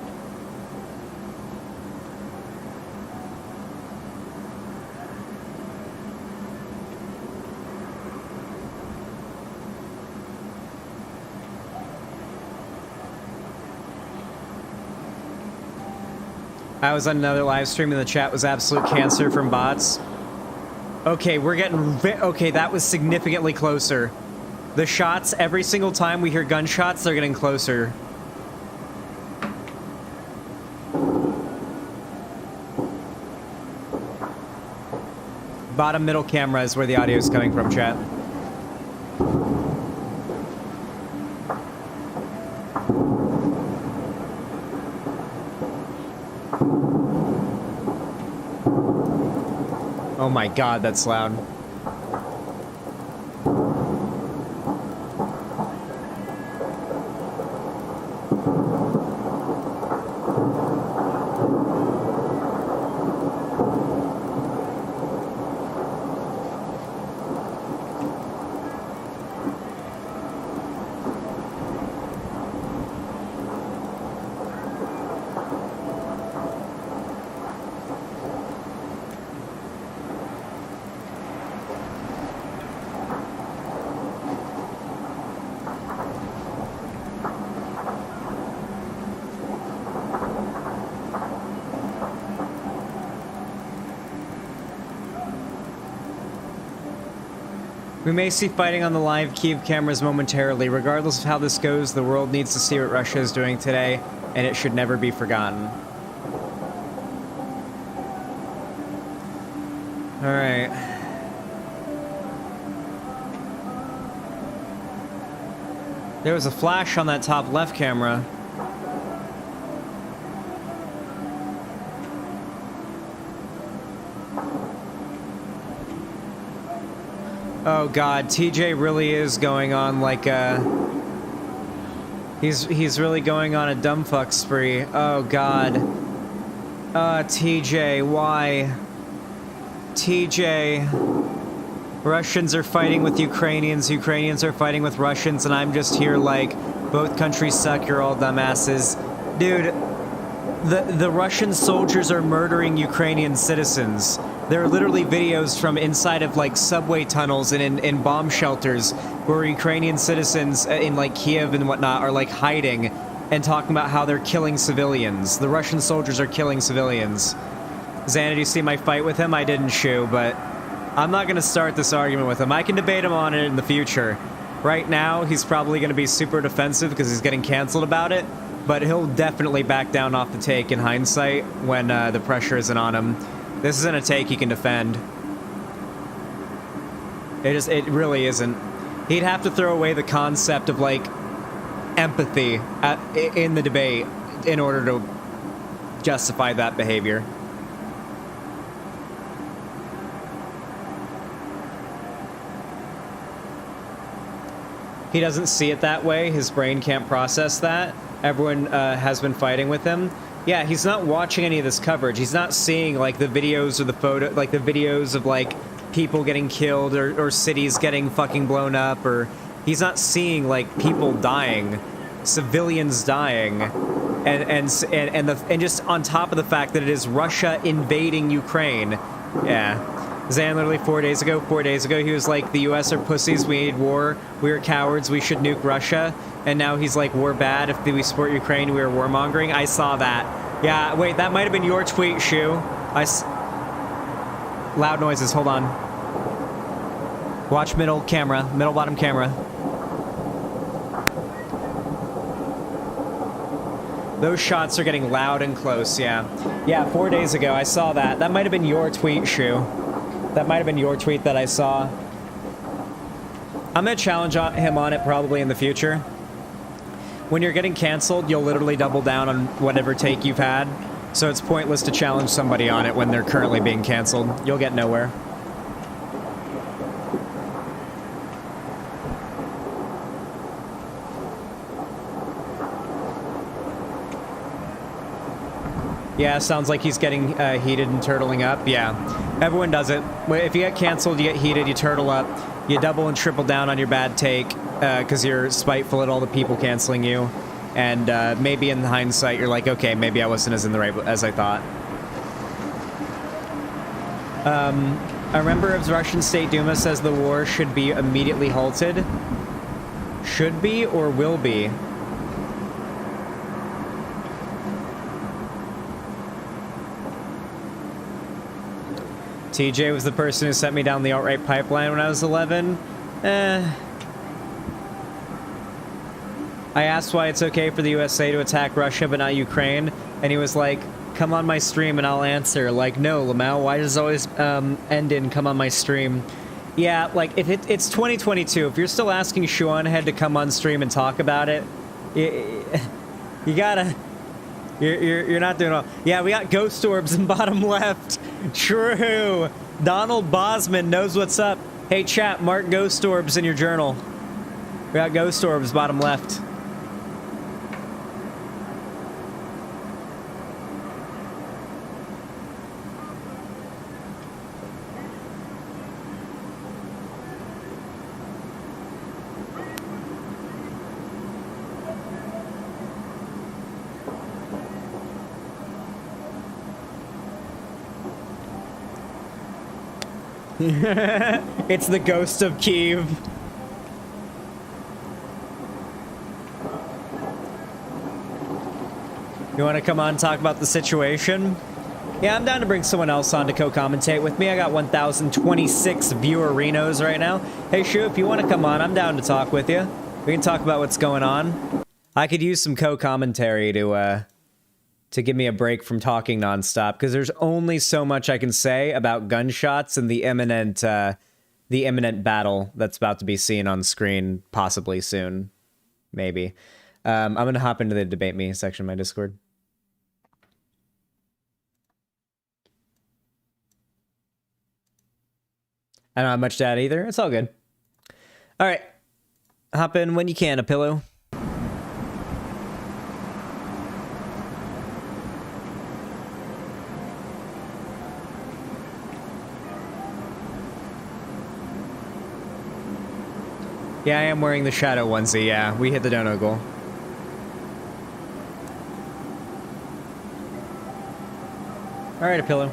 I was on another live stream and the chat was absolute cancer from bots. Okay, we're getting... Okay, that was significantly closer. The shots, every single time we hear gunshots, they're getting closer. Bottom middle camera is where the audio is coming from, chat. Oh my god, that's loud. We may see fighting on the live Kyiv cameras momentarily. Regardless of how this goes, the world needs to see what Russia is doing today, and it should never be forgotten. Alright. There was a flash on that top left camera. Oh god, TJ really is going on like a... He's really going on a dumb fuck spree. Oh god. TJ, why? TJ, Russians are fighting with Ukrainians, Ukrainians are fighting with Russians, and I'm just here like, both countries suck, you're all dumbasses. Dude, the Russian soldiers are murdering Ukrainian citizens. There are literally videos from inside of like subway tunnels and in bomb shelters where Ukrainian citizens in like Kyiv and whatnot are like hiding and talking about how they're killing civilians. The Russian soldiers are killing civilians. Xander, did you see my fight with him? I didn't, Shu, but I'm not going to start this argument with him. I can debate him on it in the future. Right now, he's probably going to be super defensive because he's getting canceled about it, but he'll definitely back down off the take in hindsight when the pressure isn't on him. This isn't a take he can defend. It really isn't. He'd have to throw away the concept of, like, empathy in the debate in order to justify that behavior. He doesn't see it that way. His brain can't process that. Everyone has been fighting with him. Yeah, he's not watching any of this coverage. He's not seeing, like, the videos or the photo, like, the videos of, like, people getting killed or cities getting fucking blown up, or he's not seeing, like, people dying, civilians dying, and just on top of the fact that it is Russia invading Ukraine. Yeah. Zan literally 4 days ago, he was like, the US are pussies, we need war, we're cowards, we should nuke Russia. And now he's like, we're bad, if we support Ukraine, we're warmongering. I saw that. Yeah, wait, that might have been your tweet, Shu. Loud noises, hold on. Watch middle bottom camera. Those shots are getting loud and close, yeah. Yeah, 4 days ago, I saw that. That might have been your tweet, Shu. That might have been your tweet that I saw. I'm gonna challenge him on it probably in the future. When you're getting canceled, you'll literally double down on whatever take you've had. So it's pointless to challenge somebody on it when they're currently being canceled. You'll get nowhere. Yeah, sounds like he's getting heated and turtling up. Yeah, everyone does it. If you get canceled, you get heated, you turtle up. You double and triple down on your bad take because you're spiteful at all the people canceling you. And maybe in hindsight, you're like, okay, maybe I wasn't as in the right as I thought. A member of the Russian State Duma says the war should be immediately halted. Should be or will be? TJ was the person who sent me down the alt-right pipeline when I was 11. I asked why it's okay for the USA to attack Russia but not Ukraine, and he was like, come on my stream and I'll answer. Like, no, Lamau, why does it always end in come on my stream? Yeah, like, if it's 2022, if you're still asking Shuanhead to come on stream and talk about it, you gotta... You're not doing well. Yeah, we got ghost orbs in bottom left. True. Donald Bosman knows what's up. Hey, chat, mark ghost orbs in your journal. We got ghost orbs bottom left. It's the ghost of Kyiv. You want to come on and talk about the situation? Yeah, I'm down to bring someone else on to co-commentate with me. I got 1,026 viewer Renos right now. Hey, Shu, if you want to come on, I'm down to talk with you. We can talk about what's going on. I could use some co-commentary to give me a break from talking nonstop, because there's only so much I can say about gunshots and the imminent battle that's about to be seen on screen, possibly soon, maybe. I'm gonna hop into the debate me section of my Discord. I don't have much to add either. It's all good. All right, hop in when you can, a pillow. Yeah, I am wearing the shadow onesie, yeah. We hit the dono goal. Alright, a pillow.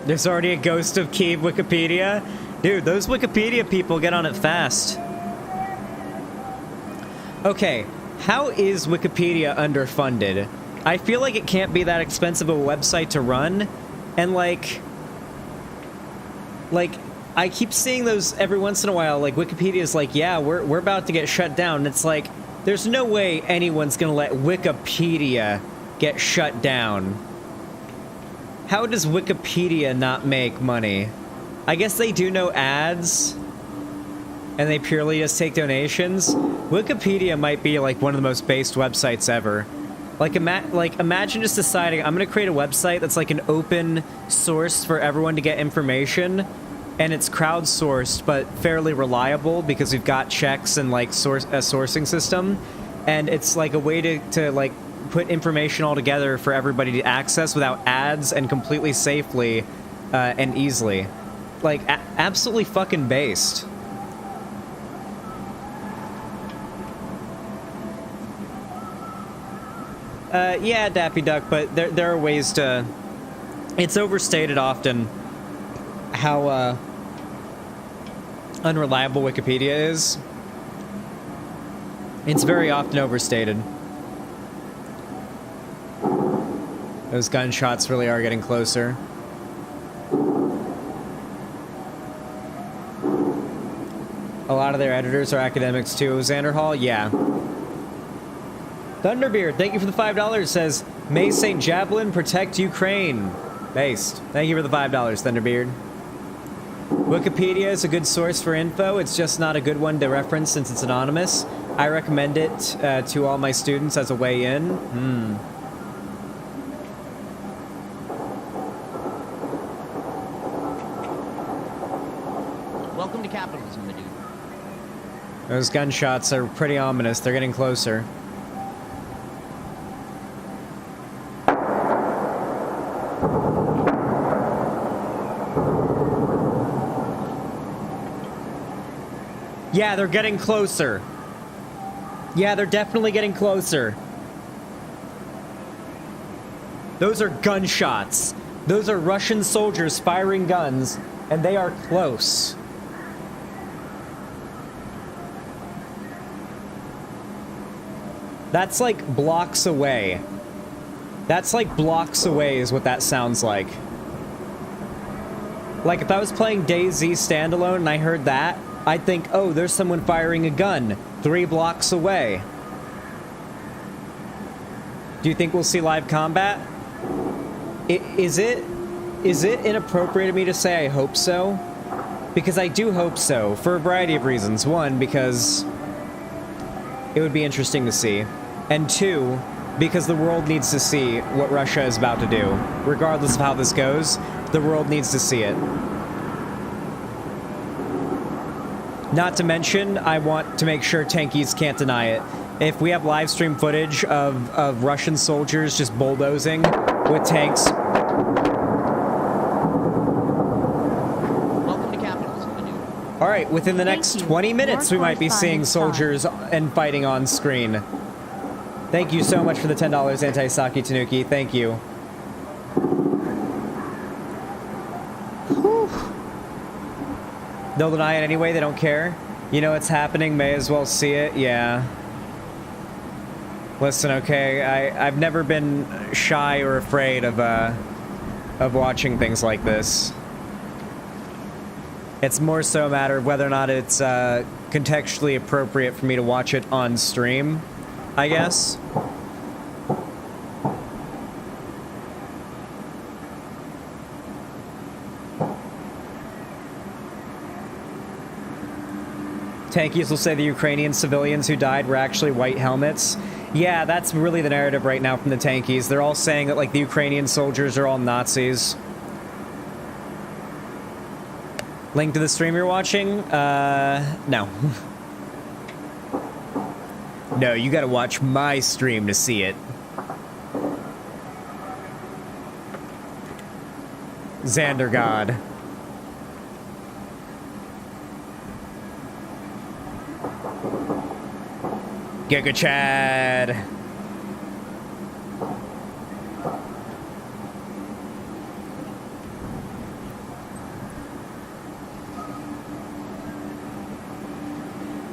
There's already a ghost of Kyiv Wikipedia. Dude, those Wikipedia people get on it fast. Okay, how is Wikipedia underfunded? I feel like it can't be that expensive of a website to run, and like I keep seeing those every once in a while. Like Wikipedia's like, yeah, we're about to get shut down. And it's like, there's no way anyone's gonna let Wikipedia get shut down. How does Wikipedia not make money? I guess they do no ads, and they purely just take donations. Wikipedia might be like one of the most based websites ever. Like imagine just deciding, I'm gonna create a website that's like an open source for everyone to get information, and it's crowdsourced but fairly reliable because we've got checks and like a sourcing system, and it's like a way to like put information all together for everybody to access without ads and completely safely and easily. Like absolutely fucking based. Yeah, Daffy Duck, but there are ways to... It's overstated often how unreliable Wikipedia is. It's very often overstated. Those gunshots really are getting closer. A lot of their editors are academics too. Xanderhal, yeah. Thunderbeard, thank you for the $5. Says, may St. Javelin protect Ukraine. Based. Thank you for the $5, Thunderbeard. Wikipedia is a good source for info. It's just not a good one to reference since it's anonymous. I recommend it to all my students as a way in. Welcome to capitalism, my dude. Those gunshots are pretty ominous. They're getting closer. Yeah, they're getting closer. Yeah, they're definitely getting closer. Those are gunshots. Those are Russian soldiers firing guns, and they are close. That's like blocks away. That's like blocks away is what that sounds like. Like if I was playing DayZ standalone and I heard that, I'd think, oh, there's someone firing a gun 3 blocks away. Do you think we'll see live combat? Is it inappropriate of me to say I hope so? Because I do hope so, for a variety of reasons. One, because it would be interesting to see. And two, because the world needs to see what Russia is about to do. Regardless of how this goes, the world needs to see it. Not to mention, I want to make sure tankies can't deny it. If we have live stream footage of Russian soldiers just bulldozing with tanks... Welcome to capitalism, my dude. Alright, within the next 20 minutes we might be seeing soldiers and fighting on screen. Thank you so much for the $10, Anti-Saki Tanuki. Thank you. Whew. They'll deny it anyway, they don't care. You know it's happening, may as well see it, yeah. Listen, okay, I've never been shy or afraid of watching things like this. It's more so a matter of whether or not it's contextually appropriate for me to watch it on stream, I guess. Tankies will say the Ukrainian civilians who died were actually white helmets. Yeah, that's really the narrative right now from the tankies. They're all saying that, like, the Ukrainian soldiers are all Nazis. Link to the stream you're watching? No. No, you gotta watch my stream to see it. Xandergod. Giga Chad.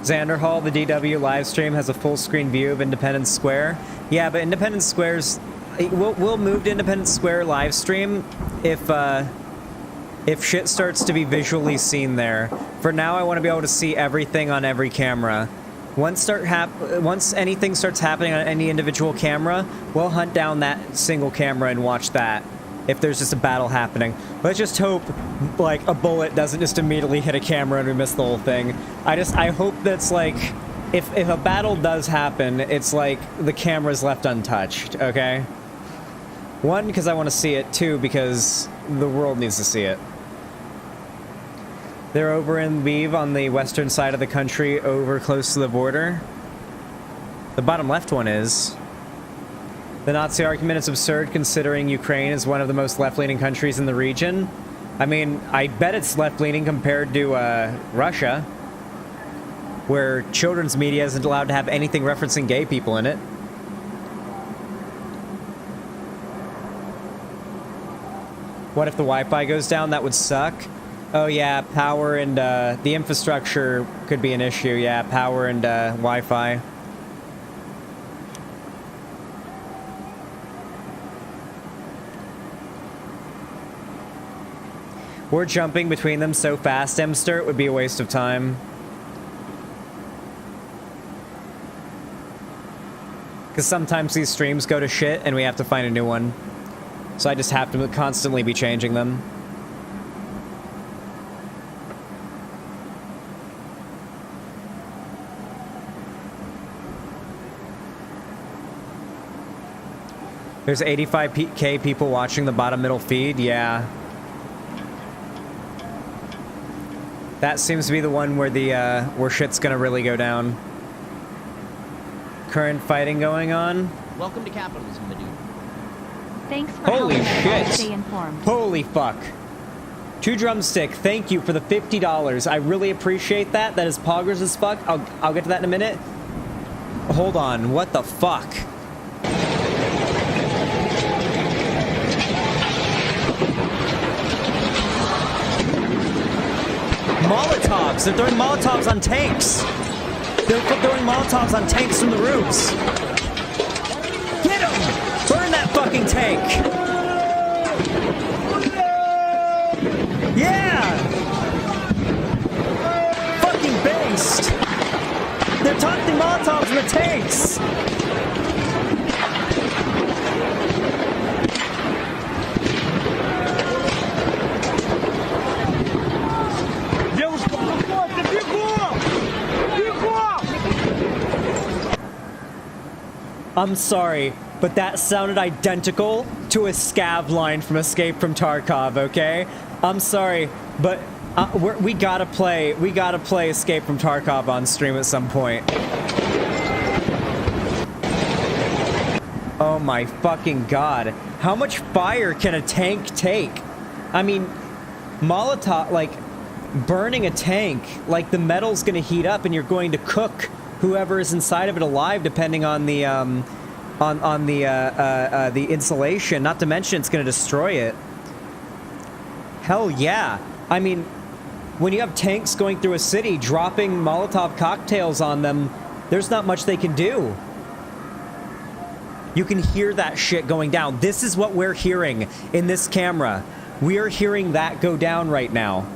Xanderhal, the DW live stream has a full screen view of Independence Square. Yeah, but Independence Square's... We'll move to Independence Square live stream if shit starts to be visually seen there. For now, I want to be able to see everything on every camera. Once anything starts happening on any individual camera, we'll hunt down that single camera and watch that. If there's just a battle happening. Let's just hope, like, a bullet doesn't just immediately hit a camera and we miss the whole thing. I hope that's, like, if a battle does happen, it's like the camera's left untouched, okay? One, because I want to see it. Two, because the world needs to see it. They're over in Kyiv on the western side of the country, over close to the border. The bottom left one is. The Nazi argument is absurd considering Ukraine is one of the most left-leaning countries in the region. I mean, I bet it's left-leaning compared to Russia, where children's media isn't allowed to have anything referencing gay people in it. What if the Wi-Fi goes down? That would suck. Oh yeah, power and the infrastructure could be an issue. Yeah, power and Wi-Fi. We're jumping between them so fast, Emster, it would be a waste of time. Because sometimes these streams go to shit and we have to find a new one. So I just have to constantly be changing them. There's 85k people watching the bottom middle feed, yeah. That seems to be the one where the where shit's gonna really go down. Current fighting going on. Welcome to capitalism, my dude. Thanks for Holy helping us shit! stay informed. Holy fuck! 2 Drumstick, thank you for the $50. I really appreciate that. That is poggers as fuck. I'll get to that in a minute. Hold on, what the fuck? Molotovs! They're throwing Molotovs on tanks! They're throwing Molotovs on tanks from the roofs! Get them! Burn that fucking tank! Yeah! Fucking based! They're tossing Molotovs in the tanks! I'm sorry, but that sounded identical to a scav line from Escape from Tarkov, okay? I'm sorry, but we gotta play Escape from Tarkov on stream at some point. Oh my fucking god. How much fire can a tank take? I mean, Molotov, like, burning a tank, like, the metal's gonna heat up and you're going to cook whoever is inside of it alive, depending on the insulation. Not to mention, it's going to destroy it. Hell yeah! I mean, when you have tanks going through a city, dropping Molotov cocktails on them, there's not much they can do. You can hear that shit going down. This is what we're hearing in this camera. We are hearing that go down right now.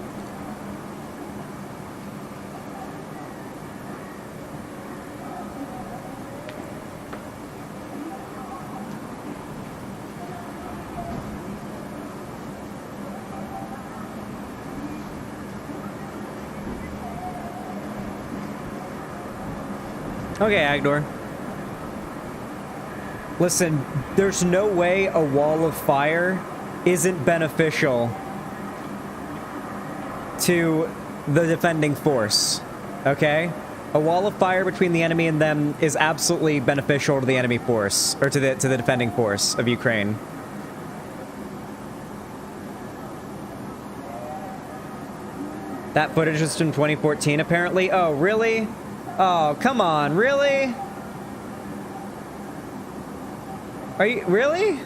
Okay, Agdor. Listen, there's no way a wall of fire isn't beneficial to the defending force, okay? A wall of fire between the enemy and them is absolutely beneficial to the enemy force, or to the defending force of Ukraine. That footage was from 2014, apparently. Oh, really? Oh, come on, really? Are you really?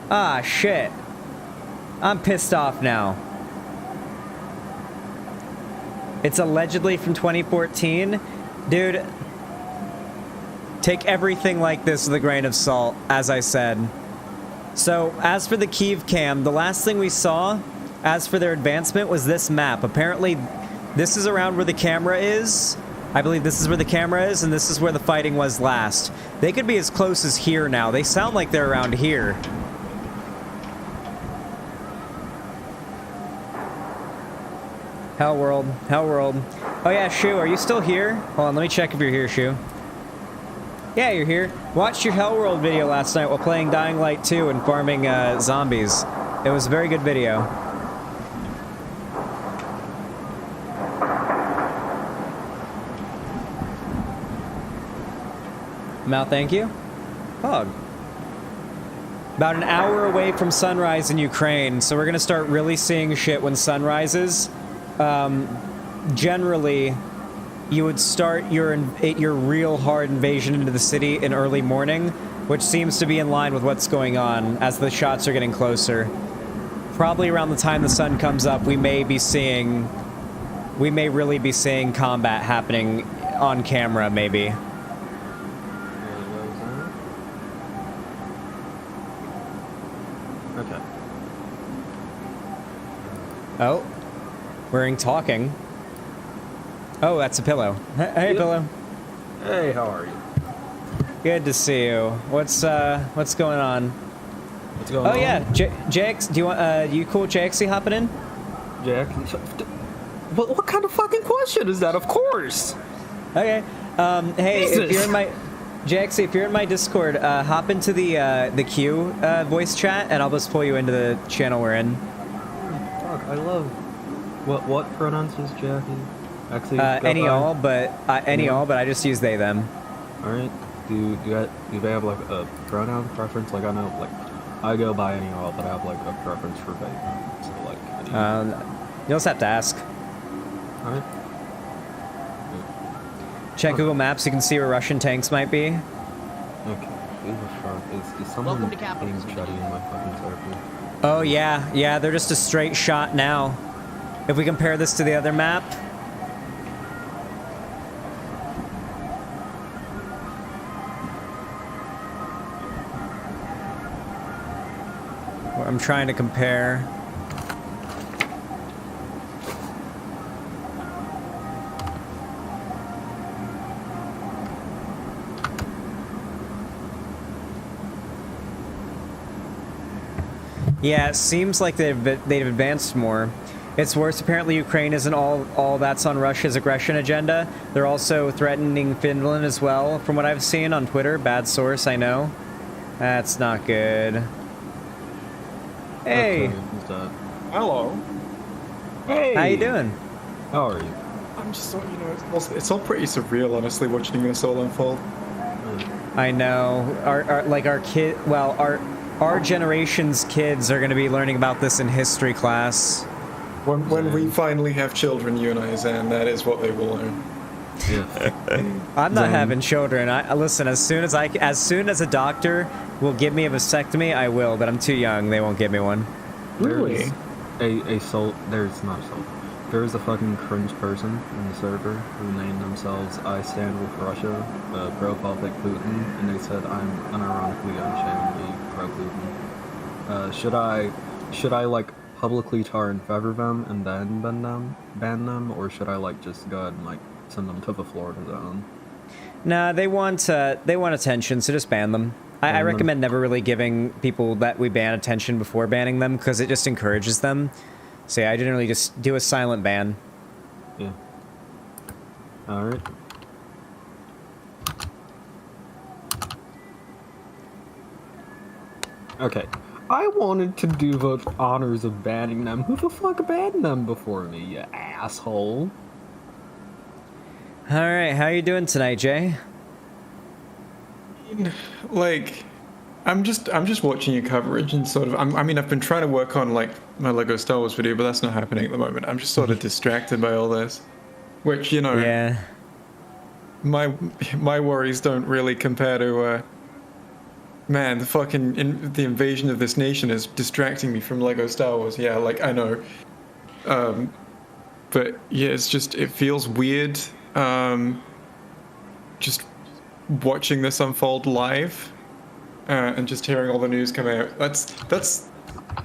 Ah, shit. I'm pissed off now. It's allegedly from 2014. Dude, take everything like this with a grain of salt, as I said. So, as for the Kyiv cam, the last thing we saw, as for their advancement, was this map. Apparently, this is around where the camera is. I believe this is where the camera is, and this is where the fighting was last. They could be as close as here now. They sound like they're around here. Hell world. Hell world. Oh yeah, Shu, are you still here? Hold on, let me check if you're here, Shu. Yeah, you're here. Watched your Hell World video last night while playing Dying Light 2 and farming zombies. It was a very good video. Mal, thank you. Hug. About an hour away from sunrise in Ukraine, so we're gonna start really seeing shit when sun rises. Generally, you would start your real hard invasion into the city in early morning, which seems to be in line with what's going on as the shots are getting closer. Probably around the time the sun comes up, we may really be seeing combat happening on camera, maybe. Okay. Oh, we're talking. Oh, that's a pillow. Hey, Pillow. Hey, how are you? Good to see you. What's going on? What's going on? Oh yeah, JX. Do you want? You cool, JXC hopping in? Jack. What kind of fucking question is that? Of course. Okay. Hey, Jesus. if you're in my JXC, if you're in my Discord, hop into the Q voice chat, and I'll just pull you into the channel we're in. Fuck, I love. What pronouns is Jackie? Actually, any all, but I just use they them. All right. Do they have like a pronoun preference? Like I know, like I go by any all, but I have like a preference for they. So like. You'll just have to ask. All right. Check Google Maps. You can see where Russian tanks might be. Okay. Is someone putting Chuddy in my fucking circle? Oh yeah, they're just a straight shot now. If we compare this to the other map. I'm trying to compare. Yeah, it seems like they've advanced more. It's worse. Apparently, Ukraine isn't all that's on Russia's aggression agenda. They're also threatening Finland as well, from what I've seen on Twitter. Bad source, I know. That's not good. Hey. Okay, who's that? Hello. Hey. How you doing? How are you? I'm just, it's all pretty surreal, honestly, watching this all unfold. I know. Our generation's kids are going to be learning about this in history class. When we finally have children, you and I, Zan, that is what they will learn. Yeah. I'm not having children. Listen, as soon as a doctor will give me a vasectomy, I will, but I'm too young. They won't give me one. Really? There's a fucking cringe person in the server who named themselves I Stand With Russia, pro-public Putin, and they said I'm unironically, unashamedly pro-Putin. Should I like publicly tar and feather them and then ban them, or should I like just go ahead and like send them to the Florida zone? Nah, they want attention, so just ban them. I recommend never really giving people that we ban attention before banning them, because it just encourages them. So yeah, I generally just do a silent ban. Yeah. Alright. Okay. I wanted to do the honors of banning them. Who the fuck banned them before me, you asshole? Alright, how you doing tonight, Jay? Like, I'm just watching your coverage and sort of, I mean, I've been trying to work on like my Lego Star Wars video, but that's not happening at the moment. I'm just sort of distracted by all this, which, you know, yeah, my worries don't really compare to Man, the invasion of this nation is distracting me from Lego Star Wars. Yeah, like, I know. But yeah, it feels weird. Just watching this unfold live, and just hearing all the news come out.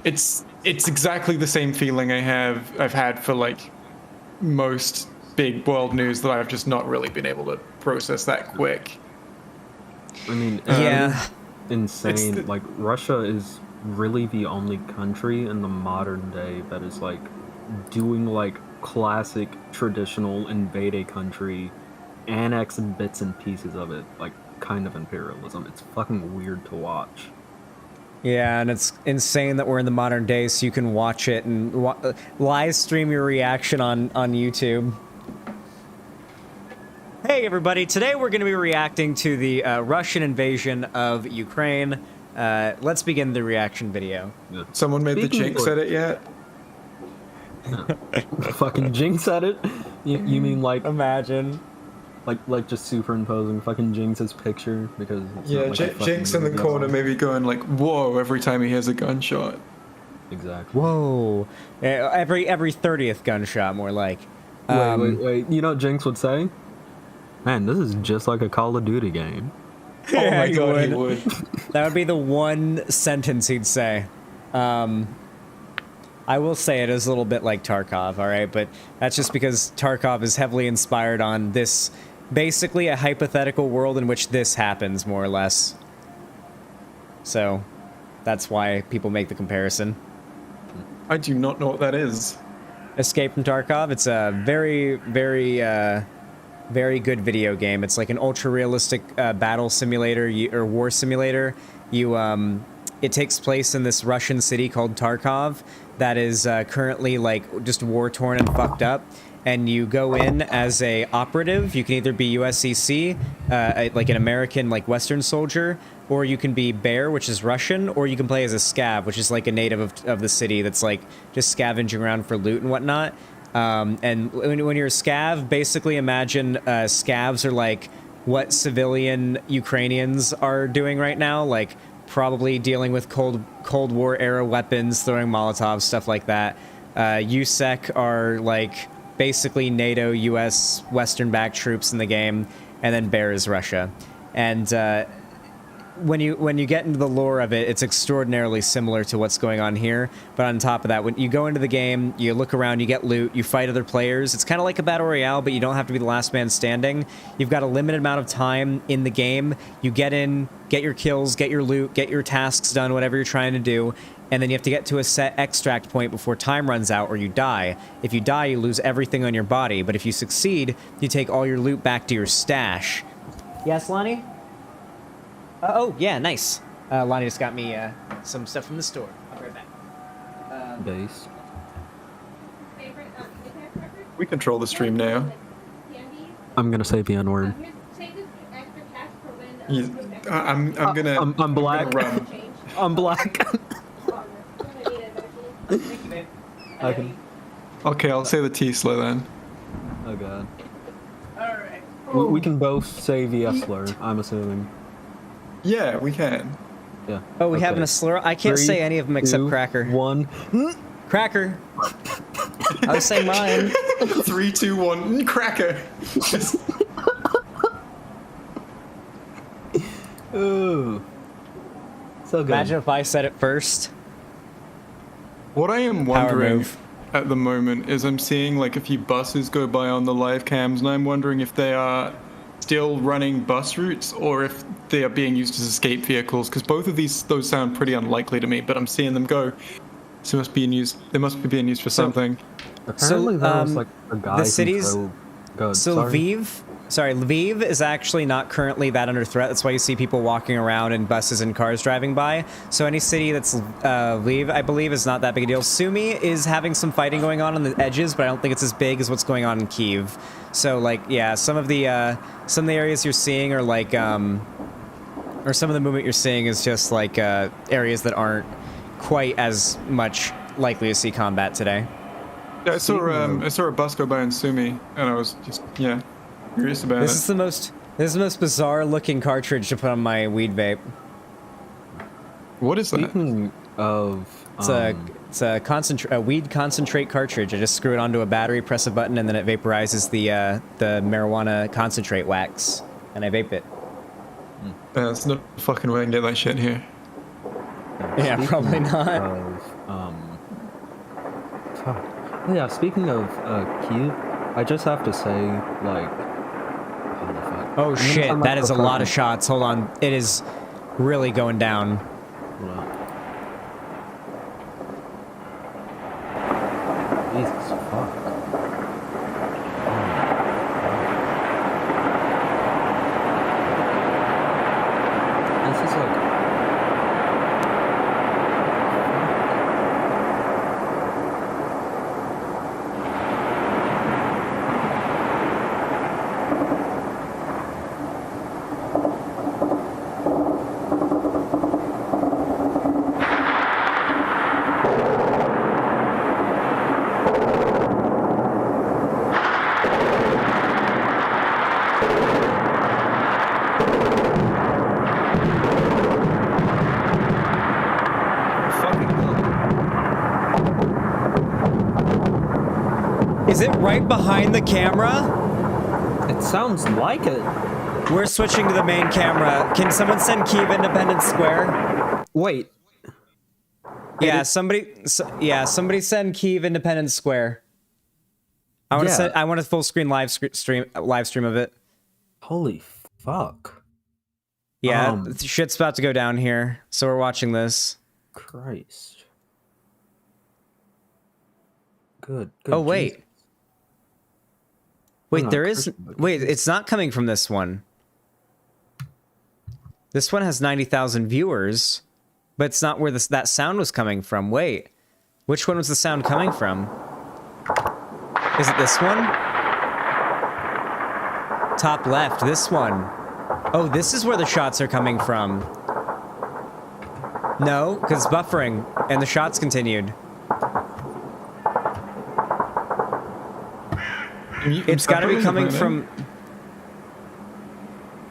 It's exactly the same feeling I've had for like most big world news that I've just not really been able to process that quick. I mean, yeah, insane. Like, Russia is really the only country in the modern day that is like doing like classic traditional invade a country, annex bits and pieces of it, like kind of imperialism. It's fucking weird to watch. Yeah, and it's insane that we're in the modern day, so you can watch it and live stream your reaction on YouTube. Hey everybody, today we're going to be reacting to the Russian invasion of Ukraine. Let's begin the reaction video. Someone made the Jinx edit yet? Fucking Jinx at it? You mean like... Imagine. Like just superimposing fucking Jinx's picture because... It's Yeah, not like Jinx in the corner maybe going like, whoa, every time he hears a gunshot. Exactly. Whoa. Every 30th gunshot, more like. Wait. You know what Jinx would say? Man, this is just like a Call of Duty game. Oh my god, he would. That would be the one sentence he'd say. I will say it is a little bit like Tarkov, alright? But that's just because Tarkov is heavily inspired on this, basically a hypothetical world in which this happens, more or less. So, that's why people make the comparison. I do not know what that is. Escape from Tarkov? It's a very, very good video game. It's like an ultra-realistic battle simulator or war simulator. It takes place in this Russian city called Tarkov that is currently like just war-torn and fucked up. And you go in as a operative. You can either be USCC, like an American, like Western soldier, or you can be Bear, which is Russian, or you can play as a scav, which is like a native of the city that's like just scavenging around for loot and whatnot. And when you're a scav, basically imagine scavs are like what civilian Ukrainians are doing right now, like probably dealing with Cold War era weapons, throwing Molotovs, stuff like that. USEC are like basically NATO, US, Western-backed troops in the game, and then Bear is Russia. And when you get into the lore of it, it's extraordinarily similar to what's going on here. But on top of that, when you go into the game, you look around, you get loot, you fight other players. It's kind of like a battle royale, but you don't have to be the last man standing. You've got a limited amount of time in the game. You get in, get your kills, get your loot, get your tasks done, whatever you're trying to do. And then you have to get to a set extract point before time runs out or you die. If you die, you lose everything on your body. But if you succeed, you take all your loot back to your stash. Yes, Lonnie? Oh, yeah, nice. Lonnie just got me some stuff from the store. I'll be right back. Base. We control the stream now. I'm gonna say the N-word. I'm gonna... I'm black. I'm gonna run. I'm black. Okay, I'll say the T-slur then. Oh god. Alright. We can both say the S-slur, I'm assuming. Yeah, we can. Yeah. Oh, we having a slur? I can't say any of them except Cracker. 1. Cracker. I was saying mine. 3, 2, 1, Cracker. Ooh. So good. Imagine if I said it first. What I am wondering at the moment is I'm seeing like a few buses go by on the live cams, and I'm wondering if they are still running bus routes or if they are being used as escape vehicles, because both of those sound pretty unlikely to me, but I'm seeing them go. So they must be being used for something. Apparently there was like a guy the cities, Lviv is actually not currently that under threat. That's why you see people walking around in buses and cars driving by. So any city that's Lviv, I believe, is not that big a deal. Sumy is having some fighting going on the edges, but I don't think it's as big as what's going on in Kyiv. So like, yeah, some of the areas you're seeing are like, or some of the movement you're seeing is just like areas that aren't quite as much likely to see combat today. Yeah, I saw a bus go by in Sumy, and I was just curious about This is the most bizarre looking cartridge to put on my weed vape. What is that? Speaking of, It's a weed concentrate cartridge. I just screw it onto a battery, press a button, and then it vaporizes the marijuana concentrate wax, and I vape it. That's not a fucking way I can get that shit here. Yeah, speaking probably not. Fuck. Yeah, speaking of Kyiv, I just have to say, like, oh, fuck. Oh I'm gonna shit, sound that like is a lot of fucking- shots. Hold on, it is really going down. Hold on. Jesus fuck. This is like. Is it right behind the camera? It sounds like it. We're switching to the main camera. Can someone send Kyiv Independence Square? Wait. Yeah, somebody send Kyiv Independence Square. I want a full screen live stream of it. Holy fuck. Yeah, shit's about to go down here, so we're watching this. Christ. Good. Oh wait. Jesus. Wait, I'm there not is. Christian, but Wait, it's not coming from this one. This one has 90,000 viewers, but it's not where that sound was coming from. Wait, which one was the sound coming from? Is it this one? Top left, this one. Oh, this is where the shots are coming from. No, because it's buffering, and the shots continued. It's got to be coming from...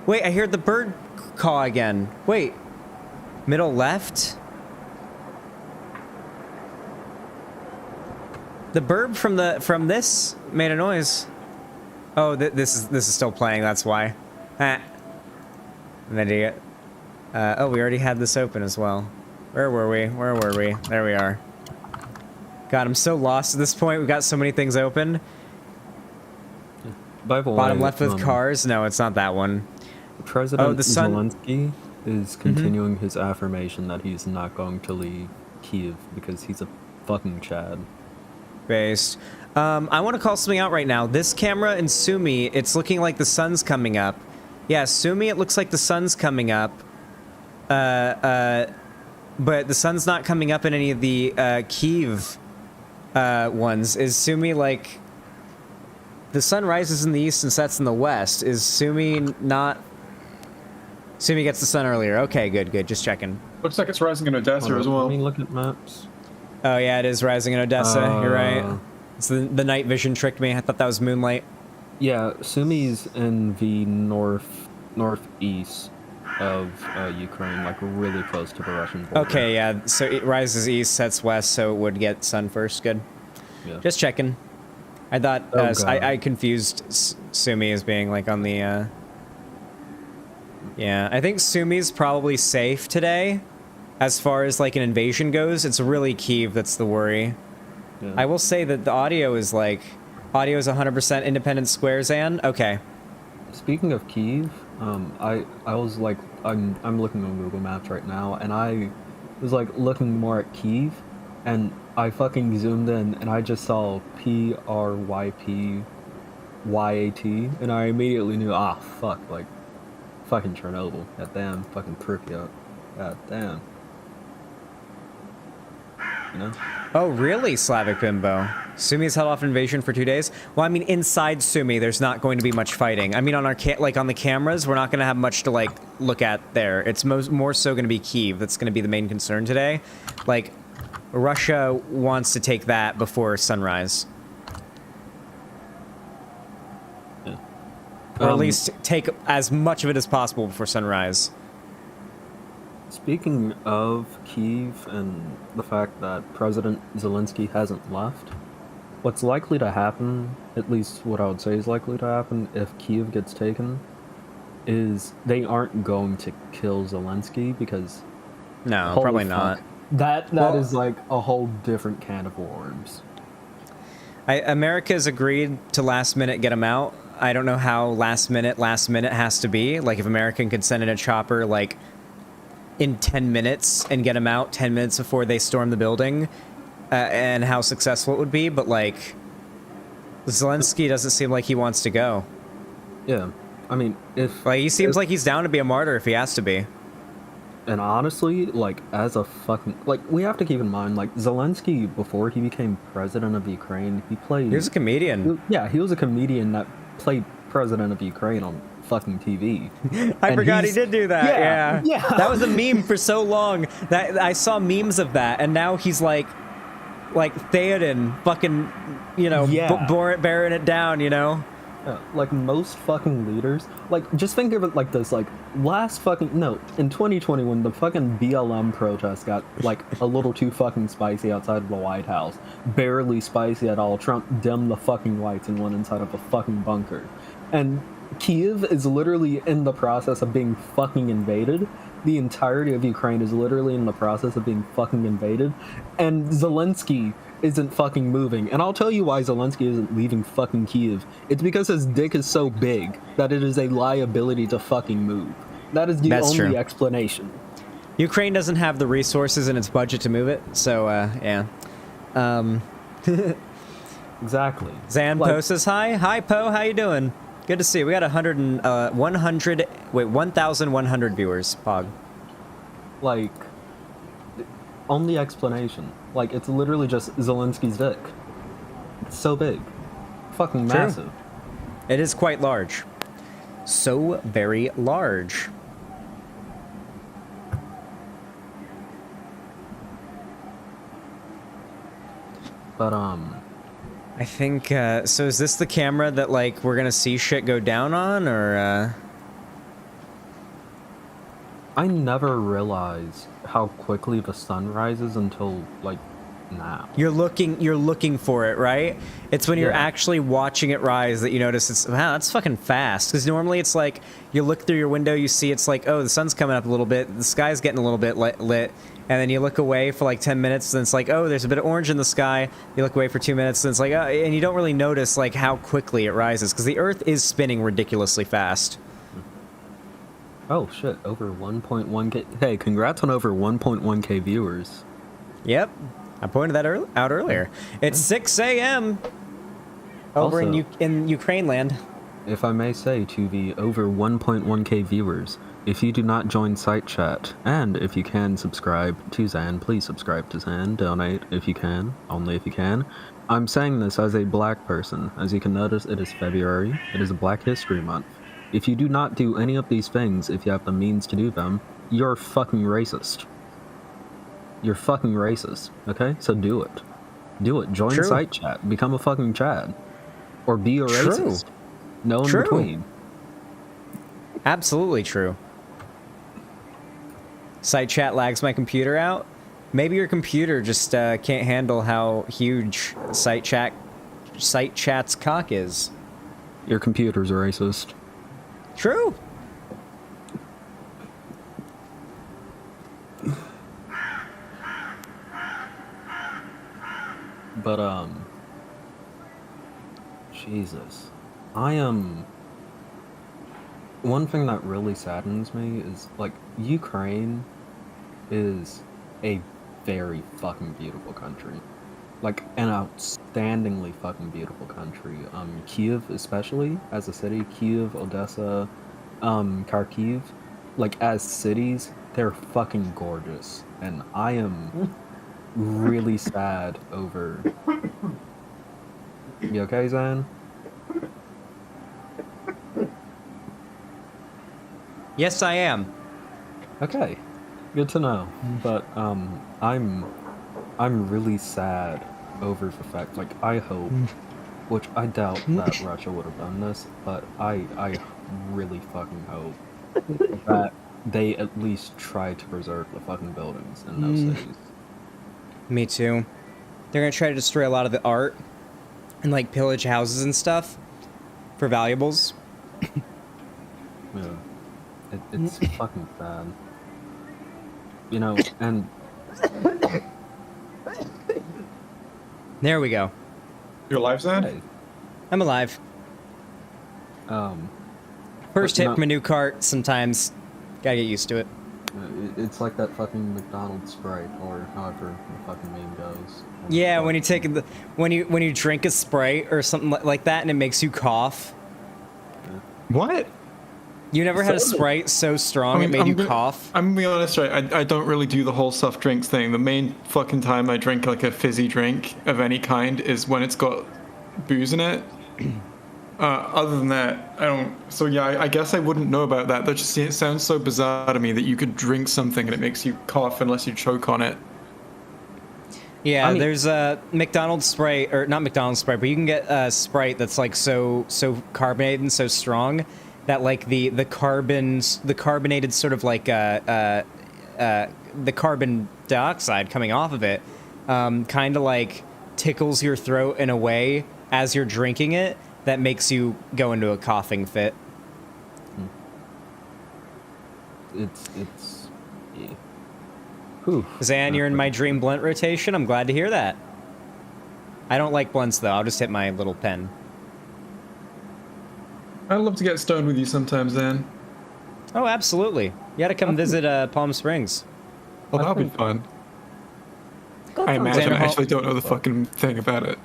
Wait, I hear the bird caw again. Wait. Middle left? The bird from this made a noise. Oh, this is still playing, that's why. Ah. An idiot. Oh, we already had this open as well. Where were we? There we are. God, I'm so lost at this point. We've got so many things open. By the way, Bottom left with cars? No, it's not that one. President Zelensky is continuing his affirmation that he's not going to leave Kyiv because he's a fucking Chad. Based. I want to call something out right now. This camera in Sumi, it's looking like the sun's coming up. Yeah, Sumi, it looks like the sun's coming up. But the sun's not coming up in any of the Kyiv ones. Is Sumi like... The sun rises in the east and sets in the west. Is Sumi not... Sumi gets the sun earlier. Okay, good. Just checking. Looks like it's rising in Odessa as well. Let me look at maps. Oh, yeah, it is rising in Odessa. You're right. It's the night vision tricked me. I thought that was moonlight. Yeah, Sumi's in the northeast of Ukraine, like really close to the Russian border. Okay, yeah. So it rises east, sets west, so it would get sun first. Good. Yeah. Just checking. I thought I confused Sumi as being like on the. Yeah, I think Sumi's probably safe today, as far as like an invasion goes. It's really Kyiv that's the worry. Yeah. I will say that the audio is 100% independent square, Zan. Okay. Speaking of Kyiv, I was like, I'm looking on Google Maps right now, and I was like looking more at Kyiv, and I fucking zoomed in, and I just saw PRYPYAT, and I immediately knew, fuck, like, fucking Chernobyl. God damn, fucking Pripyat. God damn. You know? Oh, really, Slavic Bimbo? Sumi's held off invasion for 2 days? Well, I mean, inside Sumi, there's not going to be much fighting. I mean, on our on the cameras, we're not going to have much to, look at there. It's more so going to be Kyiv. That's going to be the main concern today. Like, Russia wants to take that before sunrise. Yeah. Or at least take as much of it as possible before sunrise. Speaking of Kyiv and the fact that President Zelensky hasn't left, what's likely to happen, at least what I would say is likely to happen if Kyiv gets taken, is they aren't going to kill Zelensky because No, probably not. That is like a whole different can of worms. America's agreed to last minute get him out. I don't know how last minute has to be. Like if America could send in a chopper like in 10 minutes and get him out 10 minutes before they storm the building, and how successful it would be, but like Zelensky doesn't seem like he wants to go. Yeah, I mean, if like he seems like he's down to be a martyr if he has to be. And honestly, like, as a fucking... Like, we have to keep in mind, like, Zelensky, before he became president of Ukraine, he played... He was a comedian. He was a comedian that played president of Ukraine on fucking TV. I forgot he did do that. Yeah. That was a meme for so long. That I saw memes of that, and now he's like Theoden, fucking, you know, bearing it down, you know? Like most fucking leaders, like just think of it like this, like in 2020 when the fucking BLM protest got like a little too fucking spicy outside of the White House, barely spicy at all, Trump dimmed the fucking lights and went inside of a fucking bunker. And Kyiv is literally in the process of being fucking invaded. The entirety of Ukraine is literally in the process of being fucking invaded, and Zelensky isn't fucking moving. And I'll tell you why Zelensky isn't leaving fucking Kyiv. It's because his dick is so big that it is a liability to fucking move. That is the only explanation. Ukraine doesn't have the resources in its budget to move it, so yeah. Exactly. Zan Poe says hi. Hi Poe, how you doing? Good to see you. We got 1,100 viewers, Pog. Like, only explanation. Like, it's literally just Zelensky's dick. It's so big. Fucking massive. It is quite large. So very large. But, I think, so is this the camera that, like, we're gonna see shit go down on, or, I never realized how quickly the sun rises until, like, now. You're looking for it, right? It's when you're actually watching it rise that you notice it's, wow, that's fucking fast. Because normally it's like, you look through your window, you see it's like, oh, the sun's coming up a little bit, the sky's getting a little bit lit, and then you look away for like 10 minutes, and it's like, oh, there's a bit of orange in the sky, you look away for 2 minutes, and it's like, oh, and you don't really notice like how quickly it rises, because the Earth is spinning ridiculously fast. Oh shit, over 1.1k. Hey, congrats on over 1.1k viewers. Yep, I pointed that out earlier. It's 6 a.m. over Also, in Ukraine land. If I may say, to the over 1.1k viewers, if you do not join site chat, and if you can subscribe to Zan, please subscribe to Zan, donate if you can, only if you can. I'm saying this as a black person. As you can notice, it is February, it is a Black History Month. If you do not do any of these things, if you have the means to do them, you're fucking racist. You're fucking racist, okay? So do it. Do it. Join site chat. Become a fucking Chad. Or be a racist. No in between. Absolutely true. Site chat lags my computer out. Maybe your computer just can't handle how huge site chat's cock is. Your computer's racist. True. But, Jesus. One thing that really saddens me is, like, Ukraine is a very fucking beautiful country. Like, an outstandingly fucking beautiful country. Kyiv, especially, as a city, Kyiv, Odessa, Kharkiv, like, as cities, they're fucking gorgeous. And I am really sad over... You okay, Zan? Yes, I am. Okay, good to know. But I'm really sad over the fact, like, I hope, which I doubt that Russia would have done this, but I really fucking hope that they at least try to preserve the fucking buildings in those cities. Me too. They're gonna try to destroy a lot of the art and like pillage houses and stuff for valuables. Yeah. It's fucking bad. You know, and there we go. You're alive, Zan? Hey. I'm alive. First hit from a new cart. Sometimes gotta get used to it. It's like that fucking McDonald's Sprite, or however the fucking meme goes. Yeah, when you take the when you drink a Sprite or something like that, and it makes you cough. What? You never had a Sprite so strong it made you cough? I'm gonna be honest, right? I don't really do the whole soft drinks thing. The main fucking time I drink like a fizzy drink of any kind is when it's got booze in it. Other than that, I don't. So yeah, I guess I wouldn't know about that. That just it sounds so bizarre to me that you could drink something and it makes you cough unless you choke on it. Yeah, there's a McDonald's Sprite, or not McDonald's Sprite, but you can get a Sprite that's like so carbonated and so strong that like the carbonated sort of like the carbon dioxide coming off of it kind of like tickles your throat in a way as you're drinking it that makes you go into a coughing fit. It's yeah. Zan, you're in my dream blunt rotation. I'm glad to hear that. I don't like blunts though. I'll just hit my little pen. I'd love to get stoned with you sometime, Zan. Oh, absolutely. You gotta come visit Palm Springs. Well, that'll be fun. I imagine. I actually don't know the fucking thing about it.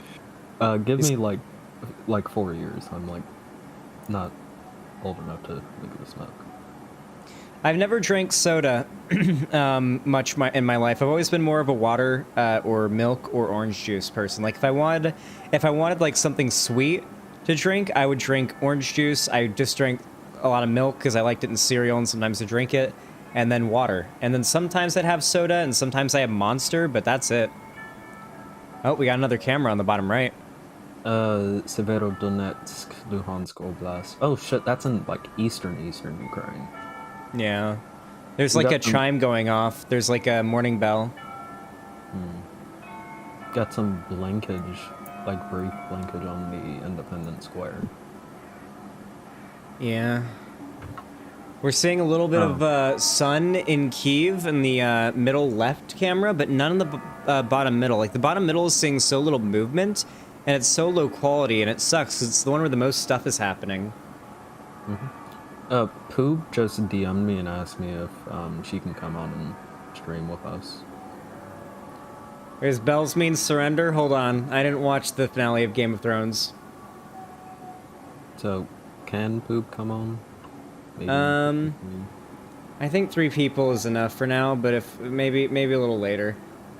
Give me like 4 years. I'm like not old enough to legally smoke. I've never drank soda much in my life. I've always been more of a water or milk or orange juice person. Like if I wanted like something sweet to drink, I would drink orange juice. I just drank a lot of milk because I liked it in cereal and sometimes I drink it, and then water. And then sometimes I'd have soda and sometimes I have Monster, but that's it. Oh, we got another camera on the bottom right. Severodonetsk, Luhansk Oblast. Oh shit, that's in like eastern Ukraine. Yeah. There's like a chime going off. There's like a morning bell. Got some blinkage, like brief blinkage on the Independence Square. Yeah. We're seeing a little bit of sun in Kyiv in the middle left camera, but none in the bottom middle. Like the bottom middle is seeing so little movement, and it's so low quality, and it sucks. It's the one where the most stuff is happening. Poob just DM'd me and asked me if she can come on and stream with us. There's bells mean surrender? Hold on. I didn't watch the finale of Game of Thrones. So, can Poob come on? Maybe I think 3 people is enough for now, but if maybe a little later.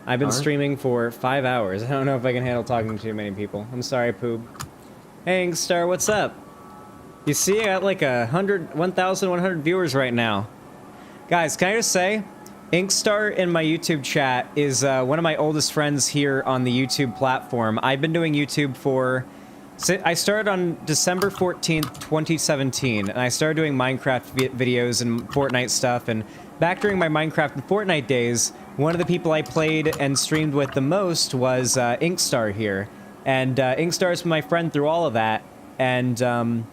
I've been streaming for 5 hours. I don't know if I can handle talking to too many people. I'm sorry, Poob. Hey, Ingstar, what's up? You see, I got like 1,100 viewers right now. Guys, can I just say, Inkstar in my YouTube chat is one of my oldest friends here on the YouTube platform. I've been doing YouTube for... I started on December 14th, 2017, and I started doing Minecraft videos and Fortnite stuff, and back during my Minecraft and Fortnite days, one of the people I played and streamed with the most was Inkstar here. And Inkstar is my friend through all of that, and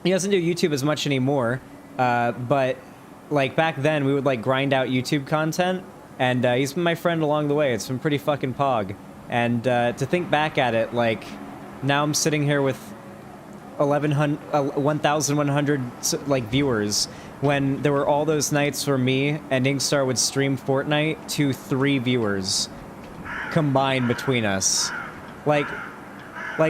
he doesn't do YouTube as much anymore, but like back then we would like grind out YouTube content, and he's been my friend along the way. It's been pretty fucking pog. And to think back at it, like now I'm sitting here with 1,100 like viewers, when there were all those nights where me and Inkstar would stream Fortnite to 3 viewers combined between us. Like,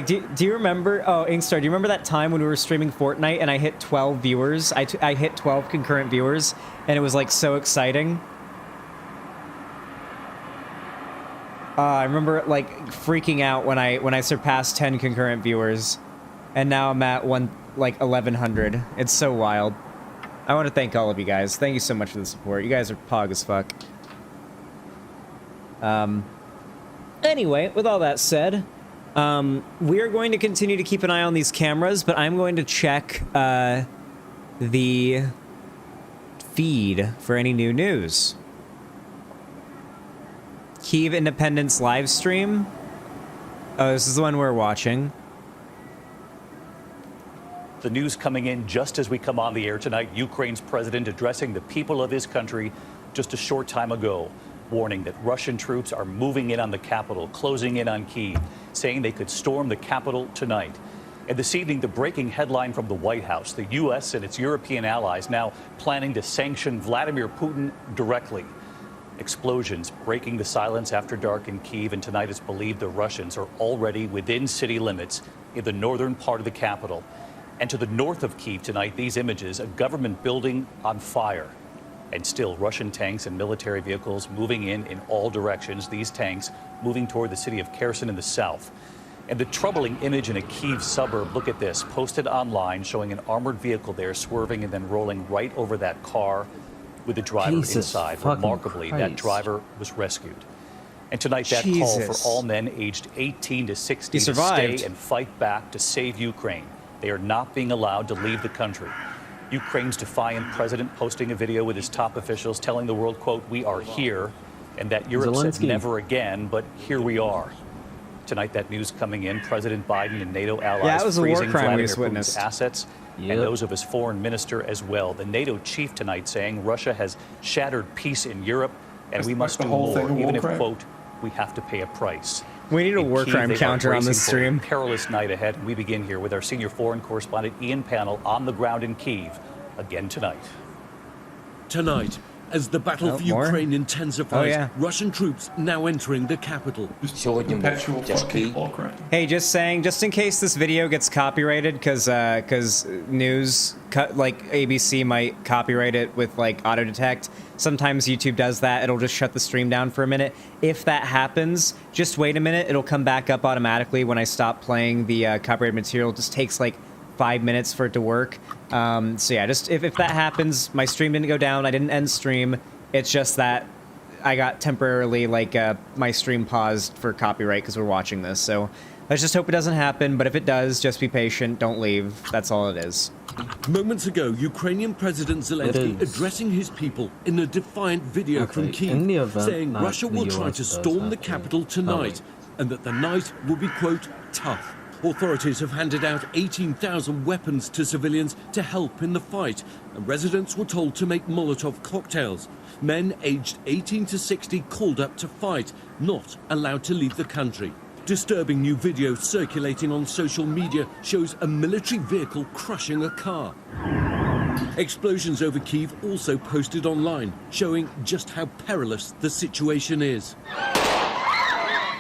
do you remember, oh, Inkstar, do you remember that time when we were streaming Fortnite and I hit 12 viewers? I hit 12 concurrent viewers, and it was, like, so exciting. I remember, like, freaking out when I surpassed 10 concurrent viewers, and now I'm at 1,100. It's so wild. I want to thank all of you guys. Thank you so much for the support. You guys are pog as fuck. Anyway, with all that said... we are going to continue to keep an eye on these cameras, but I'm going to check the feed for any new news. Kyiv Independence live stream. Oh, this is the one we're watching. The news coming in just as we come on the air tonight. Ukraine's president addressing the people of his country just a short time ago, warning that Russian troops are moving in on the capital, closing in on Kyiv, saying they could storm the capital tonight. And this evening, the breaking headline from the White House, the U.S. and its European allies now planning to sanction Vladimir Putin directly. Explosions breaking the silence after dark in Kyiv, and tonight it's believed the Russians are already within city limits in the northern part of the capital. And to the north of Kyiv tonight, these images, a government building on fire. And still, Russian tanks and military vehicles moving in all directions, these tanks moving toward the city of Kherson in the south. And the troubling image in a Kyiv suburb, look at this, posted online showing an armored vehicle there swerving and then rolling right over that car with the driver inside. Remarkably, that driver was rescued. And tonight, that call for all men aged 18 to 60 to stay and fight back to save Ukraine. They are not being allowed to leave the country. Ukraine's defiant president posting a video with his top officials telling the world, quote, "We are here," and that Europe said never again, but here we are. Tonight, that news coming in, President Biden and NATO allies freezing Vladimir Putin's assets and those of his foreign minister as well. The NATO chief tonight saying Russia has shattered peace in Europe and we must do more, even if, quote, we have to pay a price. We need a war crime counter on this stream. Perilous night ahead. We begin here with our senior foreign correspondent Ian Pannell on the ground in Kyiv again tonight. Tonight, as the battle for Ukraine intensifies, Russian troops now entering the capital. Hey, just saying, just in case this video gets copyrighted, because news, like ABC might copyright it with like auto detect. Sometimes YouTube does that. It'll just shut the stream down for a minute. If that happens, just wait a minute. It'll come back up automatically when I stop playing the copyrighted material. It just takes like 5 minutes for it to work. So yeah, just if that happens, my stream didn't go down. I didn't end stream. It's just that I got temporarily like my stream paused for copyright because we're watching this. So let's just hope it doesn't happen. But if it does, just be patient. Don't leave. That's all it is. Moments ago, Ukrainian President Zelensky addressing his people in a defiant video from Kyiv, saying Russia will try to storm the capital tonight and that the night will be, quote, tough. Authorities have handed out 18,000 weapons to civilians to help in the fight, and residents were told to make Molotov cocktails. Men aged 18 to 60 called up to fight, not allowed to leave the country. Disturbing new video circulating on social media shows a military vehicle crushing a car. Explosions over Kyiv also posted online, showing just how perilous the situation is.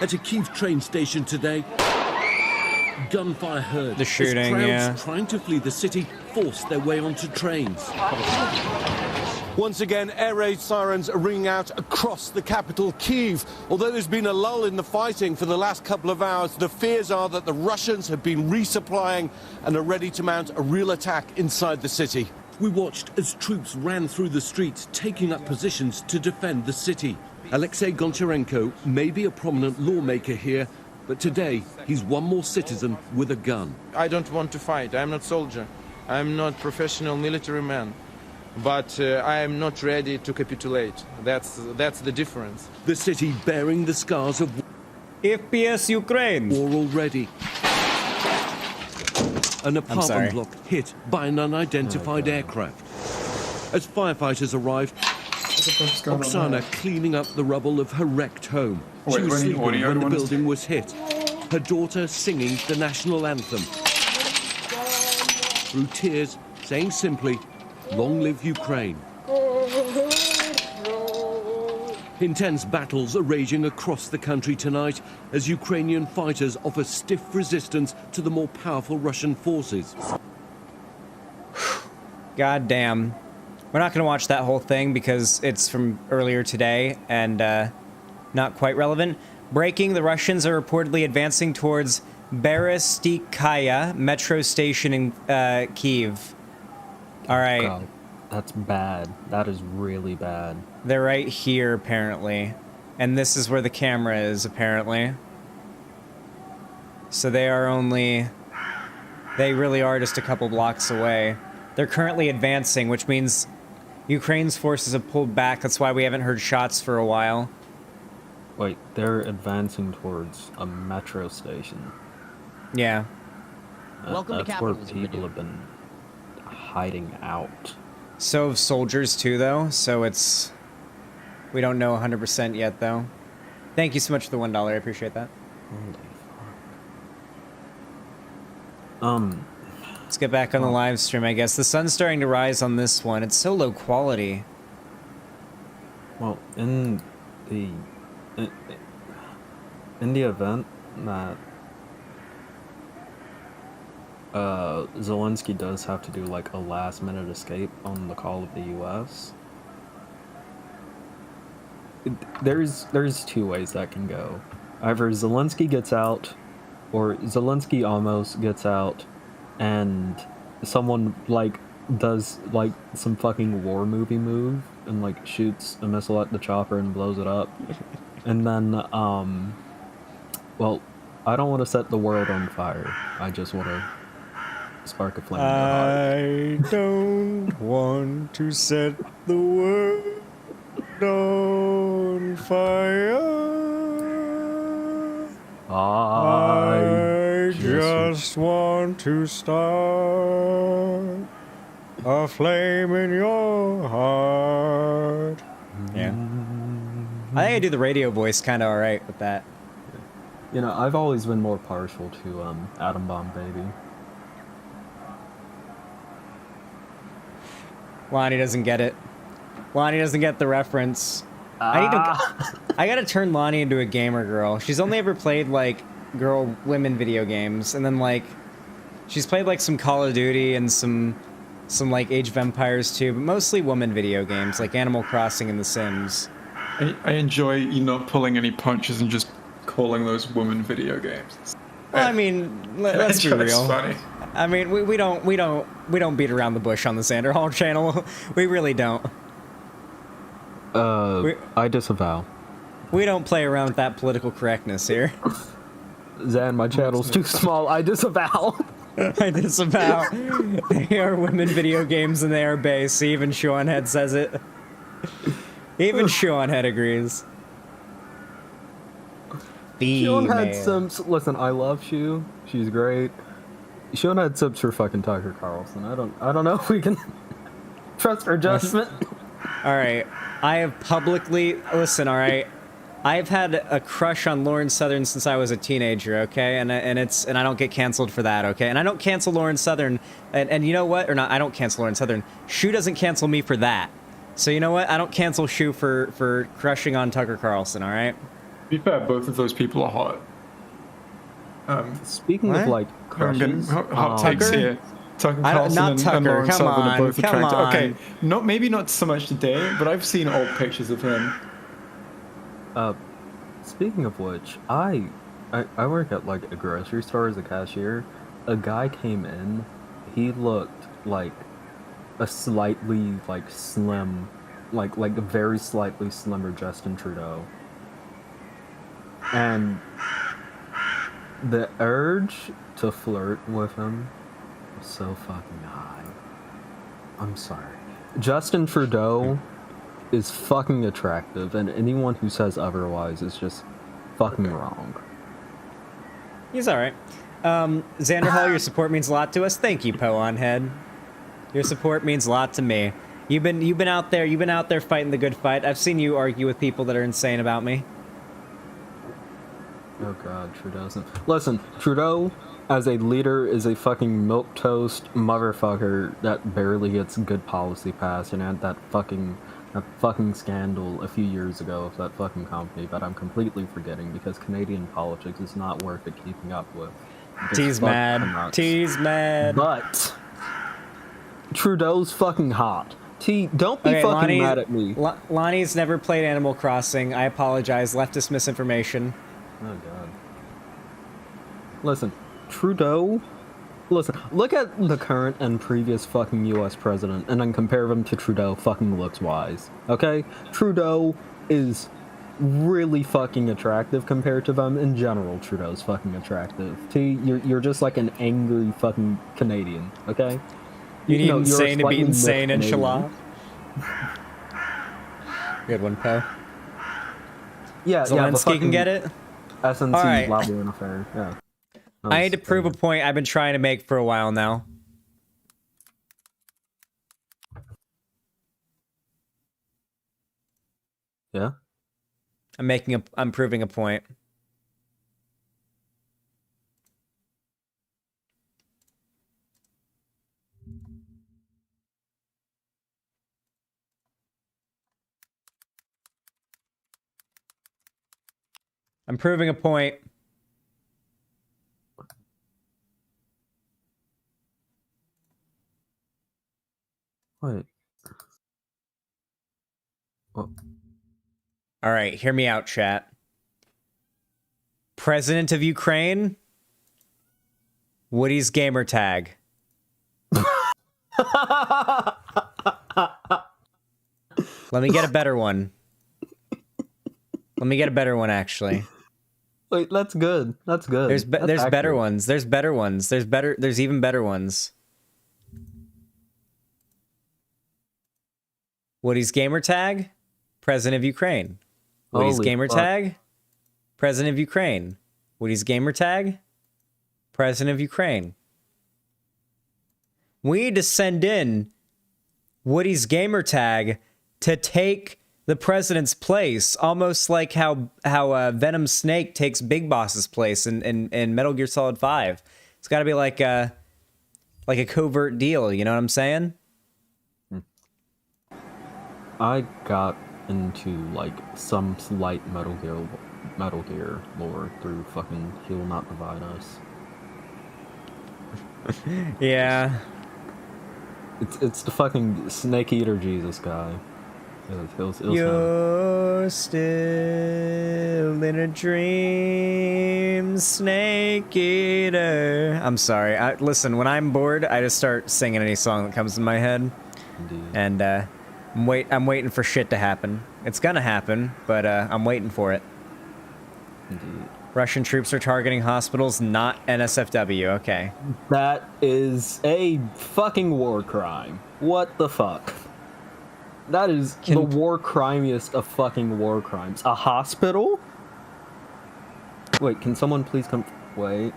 At a Kyiv train station today, gunfire heard the shooting, as crowds trying to flee the city forced their way onto trains. Once again, air raid sirens are ringing out across the capital, Kyiv. Although there's been a lull in the fighting for the last couple of hours, the fears are that the Russians have been resupplying and are ready to mount a real attack inside the city. We watched as troops ran through the streets, taking up positions to defend the city. Alexei Goncharenko may be a prominent lawmaker here, but today he's one more citizen with a gun. I don't want to fight. I'm not soldier. I'm not professional military man. But I am not ready to capitulate. That's the difference. The city bearing the scars of FPS Ukraine war already. An apartment block hit by an unidentified aircraft. As firefighters arrived, Oksana cleaning up the rubble of her wrecked home. She was sleeping when the building was hit. Her daughter singing the national anthem. Through tears, saying simply, "Long live Ukraine." Intense battles are raging across the country tonight as Ukrainian fighters offer stiff resistance to the more powerful Russian forces. God damn. We're not going to watch that whole thing because it's from earlier today and not quite relevant. Breaking, the Russians are reportedly advancing towards Berestykaya metro station in Kyiv. All right. God, that's bad. That is really bad. They're right here, apparently. And this is where the camera is, apparently. So they are only... They really are just a couple blocks away. They're currently advancing, which means Ukraine's forces have pulled back. That's why we haven't heard shots for a while. Wait, they're advancing towards a metro station. Yeah. Welcome to That's where capitalism, people have been hiding out. So have soldiers too, though. So it's... We don't know 100% yet, though. Thank you so much for the $1. I appreciate that. Let's get back on the live stream, I guess. The sun's starting to rise on this one. It's so low quality. Well, in the event that Zelensky does have to do like a last-minute escape on the call of the U.S., there's two ways that can go. Either Zelensky gets out, or Zelensky almost gets out, and someone like does like some fucking war movie move and like shoots a missile at the chopper and blows it up. And then well, I don't want to set the world on fire. I just want to spark a flame in their heart. I don't want to set the world on fire. I just want to start a flame in your heart. Yeah. I think I do the radio voice kind of alright with that. You know, I've always been more partial to Atom Bomb Baby. Lonnie doesn't get it. Lonnie doesn't get the reference. I gotta turn Lonnie into a gamer girl. She's only ever played like women video games, and then like she's played like some Call of Duty and some like Age of Empires too, but mostly woman video games like Animal Crossing and The Sims. I enjoy you not pulling any punches and just calling those women video games. Well, I mean, let's be real. Funny. I mean, we don't beat around the bush on the Xanderhal channel. We really don't. I disavow. We don't play around with that political correctness here. Zan, my channel's too small. I disavow. I disavow. They are women video games and they are base. Even Seanhead says it. Even Seanhead agrees. Seanhead Sims. Listen, I love Shu. She's great. Seanhead Sims for fucking Tucker Carlson. I don't know if we can trust her judgment. All right. I have publicly listen. All right, I've had a crush on Lauren Southern since I was a teenager. Okay, and I don't get canceled for that. Okay, and I don't cancel Lauren Southern. And you know what? Or not? I don't cancel Lauren Southern. Shu doesn't cancel me for that. So you know what? I don't cancel Shu for crushing on Tucker Carlson. All right. To be fair, both of those people are hot. Speaking of like crushes, hot takes Tucker? here. Tucker Carlson not and Tucker, Lauren come Southern on, are both come attractive. on. Okay, maybe not so much today, but I've seen old pictures of him. Speaking of which, I work at like a grocery store as a cashier. A guy came in. He looked like a slightly like slim, like a very slightly slimmer Justin Trudeau. And the urge to flirt with him was so fucking high. I'm sorry. Justin Trudeau is fucking attractive, and anyone who says otherwise is just fucking wrong. He's all right. Xanderhal, your support means a lot to us. Thank you, Poe on Head. Your support means a lot to me. You've been out there fighting the good fight. I've seen you argue with people that are insane about me. Oh god, Trudeau's... Listen, Trudeau, as a leader, is a fucking milquetoast motherfucker that barely gets good policy passed, and had that fucking scandal a few years ago of that fucking company that I'm completely forgetting because Canadian politics is not worth it keeping up with. T's mad. T's mad. But Trudeau's fucking hot. T, don't be fucking Lonnie, mad at me. Lonnie's never played Animal Crossing. I apologize. Leftist misinformation. Oh god. Listen, Trudeau. Listen, look at the current and previous fucking U.S. president, and then compare them to Trudeau fucking looks-wise. Okay? Trudeau is really fucking attractive compared to them. In general, Trudeau's fucking attractive. T, you're just like an angry fucking Canadian. Okay? You need know, insane to be insane, inshallah. Good one, Poe. Yeah, Zelensky can get it? SNC All right. lobbying affair, yeah. I need to prove a point I've been trying to make for a while now. Yeah? I'm proving a point. I'm proving a point. Wait. Oh. All right, hear me out, chat. President of Ukraine, Woody's gamer tag. Let me get a better one. Let me get a better one, actually. Wait, that's good. That's good. There's better ones. There's better ones. There's even better ones. Woody's gamer tag, President of Ukraine. Woody's Holy gamer fuck. tag, President of Ukraine. Woody's gamer tag, President of Ukraine. We need to send in Woody's gamer tag to take the president's place, almost like how Venom Snake takes Big Boss's place in Metal Gear Solid 5. It's got to be like a covert deal, you know what I'm saying? I got into like some slight Metal Gear lore through fucking He Will Not Divide Us. Yeah. It's the fucking Snake Eater Jesus guy. It was You're still in a dream, Snake Eater. I'm sorry. Listen, when I'm bored, I just start singing any song that comes in my head. Indeed. And I'm waiting for shit to happen. It's gonna happen, but I'm waiting for it. Indeed. Russian troops are targeting hospitals, not NSFW. Okay. That is a fucking war crime. What the fuck? That is the war crimiest of fucking war crimes. A hospital? Wait, can someone please come... Wait.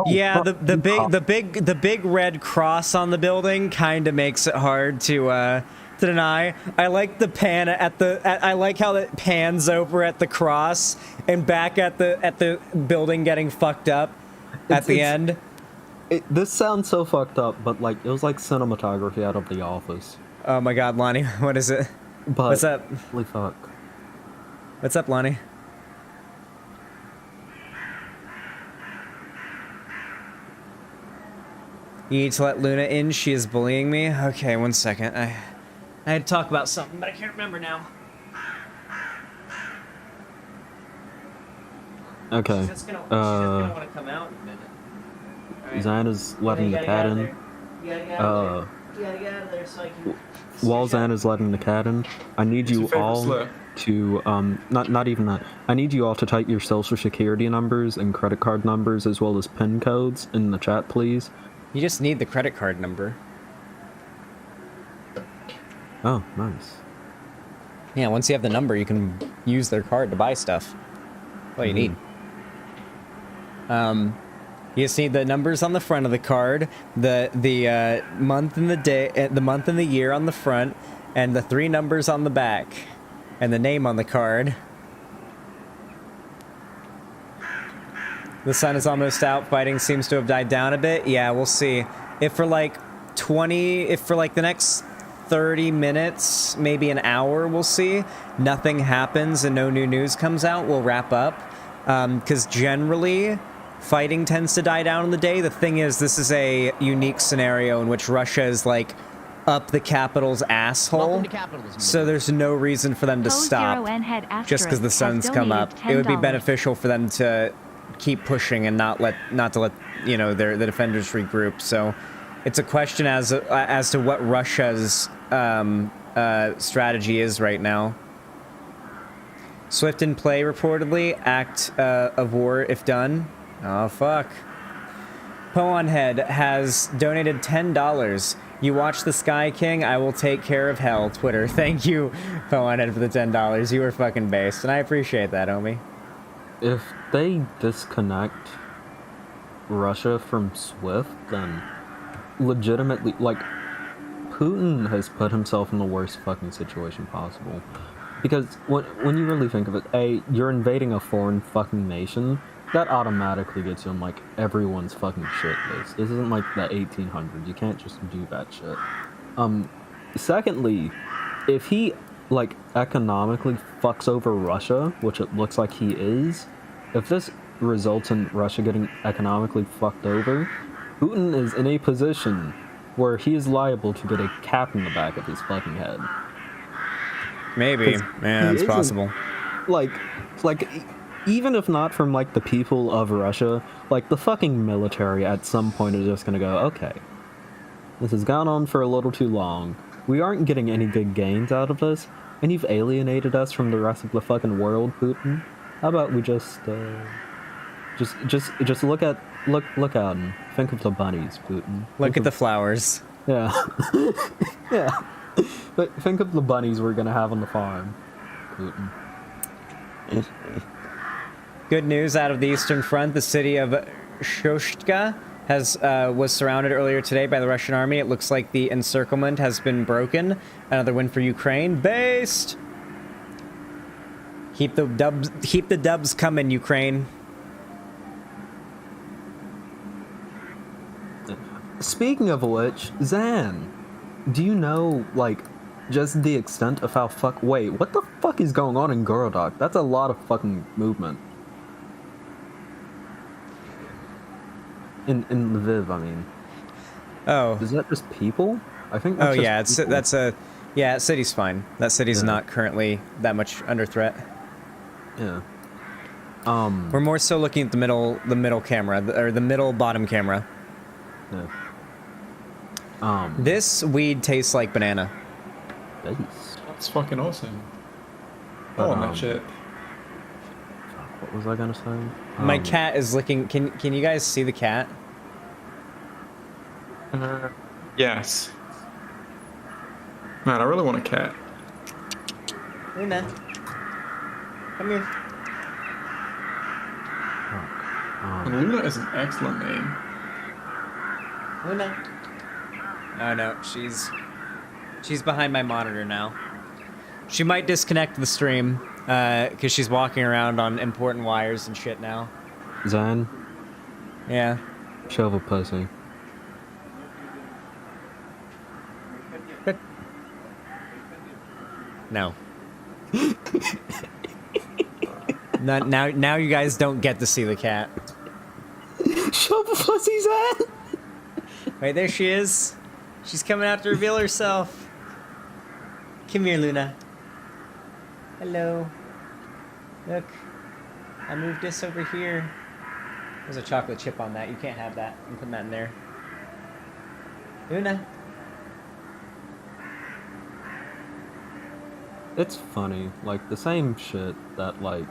Yeah, the big red cross on the building kind of makes it hard to deny. I like the pan I like how it pans over at the cross and back at the building getting fucked up at the end. This sounds so fucked up, but like it was like cinematography out of The Office. Oh my God, Lonnie, what is it? But, what's up? Holy fuck. What's up, Lonnie? You need to let Luna in. She is bullying me. Okay, one second. I had to talk about something, but I can't remember now. Okay. She's just gonna want to come out in a minute. Right. Xana's letting the cat in. You gotta get out of there so I can... While Xana's letting the cat in, I need you all to not even that. I need you all to type your social security numbers and credit card numbers as well as PIN codes in the chat, please. You just need the credit card number. Oh, nice. Yeah, once you have the number, you can use their card to buy stuff. That's all you need. You just need the numbers on the front of the card, the month and the day, the month and the year on the front, and the 3 numbers on the back, and the name on the card. The sun is almost out. Fighting seems to have died down a bit. Yeah, we'll see. If for like the next 30 minutes, maybe an hour, we'll see, nothing happens and no new news comes out, we'll wrap up. Because generally, fighting tends to die down in the day. The thing is, this is a unique scenario in which Russia is like up the capital's asshole, so there's no reason for them to stop just because the sun's come up. It would be beneficial for them to keep pushing and not to let the defenders regroup. So it's a question as to what Russia's strategy is right now. Swift in play reportedly. Act of war if done. Oh fuck. Poonhead has donated $10. You watch the Sky King, I will take care of hell. Twitter. Thank you, Poonhead, for the $10. You were fucking based, and I appreciate that, homie. If they disconnect Russia from SWIFT, then legitimately, like, Putin has put himself in the worst fucking situation possible. Because when you really think of it, you're invading a foreign fucking nation, that automatically gets you on, like, everyone's fucking shit list. This isn't like the 1800s. You can't just do that shit. Secondly, if he, like, economically fucks over Russia, which it looks like he is, if this results in Russia getting economically fucked over, Putin is in a position where he is liable to get a cap in the back of his fucking head. Maybe. Yeah, it's possible. Like, even if not from, like, the people of Russia, like, the fucking military at some point is just gonna go, okay, this has gone on for a little too long. We aren't getting any good gains out of this, and you've alienated us from the rest of the fucking world, Putin. How about we just look out and think of the bunnies, Putin. Look at the flowers. Yeah. Yeah. But think of the bunnies we're gonna have on the farm, Putin. Good news out of the Eastern Front. The city of Shoshtka was surrounded earlier today by the Russian army. It looks like the encirclement has been broken. Another win for Ukraine. Based! Keep the dubs coming, Ukraine. Speaking of which, Zan, do you know, like, just the extent of how wait, what the fuck is going on in Gorodok? That's a lot of fucking movement. In Lviv, I mean. Oh. Is that just people? I think that's city's fine. That city's not currently that much under threat. Yeah. We're more so looking at the middle camera, or the middle bottom camera. Yeah. This weed tastes like banana. That's fucking awesome. Oh, that shit. What was I gonna say? My cat is licking. Can you guys see the cat? Yes. Man, I really want a cat. Luna, come here. And Luna is an excellent name. Luna. Oh no, she's behind my monitor now. She might disconnect the stream because she's walking around on important wires and shit now. Zan? Yeah? Shove a pussy. No. Now you guys don't get to see the cat. Shove a pussy, Zan! Wait, there she is. She's coming out to reveal herself. Come here, Luna. Hello. Look. I moved this over here. There's a chocolate chip on that. You can't have that. I'm putting that in there. Luna. It's funny. Like, the same shit that, like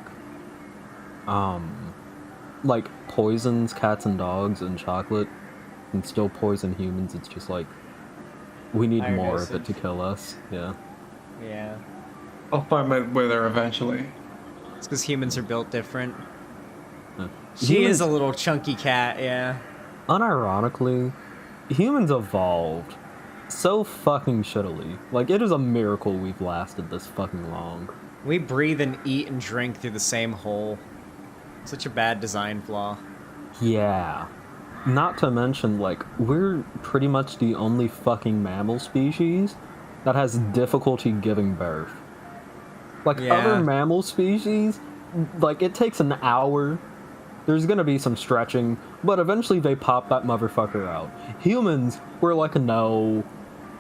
poisons cats and dogs and chocolate and still poison humans. It's just like, we need more of it to kill us. Yeah. Yeah. I'll find my way there eventually. It's because humans are built different. She Humans- is a little chunky cat, yeah. Unironically, humans evolved so fucking shittily. Like, it is a miracle we've lasted this fucking long. We breathe and eat and drink through the same hole. Such a bad design flaw. Yeah. Not to mention, like, we're pretty much the only fucking mammal species that has difficulty giving birth. Like, Yeah. other mammal species, like, it takes an hour there's gonna be some stretching, but eventually they pop that motherfucker out. Humans, we're like, no,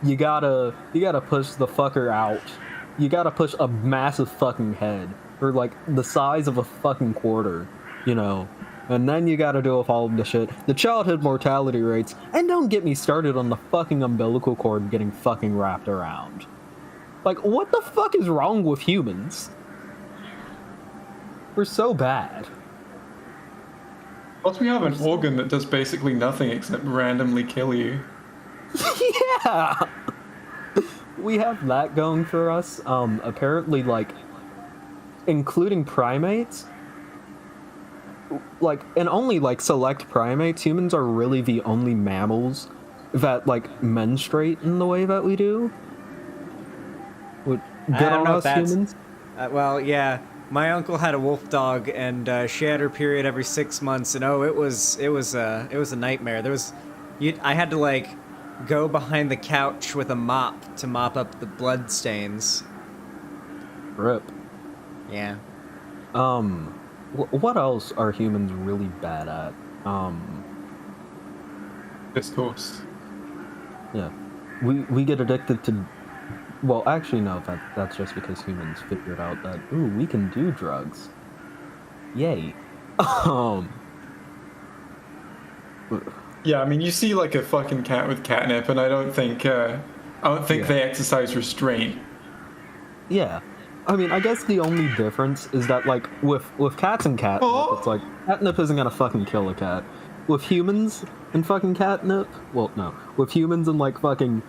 you gotta push the fucker out. You gotta push a massive fucking head, or like the size of a fucking quarter, you know. And then you gotta deal with all of the shit. The childhood mortality rates, and don't get me started on the fucking umbilical cord getting fucking wrapped around. Like, what the fuck is wrong with humans? We're so bad. Plus, we have an organ that does basically nothing except randomly kill you. Yeah! We have that going for us. Apparently, like, including primates, like, and only, like, select primates, humans are really the only mammals that, like, menstruate in the way that we do. Good on us, humans. Well, yeah. My uncle had a wolf dog, and she had her period every 6 months, and it was a nightmare. I had to like go behind the couch with a mop to mop up the blood stains. Rip. Yeah. What else are humans really bad at? Discourse. Yeah, we get addicted to. Well, actually, no. That's just because humans figured out that we can do drugs. Yay. Yeah, I mean, you see like a fucking cat with catnip, and I don't think they exercise restraint. Yeah, I mean, I guess the only difference is that like with cats and catnip, it's like catnip isn't gonna fucking kill a cat. With humans and fucking catnip, well, no. With humans and like fucking.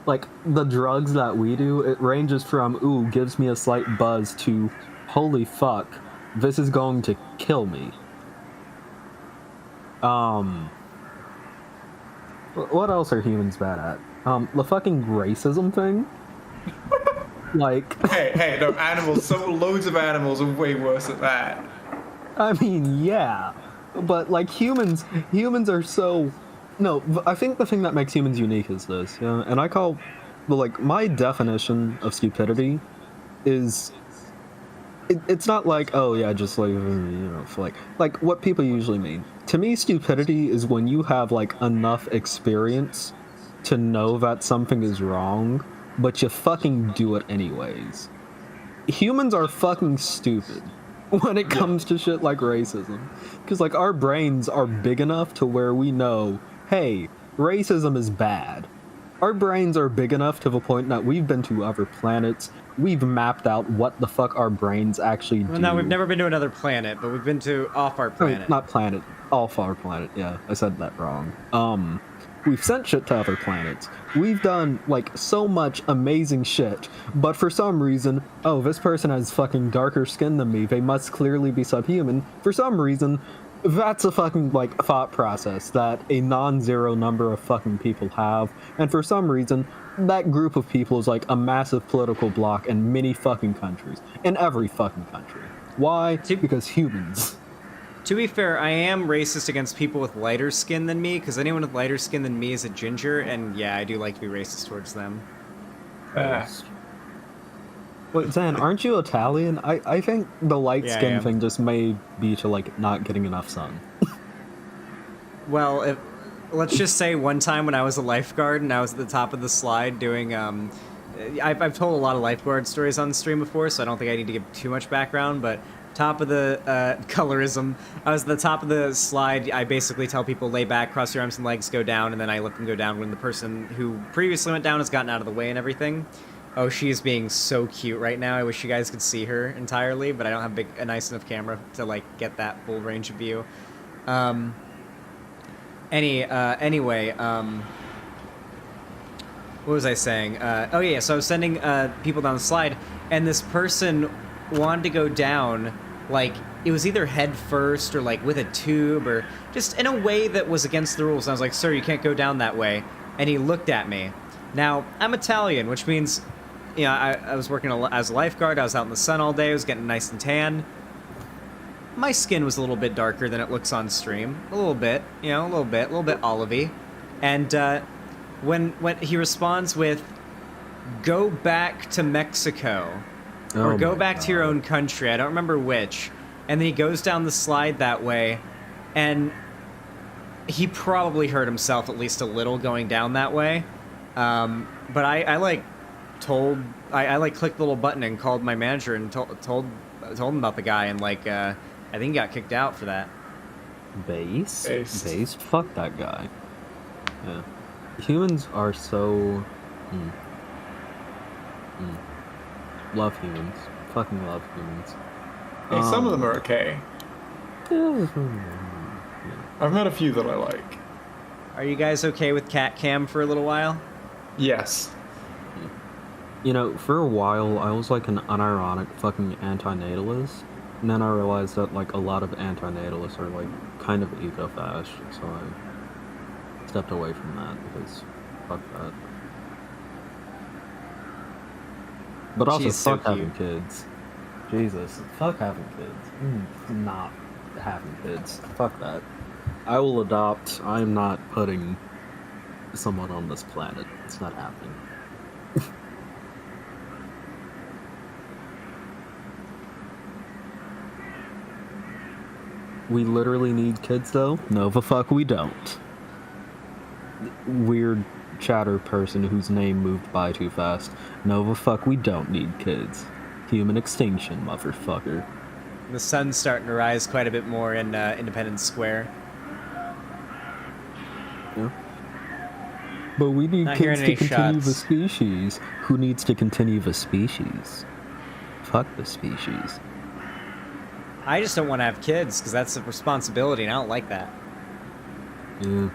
Like, the drugs that we do, it ranges from, gives me a slight buzz, to, holy fuck, this is going to kill me. What else are humans bad at? The fucking racism thing? Like... Hey, no, animals, loads of animals are way worse at that. I mean, yeah. But, like, humans are so... No, I think the thing that makes humans unique is this, yeah? And I call, like, my definition of stupidity is, it's not like, oh yeah, just like, you know, like what people usually mean. To me, stupidity is when you have, like, enough experience to know that something is wrong, but you fucking do it anyways. Humans are fucking stupid when it comes to shit like racism. Because, like, our brains are big enough to where we know, hey, racism is bad. Our brains are big enough to the point that we've been to other planets. We've mapped out what the fuck our brains actually do. Well, no, we've never been to another planet, but we've been to off our planet. I mean, not planet, off our planet. Yeah, I said that wrong. We've sent shit to other planets. We've done, like, so much amazing shit, but for some reason, this person has fucking darker skin than me, they must clearly be subhuman. For some reason, that's a fucking, like, thought process that a non-zero number of fucking people have, and for some reason, that group of people is like a massive political bloc in many fucking countries. In every fucking country. Why? Because humans. To be fair, I am racist against people with lighter skin than me, because anyone with lighter skin than me is a ginger, and yeah, I do like to be racist towards them. Wait, Zan, aren't you Italian? I think the light skin thing just may be to, like, not getting enough sun. Well, let's just say one time when I was a lifeguard and I was at the top of the slide doing, I've told a lot of lifeguard stories on the stream before, so I don't think I need to give too much background, but top of the colorism, I was at the top of the slide. I basically tell people lay back, cross your arms and legs, go down, and then I let them go down when the person who previously went down has gotten out of the way and everything. Oh, she is being so cute right now. I wish you guys could see her entirely, but I don't have a nice enough camera to, like, get that full range of view. Anyway, what was I saying? Oh yeah, so I was sending people down the slide, and this person wanted to go down, like, it was either head first or, like, with a tube, or just in a way that was against the rules. And I was like, sir, you can't go down that way. And he looked at me. Now, I'm Italian, which means, you know, I was working as a lifeguard. I was out in the sun all day. I was getting nice and tan. My skin was a little bit darker than it looks on stream. A little bit, you know, a little bit olivey. And when he responds with, go back to Mexico, or go back to your own country, I don't remember which, and then he goes down the slide that way, and he probably hurt himself at least a little going down that way. But I like clicked the little button and called my manager and told him about the guy, and like I think he got kicked out for that. Base? Fuck that guy. Yeah. Humans are so... Love humans. Fucking love humans. Hey, some of them are okay. I've met a few that I like. Are you guys okay with cat cam for a little while? Yes. You know, for a while, I was like an unironic fucking anti-natalist, and then I realized that like a lot of anti-natalists are like kind of eco-fash, so I stepped away from that because fuck that. But also, She's so fuck having kids. Jesus, fuck having kids. Not having kids. Fuck that. I will adopt. I'm not putting someone on this planet. It's not happening. We literally need kids, though? No, the fuck we don't. Weird chatter person whose name moved by too fast. No, the fuck we don't need kids. Human extinction, motherfucker. The sun's starting to rise quite a bit more in Independence Square. Yeah. But we need Not kids hearing to any continue the shots. species. Who needs to continue the species? Fuck the species. I just don't want to have kids because that's a responsibility, and I don't like that. Yeah.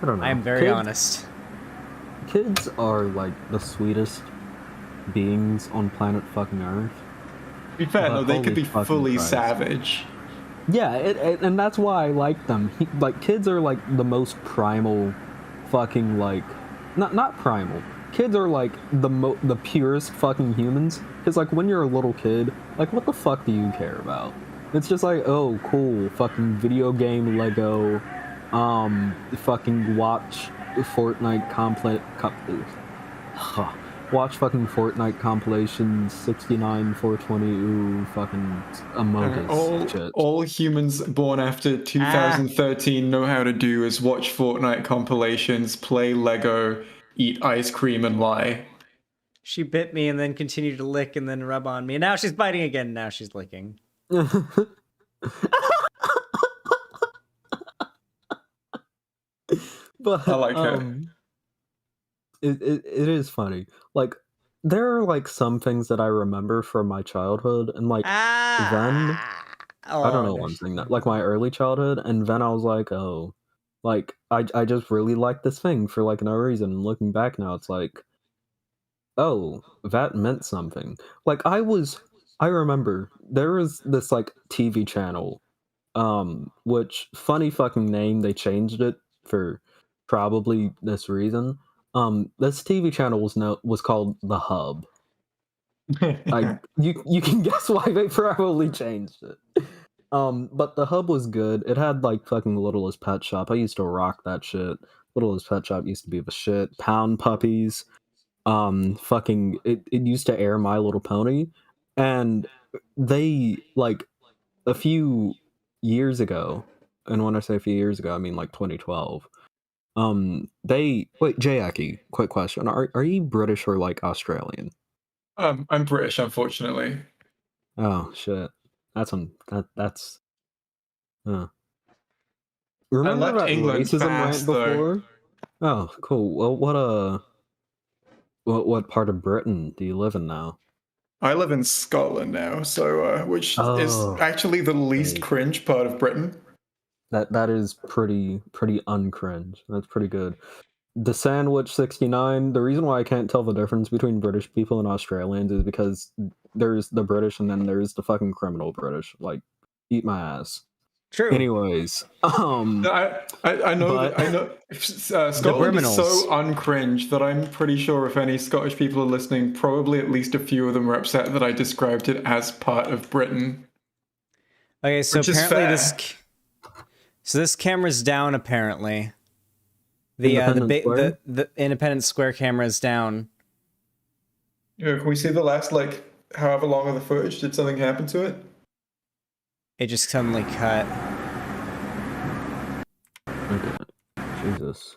I don't know. I am very honest. Kids are like the sweetest beings on planet fucking Earth. To be fair, though, they could be fucking fully Christ. savage. Yeah, and that's why I like them. Like, kids are like the most primal fucking like... Not primal. Kids are like the purest fucking humans. Because like when you're a little kid, like what the fuck do you care about? It's just like, oh, cool, fucking video game Lego, fucking watch Fortnite watch fucking Fortnite compilations, 69, 420, ooh, fucking Among Us shit. All humans born after 2013 know how to do is watch Fortnite compilations, play Lego, eat ice cream, and lie. She bit me and then continued to lick and then rub on me. And now she's biting again. Now she's licking. But I like her. It is funny. Like, there are like some things that I remember from my childhood, and like then I don't know one thing that like my early childhood, and then I was like, oh, like I just really like this thing for like no reason. And looking back now, it's like, oh, that meant something. Like I remember there was this like TV channel, which funny fucking name, they changed it for probably this reason. This TV channel was called The Hub. You can guess why they probably changed it. But The Hub was good. It had like fucking Littlest Pet Shop. I used to rock that shit. Littlest Pet Shop used to be the shit. Pound Puppies. Fucking it used to air My Little Pony, and they like a few years ago, and when I say a few years ago, I mean like 2012. Wait, Jayaki, quick question: Are you British or like Australian? I'm British, unfortunately. Oh shit, that's. Remember I left that England racism fast, rant before? Oh, cool. Well, what part of Britain do you live in now? I live in Scotland now, so which is actually the least cringe part of Britain. That is pretty uncringe. That's pretty good. The Sandwich 69, the reason why I can't tell the difference between British people and Australians is because there's the British and then there's the fucking criminal British. Like, eat my ass. True. Anyways, I know Scotland is so uncringe that I'm pretty sure if any Scottish people are listening, probably at least a few of them are upset that I described it as part of Britain. Okay, so which is apparently fair. this camera's down. Apparently, the Independence Square camera is down. Yeah, can we see the last like however long of the footage? Did something happen to it? It just suddenly cut. Okay. Jesus.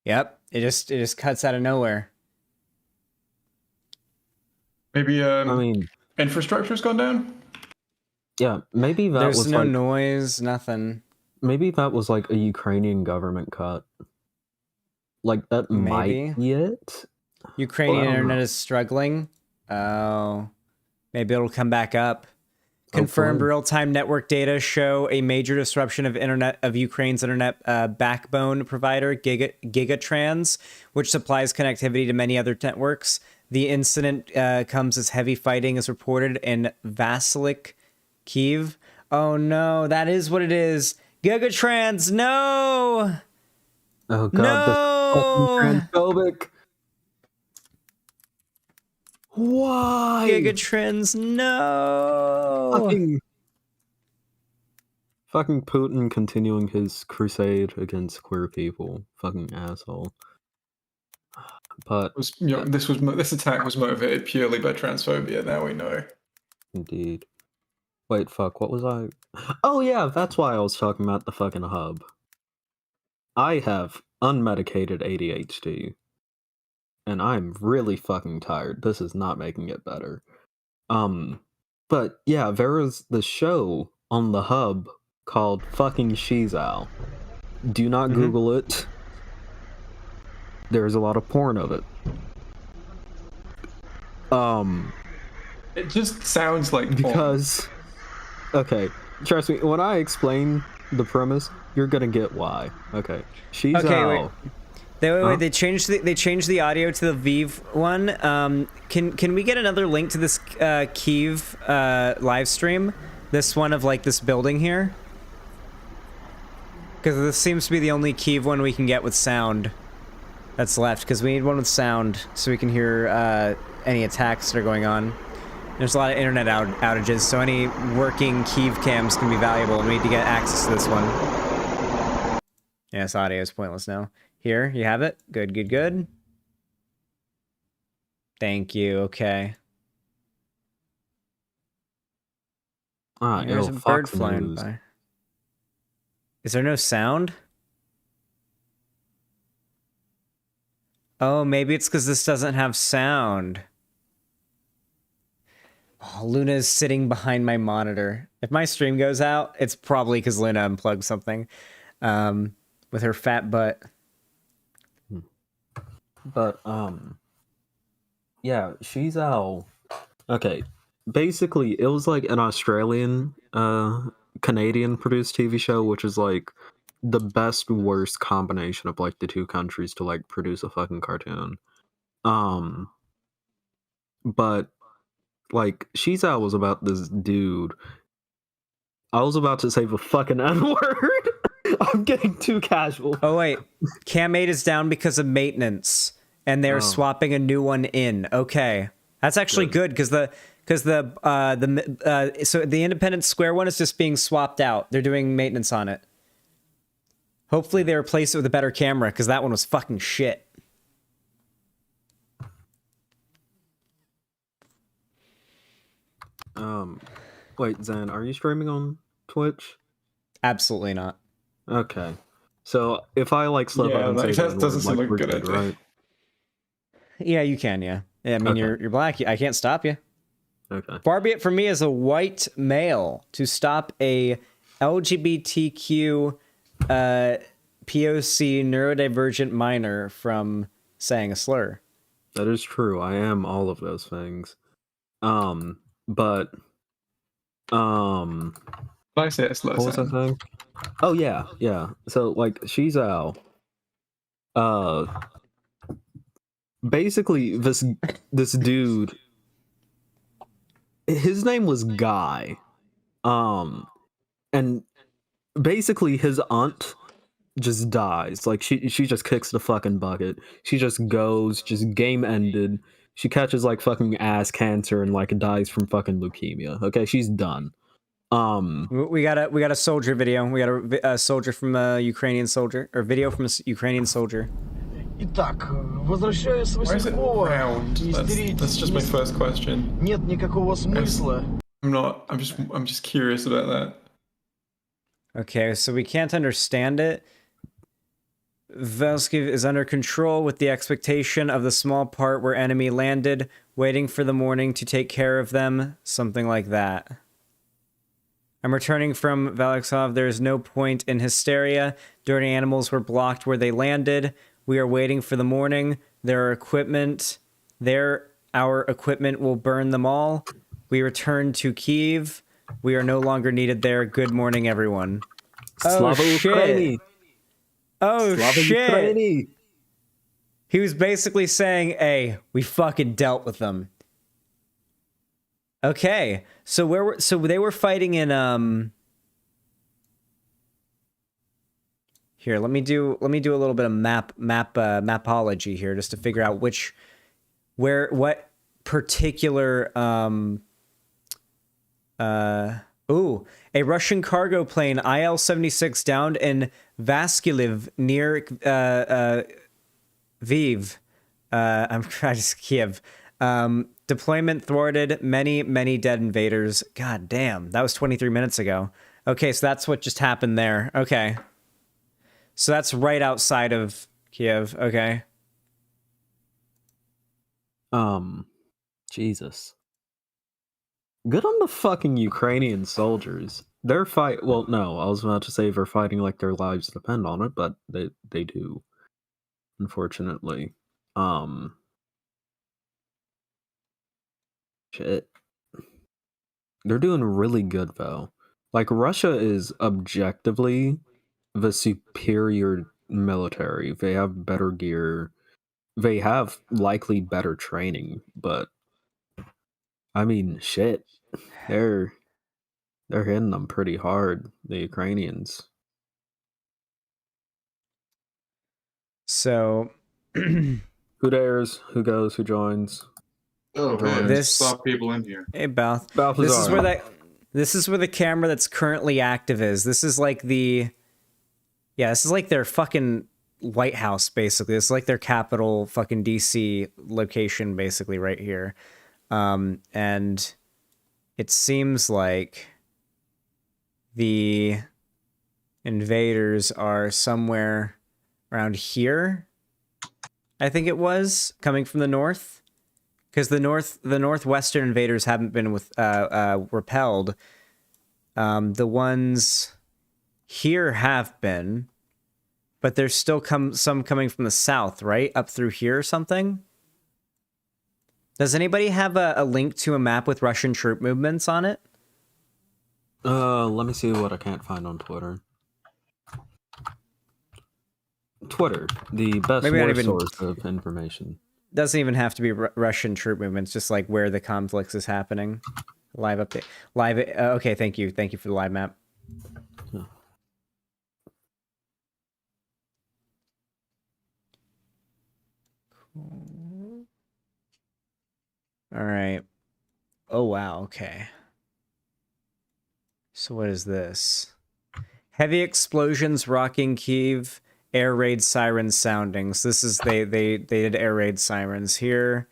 Yep, it just cuts out of nowhere. Maybe I mean, infrastructure's gone down? yeah, maybe that There's was no like noise, nothing. maybe that was like a Ukrainian government cut. Like that Maybe. might be it. Ukrainian Well, I don't internet know. is struggling. Oh, maybe it'll come back up. Confirmed Hopefully. real-time network data show a major disruption of Ukraine's internet backbone provider, Gigatrans, which supplies connectivity to many other networks. The incident comes as heavy fighting is reported in Vasilik, Kyiv. Oh no, that is what it is. Gigatrans, no! Oh god, no! this fucking transphobic. Why? Gigatrans, no! Fucking Putin continuing his crusade against queer people. Fucking asshole. But This attack was motivated purely by transphobia. Now we know. indeed. Wait, fuck, what was I? Oh yeah, that's why I was talking about the fucking hub. I have unmedicated ADHD. And I'm really fucking tired. This is not making it better. But yeah, there was the show on the hub called fucking Shizal. Do not Google it. There's a lot of porn of it. It just sounds like porn. Because okay, trust me, when I explain the premise, you're gonna get why. Okay. Shizal. Okay, wait. They changed the audio to the Vive one. Can we get another link to this Kyiv live stream? This one of like this building here? Because this seems to be the only Kyiv one we can get with sound that's left. Because we need one with sound so we can hear any attacks that are going on. There's a lot of internet outages, so any working Kyiv cams can be valuable, and we need to get access to this one. Yeah, this audio is pointless now. Here, you have it. Good, good, good. Thank you. Okay. There's a bird flying by. Is there no sound? Oh, maybe it's because this doesn't have sound. Oh, Luna's sitting behind my monitor. If my stream goes out, it's probably because Luna unplugged something with her fat butt. But yeah, Shizal. Okay, basically it was like an Australian Canadian produced TV show, which is like the best worst combination of like the two countries to like produce a fucking cartoon. But like Shizal was about this dude. I was about to say the fucking N-word. I'm getting too casual. Oh wait, Cam 8 is down because of maintenance, and they're swapping a new one in. Okay, that's actually good because the independent square one is just being swapped out. They're doing maintenance on it. Hopefully they replace it with a better camera because that one was fucking shit. Wait, Zan, are you streaming on Twitch? Absolutely not. Okay. So if I like slip up and say that doesn't seem like a good idea. Right? Yeah, you can. Yeah. I mean, you're black. I can't stop you. Okay. Far be it from me as a white male to stop a LGBTQ POC neurodivergent minor from saying a slur. That is true. I am all of those things. But I say it's what was I saying? Oh yeah. So like Shizal, basically this dude, his name was Guy, and basically his aunt just dies. Like she just kicks the fucking bucket. She just goes, just game ended. She catches like fucking ass cancer and like dies from fucking leukemia. Okay, she's done. We got a soldier video. We got a soldier from a Ukrainian soldier, or video from a Ukrainian soldier. Итак, возвращаюсь с Василькова. That's just my first question. Нет никакого смысла I'm just curious about that. Okay, so we can't understand it. Velskiv is under control with the expectation of the small part where enemy landed, waiting for the morning to take care of them, something like that. I'm returning from Valexov. There is no point in hysteria. Dirty animals were blocked where they landed. We are waiting for the morning. There are equipment. Our equipment will burn them all. We return to Kyiv. We are no longer needed there. Good morning, everyone. Oh, Slava shit. Ukraini. Oh, Slava shit. Ukraini. He was basically saying, hey, we fucking dealt with them. Okay. So they were fighting in Here, let me do a little bit of mapology here just to figure out what particular a Russian cargo plane IL-76 downed in Vaskiliv near Kyiv. Kiev. Deployment thwarted, many dead invaders. God damn, that was 23 minutes ago. Okay, so that's what just happened there. Okay. So that's right outside of Kiev. Okay. Jesus. Good on the fucking Ukrainian soldiers. They're well, no, I was about to say they're fighting like their lives depend on it, but they do. Unfortunately. Shit. They're doing really good though. Like Russia is objectively the superior military. They have better gear. They have likely better training, but I mean, shit. They're hitting them pretty hard, the Ukrainians. So who dares, who goes, who joins? Oh, hey, there's soft people in here. Hey, Balth. Balthazar. This is where the camera that's currently active is. This is like this is like their fucking White House, basically. This is like their capital, fucking DC location, basically, right here. And it seems like the invaders are somewhere around here. I think it was coming from the north, because the northwestern invaders haven't been repelled. The ones here have been, but there's still some coming from the south, right? Up through here or something? Does anybody have a link to a map with Russian troop movements on it? Let me see what I can't find on Twitter. Twitter, the best source of information. Doesn't even have to be Russian troop movements, just like where the conflicts is happening. Live update. Live. Okay, thank you. Thank you for the live map. Yeah. Cool. All right. Oh, wow. Okay. So what is this? Heavy explosions rocking Kyiv. Air raid sirens sounding. So this is they did air raid sirens here.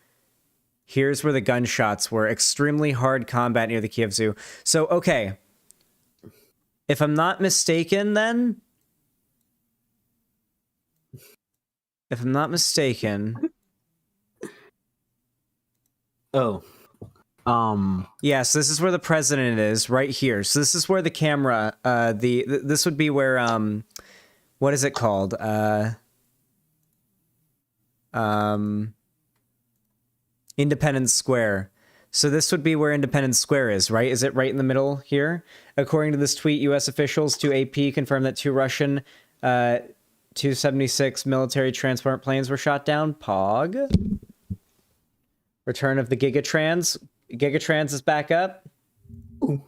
Here's where the gunshots were. Extremely hard combat near the Kyiv Zoo. So okay, if I'm not mistaken, then yeah, so this is where the president is, right here. So this is where the camera this would be where what is it called? Independence Square. So this would be where Independence Square is, right? Is it right in the middle here? According to this tweet, U.S. officials to AP confirmed that 2 Russian Tu-76 military transport planes were shot down. Pog. Return of the Gigatrans. Gigatrans is back up. Ooh.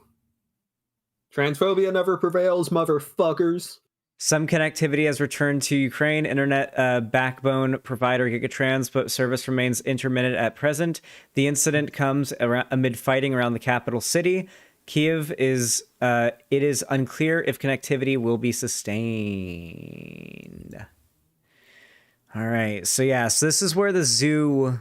Transphobia never prevails, motherfuckers. Some connectivity has returned to Ukraine. Internet backbone provider Gigatrans, but service remains intermittent at present. The incident comes amid fighting around the capital city. Kyiv is, it is unclear if connectivity will be sustained. All right, so yeah, so this is where the zoo,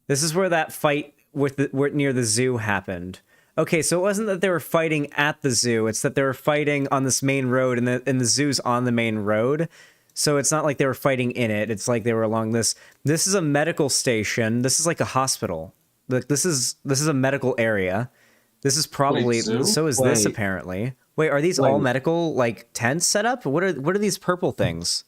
this is where that fight near the zoo happened. Okay, so it wasn't that they were fighting at the zoo. It's that they were fighting on this main road, and the zoo's on the main road. So it's not like they were fighting in it. It's like they were along this. This is a medical station. This is like a hospital. Like this is a medical area. This is probably so is this apparently. Wait, are these all medical like tents set up? What are these purple things?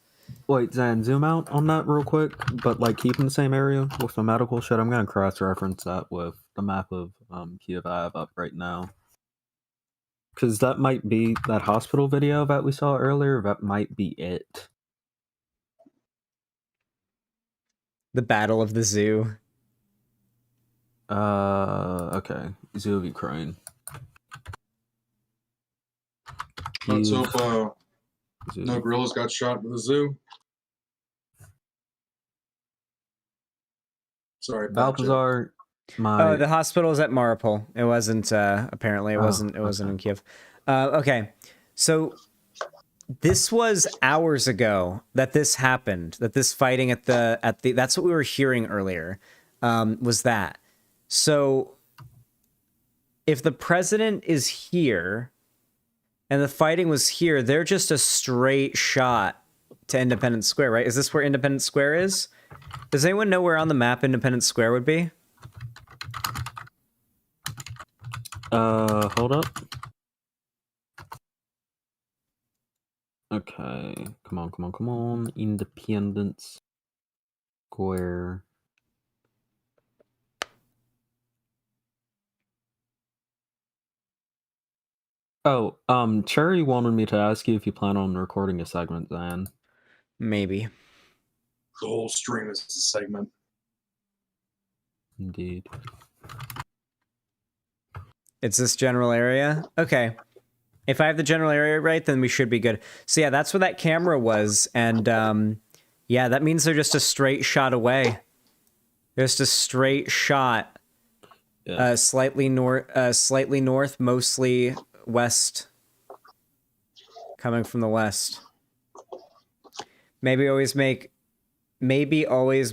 Wait, Zan, zoom out on that real quick, but like keep in the same area with the medical shit. I'm gonna cross-reference that with the map of Kyiv I have up right now. Because that might be that hospital video that we saw earlier, that might be it. The Battle of the Zoo. Okay. Zoo of Ukraine. Let's hope no gorillas got shot at the zoo. Sorry, Balthazar. Oh, the hospital is at Mariupol. It wasn't. Apparently, it wasn't. It wasn't in Kyiv. Okay, so this was hours ago that this happened. That this fighting at the. That's what we were hearing earlier. Was that so? If the president is here, and the fighting was here, they're just a straight shot to Independence Square, right? Is this where Independence Square is? Does anyone know where on the map Independence Square would be? Hold up. Okay, come on. Independence Square. Oh, Cherry wanted me to ask you if you plan on recording a segment, then. Maybe. The whole stream is a segment. Indeed. It's this general area? Okay. If I have the general area right, then we should be good. So yeah, that's where that camera was, and yeah, that means they're just a straight shot away. Just a straight shot. Yeah. Slightly north, mostly west. Coming from the west. Maybe always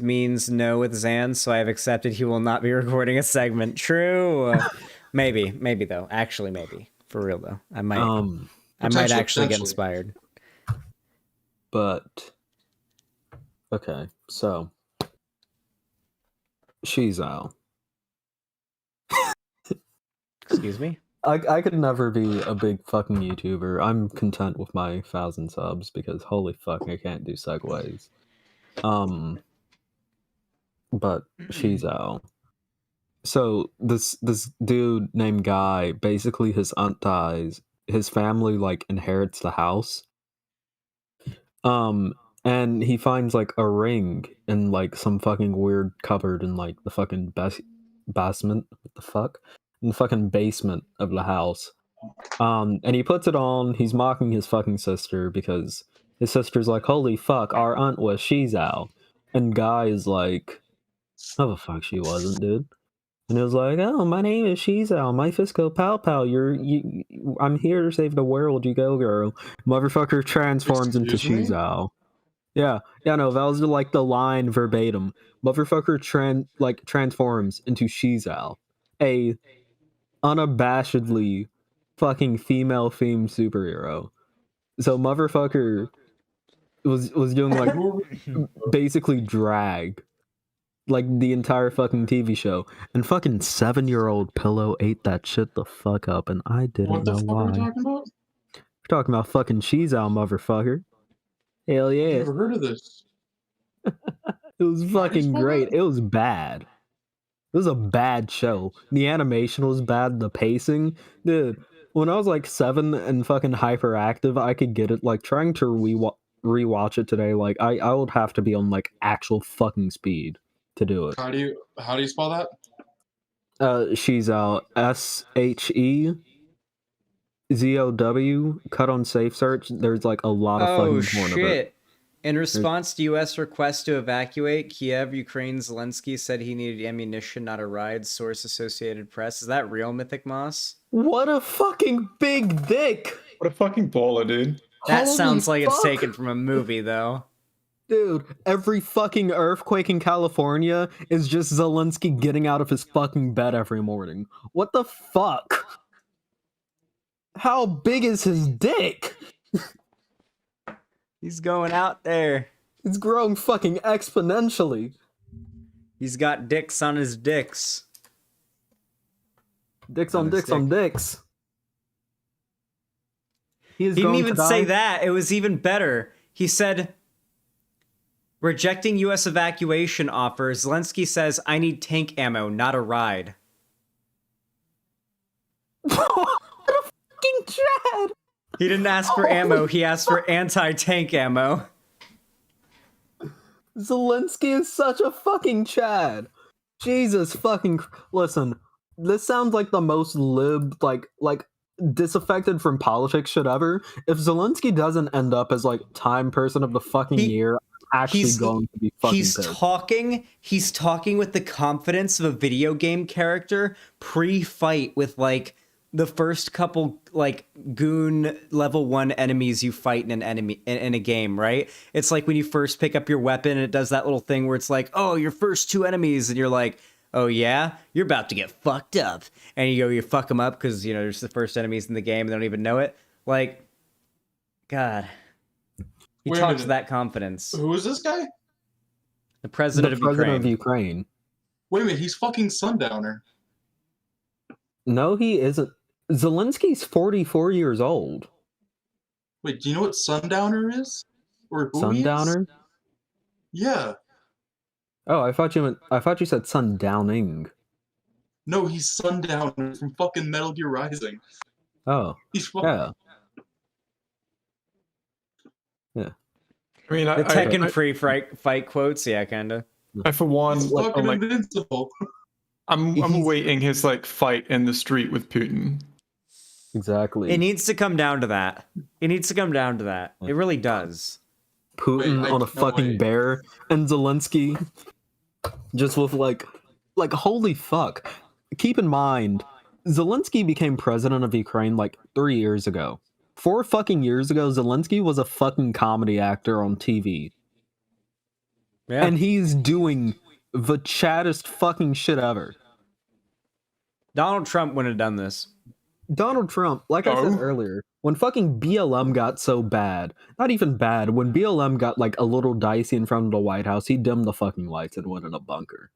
means no with Zan, so I have accepted he will not be recording a segment. True. Maybe though. Actually, maybe. For real though. I might actually get inspired. But okay, so she's out. Excuse me? I could never be a big fucking YouTuber. I'm content with my 1,000 subs because holy fuck, I can't do segues. But she's out. So this dude named Guy, basically his aunt dies, his family like inherits the house. And he finds like a ring in like some fucking weird cupboard in like the fucking basement. What the fuck? In the fucking basement of the house. And he puts it on. He's mocking his fucking sister because his sister's like, holy fuck, our aunt was she's out. And Guy is like, oh the fuck she wasn't, dude. And it was like, oh, my name is Shizao, my Fisco Pow Pow, I'm here to save the world, you go girl. Motherfucker transforms into Shizao. Yeah, no, that was like the line verbatim. Motherfucker transforms into Shizao. A unabashedly fucking female-themed superhero. So motherfucker was doing like basically drag. Like the entire fucking TV show. And fucking 7-year-old Pillow ate that shit the fuck up and I didn't know why. What the fuck are we talking about? We're talking about fucking Shizao, motherfucker. Hell yeah. I've never heard of this. It was fucking great. It was bad. It was a bad show. The animation was bad, the pacing. Dude, when I was like 7 and fucking hyperactive, I could get it. Like trying to rewatch it today, like I would have to be on like actual fucking speed to do it. How do you spell that? Shizao, SHEZOW. Cut on safe search. There's like a lot of fucking porn of it. In response to U.S. request to evacuate Kyiv, Ukraine, Zelensky said he needed ammunition, not a ride. Source Associated Press. Is that real, Mythic Moss? What a fucking big dick! What a fucking baller, dude. That sounds like it's taken from a movie, though. Dude, every fucking earthquake in California is just Zelensky getting out of his fucking bed every morning. What the fuck? How big is his dick? He's going out there. It's growing fucking exponentially. He's got dicks on his dicks. Dicks on dicks on dicks. He didn't even say that. It was even better. He said, rejecting U.S. evacuation offer, Zelensky says, I need tank ammo, not a ride. What a fucking Chad! He didn't ask for ammo, he asked for anti-tank ammo. Zelensky is such a fucking Chad. Jesus fucking... Listen, this sounds like the most lib, like disaffected from politics shit ever. If Zelensky doesn't end up as, like, Time Person of the fucking year, I'm actually going to be fucking pissed. He's talking with the confidence of a video game character pre-fight with, like, the first couple, like, goon level 1 enemies you fight in a game, right? It's like when you first pick up your weapon and it does that little thing where it's like, oh, your first 2 enemies, and you're like, oh yeah, you're about to get fucked up, and you fuck them up because, you know, there's the first enemies in the game and they don't even know it. Like, God, he talks with that confidence. Who is this guy? The president of Ukraine. Wait a minute, he's fucking Sundowner. No, he isn't. Zelensky's 44 years old. Wait, do you know what Sundowner is? Or who Sundowner? He is? Yeah. Oh, I thought you said Sundowning. No, he's Sundowner from fucking Metal Gear Rising. Oh. He's fucking... Yeah. I mean, the Tekken free fight quotes, yeah, kinda. I for one, he's fucking invincible. I'm awaiting his like fight in the street with Putin. Exactly. It needs to come down to that. It needs to come down to that. It really does. Putin on a fucking bear and Zelensky just with like holy fuck. Keep in mind, Zelensky became president of Ukraine like 3 years ago. 4 fucking years ago, Zelensky was a fucking comedy actor on TV. Yeah. And he's doing the chattest fucking shit ever. Donald Trump wouldn't have done this. Donald Trump, like I said earlier, when fucking BLM got so bad, not even bad, when BLM got like a little dicey in front of the White House, he dimmed the fucking lights and went in a bunker.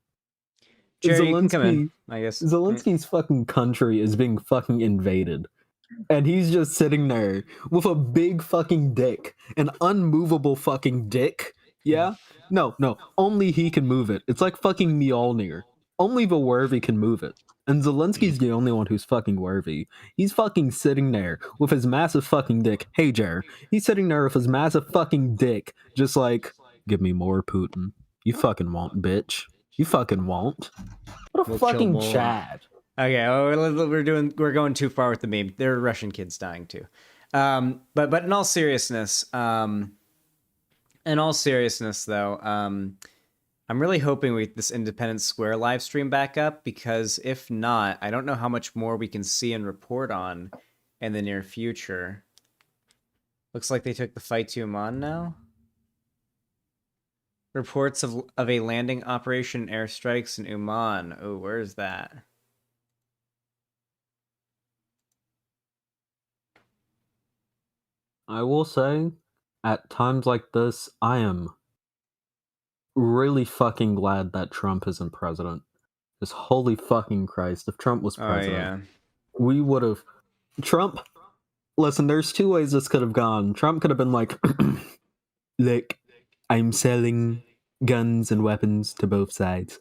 Jerry, you can come in, I guess. Zelensky's fucking country is being fucking invaded. And he's just sitting there with a big fucking dick. An unmovable fucking dick. Yeah? No. Only he can move it. It's like fucking Mjolnir. Only the worthy can move it. And Zelensky's the only one who's fucking worthy. He's fucking sitting there with his massive fucking dick. Hey, Jer. He's sitting there with his massive fucking dick. Just like, give me more, Putin. You fucking won't, bitch. You fucking won't. What a fucking Chad. Okay, we're going too far with the meme. There are Russian kids dying too. But in all seriousness, though, I'm really hoping we get this Independence Square live stream back up, because if not, I don't know how much more we can see and report on in the near future. Looks like they took the fight to Oman now. Reports of a landing operation airstrikes in Oman. Oh, where is that? I will say, at times like this, I am really fucking glad that Trump isn't president. Because holy fucking Christ, if Trump was president, we would have... Trump... Listen, there's 2 ways this could have gone. Trump could have been like, look, I'm selling guns and weapons to both sides.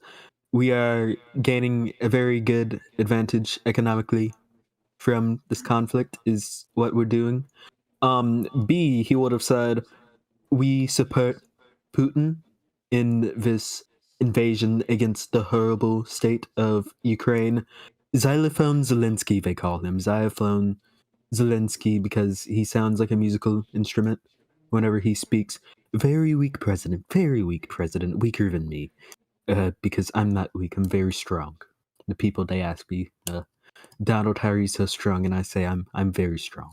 We are gaining a very good advantage economically from this conflict, is what we're doing. B, he would have said, we support Putin in this invasion against the horrible state of Ukraine. Xylophone Zelensky, they call him. Xylophone Zelensky, because he sounds like a musical instrument whenever he speaks. Very weak president, weaker than me. Because I'm not weak, I'm very strong. The people, they ask me, Donald, how are you so strong? And I say, I'm very strong.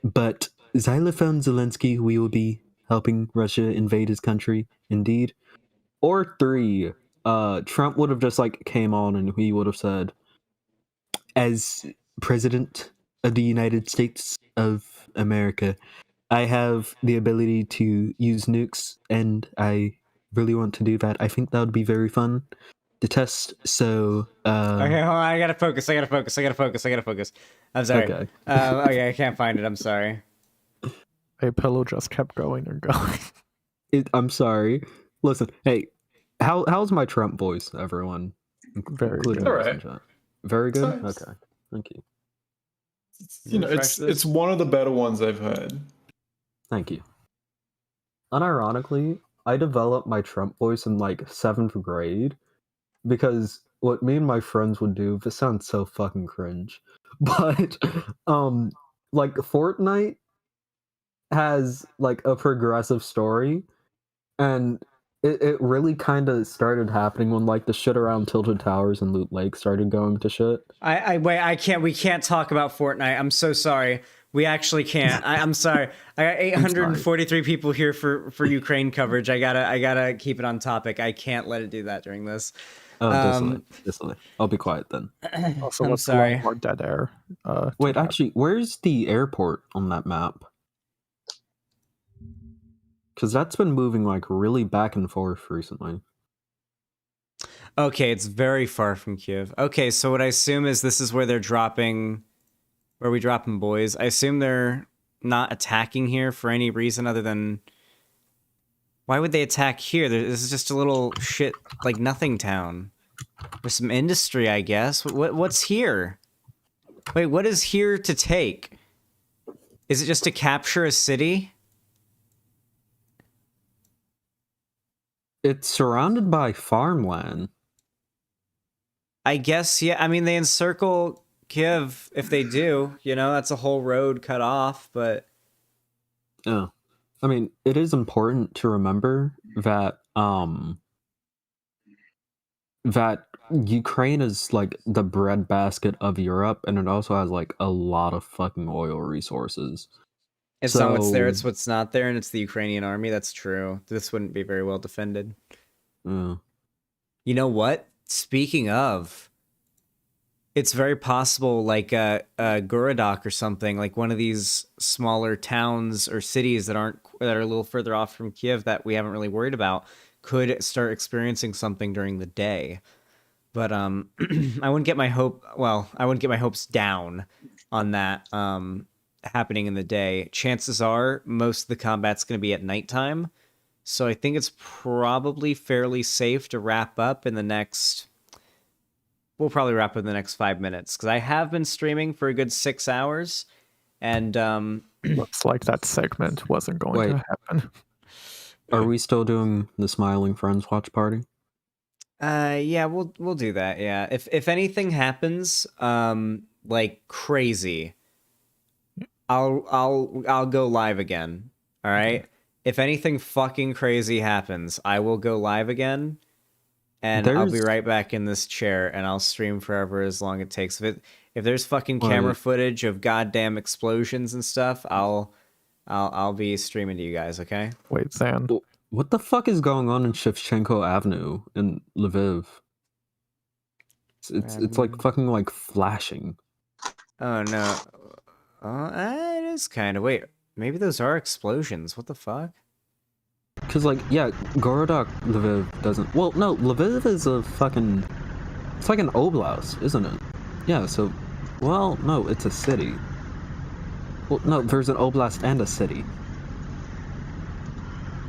But Xylophone Zelensky, we will be helping Russia invade his country, indeed. Or 3, Trump would have just like came on and he would have said, as president of the United States of America, I have the ability to use nukes, and I really want to do that. I think that would be very fun to test. So, okay, hold on. I gotta focus. I'm sorry. Okay. Okay, I can't find it. I'm sorry. A pillow just kept going and going. I'm sorry. Listen, hey, how's my Trump voice, everyone? Very Including good. us in chat. Very good. Nice. Okay, thank you. You know, it's one of the better ones I've heard. Thank you. Unironically, I developed my Trump voice in like 7th grade because what me and my friends would do, this sounds so fucking cringe, but like Fortnite has like a progressive story, and it really kind of started happening when like the shit around Tilted Towers and Loot Lake started going to shit. We can't talk about Fortnite. I'm so sorry. We actually can't. I'm sorry. I got 843 people here for Ukraine coverage. I gotta keep it on topic. I can't let it do that during this. Oh, desolate. I'll be quiet then. Also, I'm let's sorry. more dead air. Wait, actually, where's the airport on that map? Because that's been moving like really back and forth recently. Okay, it's very far from Kyiv. Okay, so what I assume is this is where they're dropping, where we dropping boys. I assume they're not attacking here for any reason other than, why would they attack here? This is just a little shit, like nothing town. There's some industry, I guess. What's here? Wait, what is here to take? Is it just to capture a city? It's surrounded by farmland. I guess, yeah. I mean, they encircle Kyiv if they do. You know, that's a whole road cut off, but... Yeah. I mean, it is important to remember that, that Ukraine is, like, the breadbasket of Europe, and it also has, like, a lot of fucking oil resources. It's not what's there, it's what's not there, and it's the Ukrainian army. That's true. This wouldn't be very well defended. Yeah. You know what? Speaking of, it's very possible, like Gorodok or something, like one of these smaller towns or cities that are a little further off from Kyiv that we haven't really worried about, could start experiencing something during the day. But I wouldn't get my hopes down on that happening in the day. Chances are most of the combat's going to be at nighttime. So I think it's probably fairly safe to wrap up in the next... We'll probably wrap up in the next 5 minutes, because I have been streaming for a good 6 hours, and... Looks like that segment wasn't going to happen. Are we still doing the Smiling Friends watch party? Yeah, we'll do that, yeah. If anything happens, like, crazy, I'll go live again, alright? If anything fucking crazy happens, I will go live again, and I'll be right back in this chair, and I'll stream forever as long as it takes. If there's fucking camera footage of goddamn explosions and stuff, I'll be streaming to you guys, okay? Wait, Zan. What the fuck is going on in Shevchenko Avenue in Lviv? It's like fucking like flashing. Oh no. It is kind of. Wait, maybe those are explosions. What the fuck? Because, like, yeah, Gorodok, Lviv doesn't... Well, no, Lviv is a fucking... It's like an oblast, isn't it? Yeah, so... Well, no, it's a city. Well, no, there's an oblast and a city.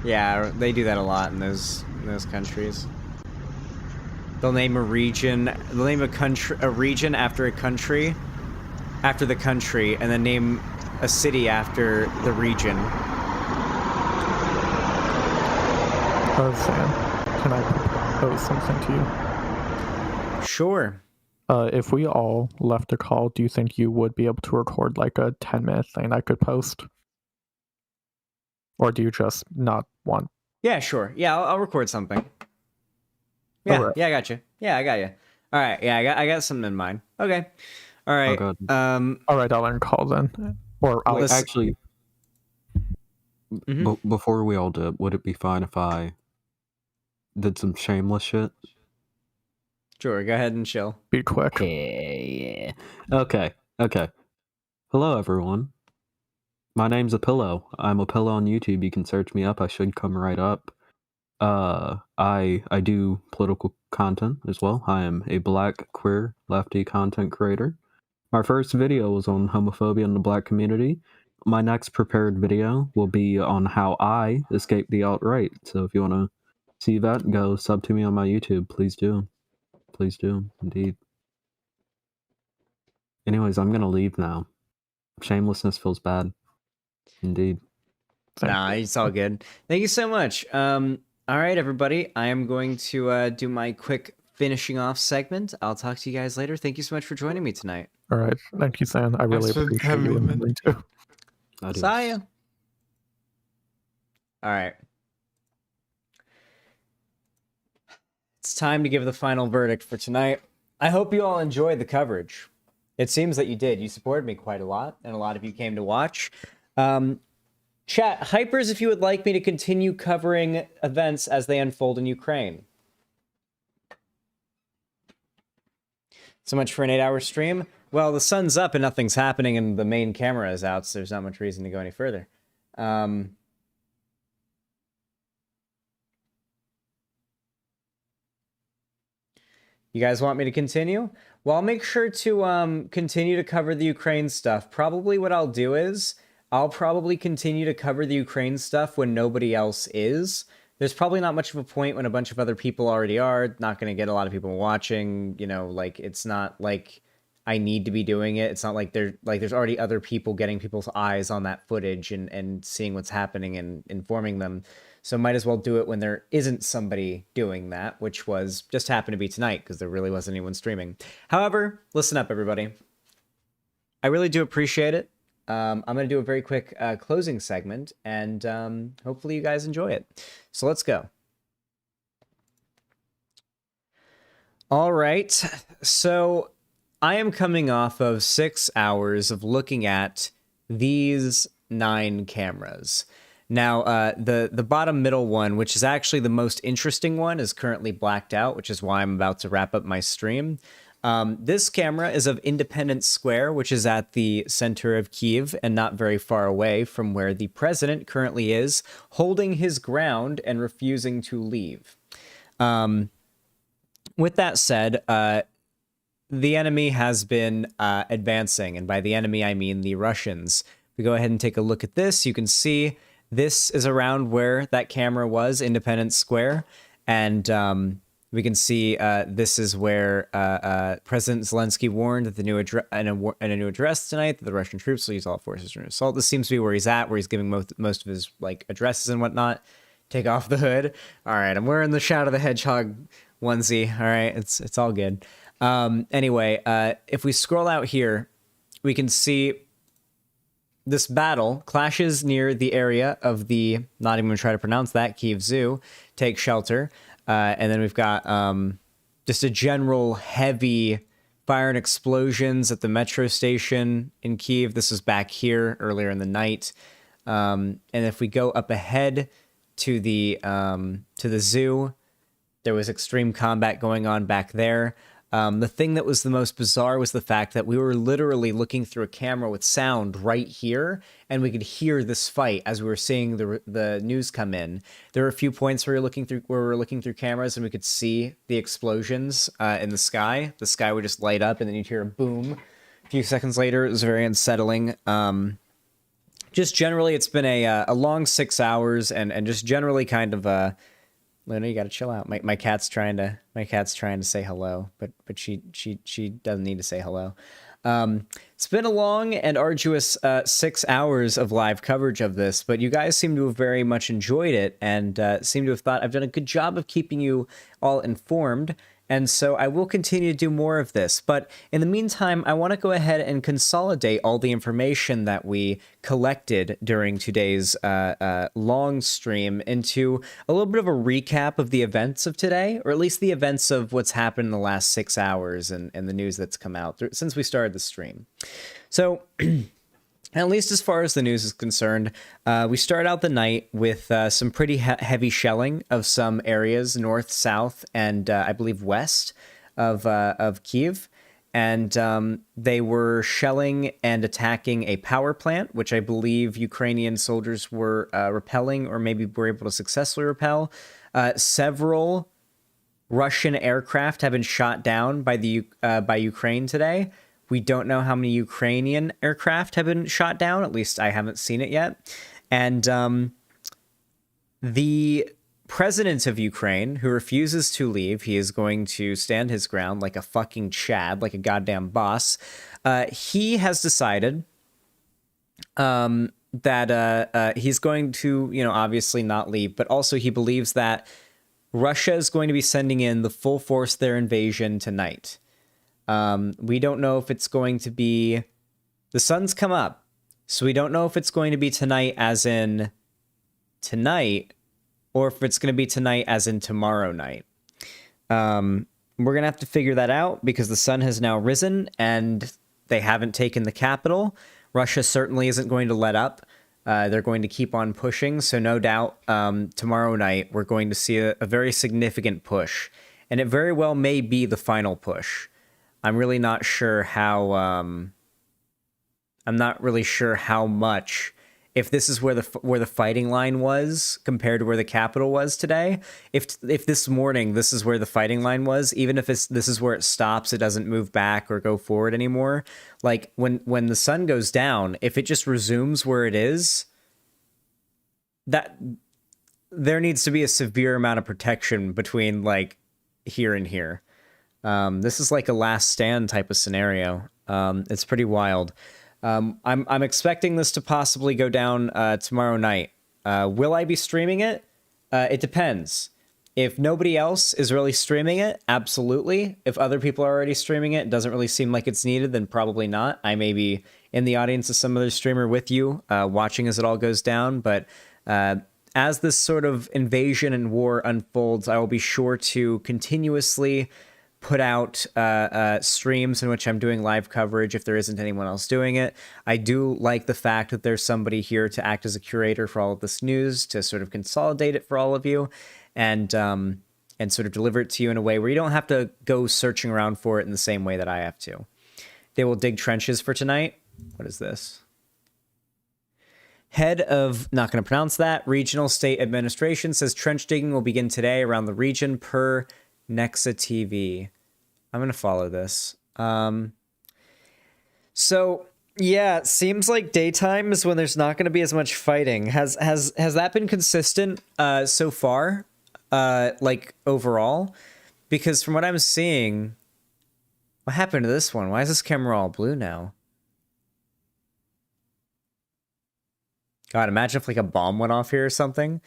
Yeah, they do that a lot in those countries. They'll name a region... They'll name a region after a country... after the country, and then name a city after the region. Zan, can I propose something to you? Sure. If we all left a call, do you think you would be able to record like a 10-minute thing I could post? Or do you just not want? Yeah, sure. Yeah, I'll record something. Yeah, right. Yeah, I got you. Yeah, I got you. All right, yeah, I got something in mind. Okay. All right. All right, I'll end call then. Or I'll actually... Before we all dip, would it be fine if I did some shameless shit? Sure, go ahead and chill. Be quick. Yeah. Okay. Hello, everyone. My name's a pillow. I'm a pillow on YouTube. You can search me up. I should come right up. I do political content as well. I am a black, queer, lefty content creator. My first video was on homophobia in the black community. My next prepared video will be on how I escaped the alt-right. So if you want to see that, go sub to me on my YouTube. Please do. Please do, indeed. Anyways, I'm gonna leave now. Shamelessness feels bad. Indeed. Nah, it's all good. Thank you so much. All right, everybody. I am going to do my quick finishing off segment. I'll talk to you guys later. Thank you so much for joining me tonight. All right. Thank you, Sam. I really appreciate you remembering too. Saw you. All right. It's time to give the final verdict for tonight. I hope you all enjoyed the coverage. It seems that you did. You supported me quite a lot, and a lot of you came to watch. Chat, hypers if you would like me to continue covering events as they unfold in Ukraine. So much for an 8-hour stream. Well, the sun's up and nothing's happening and the main camera is out, so there's not much reason to go any further. You guys want me to continue? Well, I'll make sure to continue to cover the Ukraine stuff. Probably what I'll do is I'll probably continue to cover the Ukraine stuff when nobody else is. There's probably not much of a point when a bunch of other people already are. Not going to get a lot of people watching. You know, like, it's not like I need to be doing it. It's not like there's already other people getting people's eyes on that footage and seeing what's happening and informing them. So might as well do it when there isn't somebody doing that, which was just happened to be tonight because there really wasn't anyone streaming. However, listen up, everybody. I really do appreciate it. I'm going to do a very quick closing segment, and hopefully you guys enjoy it. So let's go. All right. So I am coming off of 6 hours of looking at these 9 cameras. Now, the bottom middle one, which is actually the most interesting one, is currently blacked out, which is why I'm about to wrap up my stream. This camera is of Independence Square, which is at the center of Kyiv and not very far away from where the president currently is, holding his ground and refusing to leave. With that said, the enemy has been advancing, and by the enemy, I mean the Russians. If we go ahead and take a look at this, you can see this is around where that camera was, Independence Square, and we can see this is where President Zelensky warned that in a new address tonight that the Russian troops will use all forces to assault. This seems to be where he's at, where he's giving most of his addresses and whatnot. Take off the hood. All right, I'm wearing the Shadow the Hedgehog onesie. All right, it's all good. Anyway, if we scroll out here, we can see this battle clashes near the area of the, not even going to try to pronounce that, Kyiv Zoo. Take shelter. And then we've got just a general heavy fire and explosions at the metro station in Kyiv. This was back here earlier in the night. And if we go up ahead to the zoo, there was extreme combat going on back there. The thing that was the most bizarre was the fact that we were literally looking through a camera with sound right here, and we could hear this fight as we were seeing the news come in. There were a few points where we were looking through cameras, and we could see the explosions in the sky. The sky would just light up, and then you'd hear a boom. A few seconds later, it was very unsettling. Just generally, it's been a long 6 hours, and just generally kind of Luna, you gotta chill out. My cat's trying to say hello, but she doesn't need to say hello. It's been a long and arduous 6 hours of live coverage of this, but you guys seem to have very much enjoyed it and seem to have thought I've done a good job of keeping you all informed. And so I will continue to do more of this. But in the meantime, I want to go ahead and consolidate all the information that we collected during today's long stream into a little bit of a recap of the events of today, or at least the events of what's happened in the last 6 hours and the news that's come out since we started the stream. So at least as far as the news is concerned. We start out the night with some pretty heavy shelling of some areas north, south, and I believe west of Kyiv. And they were shelling and attacking a power plant, which I believe Ukrainian soldiers were repelling, or maybe were able to successfully repel. Several Russian aircraft have been shot down by Ukraine today. We don't know how many Ukrainian aircraft have been shot down. At least I haven't seen it yet. And the president of Ukraine, who refuses to leave, he is going to stand his ground like a fucking Chad, like a goddamn boss. He has decided that he's going to, obviously not leave, but also he believes that Russia is going to be sending in the full force of their invasion tonight. We don't know if it's going to be... The sun's come up, so we don't know if it's going to be tonight as in tonight, or if it's going to be tonight as in tomorrow night. We're going to have to figure that out because the sun has now risen and they haven't taken the capital. Russia certainly isn't going to let up. They're going to keep on pushing. So no doubt tomorrow night we're going to see a very significant push. And it very well may be the final push. I'm really not sure how... I'm not really sure how much... If this is where the fighting line was compared to where the capital was today, if this morning this is where the fighting line was, even if this is where it stops, it doesn't move back or go forward anymore. Like when the sun goes down, if it just resumes where it is, that there needs to be a severe amount of protection between like here and here. This is like a last stand type of scenario. It's pretty wild. I'm expecting this to possibly go down tomorrow night. Will I be streaming it? It depends. If nobody else is really streaming it, absolutely. If other people are already streaming it, it doesn't really seem like it's needed, then probably not. I may be in the audience as some other streamer with you, watching as it all goes down. But as this sort of invasion and war unfolds, I will be sure to continuously put out streams in which I'm doing live coverage if there isn't anyone else doing it. I do like the fact that there's somebody here to act as a curator for all of this news, to sort of consolidate it for all of you, and sort of deliver it to you in a way where you don't have to go searching around for it in the same way that I have to. They will dig trenches for tonight. What is this? Head of, not going to pronounce that, Regional State Administration says trench digging will begin today around the region per Nexa TV. I'm going to follow this. So, yeah, it seems like daytime is when there's not going to be as much fighting. Has that been consistent so far? Like, overall? Because from what I'm seeing... What happened to this one? Why is this camera all blue now? God, imagine if, like, a bomb went off here or something.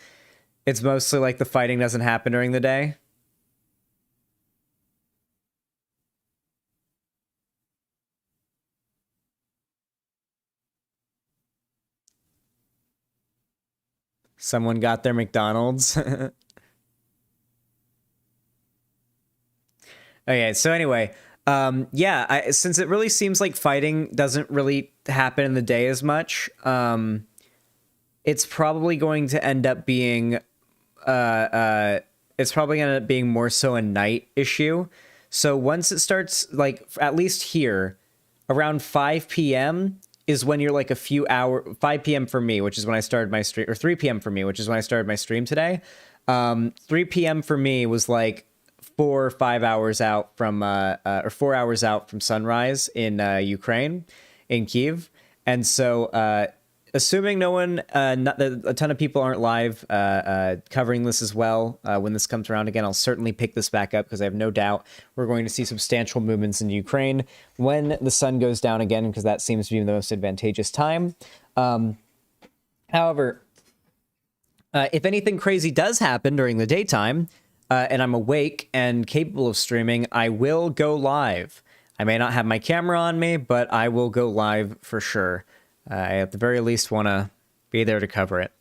It's mostly like the fighting doesn't happen during the day. Someone got their McDonald's. Okay, so anyway, yeah, since it really seems like fighting doesn't really happen in the day as much, it's probably going to end up being, more so a night issue. So once it starts, like, at least here, around 5 p.m., is when you're like a few hours, 5 p.m. for me, which is when I started my stream, or 3 p.m. for me, which is when I started my stream today. 3 p.m. for me was like 4 or 5 hours out from, or 4 hours out from sunrise in Ukraine, in Kyiv. And so, assuming no one, a ton of people aren't live covering this as well, when this comes around again, I'll certainly pick this back up because I have no doubt we're going to see substantial movements in Ukraine when the sun goes down again, because that seems to be the most advantageous time. However, if anything crazy does happen during the daytime, and I'm awake and capable of streaming, I will go live. I may not have my camera on me, but I will go live for sure. I at the very least want to be there to cover it.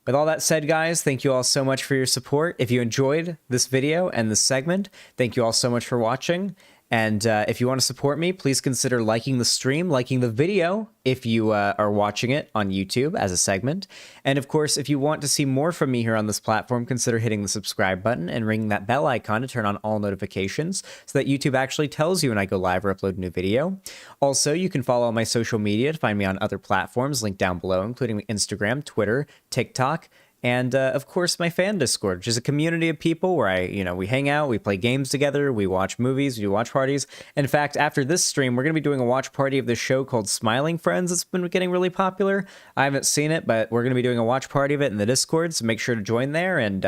With all that said, guys, thank you all so much for your support. If you enjoyed this video and this segment, thank you all so much for watching. And if you want to support me, please consider liking the stream, liking the video if you are watching it on YouTube as a segment. And of course, if you want to see more from me here on this platform, consider hitting the subscribe button and ringing that bell icon to turn on all notifications so that YouTube actually tells you when I go live or upload a new video. Also, you can follow my social media to find me on other platforms linked down below, including Instagram, Twitter, TikTok, and of course my fan Discord, which is a community of people where we hang out, we play games together, we watch movies, we do watch parties. In fact, after this stream, we're going to be doing a watch party of this show called Smiling Friends. It's been getting really popular. I haven't seen it, but we're going to be doing a watch party of it in the Discord, so make sure to join there and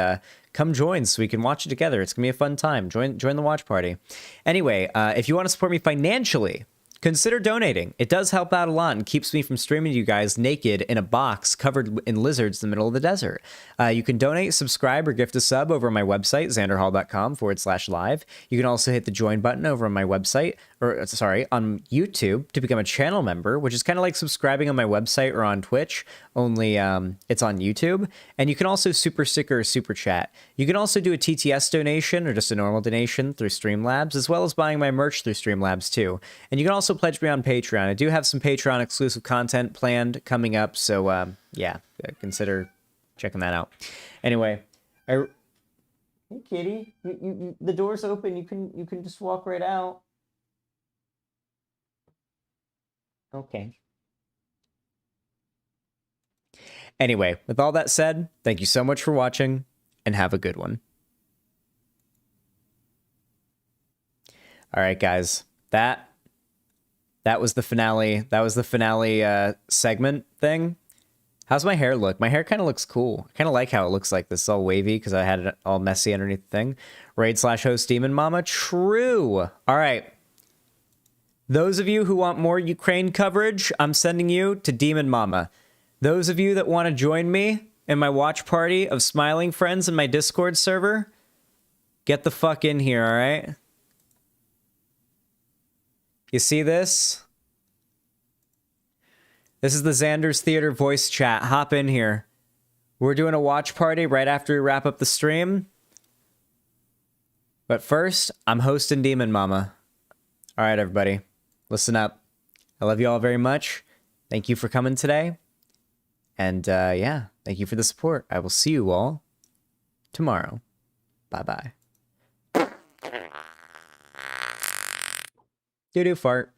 come join so we can watch it together. It's going to be a fun time. Join the watch party. Anyway, if you want to support me financially, consider donating. It does help out a lot and keeps me from streaming to you guys naked in a box covered in lizards in the middle of the desert. You can donate, subscribe, or gift a sub over on my website, xanderhal.com/live. You can also hit the join button over on my website, on YouTube to become a channel member, which is kind of like subscribing on my website or on Twitch, only it's on YouTube. And you can also super sticker or super chat. You can also do a TTS donation or just a normal donation through Streamlabs, as well as buying my merch through Streamlabs too. And you can also pledge me on Patreon. I do have some Patreon exclusive content planned coming up, so yeah, consider checking that out. Anyway, hey kitty, the door's open. You can just walk right out. Okay. Anyway, with all that said, thank you so much for watching, and have a good one. All right, guys, that was the finale. That was the finale segment thing. How's my hair look? My hair kind of looks cool. I kind of like how it looks like this. It's all wavy because I had it all messy underneath the thing. Raid/host Demon Mama. True. All right. Those of you who want more Ukraine coverage, I'm sending you to Demon Mama. Those of you that want to join me in my watch party of smiling friends in my Discord server, get the fuck in here, all right? You see this? This is the Xander's Theater voice chat. Hop in here. We're doing a watch party right after we wrap up the stream. But first, I'm hosting Demon Mama. All right, everybody. Listen up. I love you all very much. Thank you for coming today. And yeah, thank you for the support. I will see you all tomorrow. Bye-bye. Doo-doo fart.